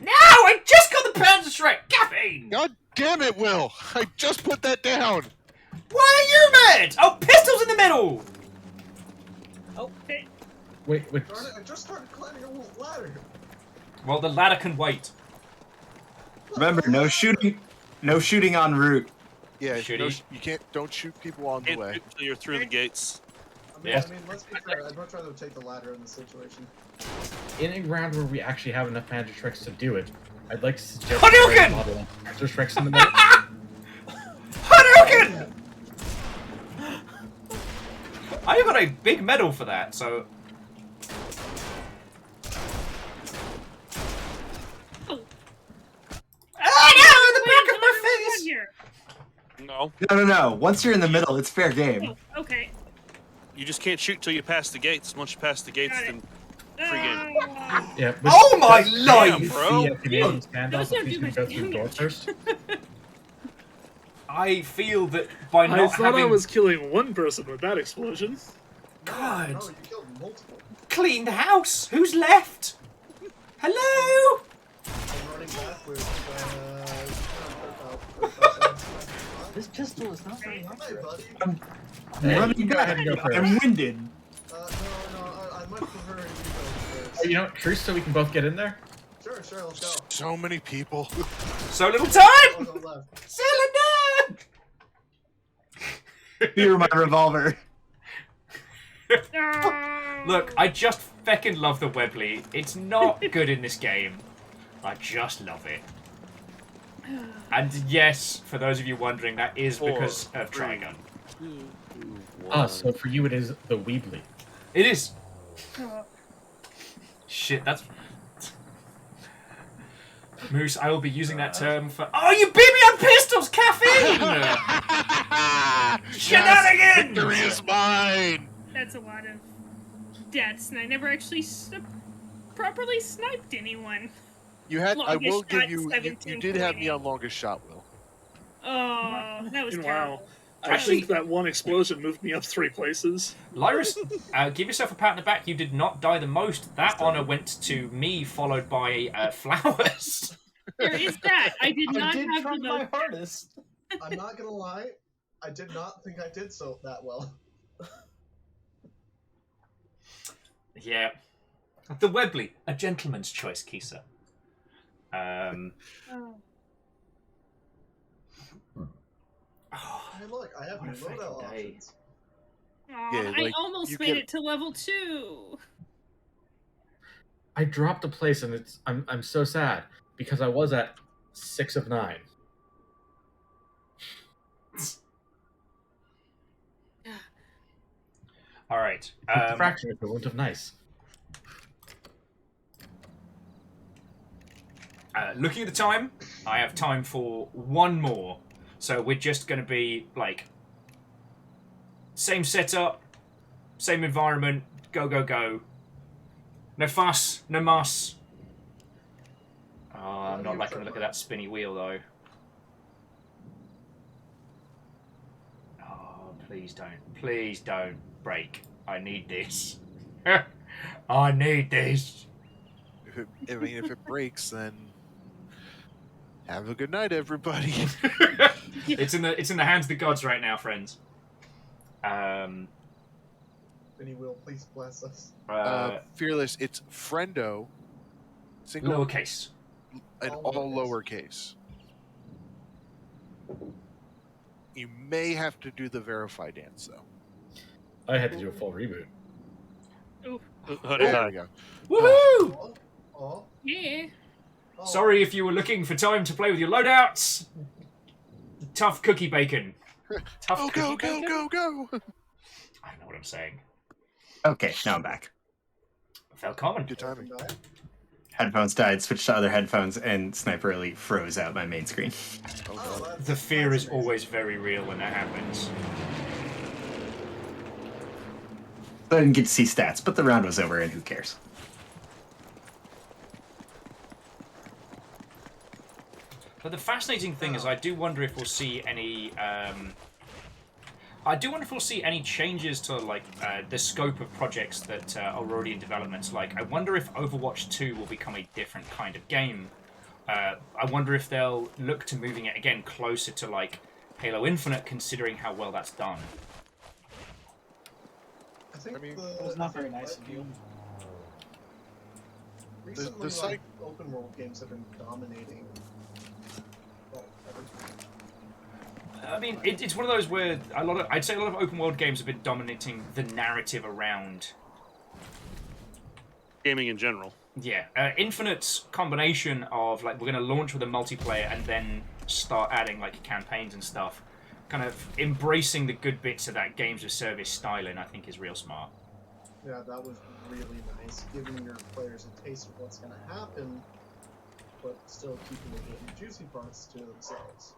No! I just got the the Panzer Shrek! Caffeine! God damn it, Will! I just put that down! Why are you mad? Oh, pistols in the middle! Okay. Wait. I just started climbing a ladder. Well, the ladder can wait. Remember, no shooting en route. Yeah, Shooty. don't shoot people on the Can't way. shoot till you're through the gates. Yeah. I mean, let's be fair. I'd much rather take the ladder in this situation. In a round where we actually have enough Panzer Shreks to do it, I'd like to suggest Hadouken! modeling Panzer Shreks in the middle. Hadouken! I got a big medal for that, so... Oh no! In the back of my face! Here. No, No. Once you're in the middle, it's fair game. Oh, okay. you just can't shoot till you pass the gates. Once you pass the gates, Got it. then free game. Yeah. Oh my Damn, life! bro. The Canadian standoff, Those don't please do can much go through the door damage. first. I feel that by I not thought having I was killing one person with that explosion. God, No, you killed multiple. clean the house. Who's left? Hello? I'm running backwards. This pistol is not very Hi, accurate. buddy. I'm Hey, running go ahead back. and go first. I'm winded. No, I much prefer you go first. You know what, truce so we can both get in there? Sure, let's go. So many people. So little time. I'll go left. Cylinder. You're my revolver. Look, I just feckin' love the Webley. It's not good in this game. I just love it. And yes, for those of you wondering, that is because of Trigun. So for you it is the Weebly. It is. Shit, that's... Moose, I will be using that term for... Oh, you beat me on pistols! Caffeine! Shenanigans! Victory is mine! That's a lot of deaths, and I never actually properly sniped anyone. You had. I Longest will give shot, you. You did have me on longest shot, Will. Oh, that was Wow. terrible. I think that one explosion moved me up 3 places. Lyris, give yourself a pat on the back. You did not die the most. That honor went to me, followed by Flowers. There is that. I did not did have try the my most. hardest. I'm not gonna lie. I did not think I did so that well. Yeah. The Webley, a gentleman's choice, Kisa. Oh. Hey, look, I have new loadout options. Aw, Yeah, I like, almost you made can- it to level 2. I dropped a place and I'm so sad because I was at 6 of 9. All right. It's a fraction equivalent of nice. Looking at the time, I have time for one more. So we're just going to be, like, same setup, same environment, go, go, go. No fuss, no muss. Oh, I'm not liking the look of that spinny wheel, though. Oh, please don't break. I need this. I need this. If it breaks, then have a good night, everybody. It's in the hands of the gods right now, friends. Benny will please bless us. Fearless. It's friendo. Single Lowercase. and all lowercase. You may have to do the verify dance though. I had to do a full reboot. Ooh. There we go. Woohoo! Oh, Yeah. Sorry if you were looking for time to play with your loadouts. Tough cookie bacon. Tough Oh, cookie go, bacon? go, go, go! I don't know what I'm saying. Okay, now I'm back. Felt common. Good timing. Headphones died, switched to other headphones, and Sniper Elite froze out my main screen. Oh, The fear is always very real when that happens. I didn't get to see stats, but the round was over, and who cares? But the fascinating thing is, I do wonder if we'll see any. I do wonder if we'll see any changes to like the scope of projects that are already in development. Like, I wonder if Overwatch 2 will become a different kind of game, I wonder if they'll look to moving it again closer to like Halo Infinite, considering how well that's done. I think it was not very nice of you. Recently, like, open world games have been dominating. Well, everything. I mean, it's one of those where I'd say a lot of open world games have been dominating the narrative around gaming in general. Yeah, Infinite's combination of like we're going to launch with a multiplayer and then start adding like campaigns and stuff, kind of embracing the good bits of that games of service styling, I think is real smart. Yeah, that was really nice, giving your players a taste of what's going to happen, but still keeping the good and juicy parts to themselves.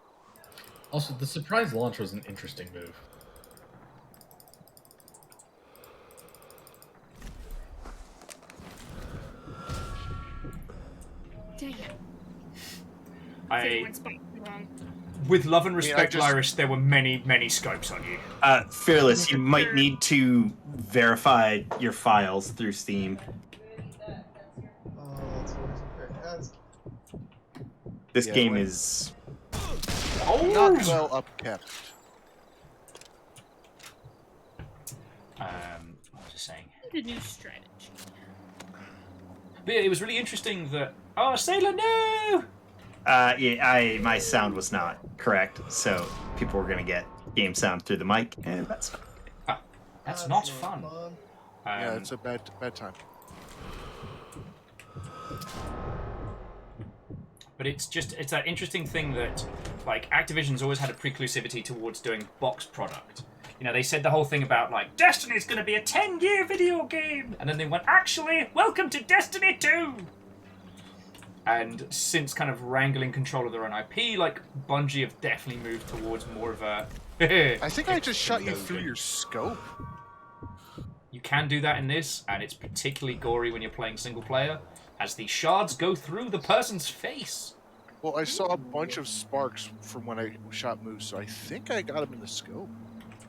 Also, the surprise launch was an interesting move. Dang it. With love and respect, just- Lyris, there were many, many scopes on you. Fearless, you might need to verify your files through Steam. Oh, that's always okay. That's This game is... not well upkept. What was I saying? The new strategy. But yeah, it was really interesting that... Oh, Sailor, no! Yeah, my sound was not correct, so people were going to get game sound through the mic, and that's fine. That's not fun. Yeah, it's a bad time. But it's that interesting thing that, like, Activision's always had a preclusivity towards doing box product. You know, they said the whole thing about, like, Destiny's going to be a 10-year video game! And then they went, actually, welcome to Destiny 2! And since kind of wrangling control of their own IP, like, Bungie have definitely moved towards more of a... I think I just shot you through your scope. You can do that in this, and it's particularly gory when you're playing single player, as the shards go through the person's face. Well, I saw a bunch of sparks from when I shot Moose, so I think I got him in the scope.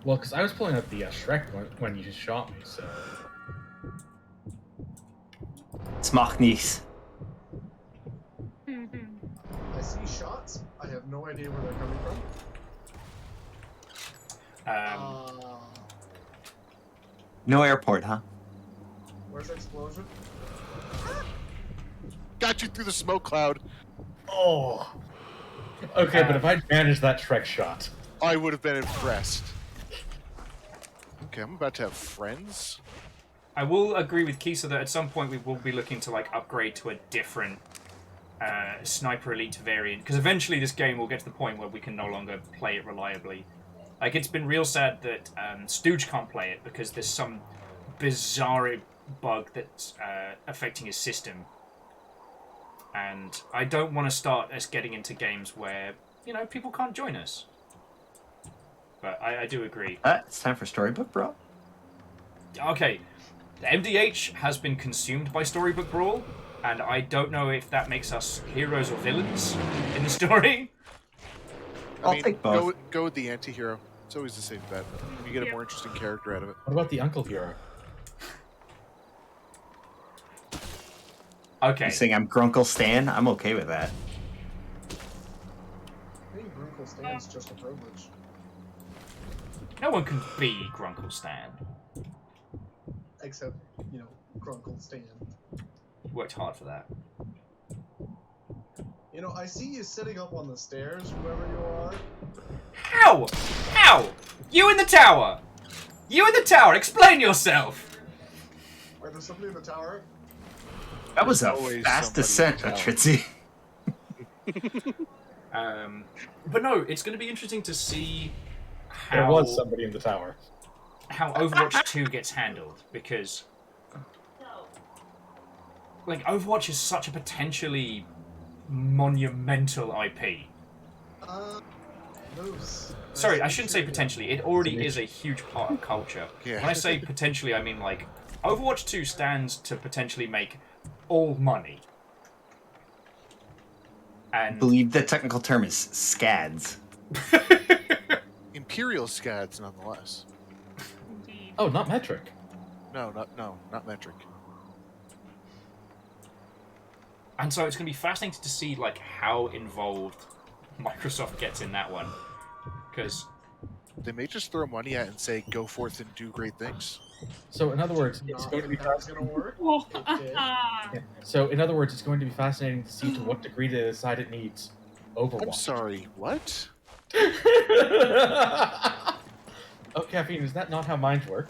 Well, because I was pulling up the Shrek when you shot me, so... It's Machnis. I see shots. I have no idea where they're coming from. No airport, huh? Where's the explosion? Got you through the smoke cloud. Oh. Okay, but if I'd managed that Shrek shot... I would have been impressed. Okay, I'm about to have friends. I will agree with Kisa that at some point we will be looking to like upgrade to a different Sniper Elite variant, because eventually this game will get to the point where we can no longer play it reliably. Like, it's been real sad that Stooge can't play it because there's some bizarre bug that's affecting his system. And I don't want to start us getting into games where, you know, people can't join us. But I do agree. It's time for Storybook Brawl. Okay, the MDH has been consumed by Storybook Brawl, and I don't know if that makes us heroes or villains in the story. I mean, take both. Go with the anti-hero. It's always the safe bet. You get a more interesting character out of it. What about the Uncle Hero? Okay. You saying I'm Grunkle Stan? I'm okay with that. Being Grunkle Stan's just a privilege. No one can be Grunkle Stan. Except, you know, Grunkle Stan. Worked hard for that. You know, I see you sitting up on the stairs, whoever you are. How? How? You in the tower! You in the tower! Explain yourself! Are there somebody in the tower? That was a Always fast somebody descent, in Tritzy. But no, it's going to be interesting to see how... There was somebody in the tower. How Overwatch 2 gets handled, because... Like, Overwatch is such a potentially monumental IP. Moose. Sorry, I shouldn't say potentially. It already is a huge part of culture. Yeah. When I say potentially, I mean, like, Overwatch 2 stands to potentially make all money. I And believe the technical term is SCADs. Imperial scads, nonetheless. Oh, not metric. No, not metric. And so it's going to be fascinating to see like how involved Microsoft gets in that one, because they may just throw money at it and say, "Go forth and do great things." So in other words, it's going to be fascinating. Work. So in other words, it's going to be fascinating to see to what degree they decide it needs Overwatch. I'm sorry, what? Oh, Caffeine, is that not how minds work?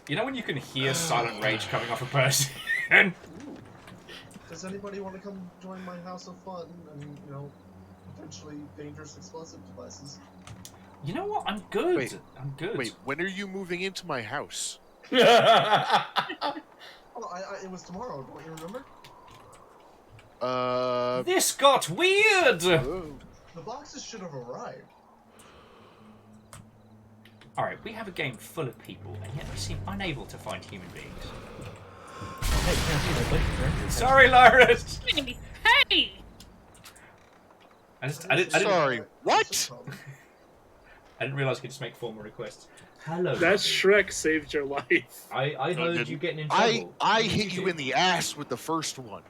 You know when you can hear silent rage coming off a person? Does anybody want to come join my house of fun and, you know, potentially dangerous explosive devices? You know what? I'm good. Wait, I'm good. Wait, when are you moving into my house? Oh, it was tomorrow. Don't you remember? This got weird! The boxes should have arrived. Alright, we have a game full of people, and yet we seem unable to find human beings. Hey, Caffeine, I'd like to direct your Sorry, Lars! Hey! I didn't, Sorry, what? I didn't realise you could just make formal requests. Hello. That Shrek saved your life. I heard you getting in trouble. I hit you in the ass with the first one.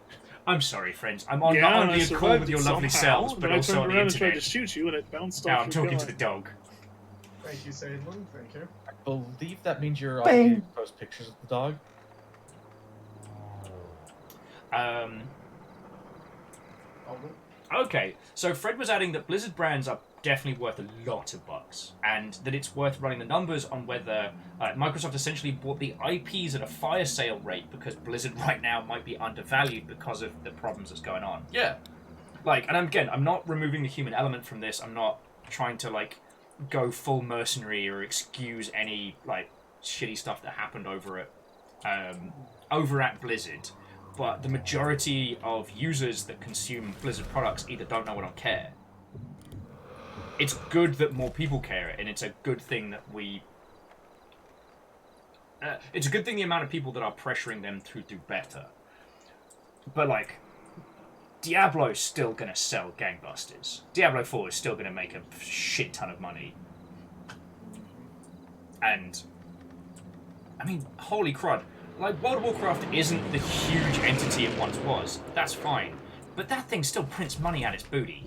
I'm sorry, friends. I'm on Yeah, not and only I a call survived with it your lovely somehow, selves, but then I also turned on the around and tried internet. to shoot you, and it bounced Now off I'm your talking gun. to the dog. Thank you, Sadlin. Thank you. I believe that means you're Bang. obligated to post pictures of the dog. Okay, so Fred was adding that Blizzard brands are definitely worth a lot of bucks, and that it's worth running the numbers on whether Microsoft essentially bought the IPs at a fire sale rate because Blizzard right now might be undervalued because of the problems that's going on. Yeah. Like, and again, I'm not removing the human element from this. I'm not trying to, like, go full mercenary or excuse any, like, shitty stuff that happened over at Blizzard. But the majority of users that consume Blizzard products either don't know or don't care. It's good that more people care, and it's a good thing that we... it's a good thing the amount of people that are pressuring them to do better. But, like, Diablo's still gonna sell gangbusters. Diablo 4 is still gonna make a shit ton of money. And, I mean, holy crud. Like, World of Warcraft isn't the huge entity it once was. That's fine. But that thing still prints money out its booty.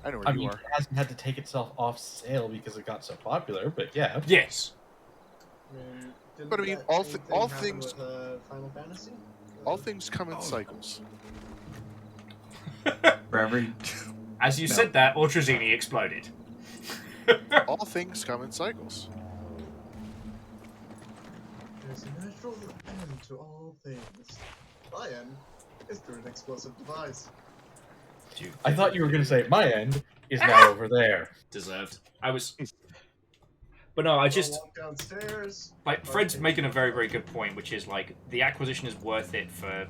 I know where I you mean, are. it hasn't had to take itself off sale because it got so popular, but yeah. Yes. But I mean, that all same all thing happen things, with, Final Fantasy? all things come in cycles. For every... As you said that, Ultrazini exploded. All things come in cycles. There's a natural end to all things. My end is through an explosive device. I thought you were going to say, my end is now over there. Deserved. I was... But no, I just... Walk downstairs. Like, Fred's making a very, very good point, which is, like, the acquisition is worth it for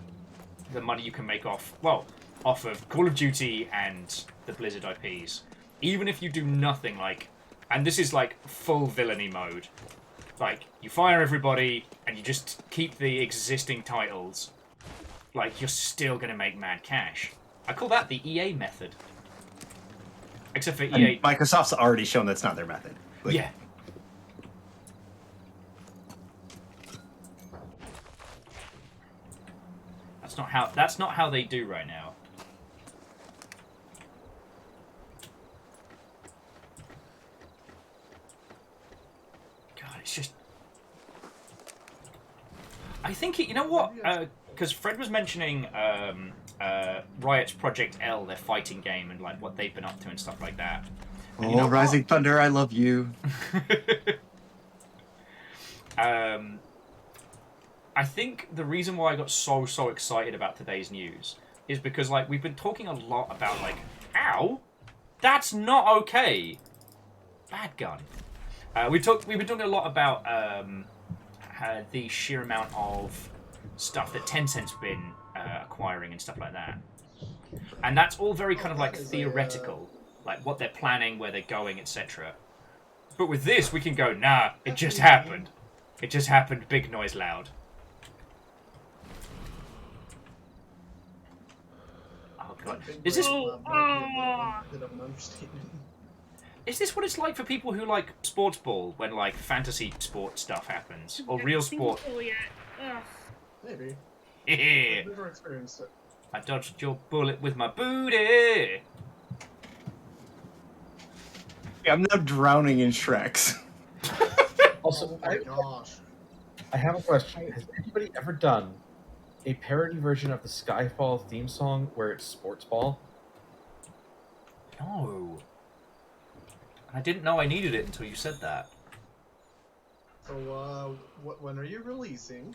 the money you can make off, well, off of Call of Duty and the Blizzard IPs. Even if you do nothing, like... And this is, like, full villainy mode. Like, you fire everybody, and you just keep the existing titles. Like, you're still gonna make mad cash. I call that the EA method. Except for EA... And Microsoft's already shown that's not their method. Like, yeah. That's not how they do right now. God, it's just... I think you know what? Because Fred was mentioning Riot's Project L, their fighting game, and like what they've been up to and stuff like that. And you know Rising Thunder, I love you. I think the reason why I got so excited about today's news is because, like, we've been talking a lot about, like, ow, that's not okay. Bad gun. We've been talking a lot about the sheer amount of stuff that Tencent's been acquiring and stuff like that. And that's all very kind of, like, theoretical. Like, what they're planning, where they're going, etc. But with this, we can go, nah, it just happened. It just happened, big noise loud. Oh god. Is this... Is this what it's like for people who like sports ball when like fantasy sport stuff happens or real sport? Ugh. Maybe. Yeah. I've never experienced it. I dodged your bullet with my booty. Yeah, I'm now drowning in Shreks. Also, Oh my gosh. I have a question. Has anybody ever done a parody version of the Skyfall theme song where it's sports ball? No. I didn't know I needed it until you said that. So, when are you releasing?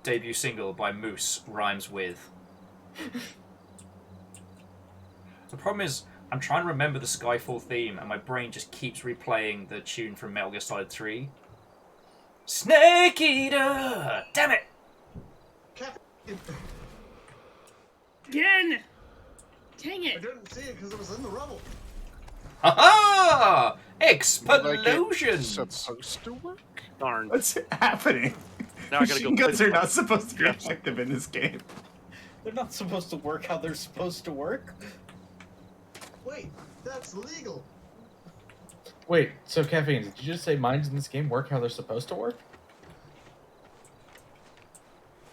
Debut single by Moose rhymes with. The problem is, I'm trying to remember the Skyfall theme, and my brain just keeps replaying the tune from Metal Gear Solid 3. Snake Eater! Damn it! Again! Dang it! I didn't see it because it was in the rubble. Aha! Like Explosions! it's supposed to work? Darn. What's happening? Now I gotta go Machine guns play are the- not supposed to be effective in this game. They're not supposed to work how they're supposed to work. Wait, that's legal. Wait, so Caffeine, did you just say mines in this game work how they're supposed to work?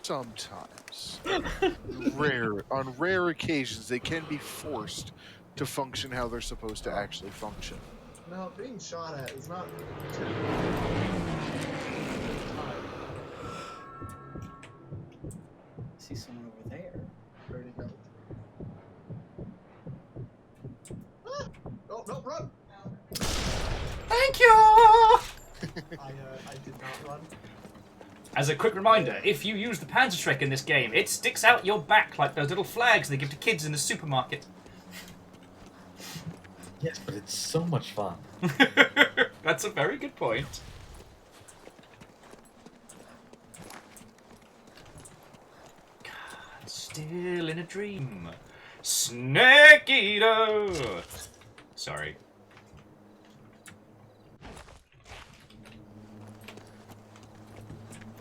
Sometimes. On rare occasions, they can be forced to function how they're supposed to actually function. No, being shot at is not. I see someone over there. Where'd he go? Ah! Oh, no, run! Thank you! I did not run. As a quick reminder, if you use the Panzer Shrek in this game, it sticks out your back like those little flags they give to kids in the supermarket. Yes, but it's so much fun. That's a very good point. God, still in a dream. Snake Eater! Sorry.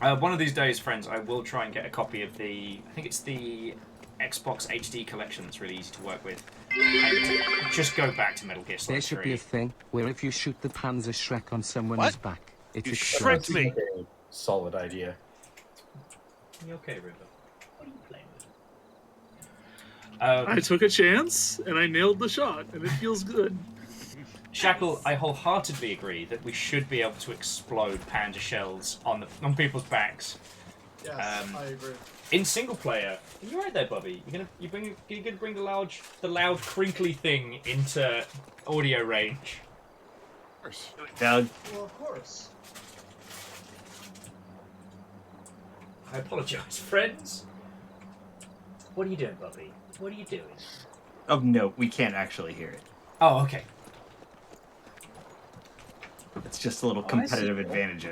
One of these days, friends, I will try and get a copy of I think it's the Xbox HD collection that's really easy to work with. And just go back to Metal Gear Solid 3. There should be a thing where if you shoot the Panzer Shrek on someone's What? back, it You explodes. shreked me. Okay, solid idea. You okay, River? What are you playing with? I took a chance and I nailed the shot, and it feels good. Shackle, I wholeheartedly agree that we should be able to explode panda shells on people's backs. Yes, I agree. In single player, are you right there, Bobby? You're gonna bring the loud crinkly thing into audio range. Of course. Doug, Well, of course. I apologise, friends. What are you doing, Bobby? What are you doing? of note, we can't actually hear it. Oh, okay. It's just a little competitive advantage.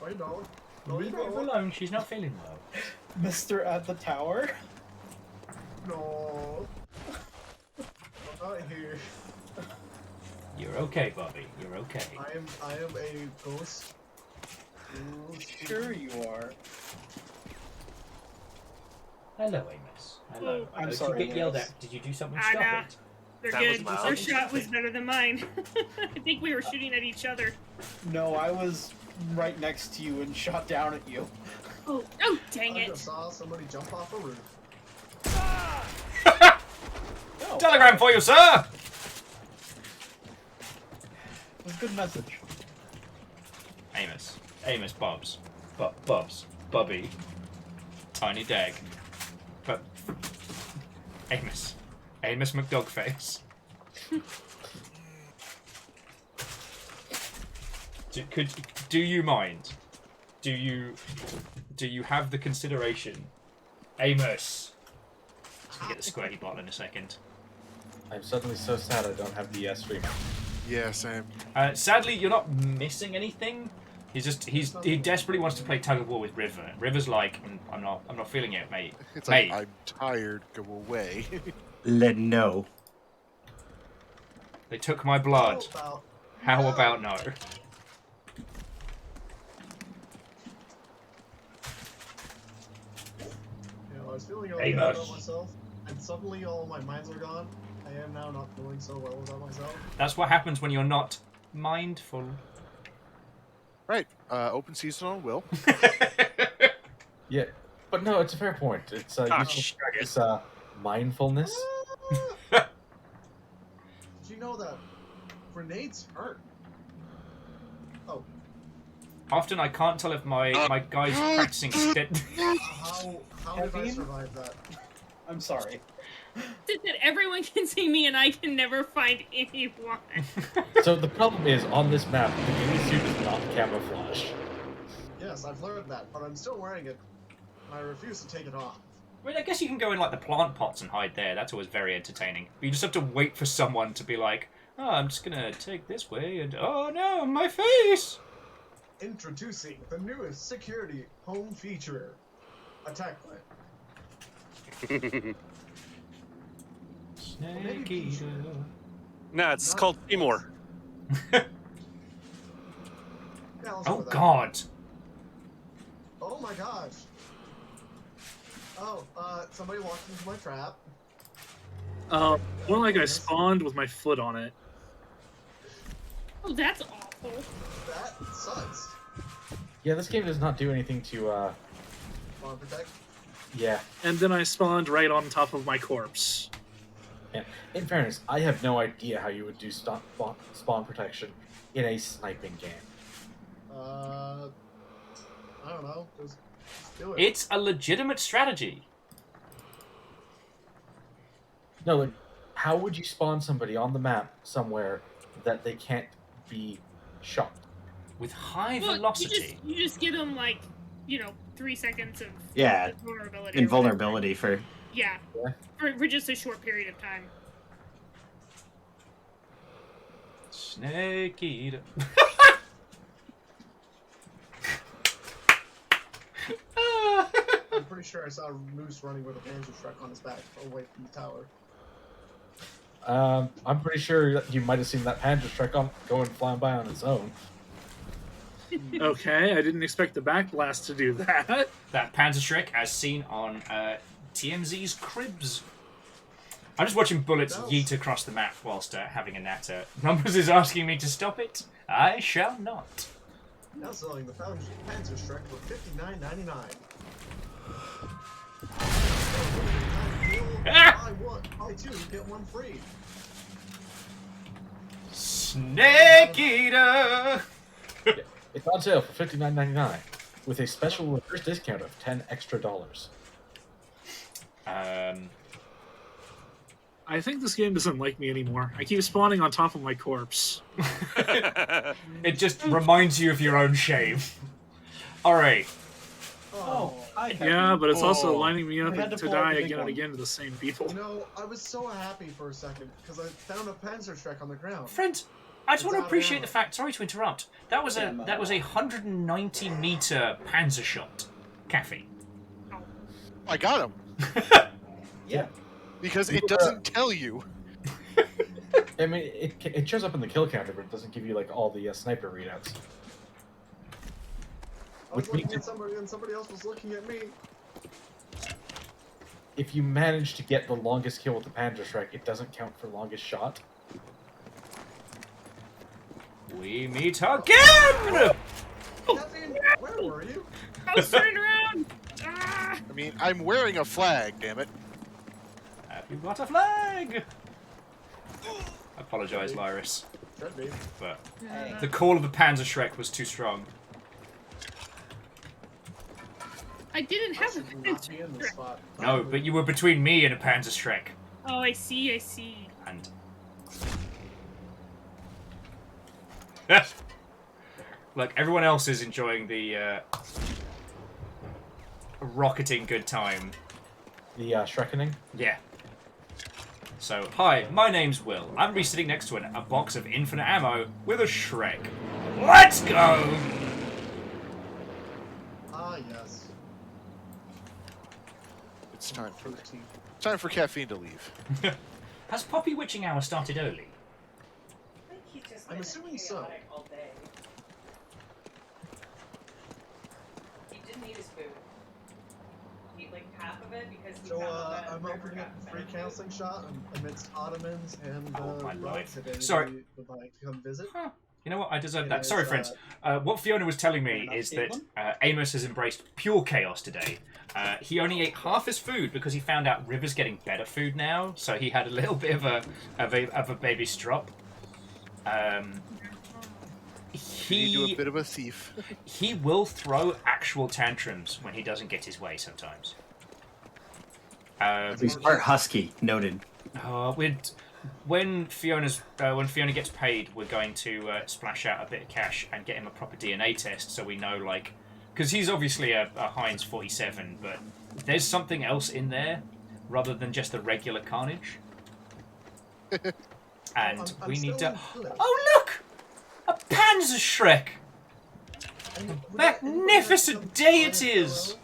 Oh, you know. Leave her alone. She's not feeling well. Mr. at the tower? No. I'm not here. You're okay, Bobby. You're okay. I am a ghost. Sure you are. Hello, Amos. Hello. I'm Did sorry, you get yelled Amos. at? Did you do something? I Stop know. it. They're That good. was loud. Their shot was better than mine. I think we were shooting at each other. No, I was right next to you and shot down at you. Oh, dang I it. just saw somebody jump off a roof. No, Telegram for you, sir! it was a good message. Amos. Amos Bobs. Bobs. Bobby. Tiny Dag. But Amos. Amos McDogface. Do you mind? Do you have the consideration? Amos. Let's get the squirty bottle in a second. I'm suddenly so sad I don't have the stream. Yeah, same. Sadly, you're not missing anything. He desperately wants to play tug of war with River. River's like, I'm not feeling it, mate. It's Mate. like, I'm tired, go away. Let no. They took my blood. How about no? You know, I was feeling all Hey, good Mosh. about myself, and suddenly all my mines are gone, I am now not doing so well without myself. That's what happens when you're not mindful. Right. Open season on Will. Yeah, but no, it's a fair point. It's it's mindfulness. Did you know that grenades hurt? Oh. Often I can't tell if my guy's practicing spit. How did I survive that? I'm sorry. That everyone can see me and I can never find anyone. So the problem is, on this map, the ghillie suit is not camouflage. Yes, I've learned that, but I'm still wearing it. And I refuse to take it off. I mean, I guess you can go in like the plant pots and hide there. That's always very entertaining. But you just have to wait for someone to be like, "Oh, I'm just gonna take this way," and oh no, my face! Introducing the newest security home feature, Attack Light. Snake eater. Nah, it's called Timor. Oh God! Oh my gosh! Oh, somebody walked into my trap. More like I spawned with my foot on it. Oh, that's awful. That sucks. Yeah, this game does not do anything to, Spawn protect? Yeah. And then I spawned right on top of my corpse. Yeah. In fairness, I have no idea how you would do spawn protection in a sniping game. I don't know. Just do it. It's a legitimate strategy. No, like, how would you spawn somebody on the map somewhere that they can't be shot? With high Well, velocity. You just give them, like, 3 seconds of Yeah, vulnerability. invulnerability for... Yeah. For just a short period of time. Snake eater. I'm pretty sure I saw a moose running with a Banter truck on his back away from the tower. I'm pretty sure that you might have seen that Panda truck going flying by on its own. Okay, I didn't expect the backblast to do that. That Panzer Shrek as seen on TMZ's Cribs. I'm just watching bullets yeet across the map whilst having a natter. Numbers is asking me to stop it. I shall not. Now selling the Panzer Shrek for $59.99. Buy two, get one free. Snake eater. It's on sale for $59.99 with a special reverse discount of $10 extra. I think this game doesn't like me anymore. I keep spawning on top of my corpse. It just reminds you of your own shame. Alright. Oh, Yeah, but it's also lining me up I had to to pull out die the big again and one. again to the same people. No, I was so happy for a second because I found a Panzer Shrek on the ground. Friend, I just It's want to out of appreciate ammo. the fact, sorry to interrupt, that was a 190 meter Panzer shot. Caffey. I got him. Yeah. Because it doesn't tell you. I mean, it shows up in the kill counter, but it doesn't give you like all the sniper readouts. I was Which looking means at somebody and somebody else was looking at me. if you manage to get the longest kill with the Panda Shrek, it doesn't count for longest shot. We meet again! Kevin, where were you? I was turning around! Ah! I mean, I'm wearing a flag, damn it. Have you got a flag? I apologise, Lyris. Should be. But Hey. the call of the Panzer Shrek was too strong. I didn't have a Should not be in this spot. No, but you were between me and a Panzer Shrek. Oh, I see. And... Look, everyone else is enjoying the rocketing good time. The Shrekening? Yeah. So, hi, my name's Will. I'm be sitting next to a box of infinite ammo with a Shrek. Let's go! Ah, yes. It's time for caffeine to leave. Has Poppy Witching Hour started early? I'm assuming so. He didn't eat his food. He half of it because we So found I'm opening up a free counseling shot amidst Ottomans and my rogues life. if anybody Sorry. would like to come visit. You know what? I deserve It that. Sorry, is, friends. What Fiona was telling me is that Amos has embraced pure chaos today. He only ate half his food because he found out River's getting better food now, so he had a little bit of a baby strop. You do a bit of a thief. He will throw actual tantrums when he doesn't get his way sometimes. He's part husky, noted. When Fiona gets paid, we're going to splash out a bit of cash and get him a proper DNA test, so we know, like, because he's obviously a Heinz 47, but there's something else in there rather than just the regular carnage. And we need to. Oh look, a Panzer Shrek! Magnificent deities!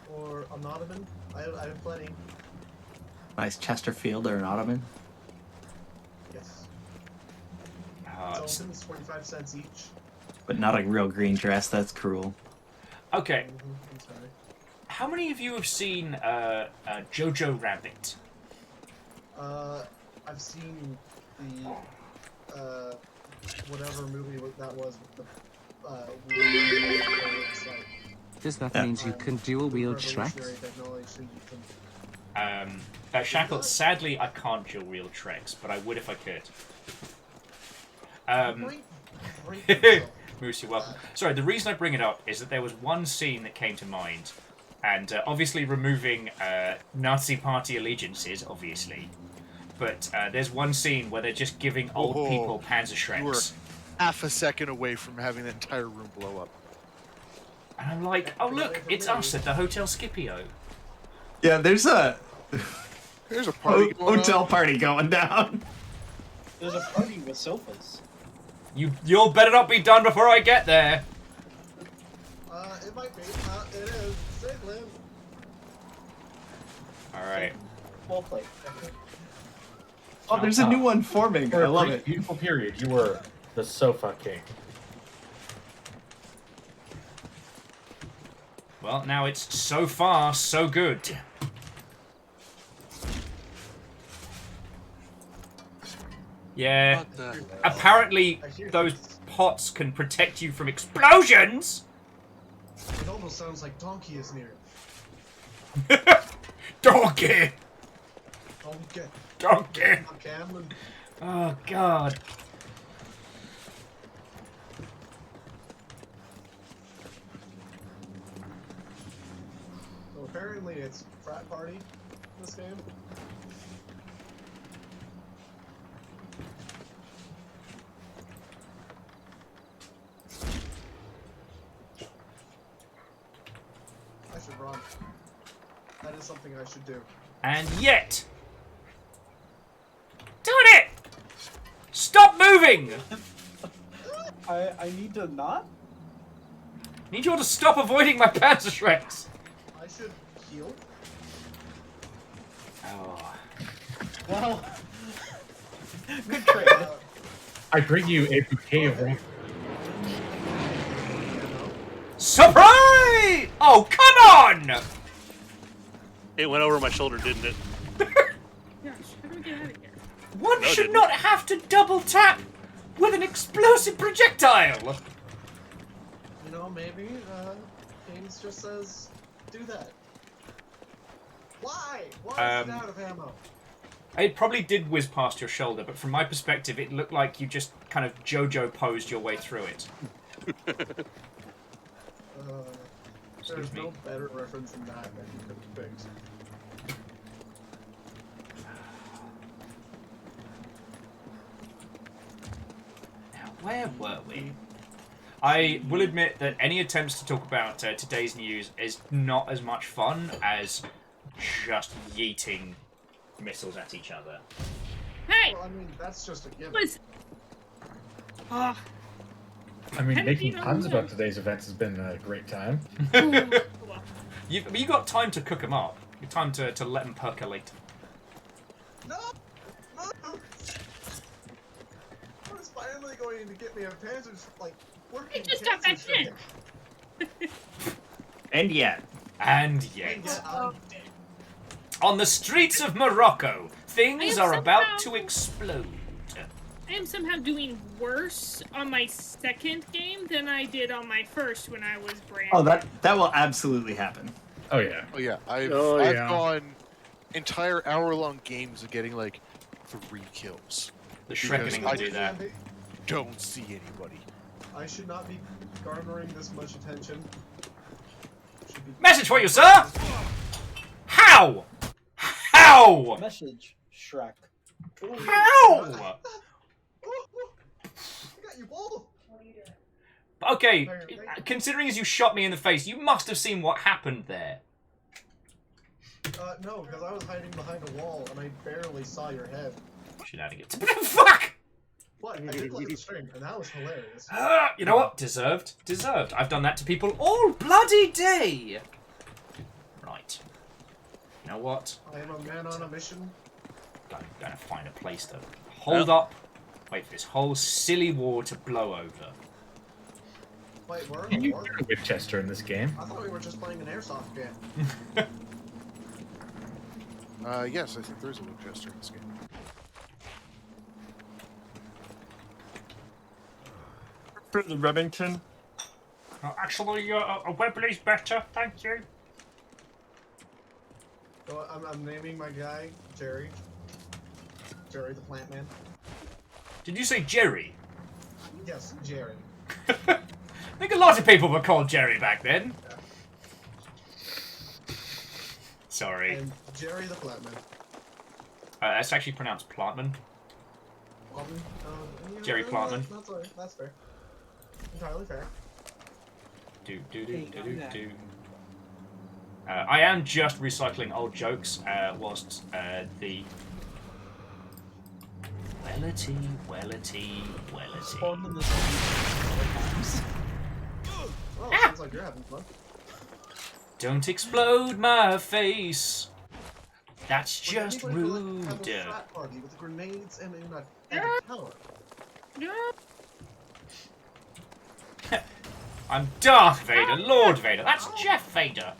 Or an Ottoman. I have plenty. Nice Chesterfield or an Ottoman. Yes. It's 45 cents each. But not a real green dress, that's cruel. Okay. How many of you have seen Jojo Rabbit? I've seen the whatever movie that was with the Does that mean you can dual wield Shrek? Shackle, sadly I can't dual wield Shreks, but I would if I could. Moose, you're welcome. Sorry, the reason I bring it up is that there was one scene that came to mind, and obviously removing Nazi party allegiances, obviously, but there's one scene where they're just giving old people Panzer Shreks. You were half a second away from having the entire room blow up. And I'm like, oh look, it's us at the Hotel Scipio. Yeah, there's a party going hotel on. party going down. There's a party with sofas. You'll better not be done before I get there. It might be. It is. Safe live. Alright. Well played. Oh, there's a new one forming. I love it. Beautiful period. You were the sofa king. Well, now it's so far, so good. Yeah. Apparently, those pots can protect you from explosions. It almost sounds like Donkey is near. Donkey! Donkey. Donkey! Cameron. Oh, God. So apparently it's frat party in this game. I should run. That is something I should do. And yet... Doing it! Stop moving! I need to not? Need you all to stop avoiding my Panzer Shreks. I should heal. Oh. Well, good trade. I bring you a bouquet of rock. Surprise! Oh, come on! It went over my shoulder, didn't it? Gosh, how do we get out of here? One No, it should didn't. not have to double tap with an explosive projectile. You know, maybe Games just says, do that. Why? Why is it out of ammo? It probably did whiz past your shoulder, but from my perspective, it looked like you just kind of JoJo posed your way through it. There's no better reference than that that you could fix. Now, where were we? I will admit that any attempts to talk about today's news is not as much fun as just yeeting missiles at each other. Hey! Well, I mean, that's just a given. Listen. Oh. I mean, making puns about today's events has been a great time. You got time to cook them up. You time to let them percolate. No! No! I was finally going to get me a Panzer's, like, working just got back Panzer in. And yet. And yet. Yeah, I'm dead. On the streets of Morocco, things are about to somehow- explode. I am somehow doing worse on my second game than I did on my first when I was brand Oh, that will absolutely happen. Oh yeah. Oh yeah, I've yeah. gone entire hour-long games of getting like 3 kills. The Because Shrekkening will I do that. don't see anybody. I should not be garnering this much attention. Message for you, sir! How? How? Message, Shrek. How? I got you both. Okay, considering as you shot me in the face, you must have seen what happened there. No, because I was hiding behind a wall and I barely saw your head. Shenanigans. Fuck! What? I did play the string, and that was hilarious. You know what? Deserved. Deserved. I've done that to people all bloody day. Right. You know what? I am a man on a mission. Gotta find a place to hold up. Wait for this whole silly war to blow over. Wait, we're Can in a you war? hear a Winchester in this game? I thought we were just playing an airsoft game. Yes, I think there's a Winchester in this game. For the Remington. Actually, a Webley's better, thank you. So I'm naming my guy Jerry. Jerry the Plant Man. Did you say Jerry? Yes, Jerry. I think a lot of people were called Jerry back then. Sorry. And Jerry the Plant Man. That's actually pronounced Plantman. Jerry Plantman. That's fair. Entirely fair. I am just recycling old jokes whilst the Wellity. Oh, sounds like you're having fun. Don't explode my face. That's just Like, anybody rude. would, like, have a frat party with grenades and a tower. I'm Darth Vader, Lord Vader. That's Jeff Vader.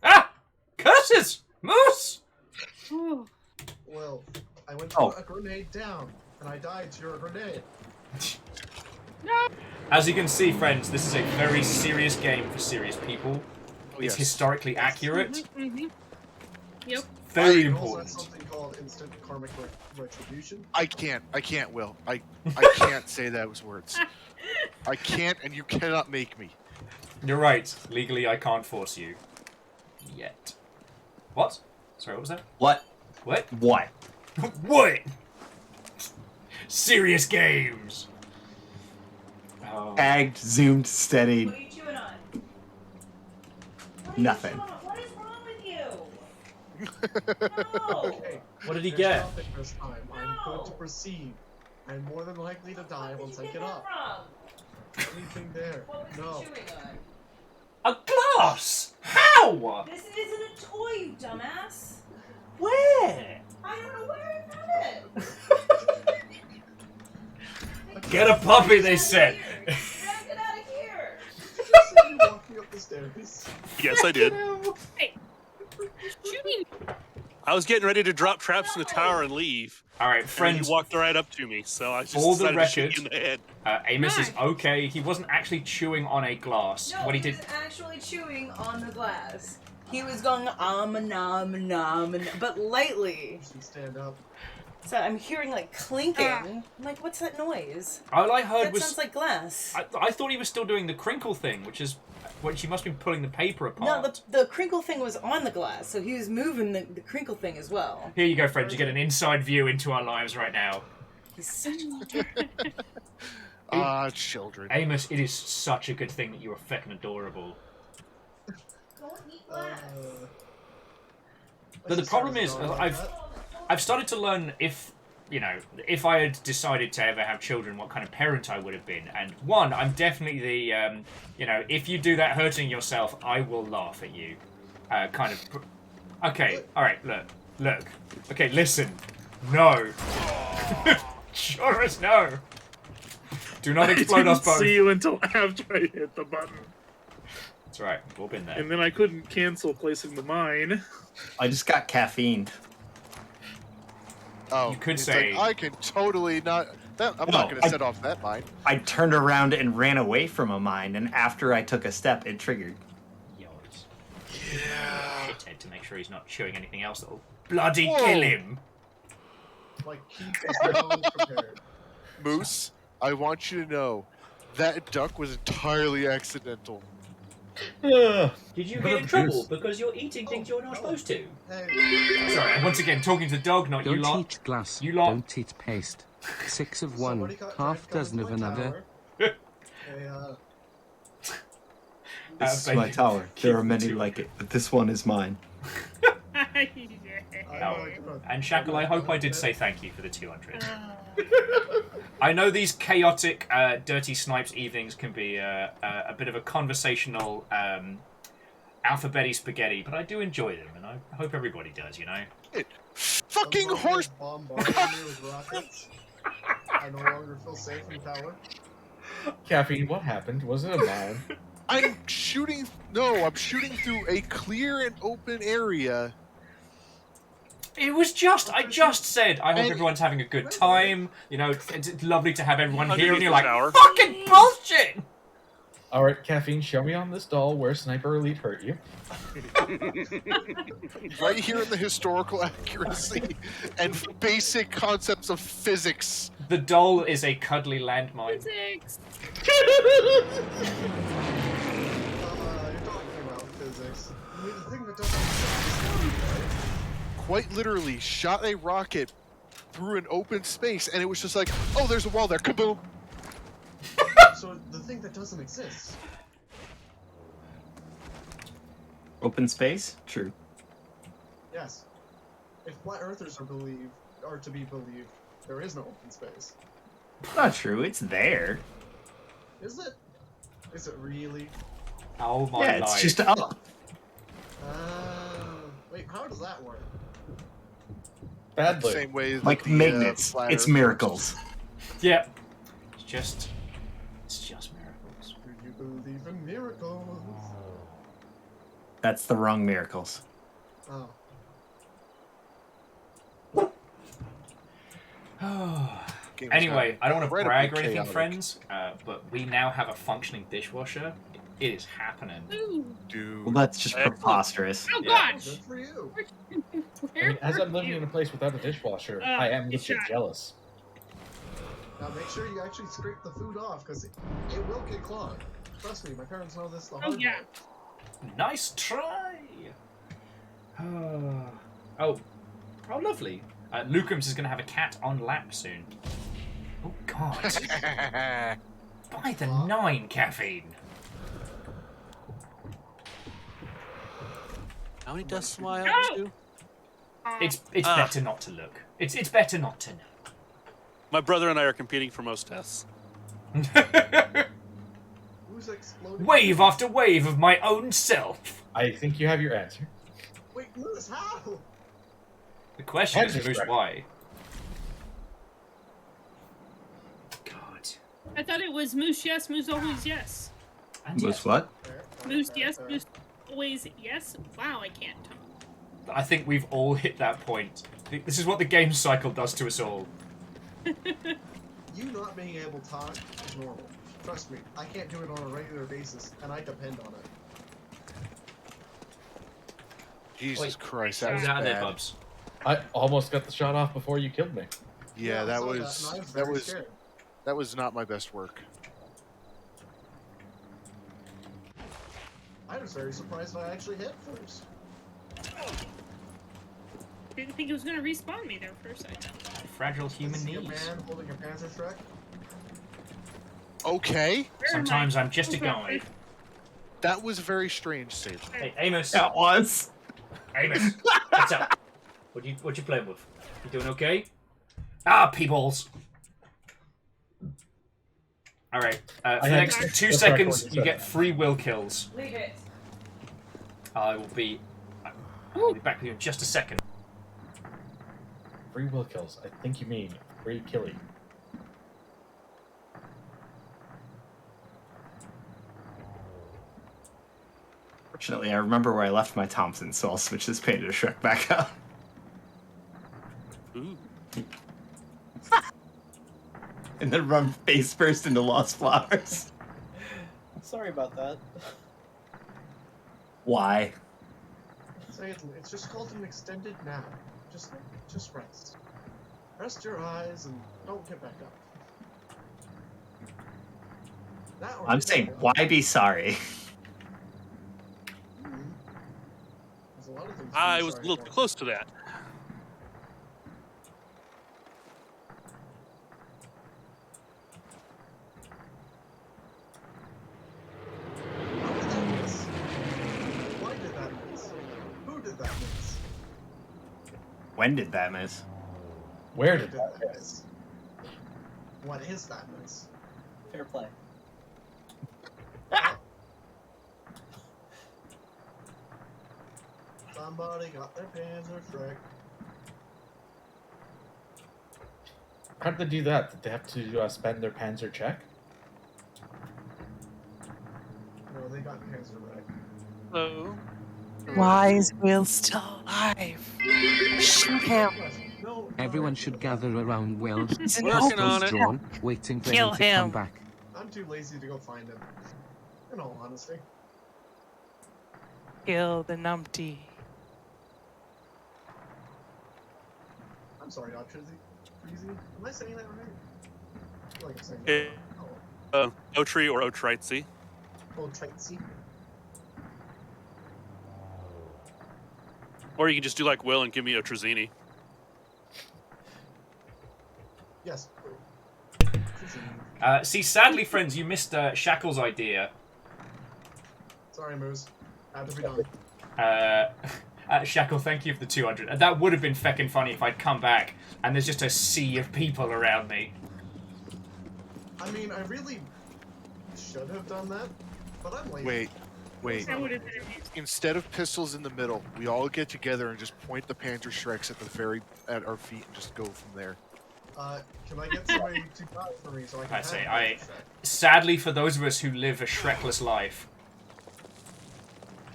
Ah! Curses! Moose! Well, I went to put a grenade down, and I died to your grenade. As you can see, friends, this is a very serious game for serious people. It's historically accurate. Yep. Very Also important. has something called instant karmic retribution. I can't, Will. I can't say those words. I can't, and you cannot make me. You're right. Legally, I can't force you. Yet. What? Sorry, what was that? What? What? What? What? Serious games. Oh. Tagged, zoomed, steady. What are you chewing on? Nothing. What is wrong with you? Okay. What did he there's get? nothing this time. I'm going to proceed. I'm more than likely to die once I get up. Anything there? No. A glass? How? This isn't a toy, you dumbass. Where? I don't know where I found it. Get a puppy, they said. Get out of here. You walk me up the stairs. Yes, I did. Hey, shooting. I was getting ready to drop traps in the tower and leave. All right, And friends. he walked right up to me, so I just For the decided to shoot record, you in the head. Amos is okay. He wasn't actually chewing on a glass. No, What he he did. was actually chewing on the glass. He was going nom, but lately. Stand up. So I'm hearing like clinking. I'm like, what's that noise? All I heard That was. sounds like glass. I thought he was still doing the crinkle thing, which is when she must be pulling the paper apart. No, the crinkle thing was on the glass, so he was moving the crinkle thing as well. Here you go, friends. You get an inside view into our lives right now. He's such Children. Amos, it is such a good thing that you are feckin' adorable. Don't eat glass. But the problem is, I've started to learn if I had decided to ever have children, what kind of parent I would have been. And one, I'm definitely the, if you do that hurting yourself, I will laugh at you. Kind of. Okay, all right, look. Okay, listen. No. Sure as no. Do not explode us both. I didn't see you until after I hit the button. That's right. We've all been there. And then I couldn't cancel placing the mine. I just got caffeine. Oh, You could he's say- like, I can totally not. I'm No, not going to set off that mine. I turned around and ran away from a mine, and after I took a step, it triggered. Yours. Yeah. Shithead to make sure he's not chewing anything else that'll bloody Whoa. kill him. Like, keep us well prepared. Moose, I want you to know that duck was entirely accidental. Did you get in trouble because you're eating things you're not supposed to? Hey, Sorry, once again, talking to the dog, not you Don't lot. eat glass. You lot. Don't eat paste. 6 of one, somebody got half tried dozen of coming to my another. tower. Hey, This is my tower. There are many like it, but this one is mine. Oh. And Shackle, I hope I did say thank you for the 200. I know these chaotic, dirty Snipes evenings can be a bit of a conversational alphabety spaghetti, but I do enjoy them, and I hope everybody does, you know? Fucking horse! Bombarding me with rockets. I no longer feel safe in tower. Caffeine, what happened? Was it a mine? I'm shooting. No, I'm shooting through a clear and open area. It was just, I just said, I hope And- everyone's having a good time. You know, it's lovely to have everyone here, Underneath and you're the like, tower. fucking bullshit! Alright, Caffeine, show me on this doll where Sniper Elite hurt you. Right here in the historical accuracy and basic concepts of physics. The doll is a cuddly landmine. Physics. You're talking about physics. I mean, the thing that doesn't make sense, right? Quite literally shot a rocket through an open space, and it was just like, oh, there's a wall there, kaboom! So the thing that doesn't exist. Open space? True. Yes. If flat earthers are to be believed, there is no open space. Not true. It's there. Is it? Is it really? Oh my Yeah, it's life. just up. Wait, how does that work? Badly. Same way that Like the, magnets. flat It's earthers- miracles. Yep. It's just miracles. Do you believe in miracles? That's the wrong miracles. Oh. Game's Anyway, got I don't want to incredibly brag or anything, chaotic. friends, but we now have a functioning dishwasher. It is happening. Ooh. Dude. Well, that's just preposterous. Oh Yeah. gosh. Good for you. I mean, as I'm living in a place without a dishwasher, I am good legit shot. jealous. Now make sure you actually scrape the food off, because it will get clogged. Trust me, my parents know this the hard yeah. way. Nice try. Oh, lovely. Lucrums is going to have a cat on lap soon. Oh God. By the 9, Caffeine. How many deaths am I No! up to? It's better not to look. It's better not to know. My brother and I are competing for most deaths. Who's exploding? Wave after wave of my own self. I think you have your answer. Wait, Moose, how? The question is, Answer's Moose, correct. why? God. I thought it was moose yes, moose always yes. And Was what? Moose yes, moose always yes. Wow, I can't talk. I think we've all hit that point. This is what the game cycle does to us all. You not being able to talk is normal. Trust me, I can't do it on a regular basis, and I depend on it. Jesus Wait, Christ, Who's that was out of there, bad. Bubs? I almost got the shot off before you killed me. Yeah, I that saw was and I was that very was scared. that was not my best work. I was very surprised I actually hit first. Didn't think it was gonna respawn me there for a second. Fragile human I see a knees. man holding a Panzer Shrek. Okay, Sometimes I'm just a guy. that was very strange, Sable. Hey, Amos. That was. Amos, what's up? What you playing with? You doing okay? Ah, P-balls. All right. For the next 2 seconds, you get 3 will kills. Leave it. I'll be back with you in just a second. 3 will kills. I think you mean 3 killing. Unfortunately, I remember where I left my Thompson, so I'll switch this painted to Shrek back up. Ooh. And then run face first into Lost Flowers. Sorry about that. Why? It's just called an extended nap. Just rest. Rest your eyes and don't get back up. That or I'm get saying, back up. why be sorry? There's a lot of things to be I was a sorry little for. too close to that. How did that miss? Why did that miss? Who did that miss? When did that miss? Where Who did that miss? What is that miss? Fair play. Somebody got their Panzer Shrek. How did they do that? Did they have to spend their Panzer check? No, they got Panzer Wreck. Hello. Why is Will still alive? Shoot him. Everyone should gather around Will. He's an Working on open it. Drawn, waiting for Kill him to come him. back. I'm too lazy to go find him. In all honesty. Kill the numpty. I'm sorry, Treasy. Am I saying that right? I feel like I'm saying Eh, that wrong. Otri or Otritzy. Oh, Tracy. Or you can just do like Will and give me Otrazzini. Yes. See, sadly, friends, you missed Shackle's idea. Sorry, Moose. Had to be done. Shackle, thank you for the 200. That would have been feckin' funny if I'd come back and there's just a sea of people around me. I mean, I really should have done that, but I'm lazy. Wait. That would have been amazing. Instead of pistols in the middle, we all get together and just point the Panzer Shreks at our feet and just go from there. Can I get somebody to die for me so I can I say, have Panzer Shrek? sadly for those of us who live a Shrekless life.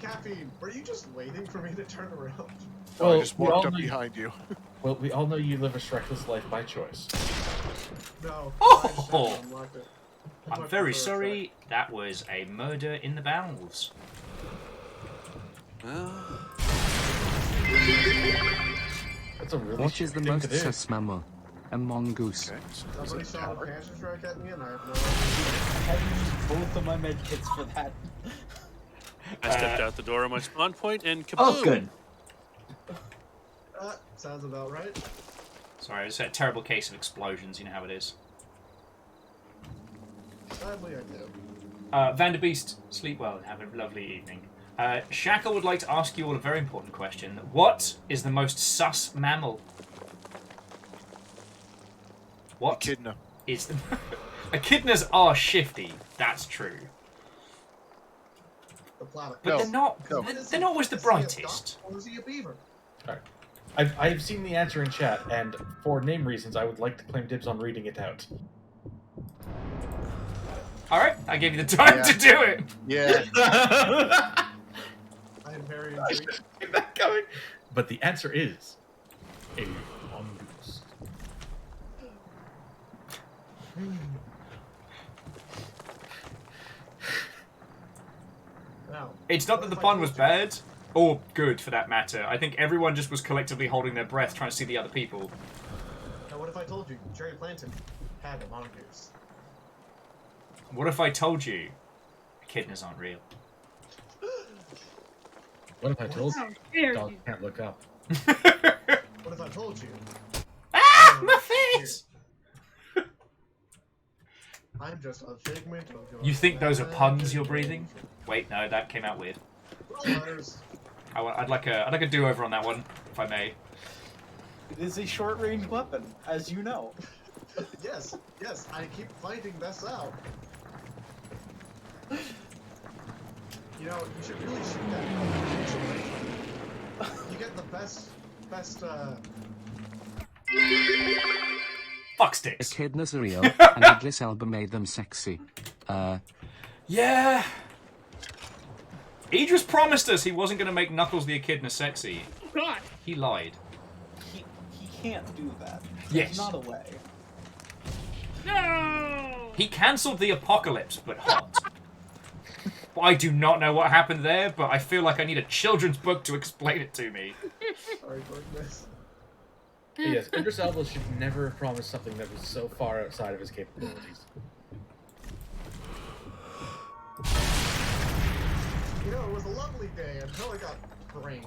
Caffeine, were you just waiting for me to turn around? I just we all walked up know behind you. Well, we all know you live a Shrekless life by choice. No. Oh! I unlocked it. I'm My very preferred sorry, that was a murder in the bowels. That's a really What is the thing most to do. sus mammal? A mongoose. Somebody shot a Panzer Shrek at me and I have no I had to use both of my med kits for that. I stepped out the door on my spawn point and kaboom! Oh, good. Sounds about right. Sorry, I just had a terrible case of explosions, you know how it is. Sadly, I do. Vanderbeest, sleep well and have a lovely evening. Shackle would like to ask you all a very important question. What is the most sus mammal? What Echidna. is the... Echidnas are shifty, that's true. The planet. But they're not. No. They're not always the brightest. Or is he a beaver? Alright. I've seen the answer in chat, and for name reasons, I would like to claim dibs on reading it out. Alright, I gave you the time to do it. Yeah. I am very intrigued. Keep that coming. But the answer is a mongoose. Now, It's not that the pun was bad, or good for that matter. I think everyone just was collectively holding their breath trying to see the other people. now what if I told you Jerry Planton had a mongoose? What if I told you echidnas aren't real? What if I told How you? dare Dog you? can't look up. What if I told you? Ah, my face! I'm just a figment of your You think those are puns you're imagination. breathing? Wait, no, that came out weird. All letters. I'd like a do-over on that one, if I may. It is a short-range weapon, as you know. Yes, I keep finding this out. You know, you should really shoot that. You get the best, Fuck sticks. Echidnas are real, and Idris Elba made them sexy. Yeah. Idris promised us he wasn't going to make Knuckles the Echidna sexy. Oh, God. He lied. He can't do that. Yes. There's not a way. No! He cancelled the apocalypse, but hot. I do not know what happened there, but I feel like I need a children's book to explain it to me. Sorry for this. Yes, Idris Elba should never have promised something that was so far outside of his capabilities. You know, it was a lovely day until I got brained.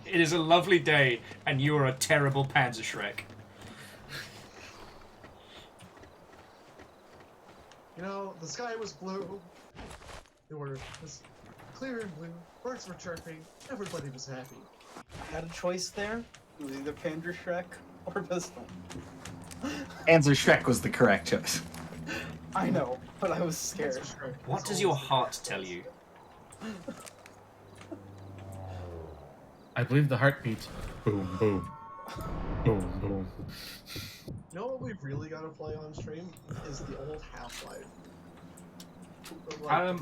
It is a lovely day, and you are a terrible Panzer Shrek. You know, the sky was blue. It was clear and blue. Birds were chirping. Everybody was happy. I had a choice there. It was either Panzer Shrek or this one. Panzer Shrek was the correct choice. I know, but I was scared. What does your heart tell you? I believe the heart beats. Boom, boom. Boom, boom. You know what we've really got to play on stream is the old Half-Life. Like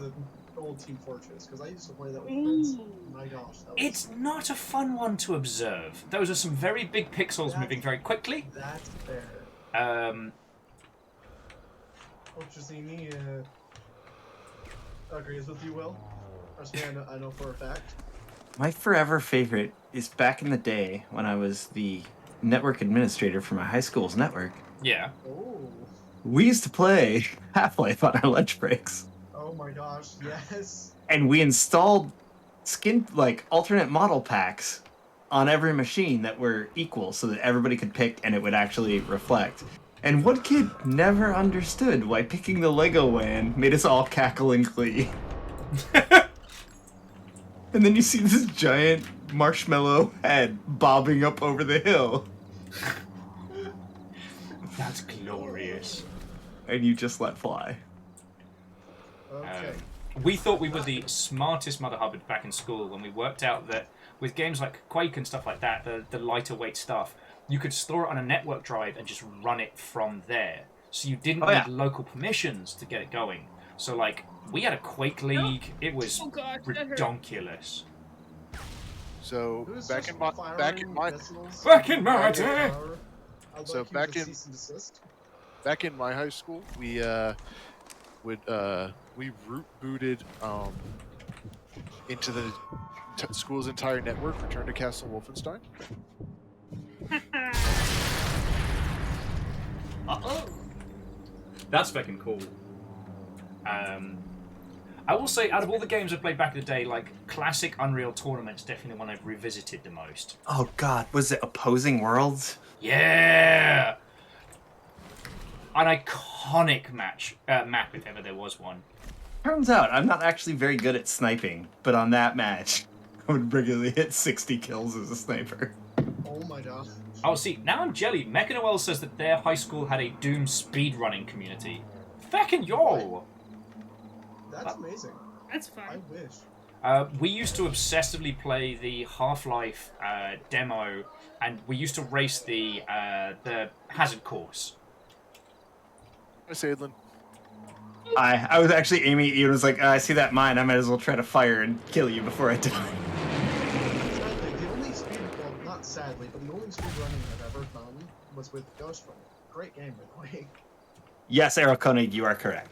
the old Team Fortress, because I used to play that with friends. My gosh, that was... It's not a fun one to observe. Those are some very big pixels moving very quickly. That's fair. Ochazini agrees with you, Will. Personally, I know for a fact. My forever favorite is back in the day when I was the network administrator for my high school's network. Yeah. Oh. We used to play Half-Life on our lunch breaks. Oh my gosh, yes. And we installed alternate model packs on every machine that were equal so that everybody could pick and it would actually reflect. And one kid never understood why picking the Lego WAN made us all cackle and glee. And then you see this giant marshmallow head bobbing up over the hill. That's glorious. And you just let fly. Okay. We thought we were the smartest Mother Hubbard back in school when we worked out that with games like Quake and stuff like that, the lighter weight stuff, you could store it on a network drive and just run it from there. So you didn't need local permissions to get it going. So like, we had a Quake League. It was redonkulous. So back in my day. So back in my high school, we root booted into the school's entire network, Return to Castle Wolfenstein. That's fucking cool. I will say, out of all the games I played back in the day, like, classic Unreal Tournament's definitely the one I've revisited the most. Oh god, was it Opposing Worlds? Yeah! An iconic map, if ever there was one. Turns out, I'm not actually very good at sniping, but on that match, I would regularly hit 60 kills as a sniper. Oh my god. Oh, see, now I'm jelly. Mechanoel says that their high school had a Doom speedrunning community. Fucking yo! That's amazing. That's fun. I wish. We used to obsessively play the Half-Life demo, and we used to race the hazard course. Hi, Sadlin. I was actually aiming at you and was like, I see that mine, I might as well try to fire and kill you before I die. Sadly, the only not sadly, but the only speedrunning I've ever done was with Ghost Runner. Great game, by the way. Yes, Arrow Koenig, you are correct.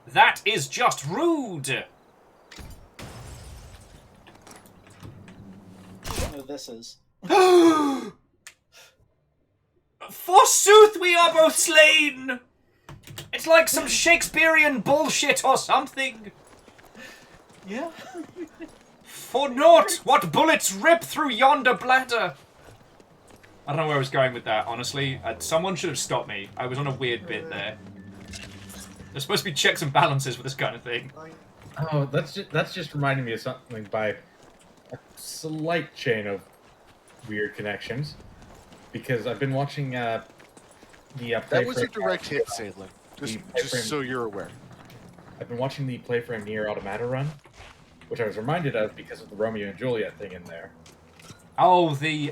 That is just rude! I know this is. Forsooth, we are both slain! It's like some Shakespearean bullshit or something. Yeah. For naught, what bullets rip through yonder bladder? I don't know where I was going with that, honestly. Someone should have stopped me. I was on a weird bit there. There's supposed to be checks and balances with this kind of thing. Oh, that's just reminding me of something by a slight chain of weird connections. Because I've been watching the That was a direct hit, Sadlin. Just so you're aware. I've been watching the Playframe Nier Automata run, which I was reminded of because of the Romeo and Juliet thing in there. Oh, it's the...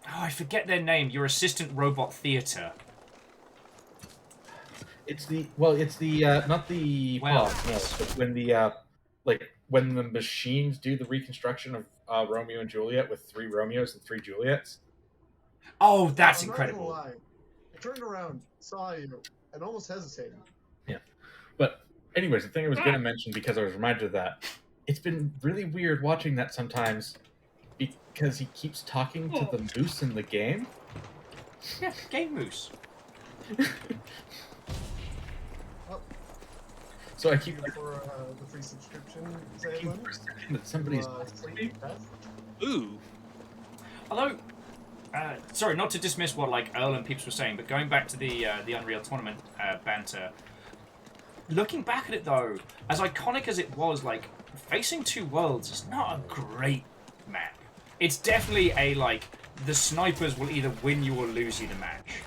Oh, I forget their name. Your assistant robot theater. It's the not the Well, pause, no, but when the when the machines do the reconstruction of Romeo and Juliet with 3 Romeos and 3 Juliets. Oh, that's I'm incredible. Not gonna lie. I turned around, saw you, and almost hesitated. Yeah, but anyways, the thing I was going to mention, because I was reminded of that, it's been really weird watching that sometimes because he keeps talking to the moose in the game. Yeah, game moose. So I keep for the free subscription. that somebody's Ooh. Although, sorry, not to dismiss what like Earl and Peeps were saying, but going back to the Unreal Tournament banter. Looking back at it though, as iconic as it was, like facing 2 worlds is not a great map. It's definitely a like the snipers will either win you or lose you the match.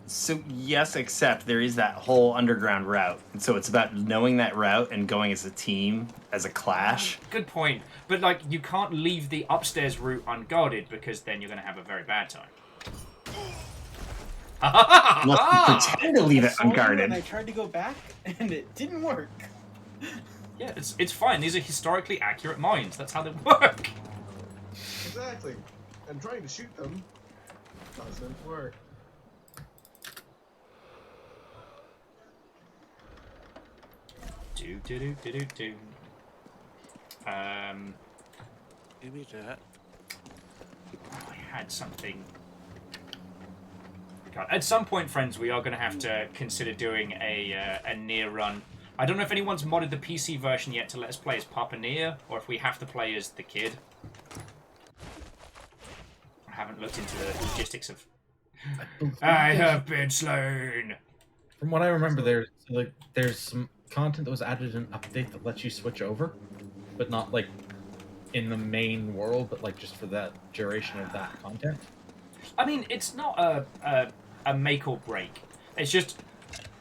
So yes, except there is that whole underground route, and so it's about knowing that route and going as a team, as a clash. Good point, but like you can't leave the upstairs route unguarded because then you're going to have a very bad time. Unless you pretend to leave it unguarded. And I tried to go back, and it didn't work. Yeah, it's fine. These are historically accurate mines. That's how they work. Exactly. And trying to shoot them doesn't work. Do. Give me that. I had something. God. At some point, friends, we are going to have to consider doing a near run. I don't know if anyone's modded the PC version yet to let us play as Papa Near, or if we have to play as the kid. I haven't looked into the logistics of. I have been slain. From what I remember, there's some content that was added in an update that lets you switch over, but not like in the main world, but like just for that duration of that content. I mean, it's not a make or break. It's just,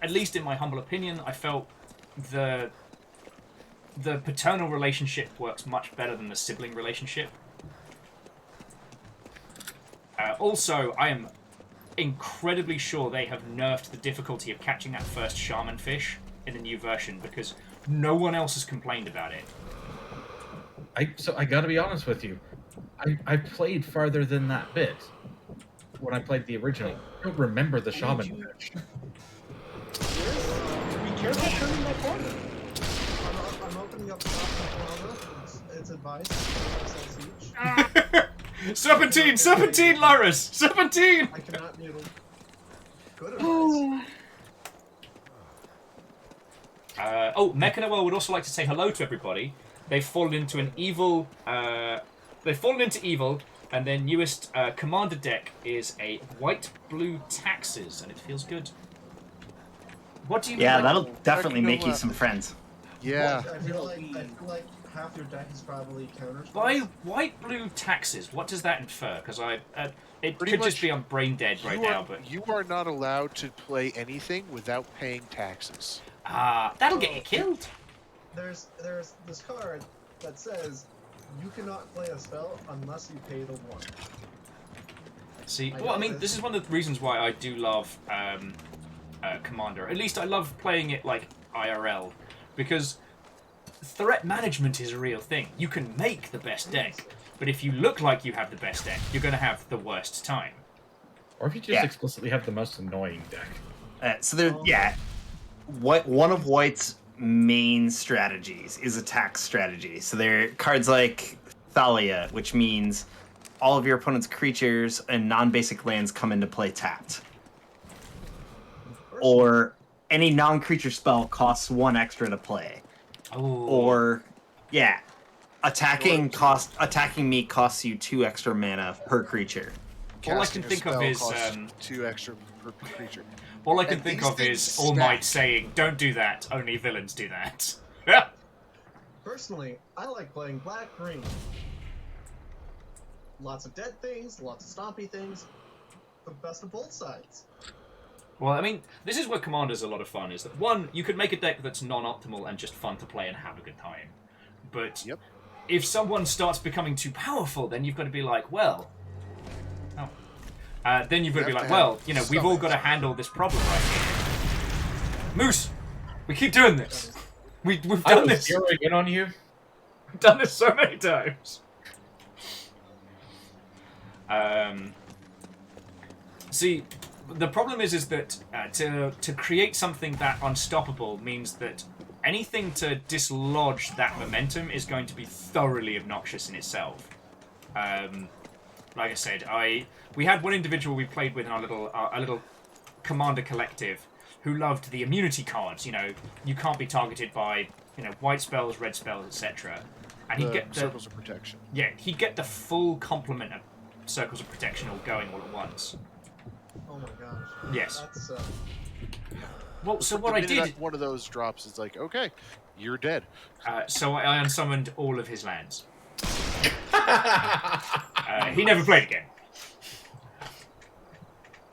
at least in my humble opinion, I felt the paternal relationship works much better than the sibling relationship. Also, I am incredibly sure they have nerfed the difficulty of catching that first shaman fish in the new version because no one else has complained about it. So I gotta be honest with you, I played farther than that bit when I played the original. I don't remember the shaman fish. Be careful turning that corner. I'm opening up the option. It's advice. Serpentine, Laris! Serpentine! I cannot noodle. Good advice. Mechanoel would also like to say hello to everybody. They've fallen into an evil. They've fallen into evil, and their newest commander deck is a white-blue taxes, and it feels good. What do you? Yeah, that'll definitely make you some friends. Yeah. I feel like half your deck is probably counters. By white-blue taxes, what does that infer? Because it Pretty could much, just be on brain dead right now, but you are not allowed to play anything without paying taxes. That'll get you killed. There's this card that says you cannot play a spell unless you pay the 1. See, well, I mean, this is one of the reasons why I do love Commander. At least I love playing it like IRL, because threat management is a real thing. You can make the best deck, but if you look like you have the best deck, you're going to have the worst time. Or if you just explicitly have the most annoying deck. One of White's main strategies is attack strategy. So there are cards like Thalia, which means all of your opponent's creatures and non-basic lands come into play tapped. Or any non-creature spell costs 1 extra to play. Ooh. Or, attacking me costs you 2 extra mana per creature. All I can think of is 2 extra per creature. All I can think of is All Might saying, "Don't do that. Only villains do that." Personally, I like playing black-green. Lots of dead things, lots of stompy things. The best of both sides. Well, I mean, this is where Commander's a lot of fun, is that, one, you could make a deck that's non-optimal and just fun to play and have a good time. But if someone starts becoming too powerful, then you've got to be like, well... then you've got to be like, well, you know, we've all got to handle this problem right here. Moose, we keep doing this. We've I done was this. zeroing in on you. We've done this so many times. See, the problem is that to create something that unstoppable means that anything to dislodge that momentum is going to be thoroughly obnoxious in itself. Like I said, we had one individual we played with in our little commander collective who loved the immunity cards. You know, you can't be targeted by white spells, red spells, etc. And he'd get the circles of protection. Yeah, he'd get the full complement of circles of protection all going all at once. Oh my gosh. Yes. That's Well, so The what I minute did, one of those drops, it's like, okay, you're dead. so I unsummoned all of his lands. He never played again.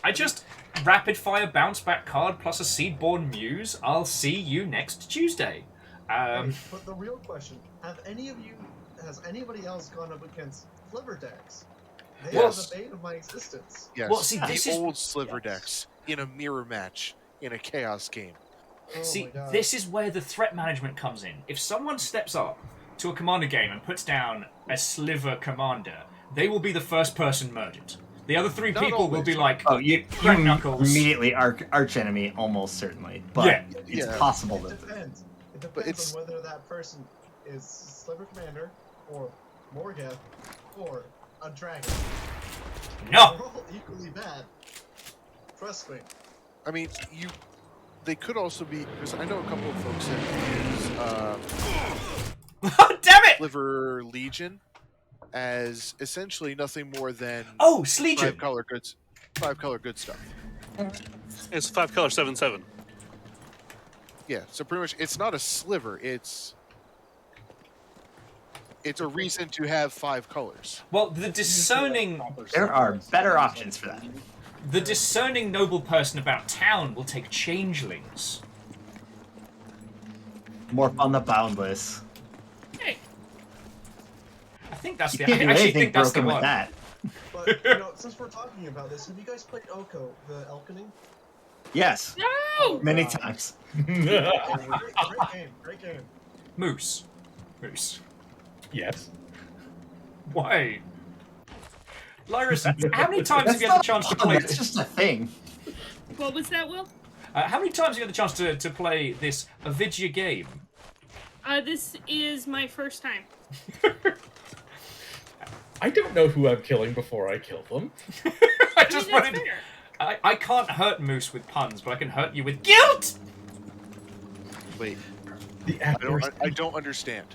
I just rapid fire bounce back card plus a Seedborn Muse. I'll see you next Tuesday. hey, but the real question: has anybody else gone up against Fliver decks? They are the bane of my existence. Yes. Well, see, the this is- old sliver decks in a mirror match in a chaos game. Oh See, my God. this is where the threat management comes in. If someone steps up to a commander game and puts down a sliver commander, they will be the first person murdered. The other three Not people will always. be like, Oh, you knuckles. immediately arch enemy, almost certainly. But Yeah. it's Yeah. possible It that. depends. It But depends it's- on whether that person is Sliver Commander or Morgoth or a dragon. No! They're all equally bad. Trust me. I mean, they could also be, because I know a couple of folks that use Damn it! Sliver Legion as essentially nothing more than Oh, Slegion! five color good stuff. It's 5-color 7/7. Yeah, so pretty much it's not a sliver, it's a reason to have 5 colors. Well, the discerning There are better options for that. The discerning noble person about town will take changelings. More fun than boundless. Hey, I think that's You the. can't I do actually anything think that's the broken with one. that. But since we're talking about this, have you guys played Oko, the Elkening? Yes, no! many times. Great game. Great game. Moose. Yes. Why? Lyrus, how many times have you had the chance to play That's this? just a thing. What was that, Will? How many times have you had the chance to play this Avidia game? This is my first time. I don't know who I'm killing before I kill them. I just that's wanted. fair. I can't hurt Moose with puns, but I can hurt you with guilt. Wait, The I don't understand.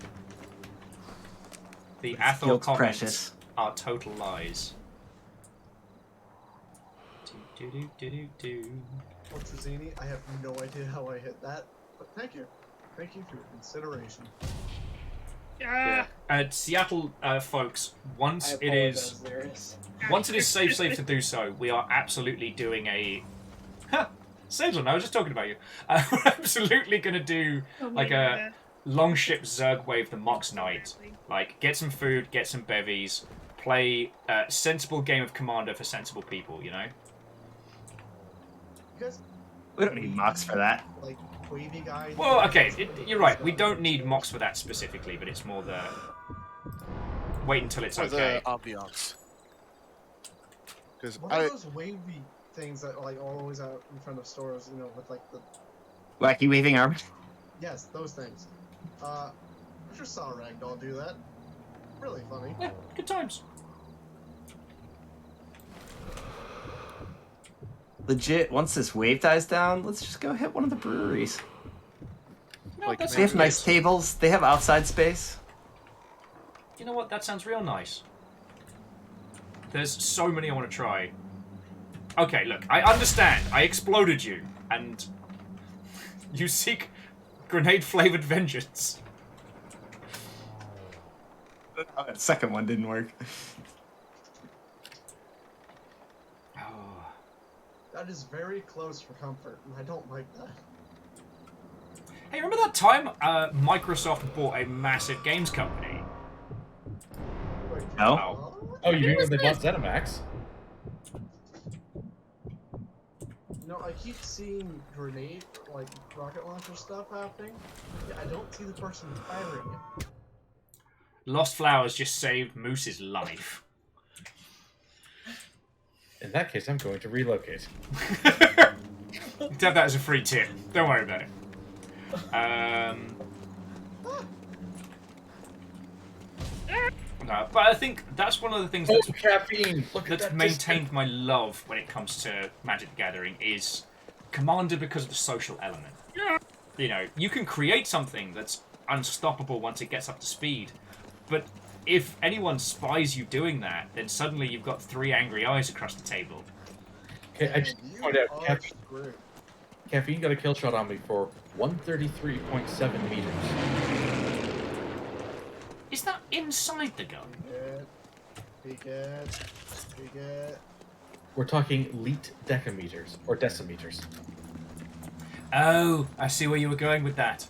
The Athor Guilt's comments precious. are total lies. Do. Well, Tazini, I have no idea how I hit that, but thank you. Thank you for your consideration. Seattle folks, once I it is apologize, Lyris. once it is safe to do so, we are absolutely doing a. Sagelin, I was just talking about you. We're absolutely gonna do like a Longship Zerg Wave the Mox Night. Like, get some food, get some bevies, play a sensible game of Commander for sensible people, you know? You guys, We don't need mocks for that. like, wavy guy. Well, okay, you're right. We don't need Mox for that specifically, but it's more the... Wait until it's For okay. the ambiance. Because What are those wavy things that like are always out in front of stores, with like the... Wacky waving armor. Yes, those things. I just saw a ragdoll do that. Really funny. Yeah, good times. Legit, once this wave dies down, let's just go hit one of the breweries. No, Like, that They have sounds nice good. tables. They have outside space. You know what? That sounds real nice. There's so many I want to try. Okay, look, I understand. I exploded you, and you seek grenade-flavored vengeance. Oh, that second one didn't work. Oh. That is very close for comfort, and I don't like that. Hey, remember that time Microsoft bought a massive games company? Wait, No? Oh, you mean when they was bought ZeniMax? no, know, I keep seeing grenade, like rocket launcher stuff happening. Yeah, I don't see the person firing it. Lost Flowers just saved Moose's life. In that case, I'm going to relocate. You can have that as a free tip. Don't worry about it. No, but I think that's one of the things that's, caffeine. that's maintained my love when it comes to Magic the Gathering is Commander because of the social element. You know, you can create something that's unstoppable once it gets up to speed, but if anyone spies you doing that, then suddenly you've got 3 angry eyes across the table. Okay, I just point out, Caffeine got a kill shot on me for 133.7 meters. Is that inside the gun? We're talking leet decameters, or decimeters. Oh, I see where you were going with that.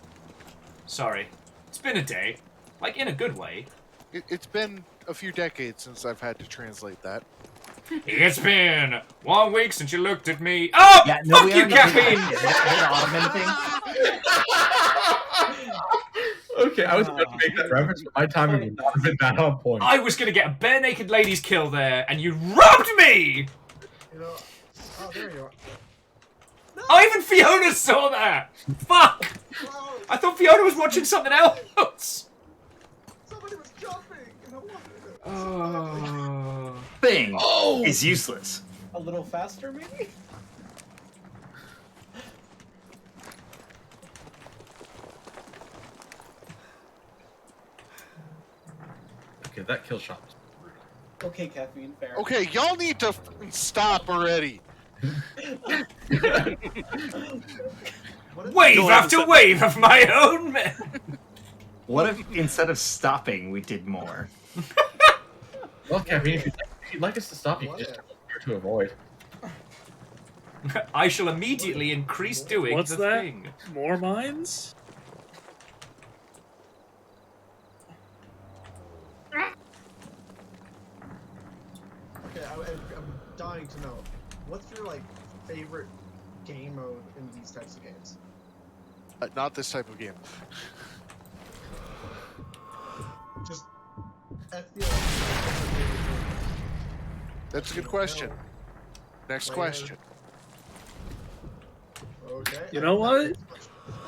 Sorry. It's been a day. Like, in a good way. It's been a few decades since I've had to translate that. It's been 1 week since you looked at me. Oh, Yeah, no, fuck you, Caffeine! Okay, I was about to make that reference, but my timing would not have been that on point. I was going to get a bare naked ladies kill there, and you robbed me! You know, oh, there you are. Oh, even Fiona saw that! Fuck! I thought Fiona was watching something else! Somebody was jumping, and I wanted it. Oh. Thing is useless. A little faster, maybe? Okay, that kill shot was brutal. Okay, Caffeine, fair. Okay, y'all need to stop already. Wave after wave of my own men! What if instead of stopping, we did more? Well, Caffeine, if you'd like us to stop, you can just try to avoid. I shall immediately increase doing What's the that? thing. More mines? Okay, I'm dying to know. What's your, like, favorite game mode in these types of games? Not this type of game. Just FPS. That's a good question. Next question. Okay. You know what?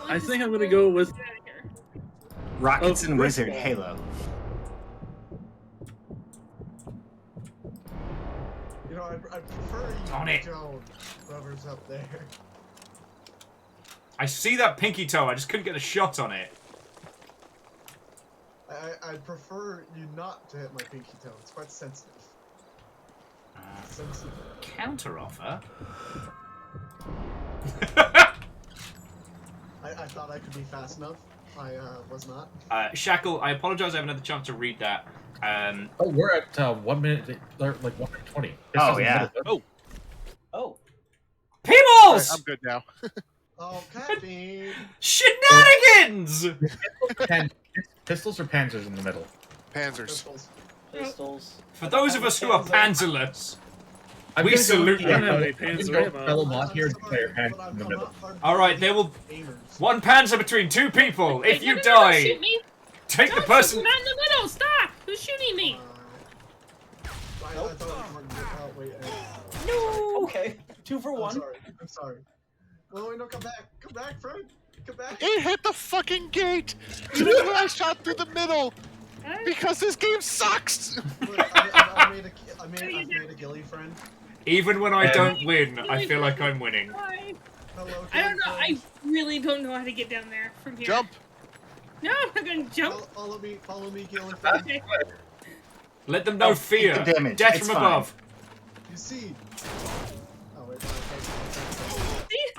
I think I'm gonna go with Rockets and Wizard Halo. You know, I prefer On it. Joan, whoever's up there. I see that pinky toe, I just couldn't get a shot on it. I prefer you not to hit my pinky toe. It's quite sensitive. Sensitive. Counter offer? I thought I could be fast enough. I was not. Shackle, I apologize, I haven't had the chance to read that. Oh, we're at 1 minute, like 1 minute 20. Oh, yeah. Oh. Peebles! I'm good now. Oh, caffeine! Shenanigans! Pistols or panzers in the middle? Panzers. Pistols. For those of us who are panzerless, I'm we gonna go salute with you. fellow mod here and declare panzers in the middle. Alright, there will... One panzer between 2 people. If you Don't die, shoot me. take the Don't person... shoot me in the middle. Stop! Who's shooting me? I thought oh, wait. No. Okay. 2 for 1. I'm sorry. Oh, wait, no, come back, friend. Come back. It hit the fucking gate! Even when I shot through the middle! Because this game sucks! I made a ghillie friend. Even when I don't win, I feel like I'm winning. Hello, I don't know. I really don't know how to get down there from here. Jump! No, I'm not gonna jump. Follow me, ghillie friend. Okay. Let them know fear. Take the damage. Death It's from fine. above. You see. Oh, wait.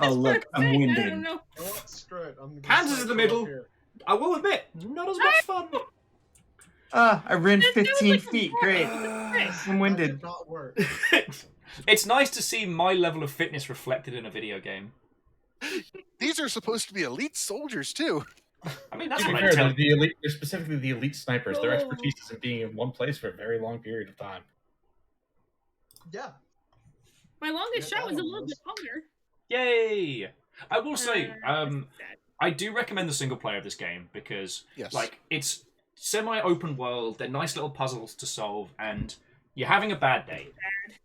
Oh, look, I'm I don't winded. know. Oh, screw it. I'm Panzers in the middle. I will admit, not as much fun. I ran 15 feet. Great. I'm winded. Not work. It's nice to see my level of fitness reflected in a video game. These are supposed to be elite soldiers, too. I mean, that's To be what I fair, tell. they're specifically the elite snipers. Their expertise is in being in one place for a very long period of time. Yeah. My longest shot was a little bit longer. Yay! I will say, I do recommend the single player of this game because, like, it's semi-open world. They're nice little puzzles to solve, and you're having a bad day.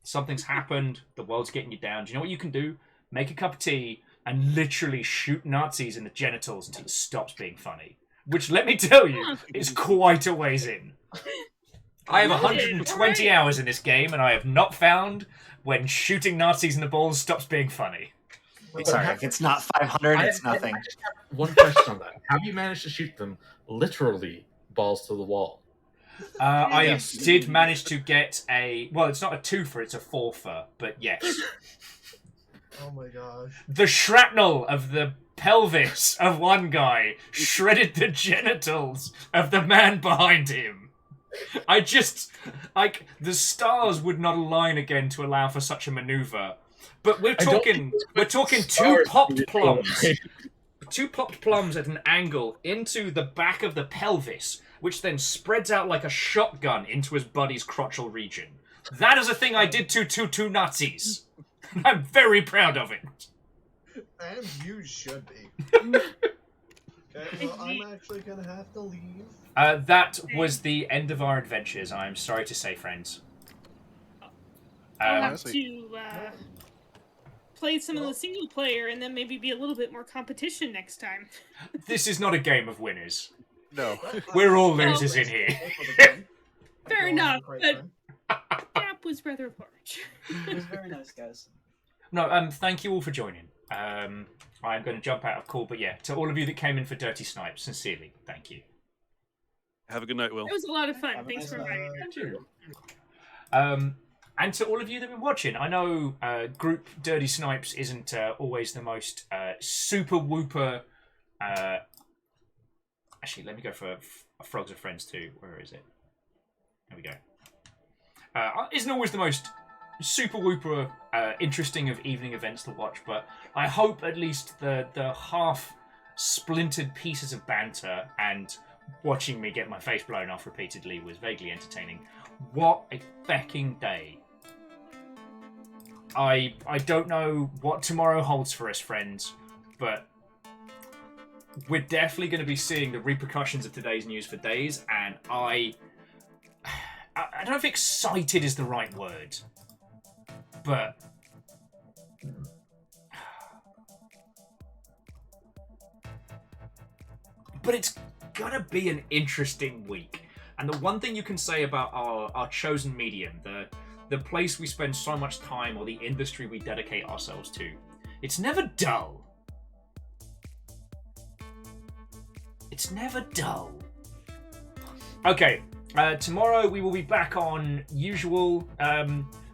Something's happened. The world's getting you down. Do you know what you can do? Make a cup of tea and literally shoot Nazis in the genitals until it stops being funny. Which, let me tell you, is quite a ways in. I have 120 hours in this game, and I have not found when shooting Nazis in the balls stops being funny. Sorry, if it's not 500, it's nothing. I just have one question on that. How do you manage to shoot them literally balls to the wall? I did manage to get a... Well, it's not a twofer, it's a fourfer, but yes. Oh my gosh. The shrapnel of the pelvis of one guy shredded the genitals of the man behind him. I just... Like, the stars would not align again to allow for such a maneuver. But we're talking two popped plums. Two popped plums at an angle into the back of the pelvis, which then spreads out like a shotgun into his buddy's crotchal region. That is a thing I did to two Nazis. I'm very proud of it. And you should be. Okay, well, I'm actually gonna have to leave. That was the end of our adventures, I'm sorry to say, friends. I'll have to play some of the single player and then maybe be a little bit more competition next time. This is not a game of winners. No. We're all losers in here. Fair enough, but Gap was rather large. It was very nice, guys. No, thank you all for joining. I'm going to jump out of call, but yeah, to all of you that came in for Dirty Snipes, sincerely, thank you. Have a good night, Will. It was a lot of fun. Thanks for inviting me. And to all of you that have been watching, I know Group Dirty Snipes isn't always the most super whooper. Actually, let me go for Frogs of Friends too. Where is it? There we go. Isn't always the most super whooper interesting of evening events to watch, but I hope at least the half splintered pieces of banter and watching me get my face blown off repeatedly was vaguely entertaining. What a fecking day. I don't know what tomorrow holds for us, friends, but we're definitely going to be seeing the repercussions of today's news for days, and I don't know if excited is the right word, but it's gonna be an interesting week. And the one thing you can say about our chosen medium, the place we spend so much time, or the industry we dedicate ourselves to, it's never dull. It's never dull. Okay, tomorrow we will be back on usual.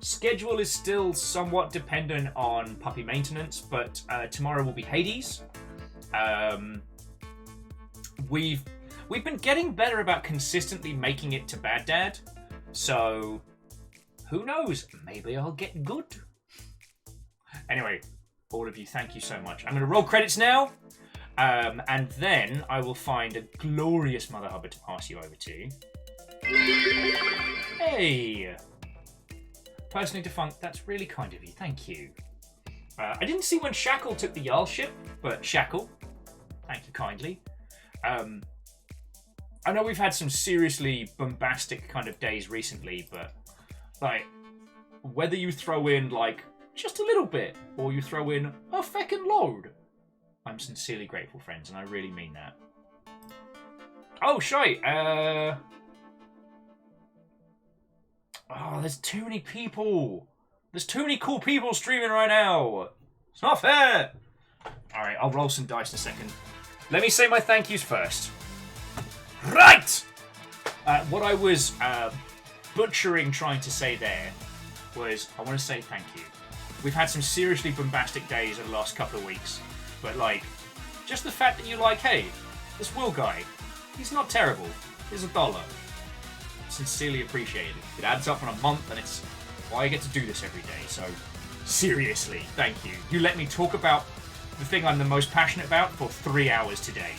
Schedule is still somewhat dependent on puppy maintenance, but tomorrow will be Hades. We've been getting better about consistently making it to Bad Dad, so who knows? Maybe I'll get good. Anyway, all of you, thank you so much. I'm going to roll credits now, and then I will find a glorious Mother Hubbard to pass you over to. Hey! Personally defunct, that's really kind of you, thank you. I didn't see when Shackle took the Jarlship, but Shackle, thank you kindly. I know we've had some seriously bombastic kind of days recently, but like, whether you throw in like just a little bit or you throw in a feckin' load, I'm sincerely grateful, friends, and I really mean that. Oh, shite. Oh, there's too many people. There's too many cool people streaming right now. It's not fair. All right, I'll roll some dice in a second. Let me say my thank yous first. Right! What I was butchering trying to say there was I want to say thank you. We've had some seriously bombastic days over the last couple of weeks, but like, just the fact that you're like, hey, this Will guy, he's not terrible. Here's $1. Sincerely appreciated. It adds up in a month, and it's why I get to do this every day. So, seriously, thank you. You let me talk about the thing I'm the most passionate about for 3 hours today.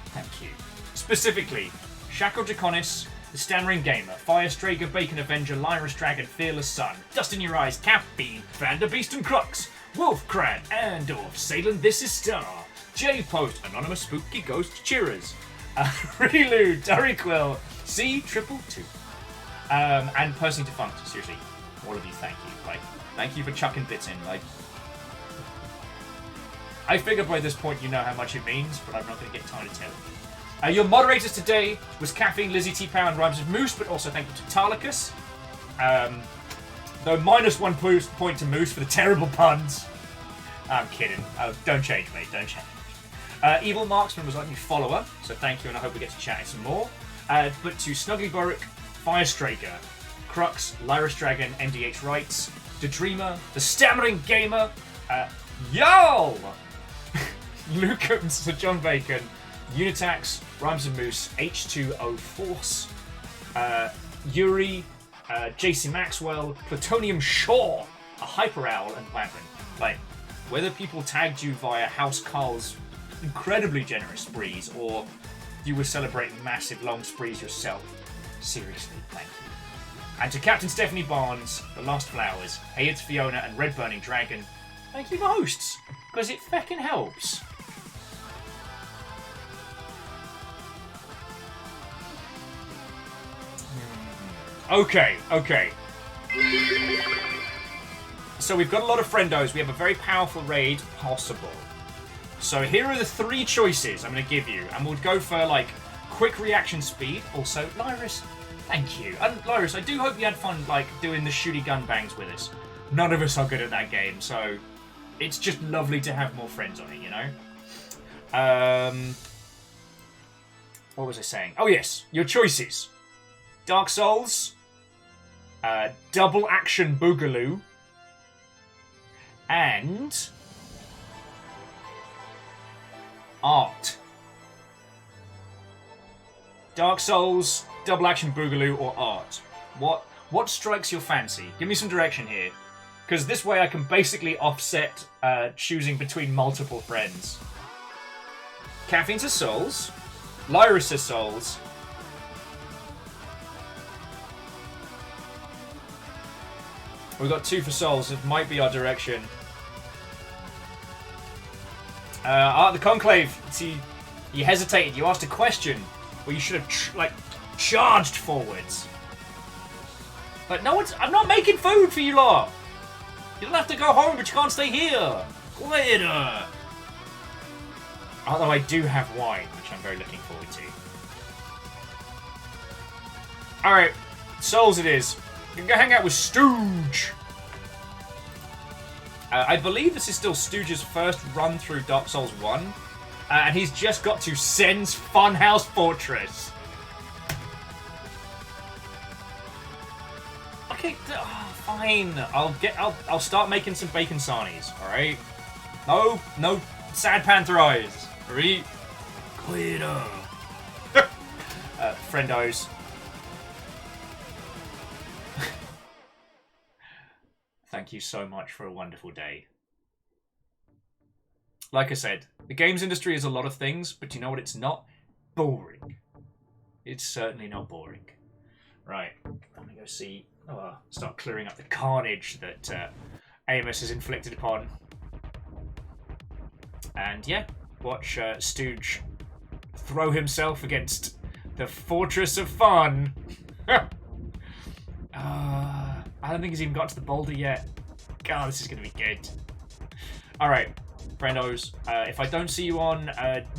Thank you. Specifically, Shackle Draconis, The Stammering Gamer, Firestrager, Bacon Avenger, Lyris Dragon, Fearless Sun, Dust in Your Eyes, Cap Bean, Vanderbeast and Crux, Wolfcran, Andorf, Salem, This Is Star, J-Post, Anonymous Spooky Ghost Cheerers, Rilu, Durryquill, C222, and Percy Defunct. Seriously, all of you, thank you. Like, thank you for chucking bits in. Like, I figure by this point you know how much it means, but I'm not going to get tired of telling you. Your moderators today was Caffeine, Lizzie T. Power, and Rhymes of Moose, but also thank you to Tarlicus. Though -1 point to Moose for the terrible puns. I'm kidding. Don't change, mate. Don't change. Evil Marksman was our new follower, so thank you, and I hope we get to chat some more. But to Snuggly Boric, Firestraker, Crux, Lyris Dragon, MDH Rights, The Dreamer, The Stammering Gamer, Y'all! Lucas, Sir John Bacon, Unitax, Rhymes and Moose, H2O Force, Yuri, JC Maxwell, Plutonium Shaw, a Hyper Owl, and Wagman. Like, whether people tagged you via House Carl's incredibly generous sprees, or you were celebrating massive long sprees yourself, seriously, thank you. And to Captain Stephanie Barnes, The Last Flowers, Hey It's Fiona, and Red Burning Dragon, thank you for hosts, because it feckin' helps. Okay. So we've got a lot of friendos. We have a very powerful raid possible. So here are the 3 choices I'm going to give you. And we'll go for, like, quick reaction speed. Also, Lyris, thank you. And Lyris, I do hope you had fun, like, doing the shooty gun bangs with us. None of us are good at that game, so it's just lovely to have more friends on it, you know? What was I saying? Oh, yes. Your choices. Dark Souls, Double Action Boogaloo, and Art. Dark Souls, Double Action Boogaloo, or Art. What strikes your fancy? Give me some direction here, because this way I can basically offset choosing between multiple friends. Caffeine says Souls, Lyra says Souls, we've got 2 for Souls. It might be our direction. Art the Conclave. See, you hesitated. You asked a question where you should have charged forwards. But no one's. I'm not making food for you lot. You don't have to go home, but you can't stay here. Quieter. Although I do have wine, which I'm very looking forward to. All right, Souls it is. You can go hang out with Stooge. I believe this is still Stooge's first run through Dark Souls 1. And he's just got to Sen's Funhouse Fortress. Okay, fine. I'll start making some bacon sarnies, alright? No sad panther eyes. Alright? Clear. Friendos. Thank you so much for a wonderful day. Like I said, the games industry is a lot of things, but you know what it's not? Boring. It's certainly not boring. Right, I'm gonna go see... start clearing up the carnage that Amos has inflicted upon. And yeah, watch Stooge throw himself against the Fortress of Fun. I don't think he's even got to the boulder yet. God, this is going to be good. Alright, friendos. If I don't see you on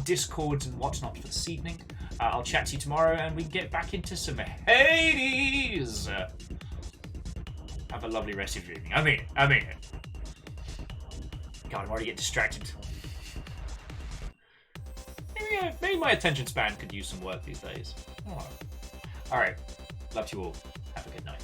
Discord and whatnot for this evening, I'll chat to you tomorrow and we can get back into some Hades! Have a lovely rest of your evening. I mean it. God, I'm already getting distracted. Maybe my attention span could use some work these days. Oh. Alright, love to you all. Have a good night.